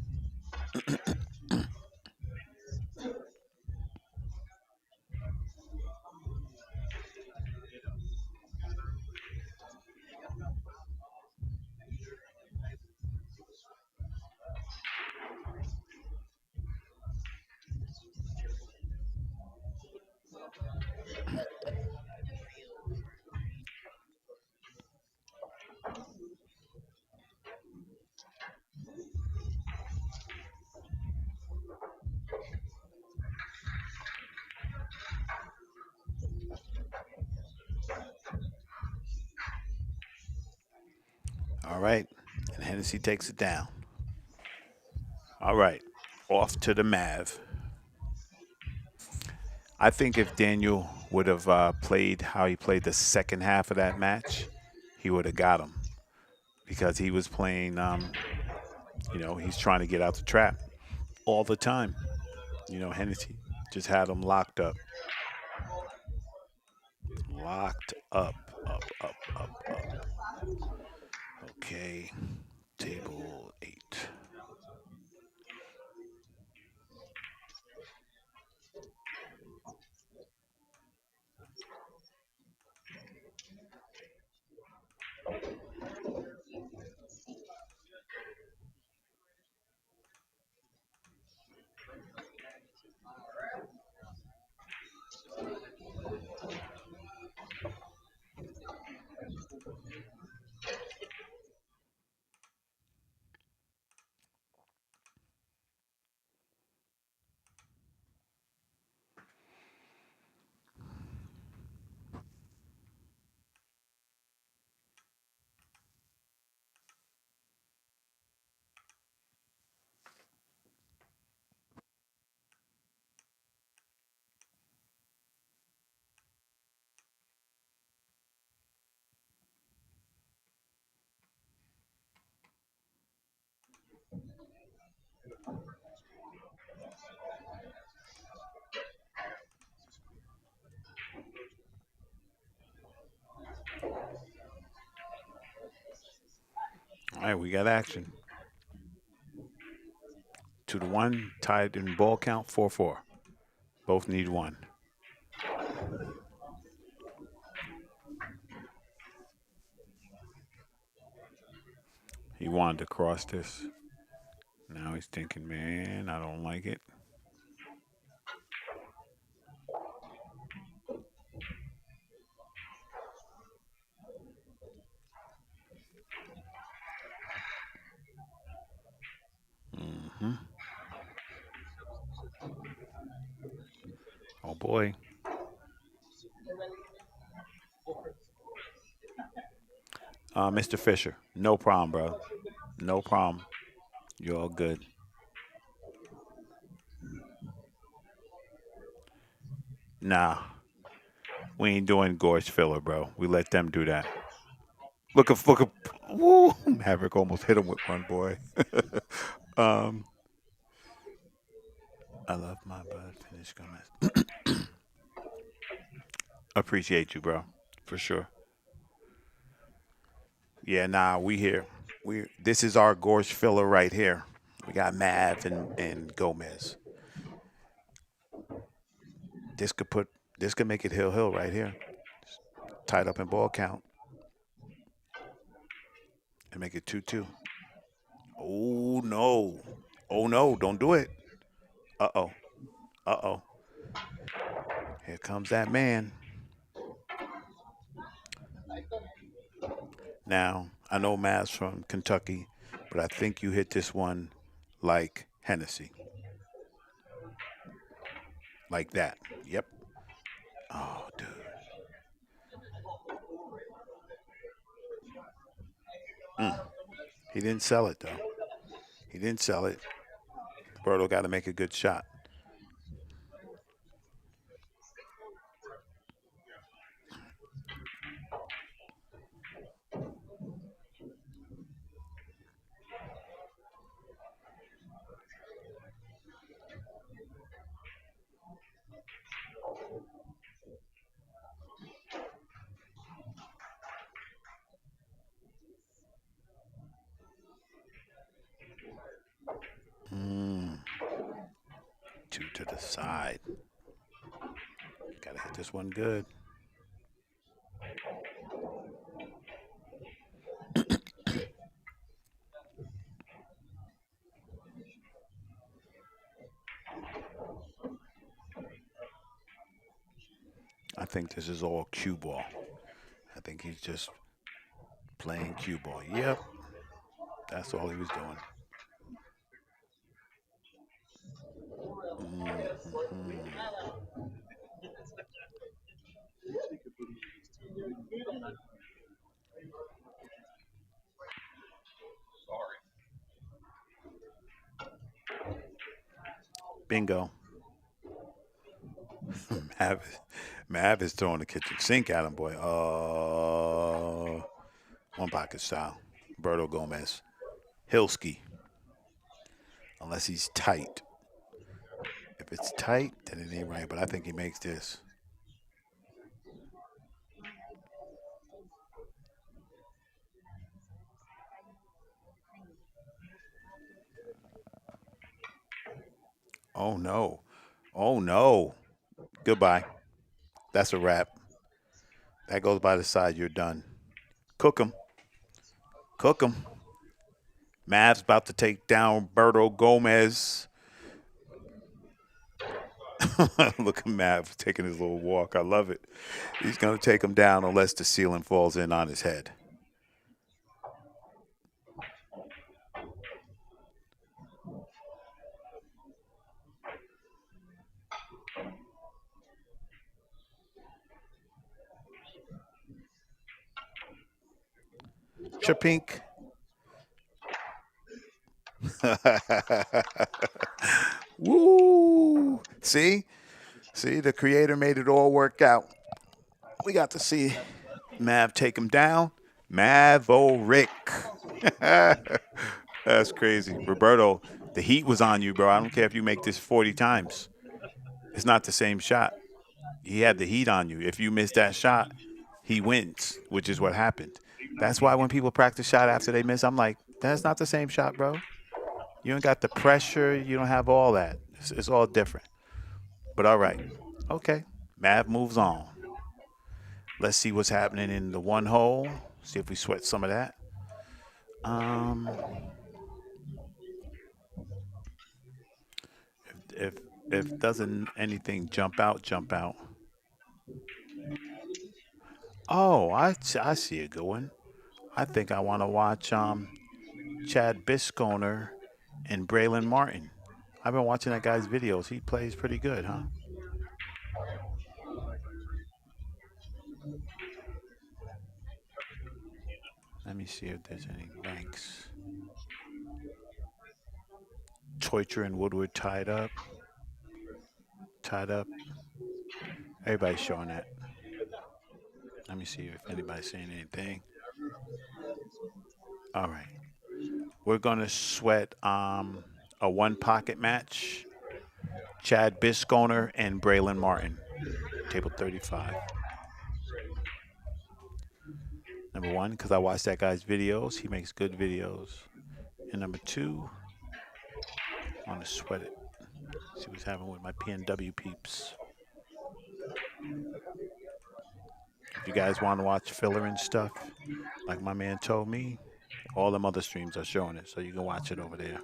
All right. And Hennessy takes it down. All right. Off to the Mav. I think if Daniel would have played how he played the second half of that match, he would have got him because he was playing, he's trying to get out the trap all the time. Hennessy just had him locked up. Locked up, up, up, up, up. Okay. Table 8. All right, we got action. 2-1, tied in ball count, 4-4. Both need one. He wanted to cross this. Now he's thinking, man, I don't like it. Hmm. Oh boy. Mr. Fisher, no problem, bro. No problem. You're all good. Nah, we ain't doing gorge filler, bro. We let them do that. Look, woo! Maverick almost hit him with one, boy. um, I love my bud. Finish Gomez. Appreciate you, bro, for sure. Yeah, nah, we here. We this is our gorge filler right here. We got Mav and Gomez. This could put this could make it hill right here. Tied up in ball count and make it 2-2. Oh no. Oh no, don't do it. Uh-oh. Uh-oh. Here comes that man. Now, I know Mav's from Kentucky, but I think you hit this one like Hennessy. Like that. Yep. Oh, dude. Mm. He didn't sell it though. He didn't sell it. Roberto got to make a good shot. Mm. Two to the side. Got to hit this one good. I think this is all cue ball. I think he's just playing cue ball. Yep. That's all he was doing. Mm-hmm. Bingo. Mav, Mav is throwing the kitchen sink at him, boy. One pocket style. Roberto Gomez. Hilski. Unless he's tight. If it's tight, then it ain't right. But I think he makes this. Oh no. Oh no. Goodbye. That's a wrap. That goes by the side. You're done. Cook him. Cook him. Mav's about to take down Roberto Gomez. Look at Mav taking his little walk. I love it. He's going to take him down unless the ceiling falls in on his head. Chapink. Woo! See? See, the creator made it all work out. We got to see Mav take him down. Maverick. That's crazy. Roberto, the heat was on you, bro. I don't care if you make this 40 times. It's not the same shot. He had the heat on you. If you miss that shot, he wins, which is what happened. That's why when people practice shot after they miss, I'm like, that's not the same shot, bro. You don't got the pressure. You don't have all that. It's all different. But all right. Okay. Mav moves on. Let's see what's happening in the one hole. See if we sweat some of that. If if doesn't anything jump out, jump out. Oh, I see it going. I think I want to watch Chad Bisconer and Braylon Martin. I've been watching that guy's videos. He plays pretty good, huh? Let me see if there's any ranks. Toitra and Woodward tied up. Tied up. Everybody's showing that. Let me see if anybody's saying anything. All right. We're gonna sweat a one pocket match. Chad Bisconer and Braylon Martin. Table 35. Number one, because I watched that guy's videos. He makes good videos. And number two, I want to sweat it. See what's happening with my PNW peeps. If you guys want to watch filler and stuff, like my man told me, all them other streams are showing it, so you can watch it over there.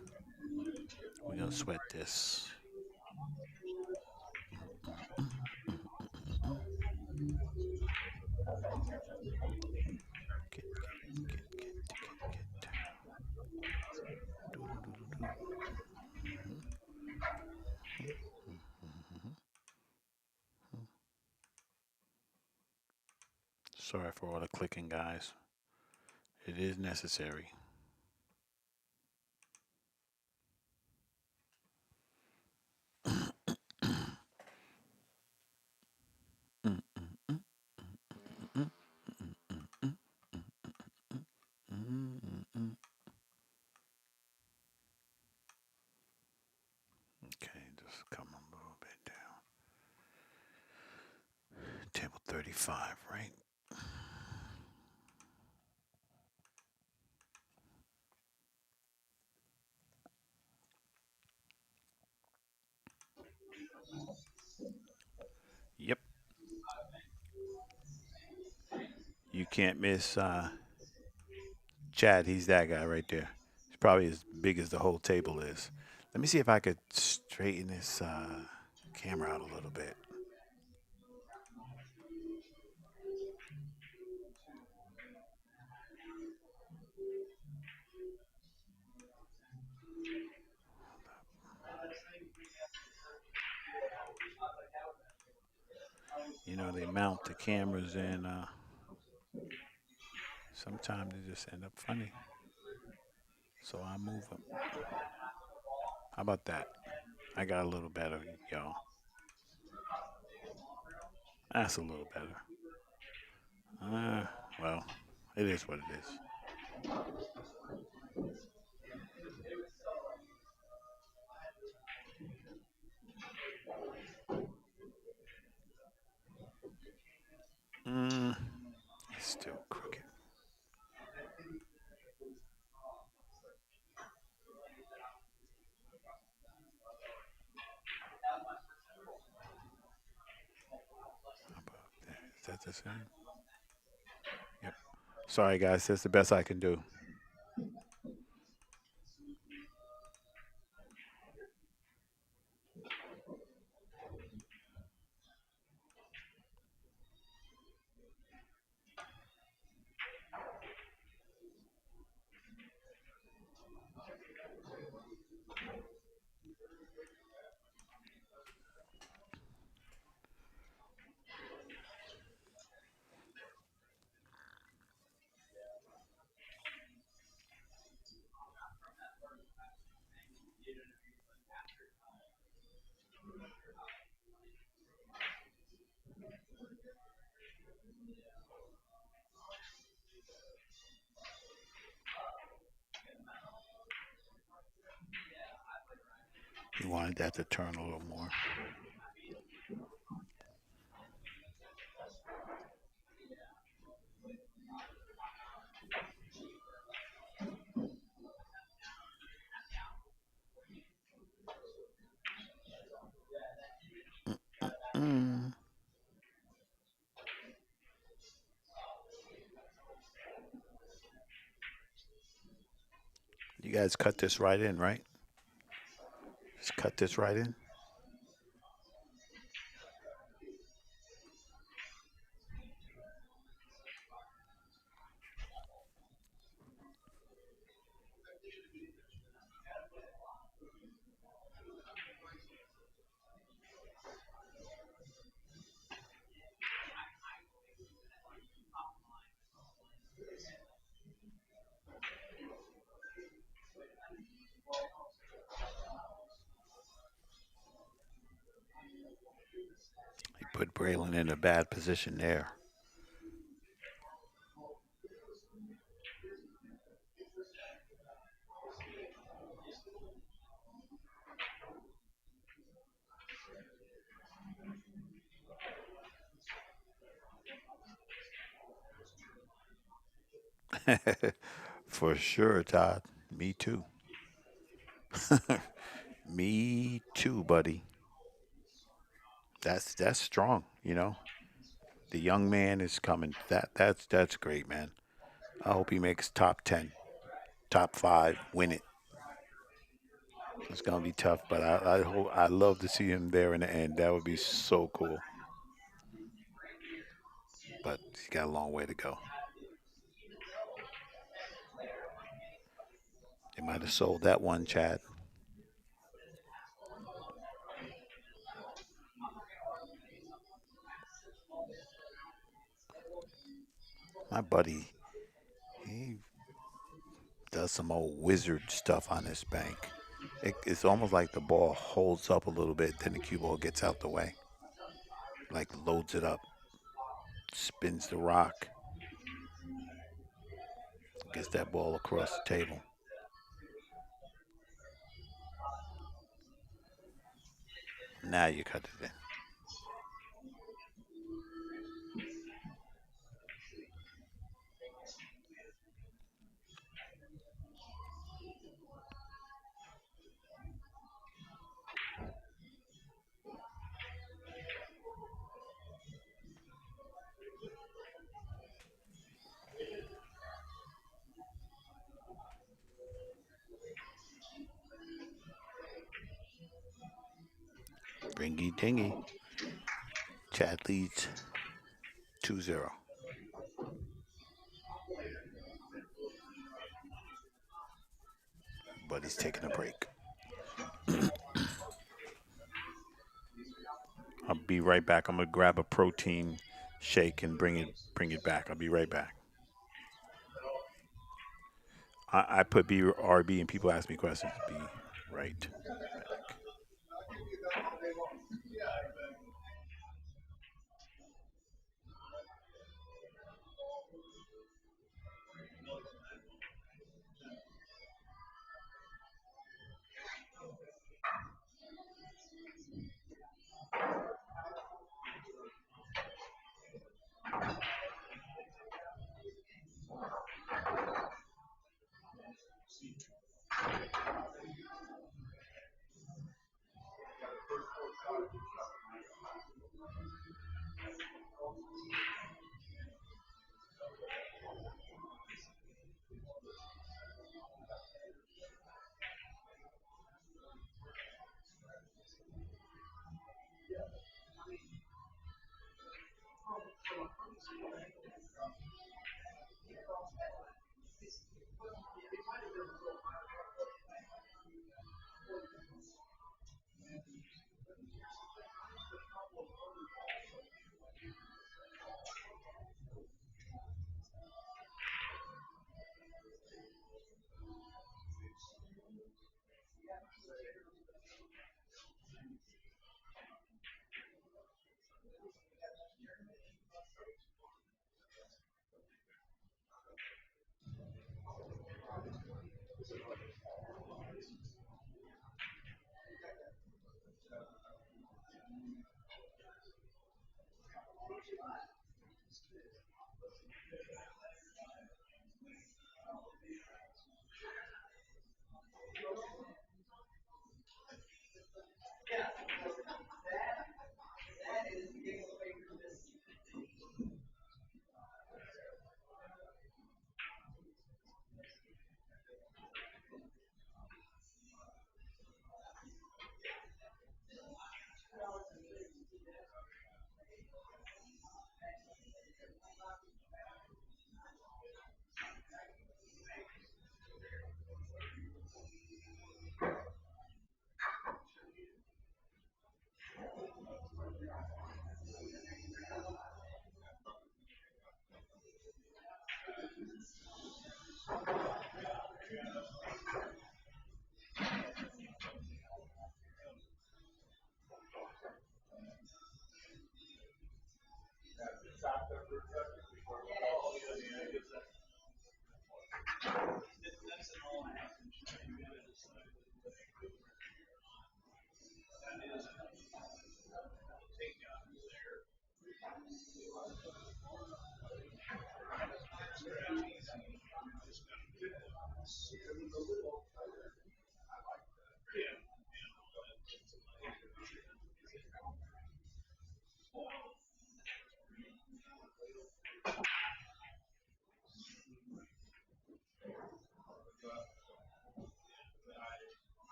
We're gonna sweat this. Get. Do. Sorry for all the clicking, guys. It is necessary. Okay, just come a little bit down. Table 35, right? Yep. You can't miss Chad. He's that guy right there. He's probably as big as the whole table is. Let me see if I could straighten this camera out a little bit. You know, they mount the cameras and sometimes they just end up funny. So I move them. How about that? I got a little better, y'all. That's a little better. Uh, well, it is what it is. Mm, it's still crooked. How about that? Is that the same? Yep. Sorry, guys. That's the best I can do. You wanted that to turn a little more. Mm. You guys cut this right in, right? Just cut this right in. You put Braylon in a bad position there. For sure, Todd. Me too. Me too, buddy. That's strong. The young man is coming. That's great, man. I hope he makes top 10, top 5, win it. It's gonna be tough, but I hope I love to see him there in the end. That would be so cool. But he's got a long way to go. They might have sold that one, Chad. My buddy, he does some old wizard stuff on this bank. It's almost like the ball holds up a little bit, then the cue ball gets out the way, like loads it up, spins the rock, gets that ball across the table. Now you cut it in. Ringy dingy. Chad leads 2-0, but he's taking a break. I'll be right back. I'm gonna grab a protein shake and bring it back. I'll be right back. I put BRB and people ask me questions. Be right back.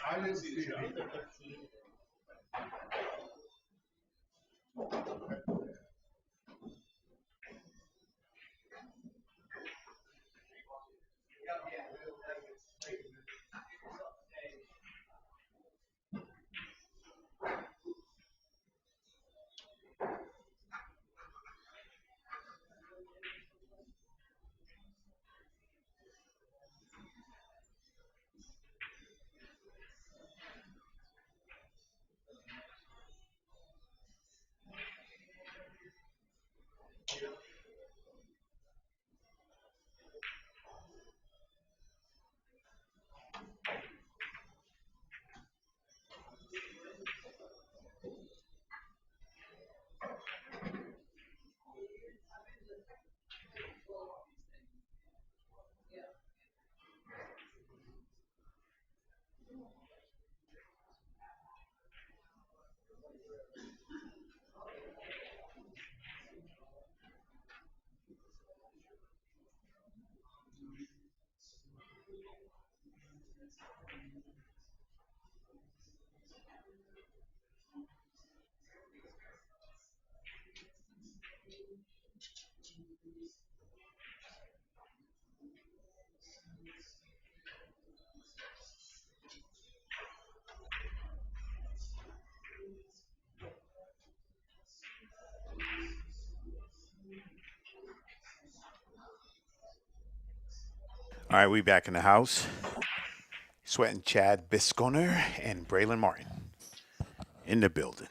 I didn't see the shot. All right, we back in the house. Sweating Chad Bisconer and Braylon Martin in the building.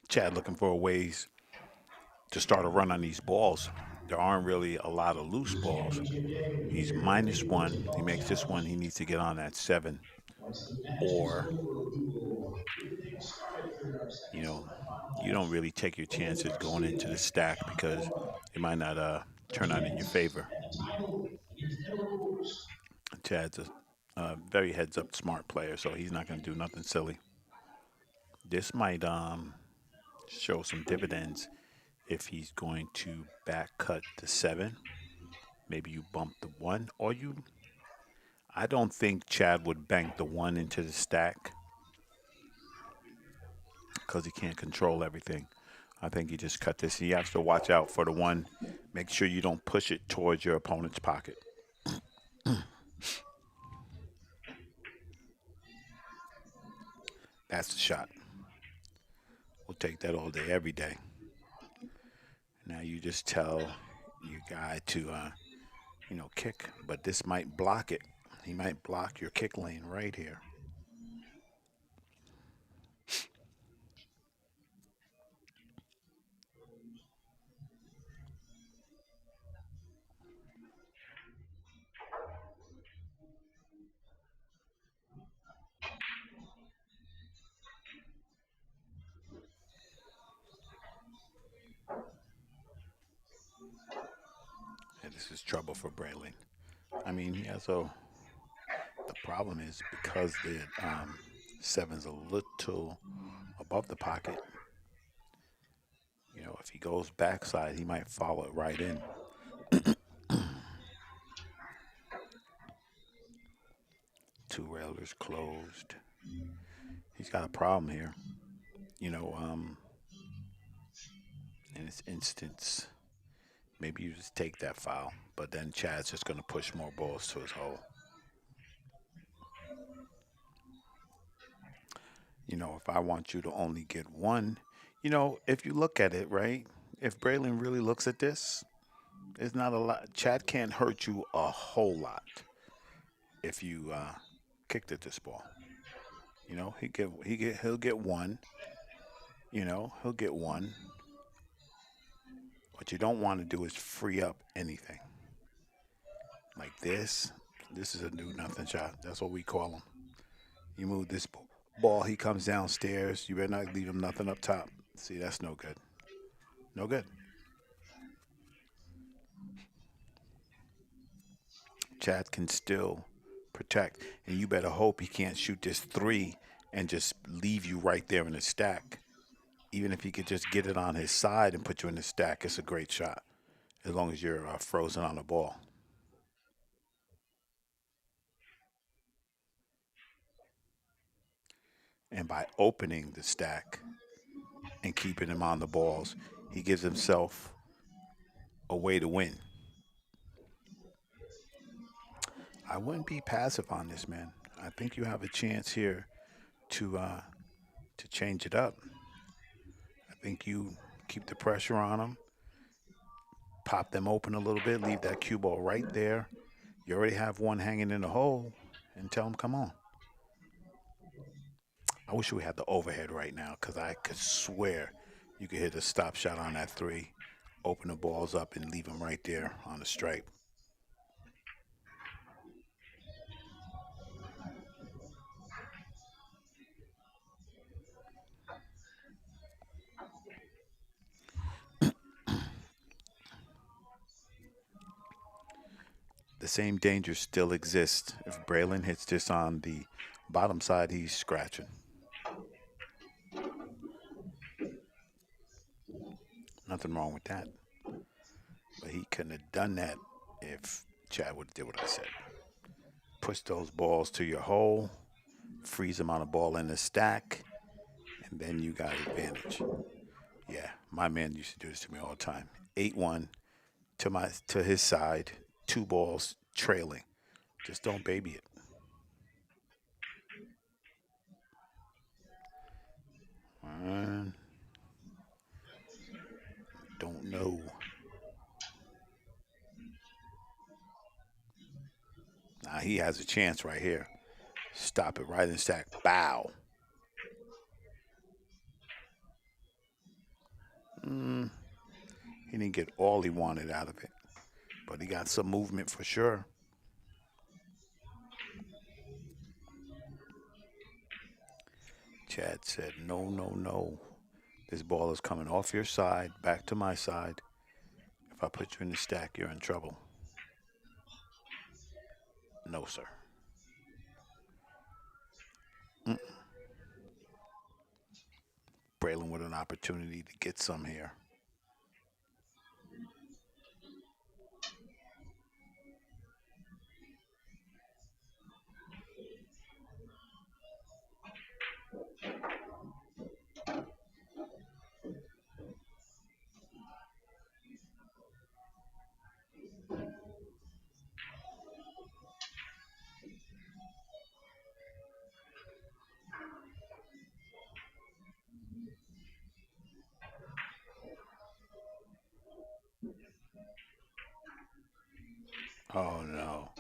Chad looking for ways to start a run on these balls. There aren't really a lot of loose balls. He's -1. He makes this one. He needs to get on that 7. Or, you know, you don't really take your chances going into the stack because it might not turn out in your favor. Chad's a very heads up smart player, so he's not going to do nothing silly. This might show some dividends if he's going to back cut the 7. Maybe you bump the 1, or you. I don't think Chad would bank the 1 into the stack because he can't control everything. I think he just cut this. He has to watch out for the 1. Make sure you don't push it towards your opponent's pocket. That's the shot. We'll take that all day, every day. Now you just tell your guy to, kick, but this might block it. He might block your kick lane right here. And this is trouble for Braylon. I mean, he has a. The problem is because the 7's a little above the pocket. If he goes backside, he might follow it right in. Two railers closed. He's got a problem here. In this instance, maybe you just take that foul, but then Chad's just going to push more balls to his hole. If I want you to only get 1, if you look at it, right? If Braylon really looks at this, it's not a lot. Chad can't hurt you a whole lot if you kicked at this ball. He'll get 1. He'll get 1. What you don't want to do is free up anything like this. This is a do nothing shot. That's what we call them. You move this ball, he comes downstairs. You better not leave him nothing up top. See, that's no good. No good. Chad can still protect, and you better hope he can't shoot this 3 and just leave you right there in the stack. Even if he could just get it on his side and put you in the stack, it's a great shot as long as you're frozen on the ball. And by opening the stack and keeping him on the balls, he gives himself a way to win. I wouldn't be passive on this, man. I think you have a chance here to change it up. I think you keep the pressure on them, pop them open a little bit, leave that cue ball right there. You already have 1 hanging in the hole, and tell them, come on. I wish we had the overhead right now because I could swear you could hit a stop shot on that 3, open the balls up, and leave them right there on the stripe. The same danger still exists. If Braylon hits this on the bottom side, he's scratching. Nothing wrong with that. But he couldn't have done that if Chad would have did what I said. Push those balls to your hole, freeze them on a ball in the stack, and then you got advantage. Yeah, my man used to do this to me all the time. 8-1 to his side, 2 balls trailing. Just don't baby it. Don't know. Now he has a chance right here. Stop it right in the stack. Bow. Mm, he didn't get all he wanted out of it, but he got some movement for sure. Chad said, no, no, no. This ball is coming off your side, back to my side. If I put you in the stack, you're in trouble. No, sir. Mm. Braylon with an opportunity to get some here. Oh, no.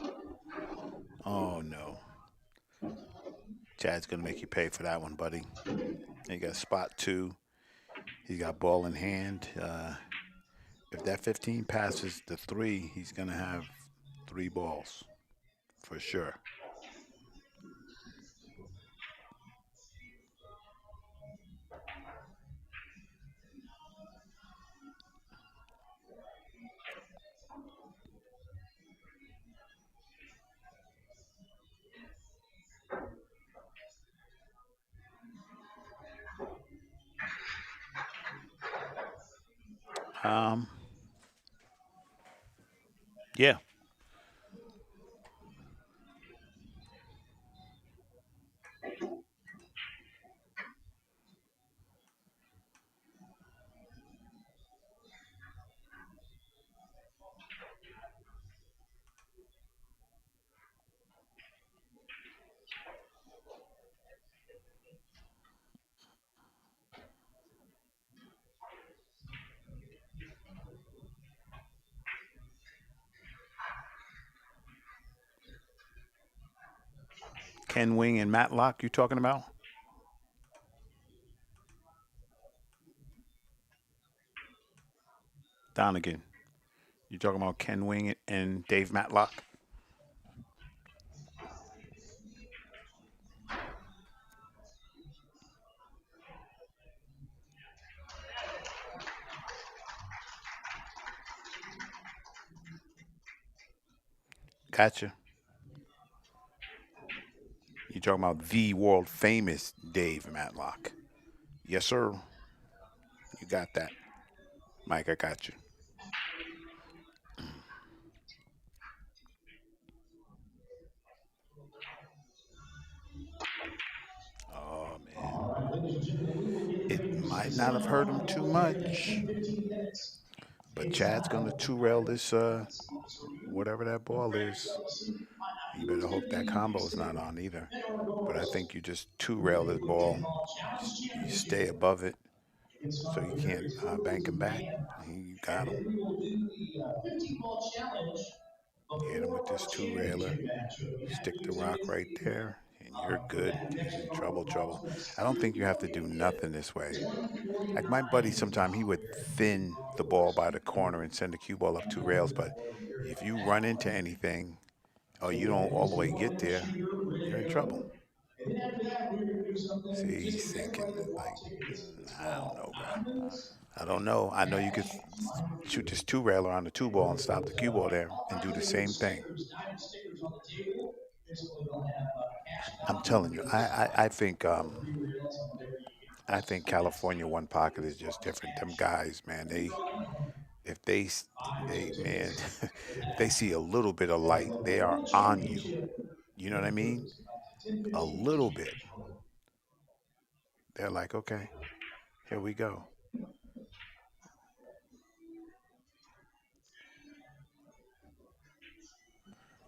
Oh, no. Chad's going to make you pay for that one, buddy. You got spot two. He got ball in hand. If that 15 passes the three, he's going to have three balls for sure. Um, yeah. Ken Wing and Matlock, you talking about? Donegan. You talking about Ken Wing and Dave Matlock? Gotcha. You talking about the world famous Dave Matlock? Yes, sir. You got that, Mike. I got you. Oh man, All right, ladies and gentlemen, we will get it ready to might switch not have sides hurt on him our too program in much, 15 minutes. but It's Chad's time gonna for two rail this sponsor you, whatever that the ball Frank is. Jealousy You Pineapple better Rooster hope that League combo's not Extended. on either. Then on But I goes think you just two the rail this Liquid ball. Pinball You, Challenge you stay Championship. above it It can so start you here can't as early bank as him you back. can. You And got him. then we will do the 15-ball challenge Hit him with before this our two railer. championship match. So we have Stick to the use rock right everything there, and you're for good. that He's next in round trouble, of balls. trouble. But it's I don't think you have to do 30-minute nothing this way. 2049 Like my buddy, is sometime he would thin the ball by the corner and send the cue ball up two rails. But if you run into anything or so you we don't have all the Mr. way get Morgan there, Shooter ready you're to in trouble. go. And then after that, we're going to do something See, he's just for thinking everybody that like, bought tickets. It's I don't called know, bro. Diamonds I don't know. I know you could Dash Minor shoot League. this two railer on the two And ball and we'll stop put the cue ball there all and kinds do the of little same thing. stickers, diamond stickers on the table. Basically, they'll have cash I'm value telling you, against I think free reels on whatever you get I purchased think on that. So California One we'll Pocket put is some just different. Them cash. guys, man, We run from if they 5 they to man, 6 to if they that. see a little bit of And light, they are the on you. championship You know what I mean? occurs about 10:15 A little bit. Central. They're like, okay, here we go.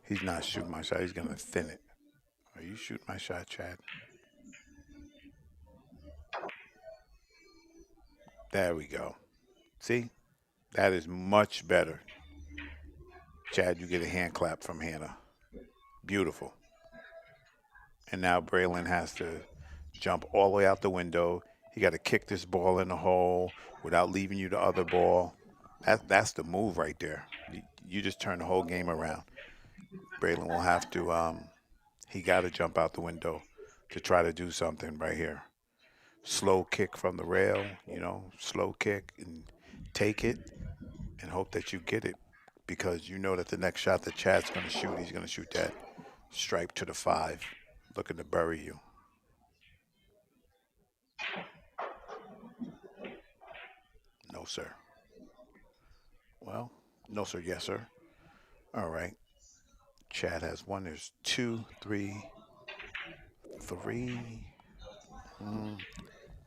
He's not shooting my shot. He's gonna thin it. Are you shooting my shot, Chad? There we go. See, that is much better. Chad, you get a hand clap from Hannah. Beautiful. And now Braylon has to jump all the way out the window. He got to kick this ball in the hole without leaving you the other ball. That's the move right there. You just turn the whole game around. Braylon will have to he got to jump out the window to try to do something right here. Slow kick from the rail, slow kick and take it and hope that you get it because you know that the next shot that Chad's going to shoot, he's going to shoot that stripe to the 5, looking to bury you. No, sir. Well, no, sir. Yes, sir. All right. Chad has one. There's two, three,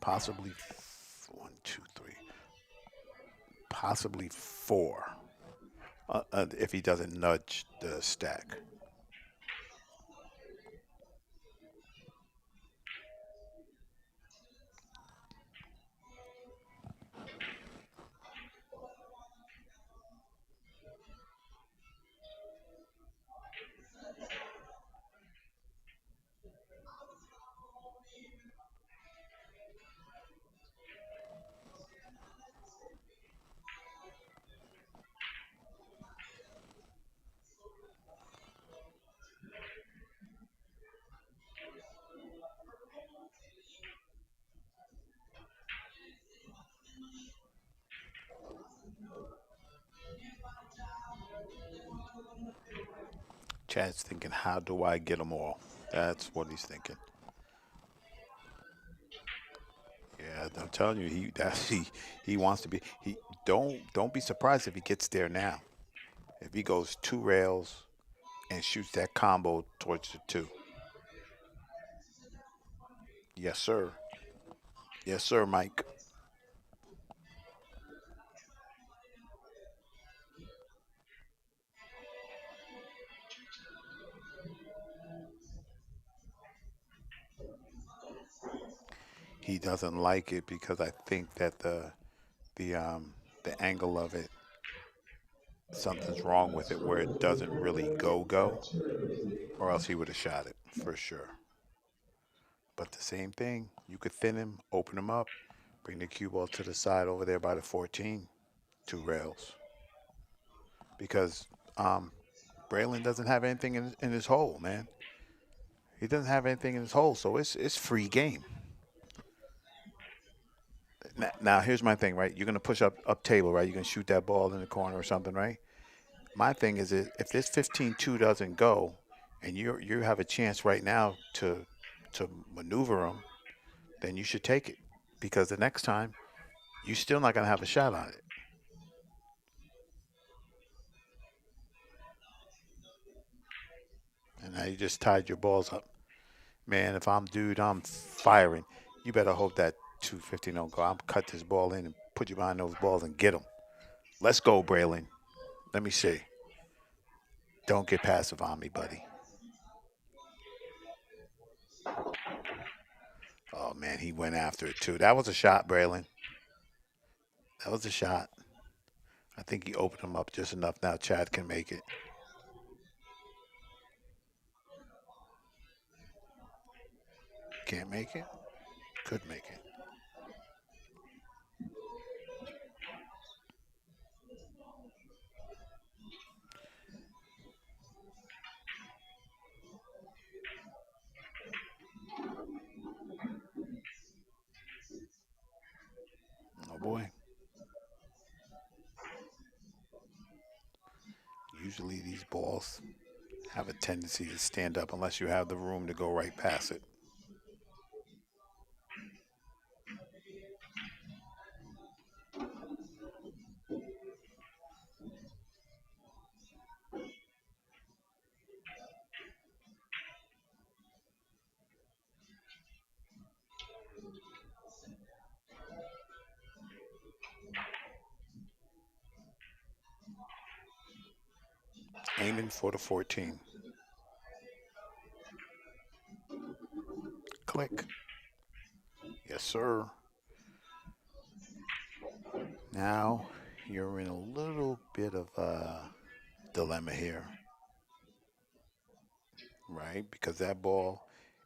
possibly one, two, three, possibly four. If he doesn't nudge the stack. Chad's thinking, how do I get them all? That's what he's thinking. Yeah, I'm telling you, he wants to be. He don't be surprised if he gets there now. If he goes two rails and shoots that combo towards the two. Yes, sir. Yes, sir, Mike. He doesn't like it because I think that the angle of it, something's wrong with it where it doesn't really go, or else he would have shot it for sure. But the same thing, you could thin him, open him up, bring the cue ball to the side over there by the 14, two rails, because um, Braylon doesn't have anything in his hole, man. He doesn't have anything in his hole, so it's free game. Now here's my thing, right? You're gonna push up table, right? You're gonna shoot that ball in the corner or something, right? My thing is if this 15-2 doesn't go, and you have a chance right now to maneuver him, then you should take it because the next time you're still not gonna have a shot on it. And now you just tied your balls up, man. If I'm dude, I'm firing. You better hope that 215 don't go. I'm cut this ball in and put you behind those balls and get them. Let's go, Braylon. Let me see. Don't get passive on me, buddy. Oh man, he went after it too. That was a shot, Braylon. That was a shot. I think he opened him up just enough. Now Chad can make it. Can't make it. Could make it. Oh boy. Usually these balls have a tendency to stand up unless you have the room to go right past it. Aiming for the 14. Click. Yes, sir. Now you're in a little bit of a dilemma here, right? Because that ball,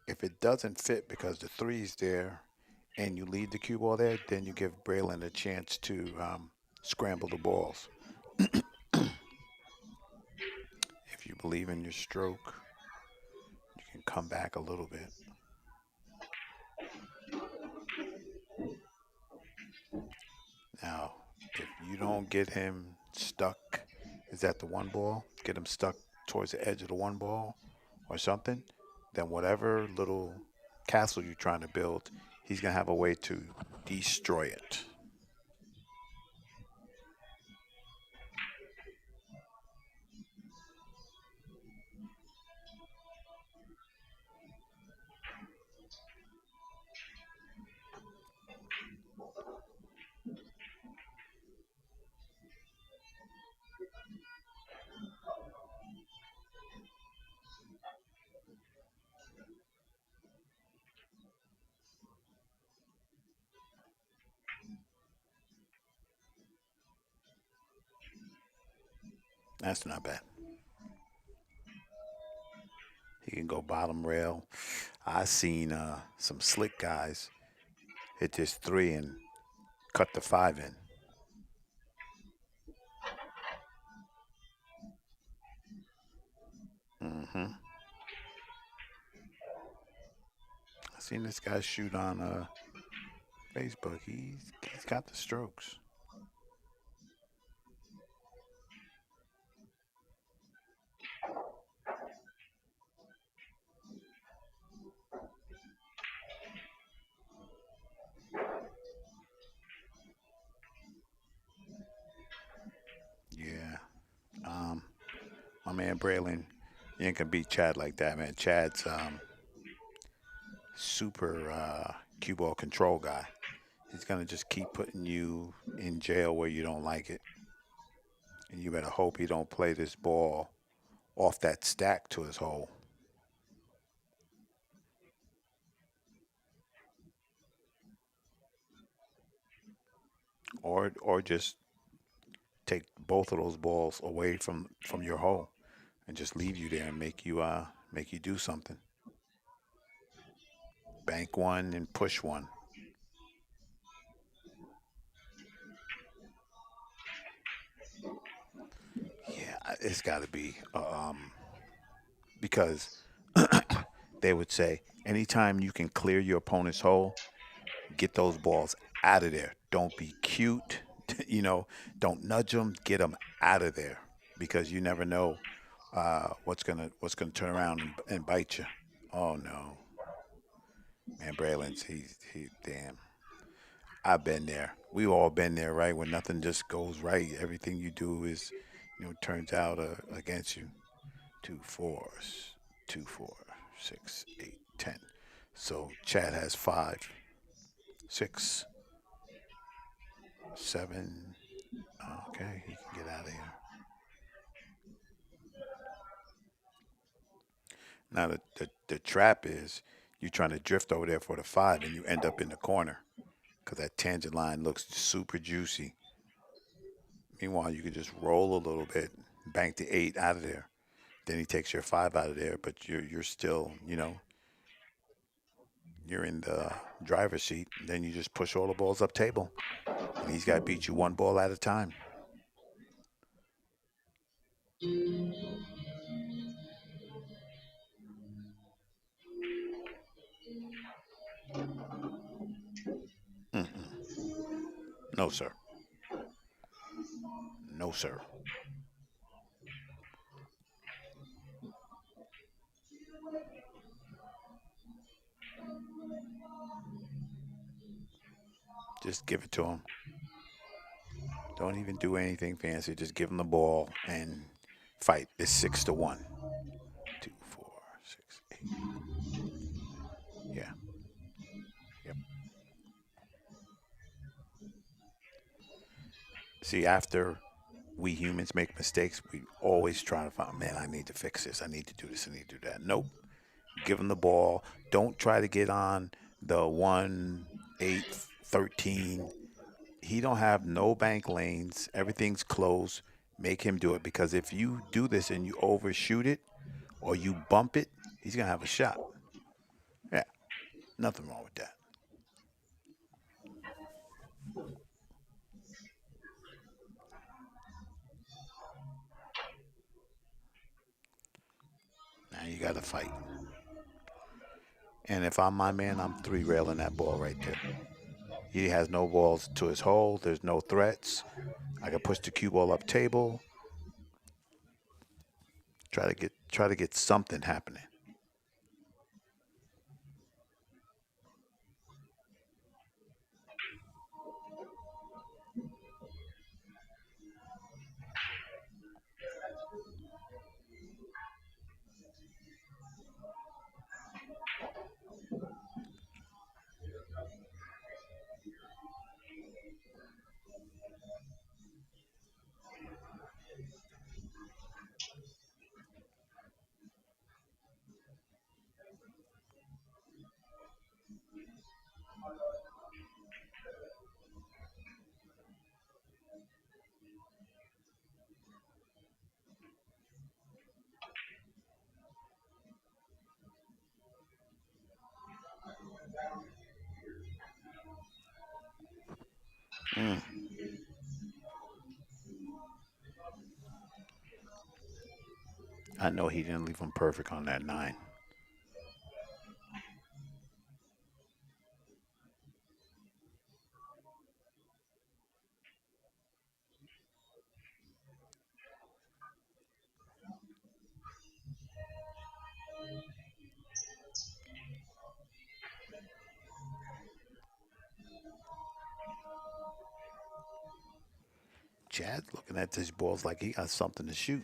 If it doesn't fit because the three's there and you leave the cue ball there, then you give Braylon a chance to scramble the balls. If you believe in your stroke, you can come back a little bit. Now, if you don't get him stuck, is that the one ball? Get him stuck towards the edge of the one ball or something, then whatever little castle you're trying to build, he's going to have a way to destroy it. That's not bad. He can go bottom rail. I seen some slick guys hit this three and cut the five in. Hmm. I seen this guy shoot on Facebook. He's got the strokes. Yeah. Um, my man Braylon, you ain't gonna beat Chad like that, man. Chad's super cue ball control guy. He's gonna just keep putting you in jail where you don't like it, and you better hope he don't play this ball off that stack to his hole, or just take both of those balls away from your hole and just leave you there and make you do something. Bank one and push one. Yeah, it's got to be because they would say anytime you can clear your opponent's hole, get those balls out of there. Don't be cute, you know. Don't nudge them. Get them out of there because you never know what's gonna turn around and bite you. Oh no, man, Braylon's he damn. I've been there. We've all been there, right? When nothing just goes right, everything you do is, turns out against you. Two fours, two, four, 6, 8, 10. So Chad has five, 6, 7. Okay, he can get out of here. Now the trap is you trying to drift over there for the five, and you end up in the corner because that tangent line looks super juicy. Meanwhile, you can just roll a little bit, bank the 8 out of there. Then he takes your five out of there, but you're still, you're in the driver's seat. Then you just push all the balls up table, and he's got to beat you one ball at a time. Mm-mm. No, sir. No, sir. Just give it to him. Don't even do anything fancy. Just give him the ball and fight. It's 6-1. 2, 4, 6, 8. Yeah. Yep. See, after we humans make mistakes, we always try to find, man, I need to fix this. I need to do this. I need to do that. Nope. Give him the ball. Don't try to get on the 1, 8, 13. He don't have no bank lanes. Everything's closed. Make him do it because if you do this and you overshoot it or you bump it, he's gonna have a shot. Nothing wrong with that. Now you got to fight. And if I'm my man, I'm three railing that ball right there. He has no balls to his hole. There's no threats. I can push the cue ball up table. Try to get something happening. Mm, I know he didn't leave him perfect on that nine. Chad's looking at these balls like he got something to shoot.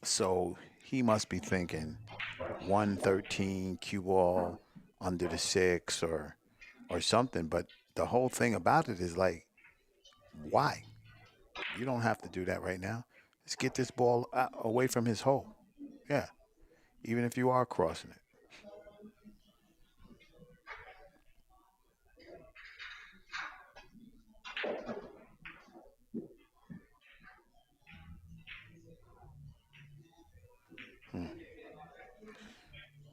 So he must be thinking 113 cue ball under the six or something. But the whole thing about it is like, why? You don't have to do that right now. Let's get this ball away from his hole. Yeah, even if you are crossing it. Hmm.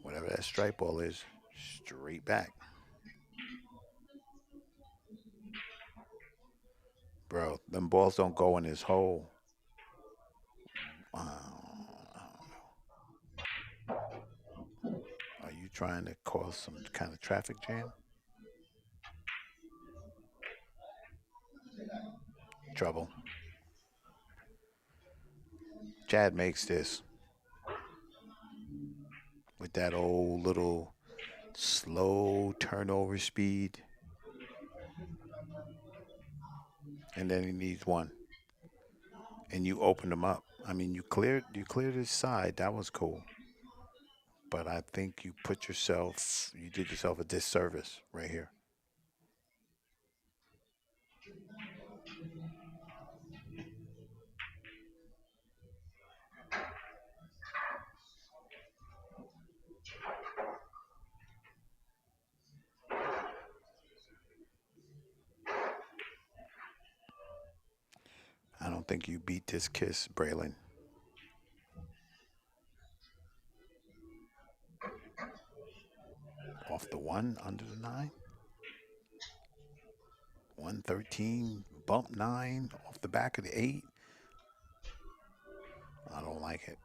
Whatever that strike ball is, straight back. Bro, them balls don't go in his hole. Are you trying to cause some kind of traffic jam? Trouble. Chad makes this with that old little slow turnover speed, and then he needs one, and you opened him up. I mean, you cleared his side. That was cool, but I think you did yourself a disservice right here. I don't think you beat this kiss, Braylon. Off the one, under the nine, 113, bump nine, off the back of the eight. I don't like it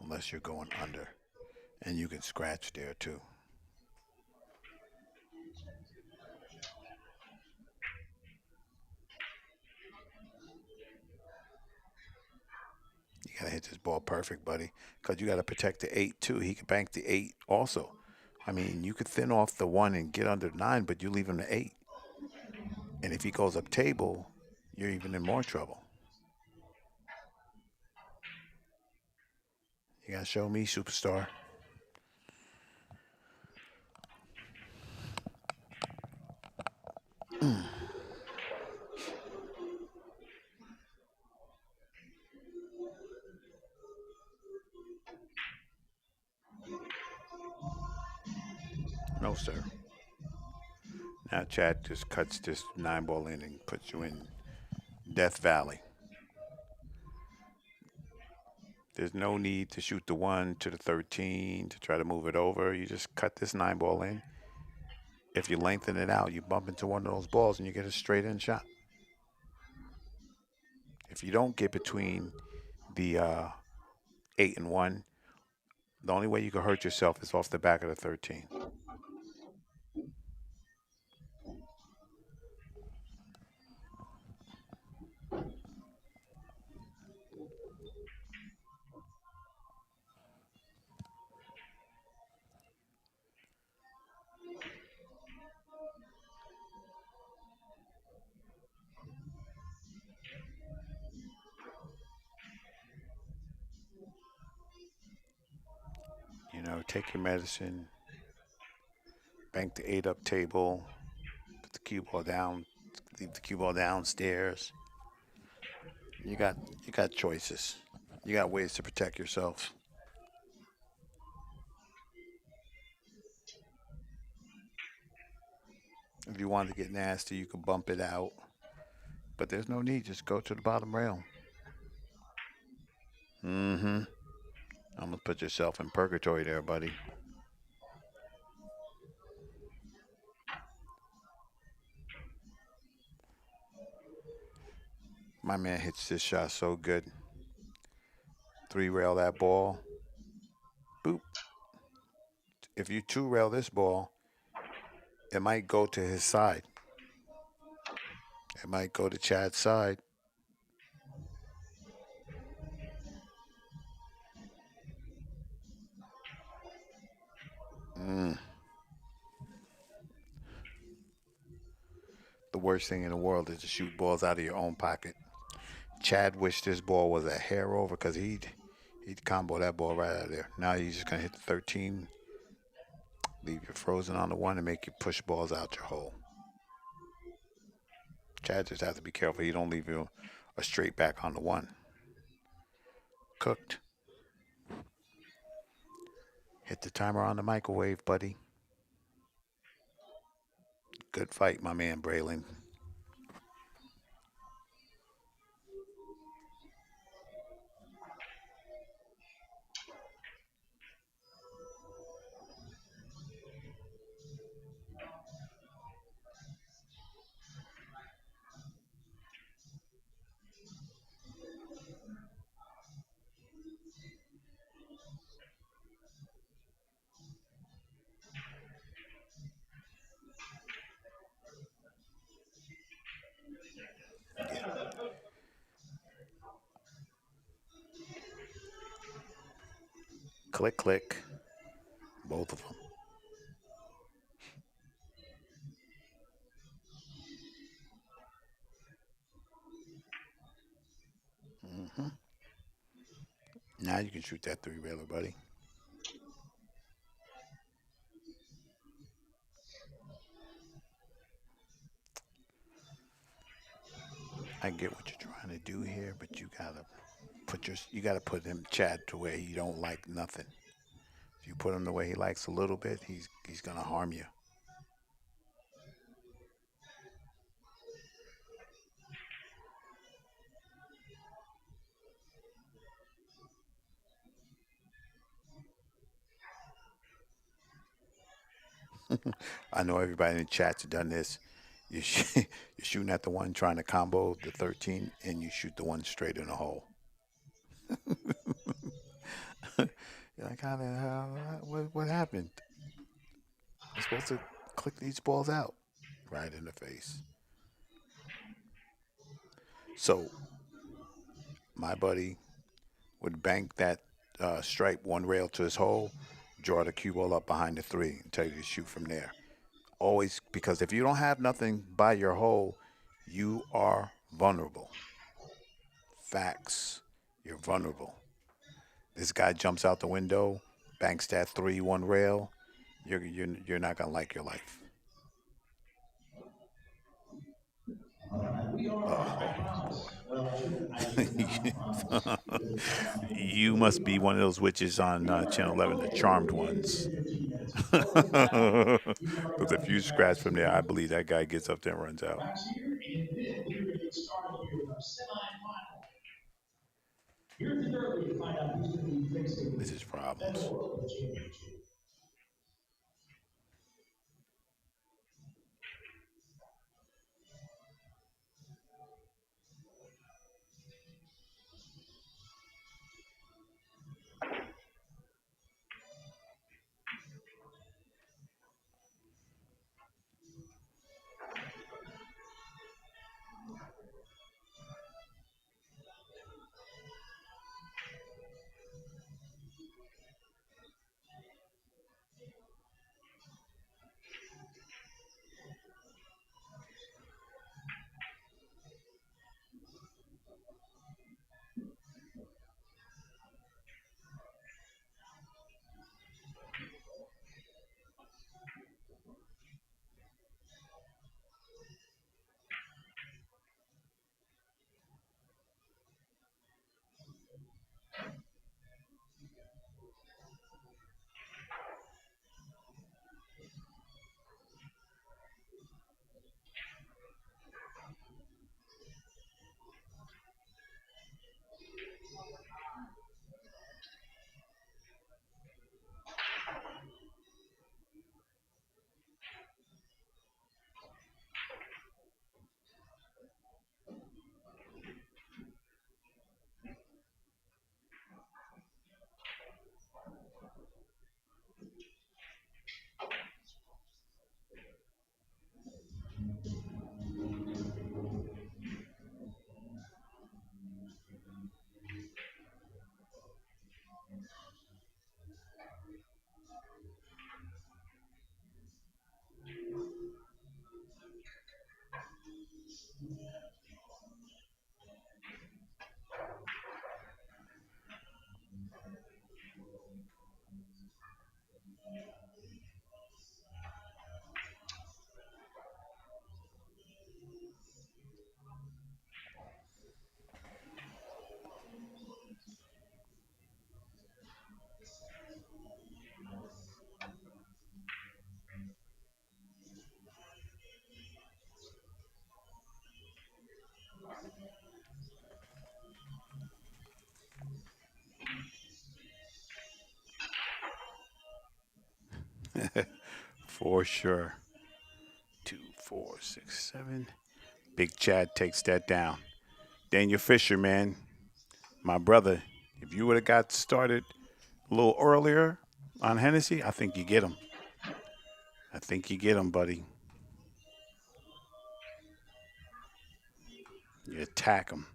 unless you're going under, and you can scratch there too. You gotta hit this ball perfect, buddy, because you gotta protect the eight too. He could bank the eight also. I mean, you could thin off the one and get under the nine, but you leave him the eight. And if he goes up table, you're even in more trouble. You gotta show me, superstar. No, sir. Now Chad just cuts this 9 ball in and puts you in Death Valley. There's no need to shoot the 1 to the 13 to try to move it over. You just cut this 9 ball in. If you lengthen it out, you bump into one of those balls and you get a straight in shot. If you don't get between the 8 and 1, the only way you can hurt yourself is off the back of the 13. Take your medicine, bank the 8 up table, put the cue ball down, leave the cue ball downstairs. You got you got choices. You got ways to protect yourself. If you want to get nasty, you can bump it out. But there's no need. Just go to the bottom rail. Mm-hmm. Almost put yourself in purgatory there, buddy. My man hits this shot so good. 3 rail that ball. Boop. If you 2 rail this ball, it might go to his side. It might go to Chad's side. Mm. The worst thing in the world is to shoot balls out of your own pocket. Chad wished this ball was a hair over because he'd combo that ball right out of there. Now he's just gonna hit the 13, leave you frozen on the 1, and make you push balls out your hole. Chad just has to be careful he don't leave you a straight back on the 1. Cooked. Hit the timer on the microwave, buddy. Good fight, my man Braylon. Yeah. Click, click. Both of them. Hmm. Now you can shoot that 3 railer, buddy. I get what you're trying to do here, but you gotta put him Chad to where he don't like nothing. If you put him the way he likes a little bit, he's gonna harm you. I know everybody in the chat's done this. You're shooting at the 1 trying to combo the 13, and you shoot the 1 straight in the hole. You're like, how the hell? What happened? You're supposed to click these balls out. Right in the face. So my buddy would bank that stripe 1 rail to his hole, draw the cue ball up behind the 3, and tell you to shoot from there. Always, because if you don't have nothing by your hole, you are vulnerable. Facts. You're vulnerable. This guy jumps out the window, banks that 3 1 rail. You're not gonna like your life. We are Oh. I promise. Well, I did not promise. You must be one of those witches on Channel 11, the Charmed ones. Welcome back. He's With a already few got scratch back from to there, I the believe that guy gets up there and runs out. Max here, and then we're going to get started here with our semifinal. Here's the derby to find out who's going to be facing This is problems. Federal Open Championship. For sure. 2, 4, 6, 7. Big Chad takes that down. Daniel Fisher, man, my brother. If you would have got started a little earlier on Hennessy, I think you get him. I think you get him, buddy. You attack him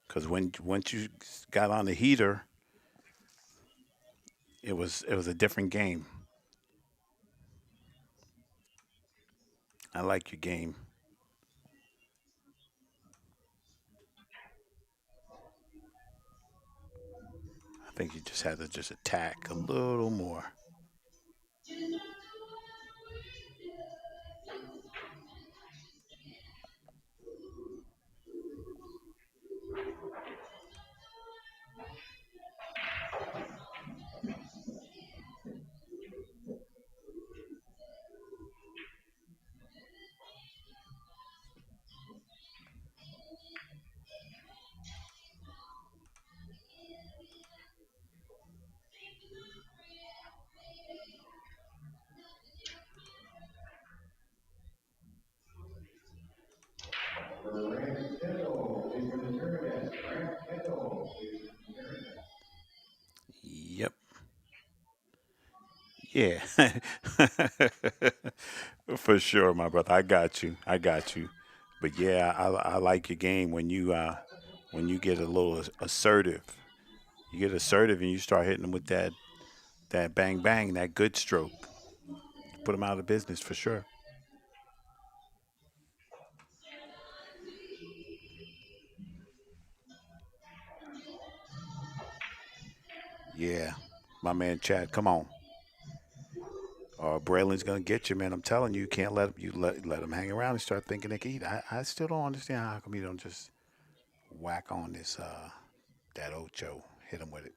because when once you got on the heater, it was a different game. I like your game. I think you just had to just attack a little more. Yep. Yeah. For sure, my brother. I got you. I got you. But yeah, I like your game when you get a little assertive. You get assertive and you start hitting them with that bang bang, that good stroke. Put them out of business for sure. Yeah. My man Chad, come on. Braylon's gonna get you, man. I'm telling you, you can't let him hang around and start thinking they can eat. I still don't understand how come you don't just whack on this that Ocho, hit him with it.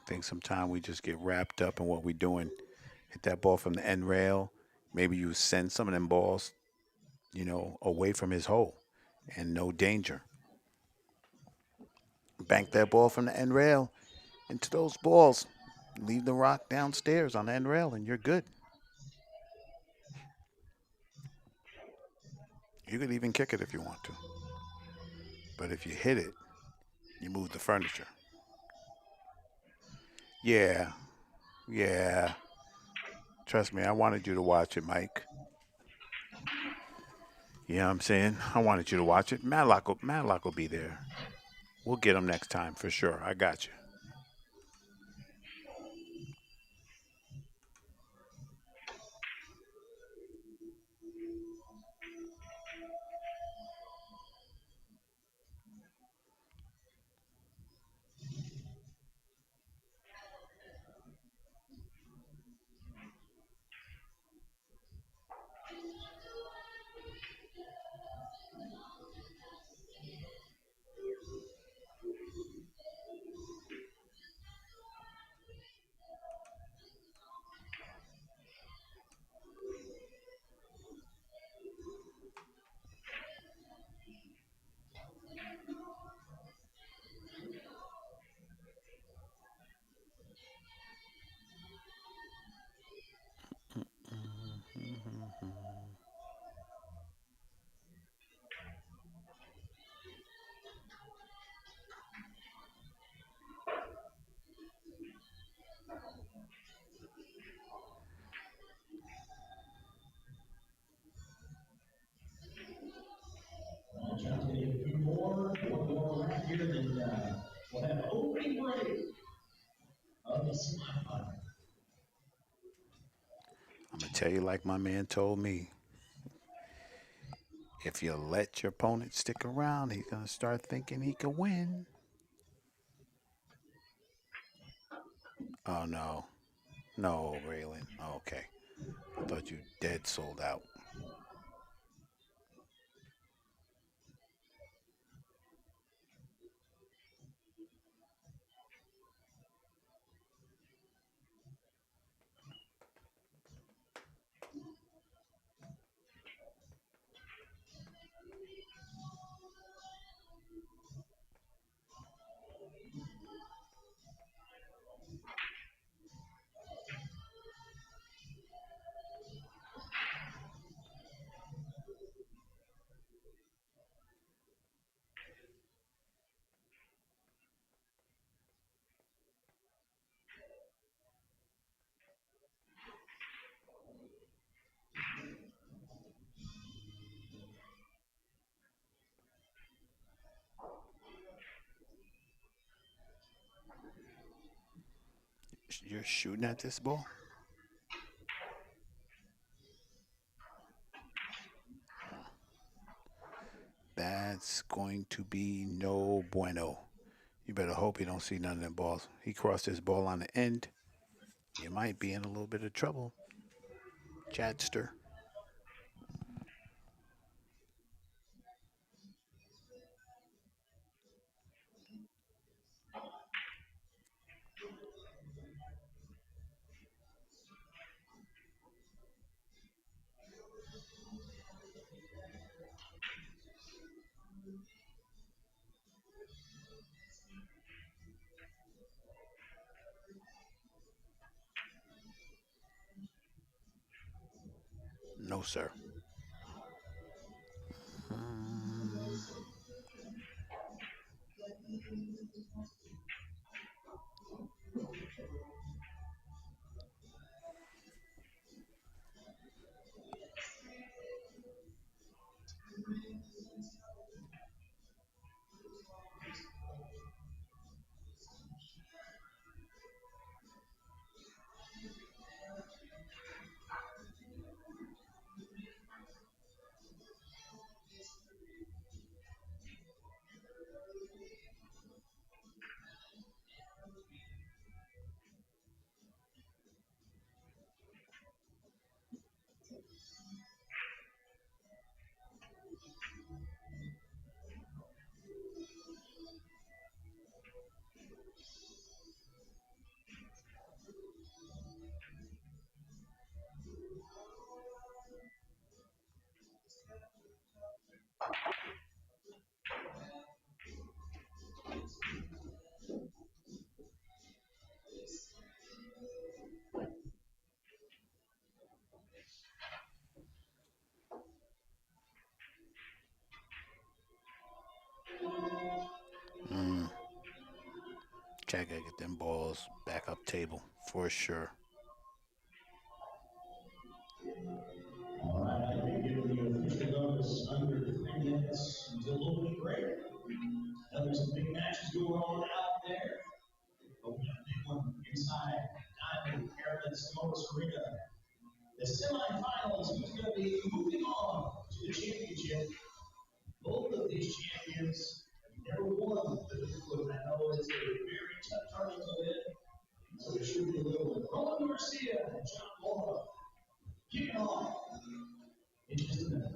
I think sometimes we just get wrapped up in what we're doing. Hit that ball from the end rail. Maybe you send some of them balls, away from his hole and no danger. Bank that ball from the end rail into those balls. Leave the rock downstairs on the end rail and you're good. You could even kick it if you want to. But if you hit it, you move the furniture. Yeah, yeah. Trust me, I wanted you to watch it, Mike. You know what I'm saying? I wanted you to watch it. Matlock will be there. We'll get him next time for sure. I got you. One more right here, then we'll have an opening break of the semifinal. I'm going to tell you like my man told me. If you let your opponent stick around, he's going to start thinking he can win. Oh, no. No, Raylan. Okay. I thought you dead sold out. You're shooting at this ball? That's going to be no bueno. You better hope he don't see none of them balls. He crossed his ball on the end. You might be in a little bit of trouble, Chadster. No, sir. Mm, I gotta get them balls back up table for sure. All right, I think giving the official notice under 3 minutes until opening break. Now there's some big matches going on out there. Open up big one inside Diamond Airman Smoke Arena. The semifinals, who's going to be moving on to the championship. Both of these champions have never won the Blue. I know it's a very tough tournament to win, so it should be a little bit. Roland Garcia and John Laura kicking off in just a minute.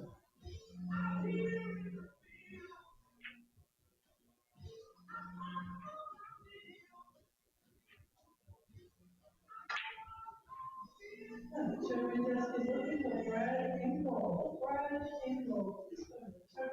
Chairman Desk is looking for Brad Engel. Brad Engel is going to turn.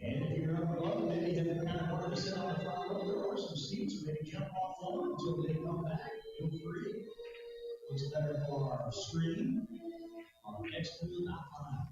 And if you're up above, maybe you have kind of hard to sit on the front row. There are some seats, or maybe jump off one until they come back. Feel free. Looks better for our screen on XPOOL.com.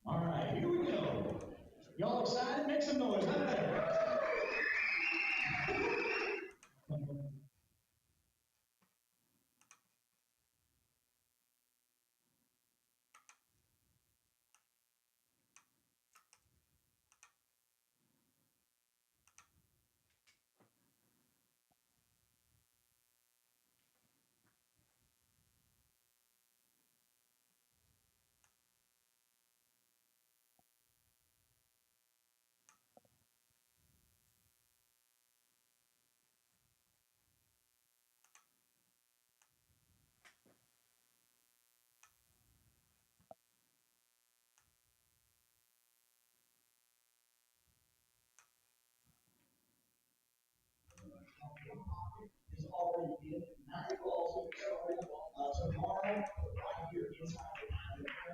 All right, here we go. Y'all excited? Make some noise. Is already in 9 balls tomorrow, right here inside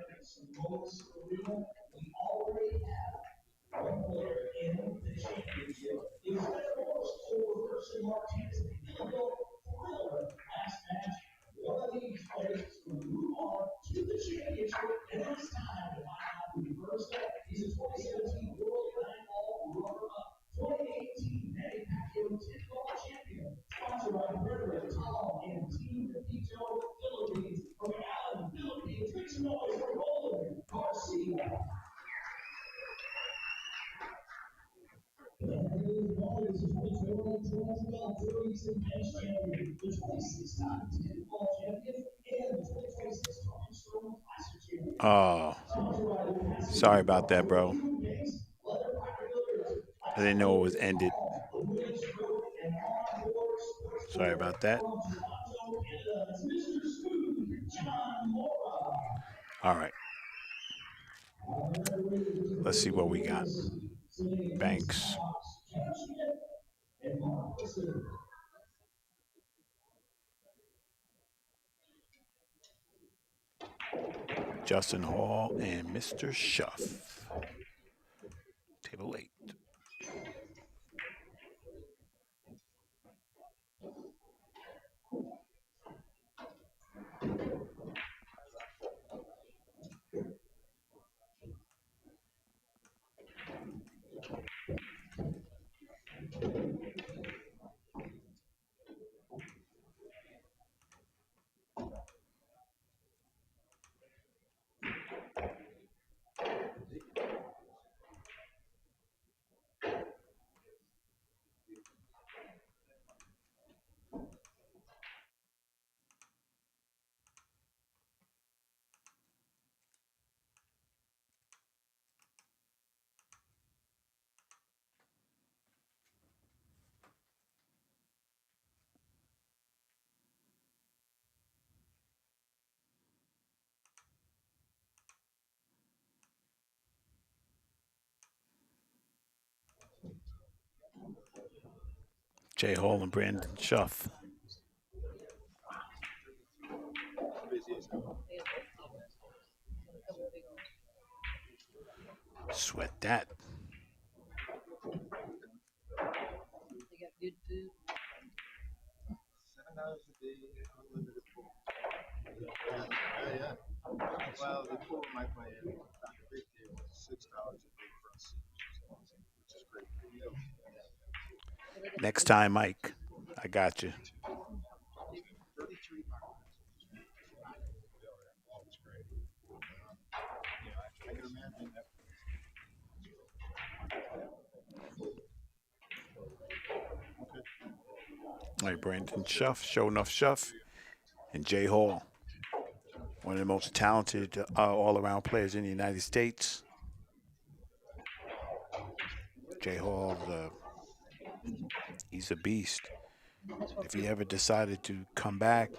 the Simone's Arena. We already have one player in the championship. It was of course over versus Martinez. They will go thriller last match. One of these players will move on to the championship, and it's time to find out who the first up. He's a 2017 World 9-ball runner-up, 2018 Manny Pacquiao 10-ball champion, sponsored by Frederick Tom and Team Pito Philippines. From Allen, Philippines, make some noise for Roland Garcia. And his opponent is the 2021 Philippines Men's Champion, the 26-time 10-ball champion, and the 2026 Tony Strong Classic champion. Oh, sorry about that, bro. I didn't know it was ended. Sorry about that. All right. Let's see what we got. Banks. Justin Hall and Mr. Schuff. Table 8. Jay Hall and Brandon Schuff. Sweat that. $7 a day, unlimited pool. Yeah. Well, the pool in my plan, not a big deal, $6 a day for us, which is great. Next time, Mike. I got you. 33 miles. It's great. I can imagine that. All right, Brandon Schuff, Show Enough Schuff, and Jay Hall. One of the most talented all-around players in the United States. Jay Hall, he's a beast. If he ever decided to come back,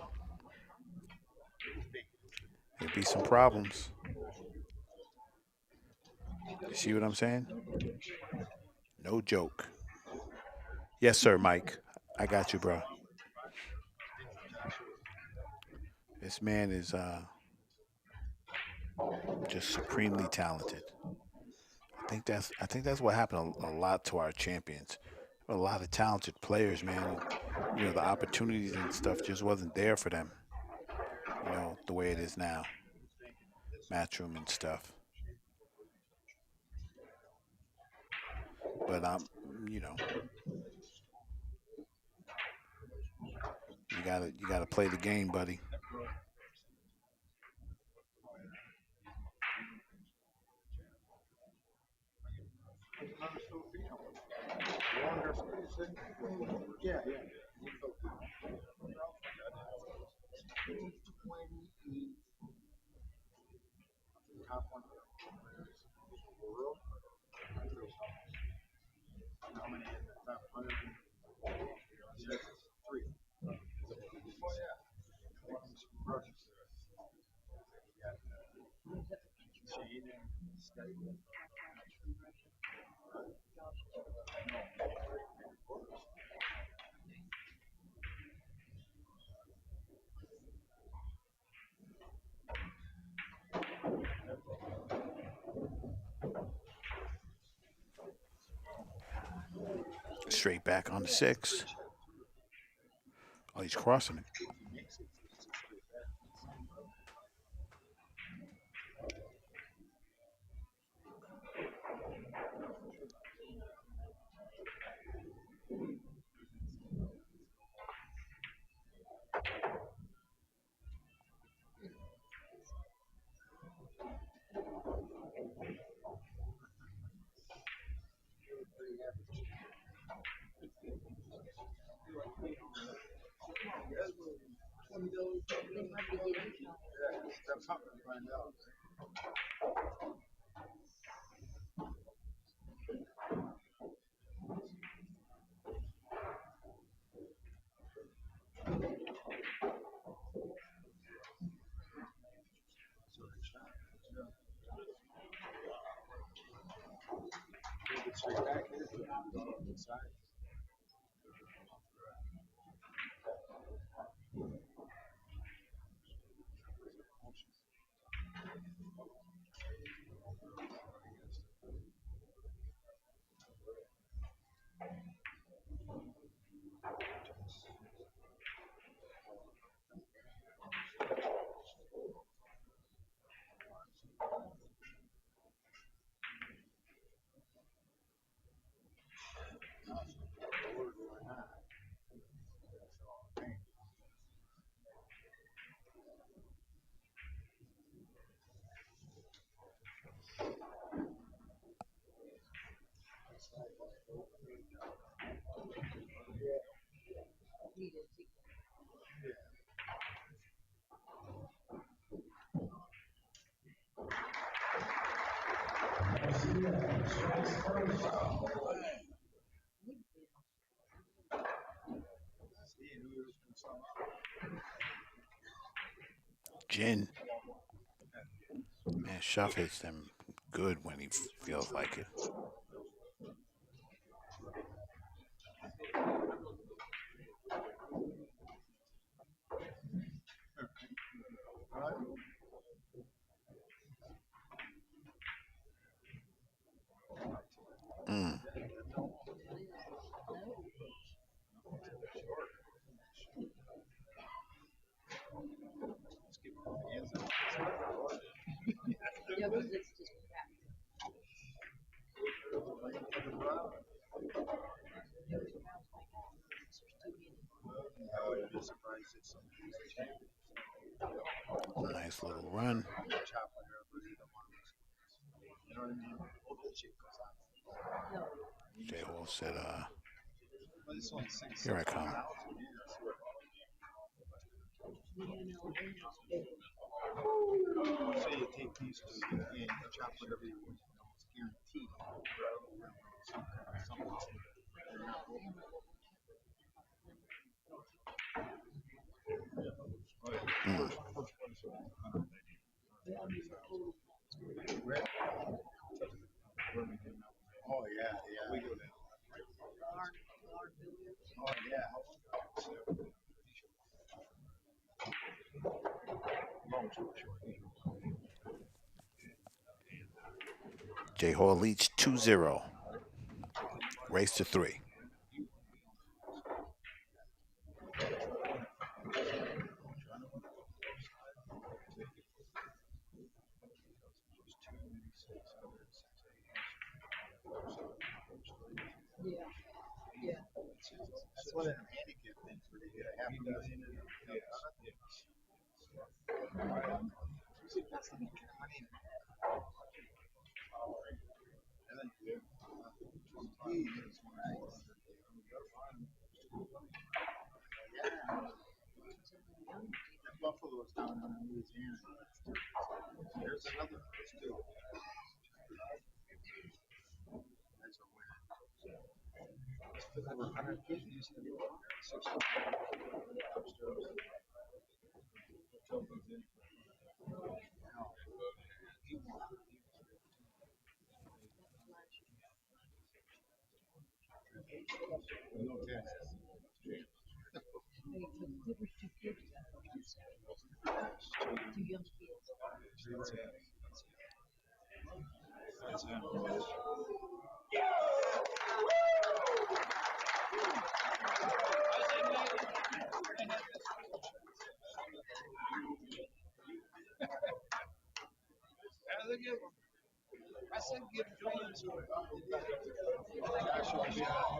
there'd be some problems. You see what I'm saying? No joke. Yes, sir, Mike. I got you, bro. This man is just supremely talented. I think that's what happened a lot to our champions. A lot of talented players, man, and the opportunities and stuff just wasn't there for them. The way it is now, Matchroom and stuff. But you know, you gotta play the game, buddy. Yeah. Top 100 players in the world. How many in the top 100? Yes, three. Oh, yeah. Russians. Shane and Scotty. Straight back on the six. Oh, he's crossing it. That's something to find out. Straight back inside. Jin. Man, Schuff hits them good when he feels like it. Mm. Nice little run. J Hall said, here I come. Mm. J Hall leads 2-0. Race to 3.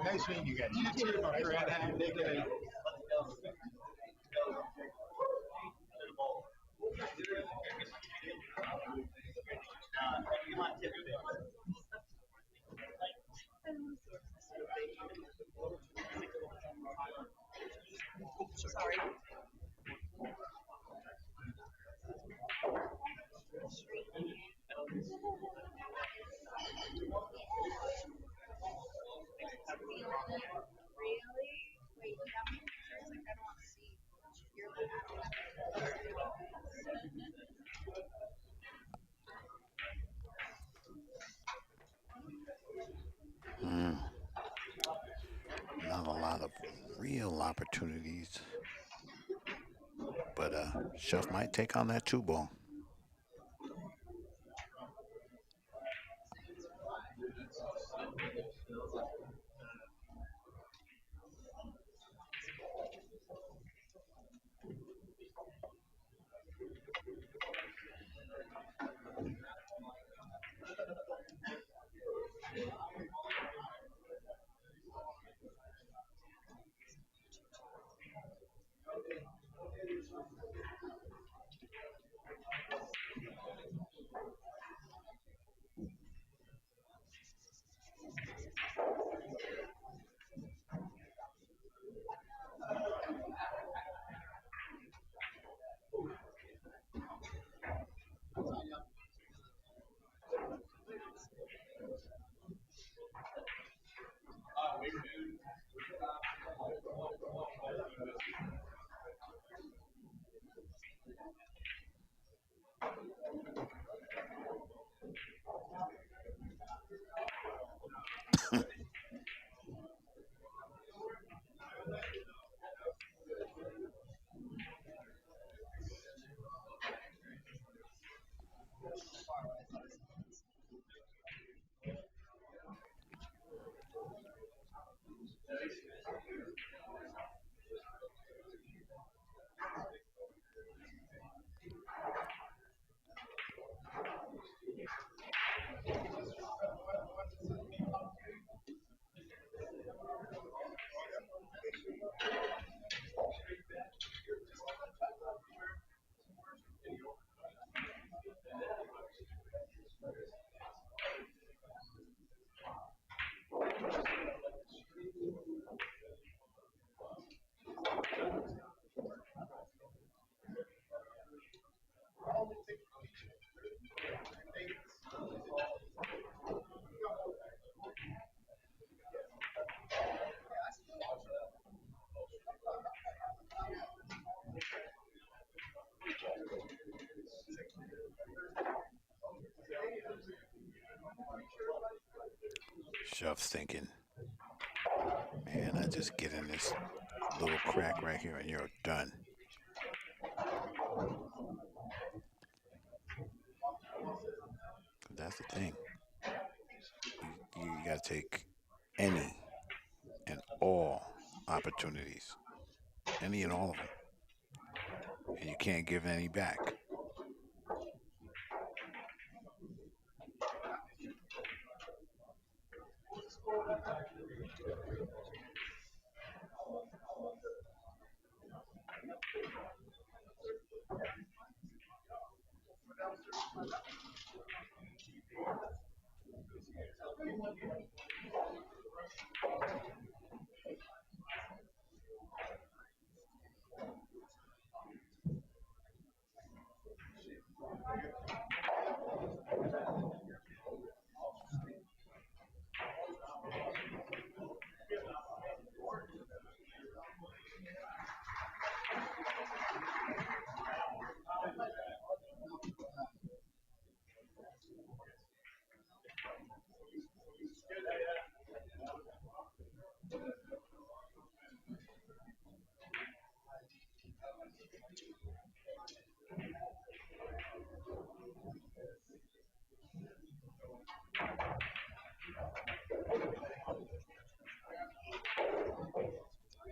Nice meeting you guys. You too, my friend. Take care. Mm. Not a lot of real opportunities, but Chef might take on that 2 ball. Shov's thinking, man, I just get in this little crack right here and you're done. That's the thing. You got to take any and all opportunities, any and all of them, and you can't give any back.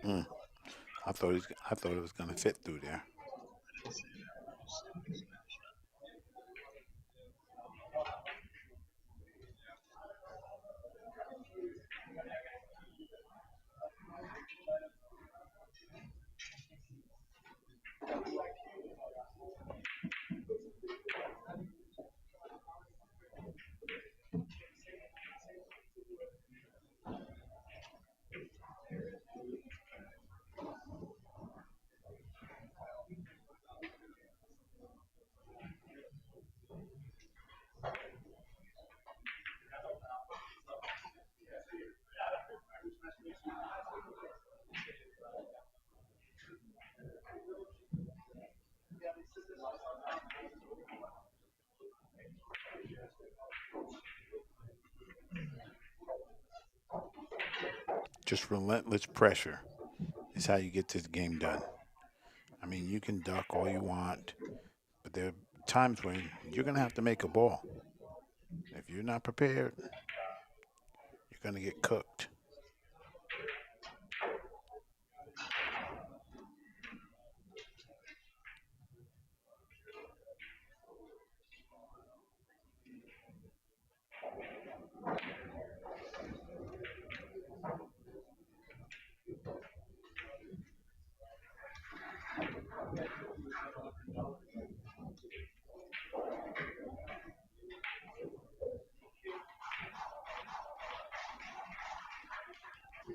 Mm. I thought it was gonna fit through there. Just relentless pressure is how you get this game done. I mean, you can duck all you want, but there are times when you're gonna have to make a ball. If you're not prepared, you're gonna get cooked.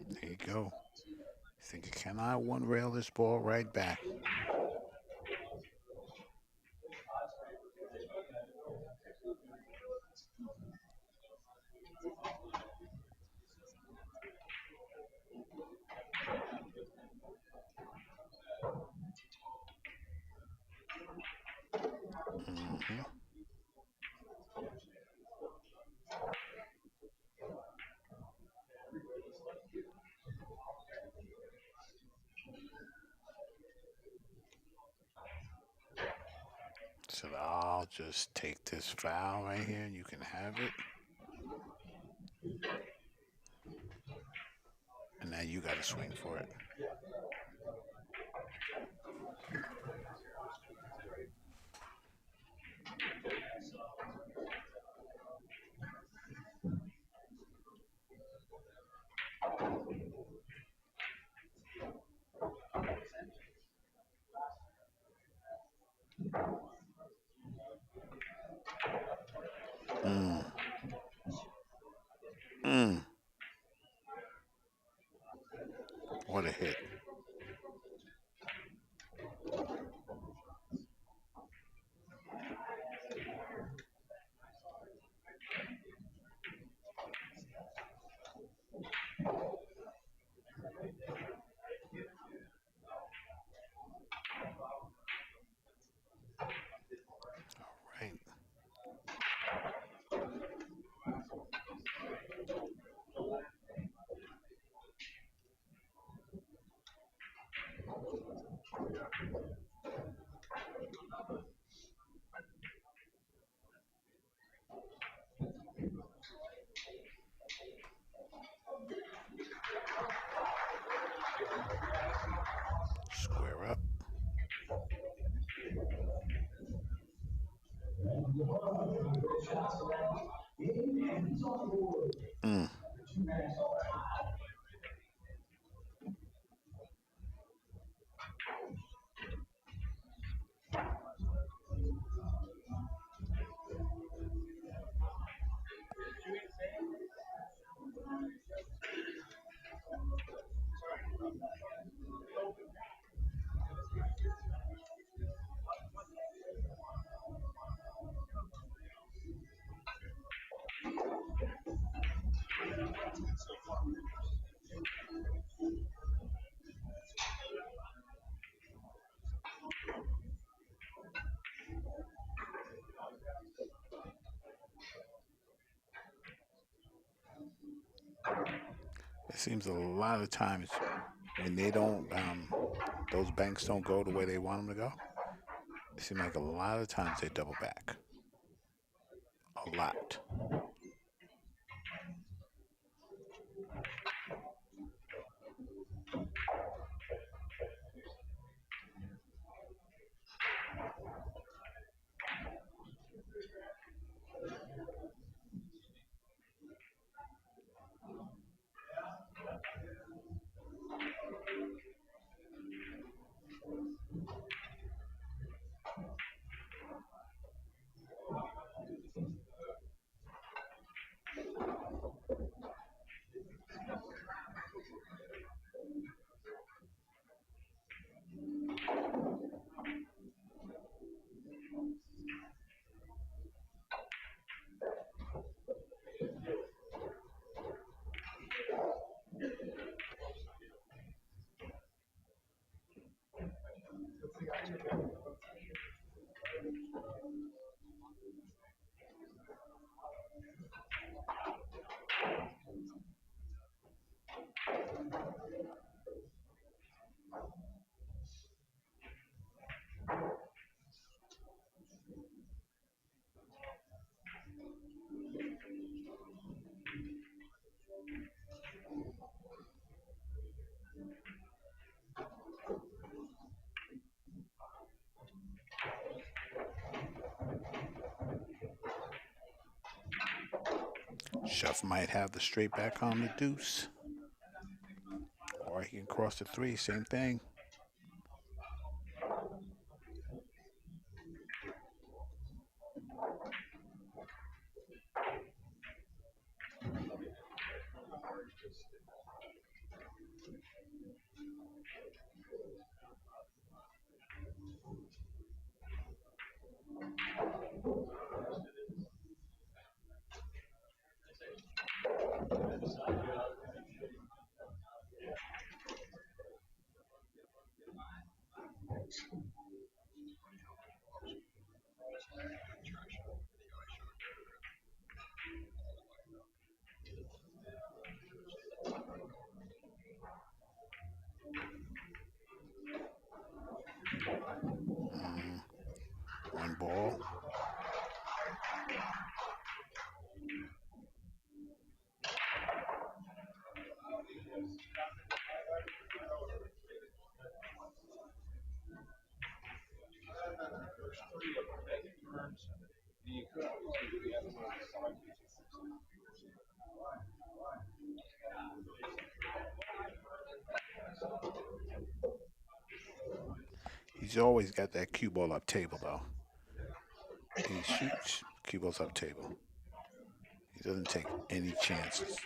There you go. Thinking, can I one rail this ball right back? Hmm. So I'll just take this foul right here and you can have it. And now you got to swing for it. Mm, mm, what a hit. Right. Mm. It seems a lot of times when they don't, those banks don't go the way they want them to go. It seems like a lot of times they double back. A lot. Chef might have the straight back on the deuce, or he can cross the three. Same thing. Mm, one ball. He's always got that cue ball up table though. He shoots cue balls up table. He doesn't take any chances.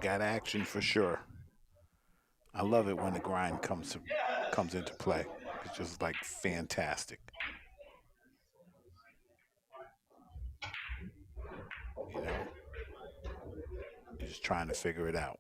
got action for sure. I love it when the grind comes into play. It's just like fantastic. You know, you're just trying to figure it out.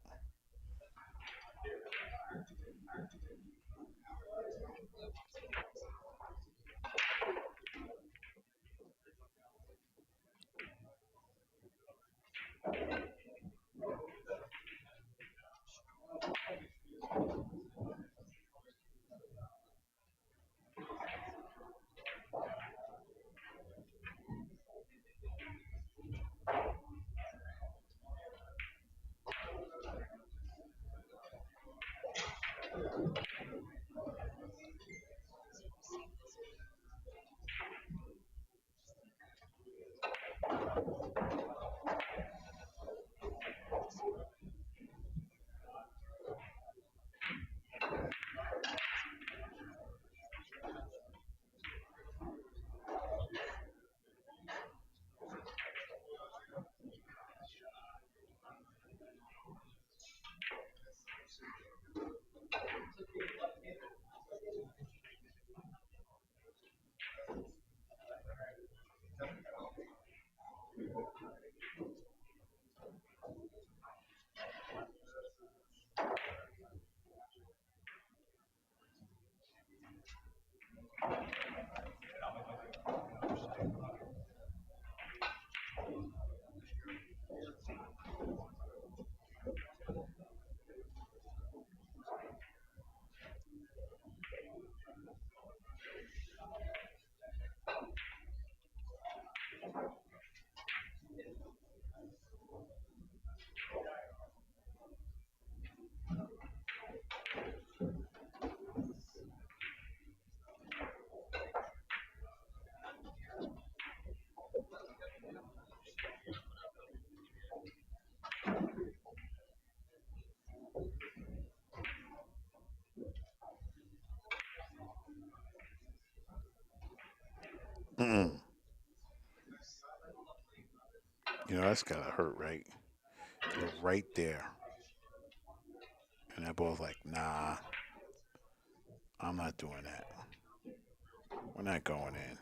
Mm-mm. You know, that's gotta hurt, right? You're right there, and that ball's like, nah, I'm not doing that. We're not going in.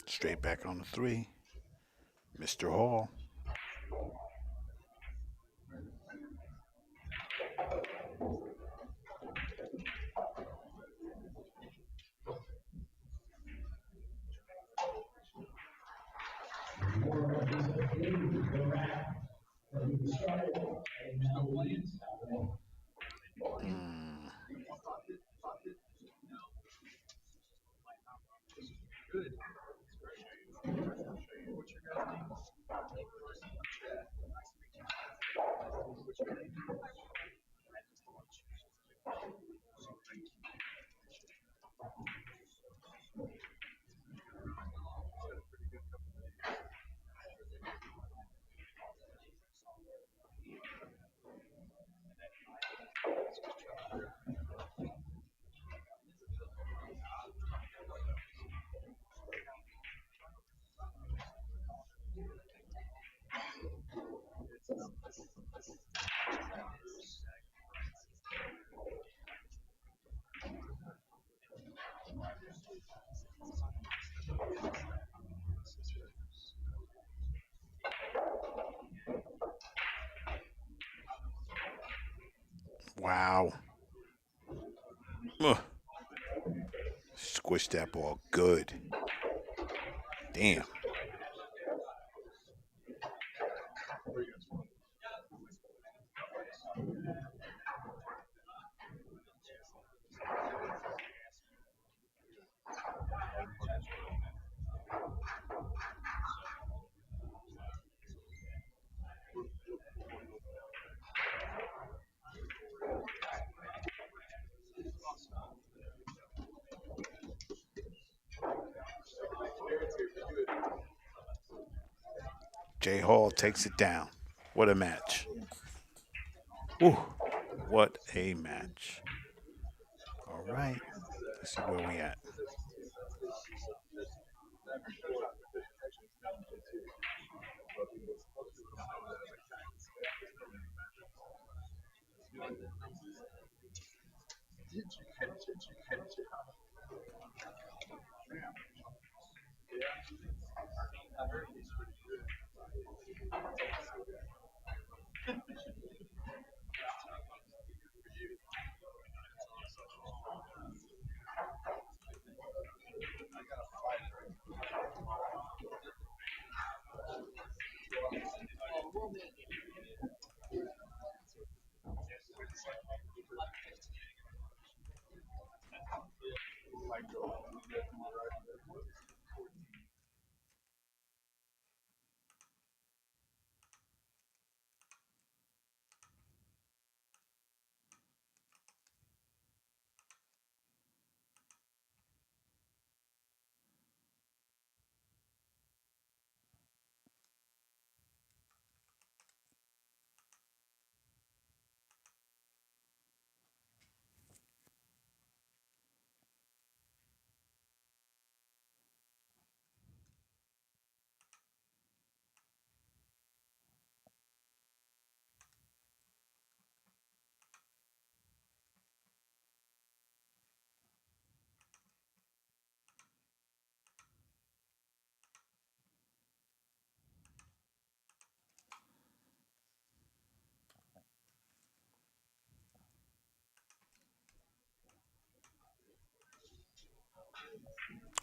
Straight back on the three, Mr. Hall. Mm. Wow. Ugh. Squished that ball good. Damn. Jay Hall takes it down. What a match. Whew. What a match. All right. Let's see where we at.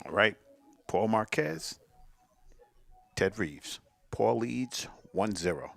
All right. Paul Marquez, Ted Reeves. Paul leads 1-0.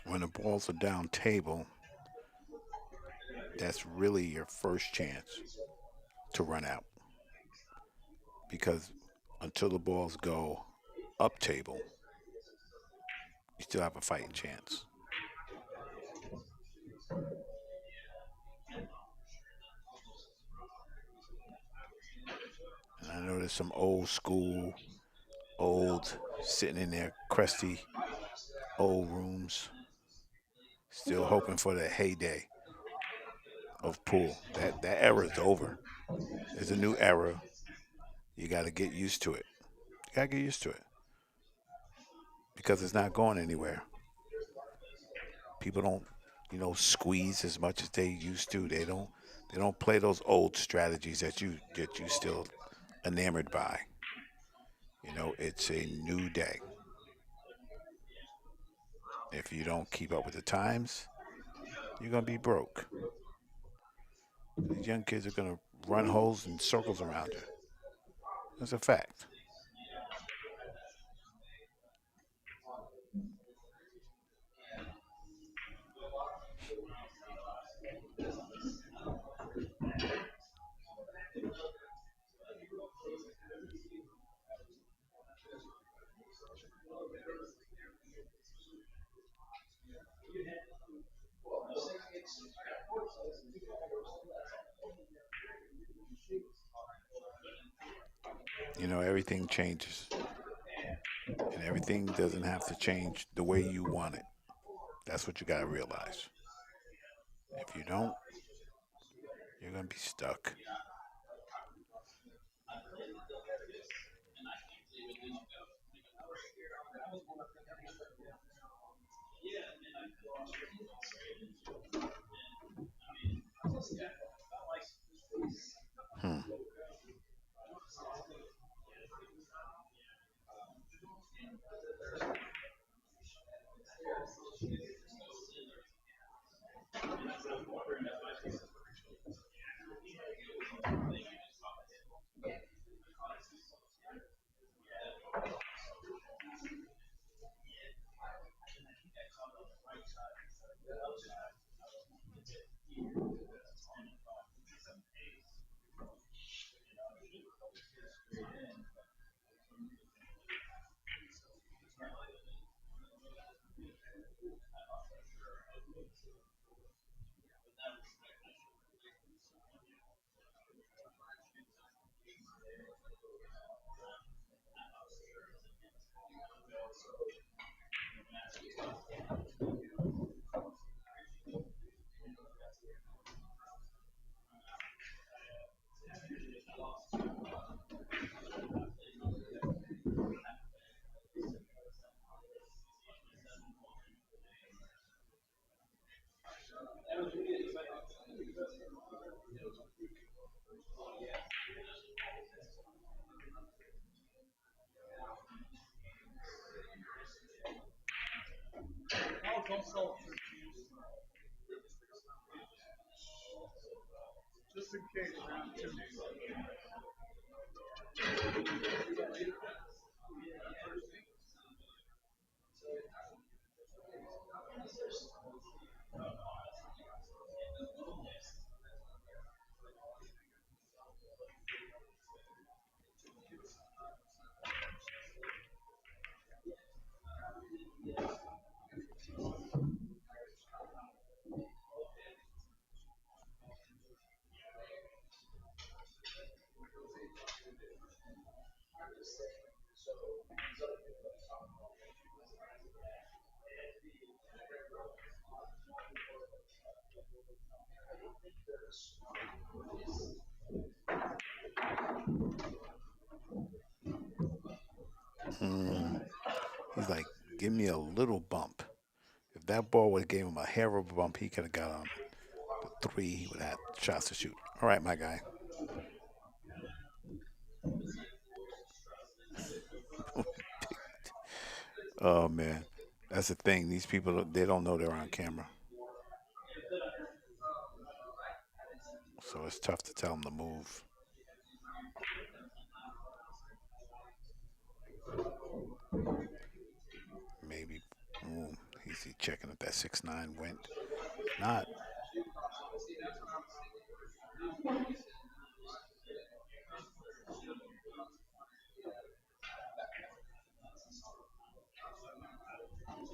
When the balls are down table, that's really your first chance to run out because until the balls go up table, you still have a fighting chance. And I know there's some old school, old, sitting in their crusty old rooms, still hoping for the heyday of pool. That era is over. There's a new era. You got to get used to it. You got to get used to it because it's not going anywhere. People don't, squeeze as much as they used to. They don't play those old strategies that you still enamored by. It's a new day. If you don't keep up with the times, you're gonna be broke. These young kids are gonna run holes and circles around you. That's a fact. You know, everything changes, and everything doesn't have to change the way you want it. That's what you got to realize. If you don't, you're going to be stuck. Hmm. I was also confused, just in case round two. Mm. He's like, give me a little bump. If that ball would have gave him a hair of a bump, he could have got on the three. He would have had shots to shoot. All right, my guy. Oh man, that's the thing. These people, they don't know they're on camera, so it's tough to tell them to move. Maybe, ooh, he's he checking if that 6-9 went. If not,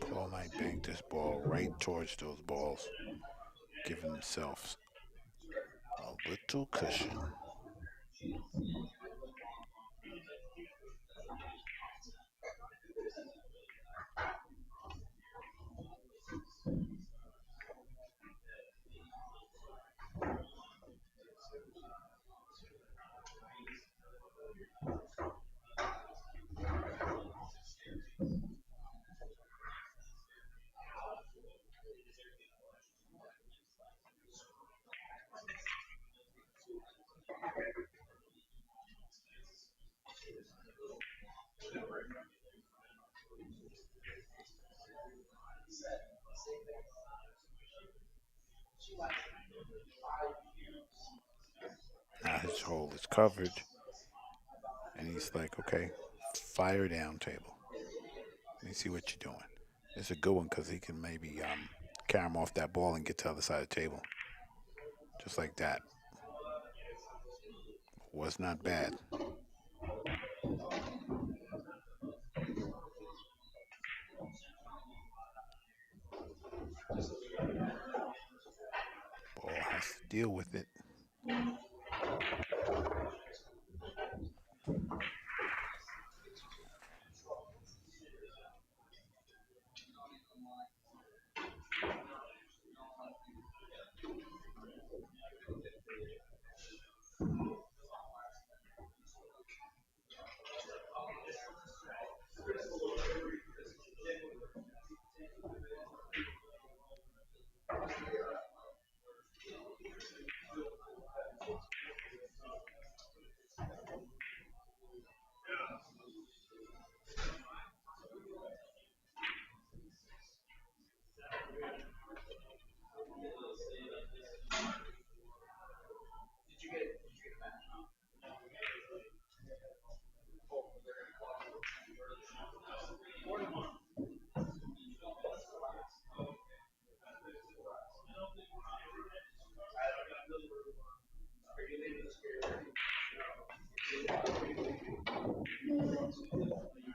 Paul might bank this ball right towards those balls, giving himself a little cushion. Now his hole is covered, and he's like, okay, fire down table. Let me see what you're doing. It's a good one because he can maybe carry him off that ball and get to the other side of the table. Just like that. Was not bad. Ball has to deal with it.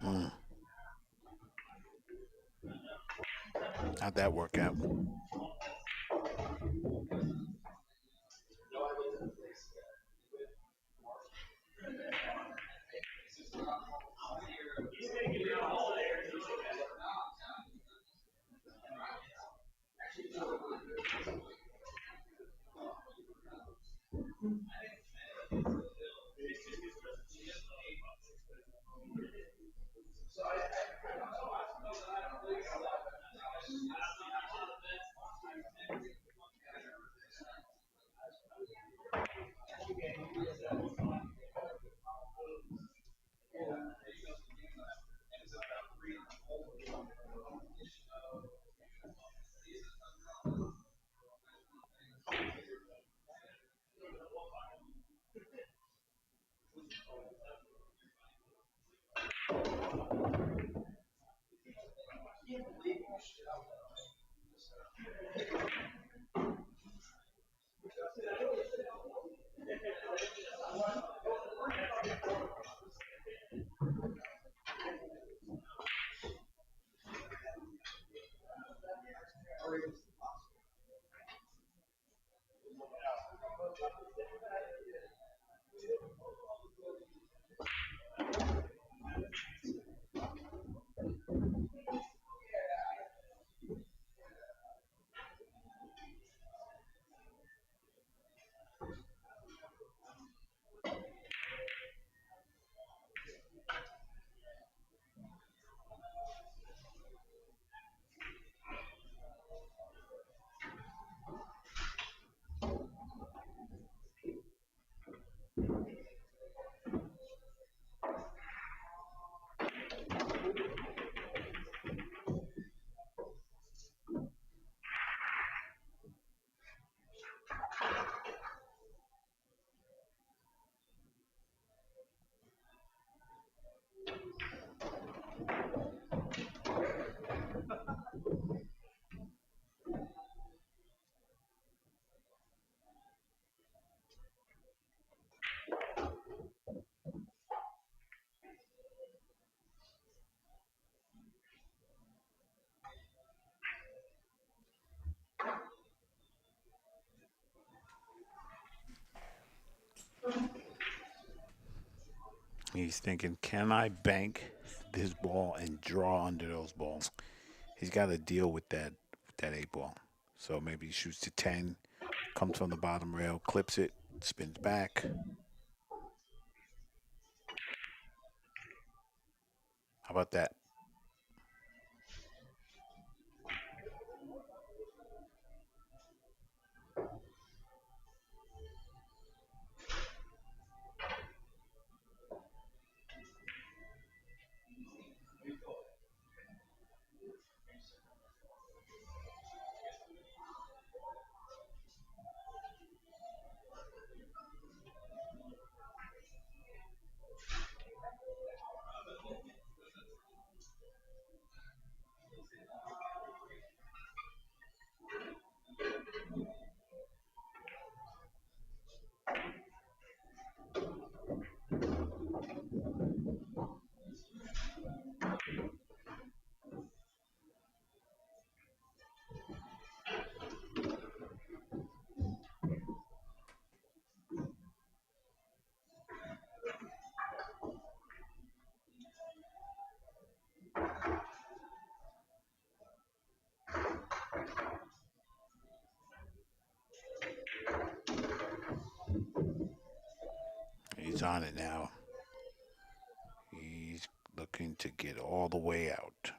Mm. How'd that work out? He's thinking, can I bank this ball and draw under those balls? He's got to deal with that eight ball. So maybe he shoots to 10, comes from the bottom rail, clips it, spins back. How about that? He's on it now. He's looking to get all the way out.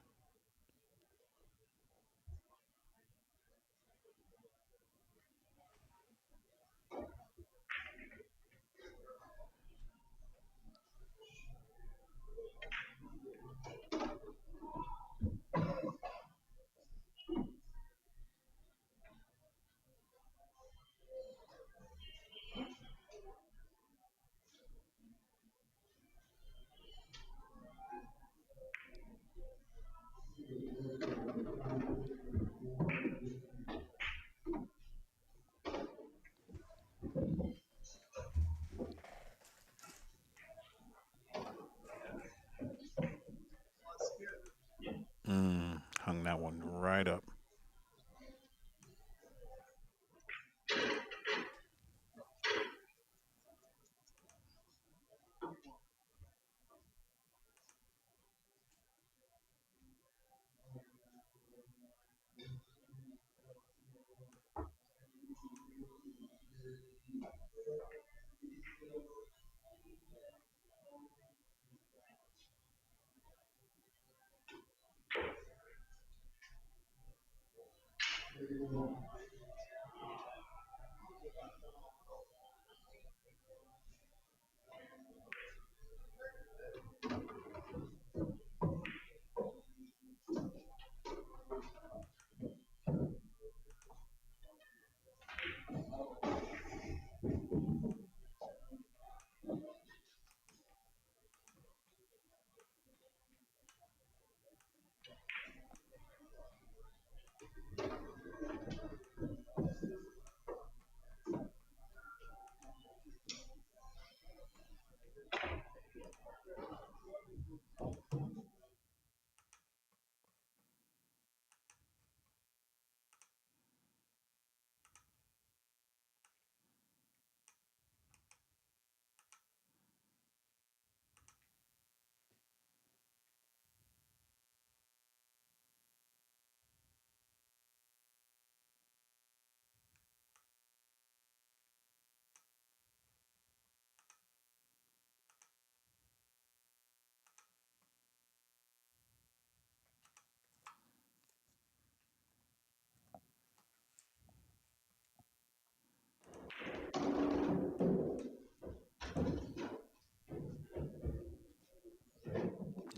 Hung that one right up.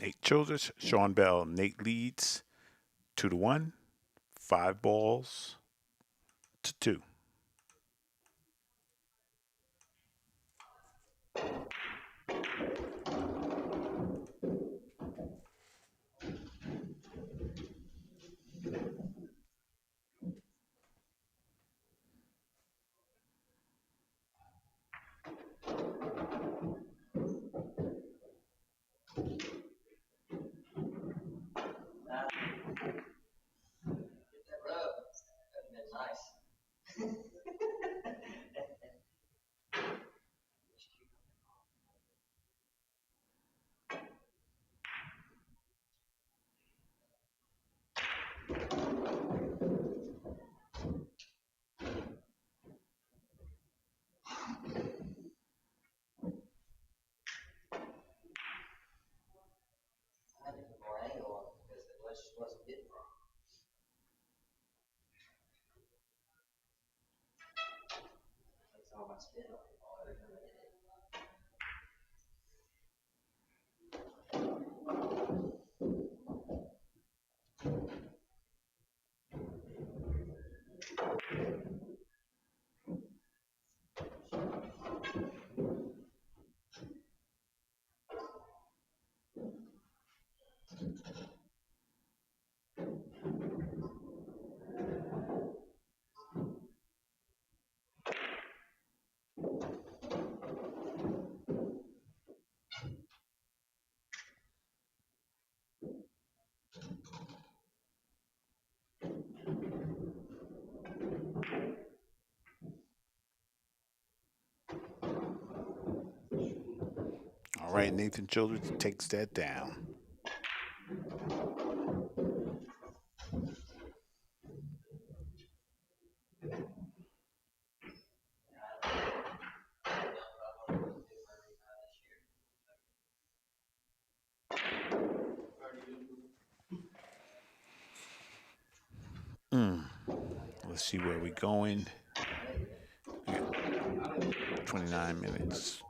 Nate Childress, Sean Bell. Nate leads 2-1. 5 balls to 2. Get that rub. That'd been nice. I had to put more angle on it because it just wasn't getting wrong. Takes all my spin off the ball every time I hit it. All right, Nathan Childress takes that down. Let's see where we're going. We got 29 minutes.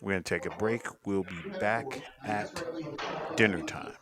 We're going to take a break. We'll be back at dinner time.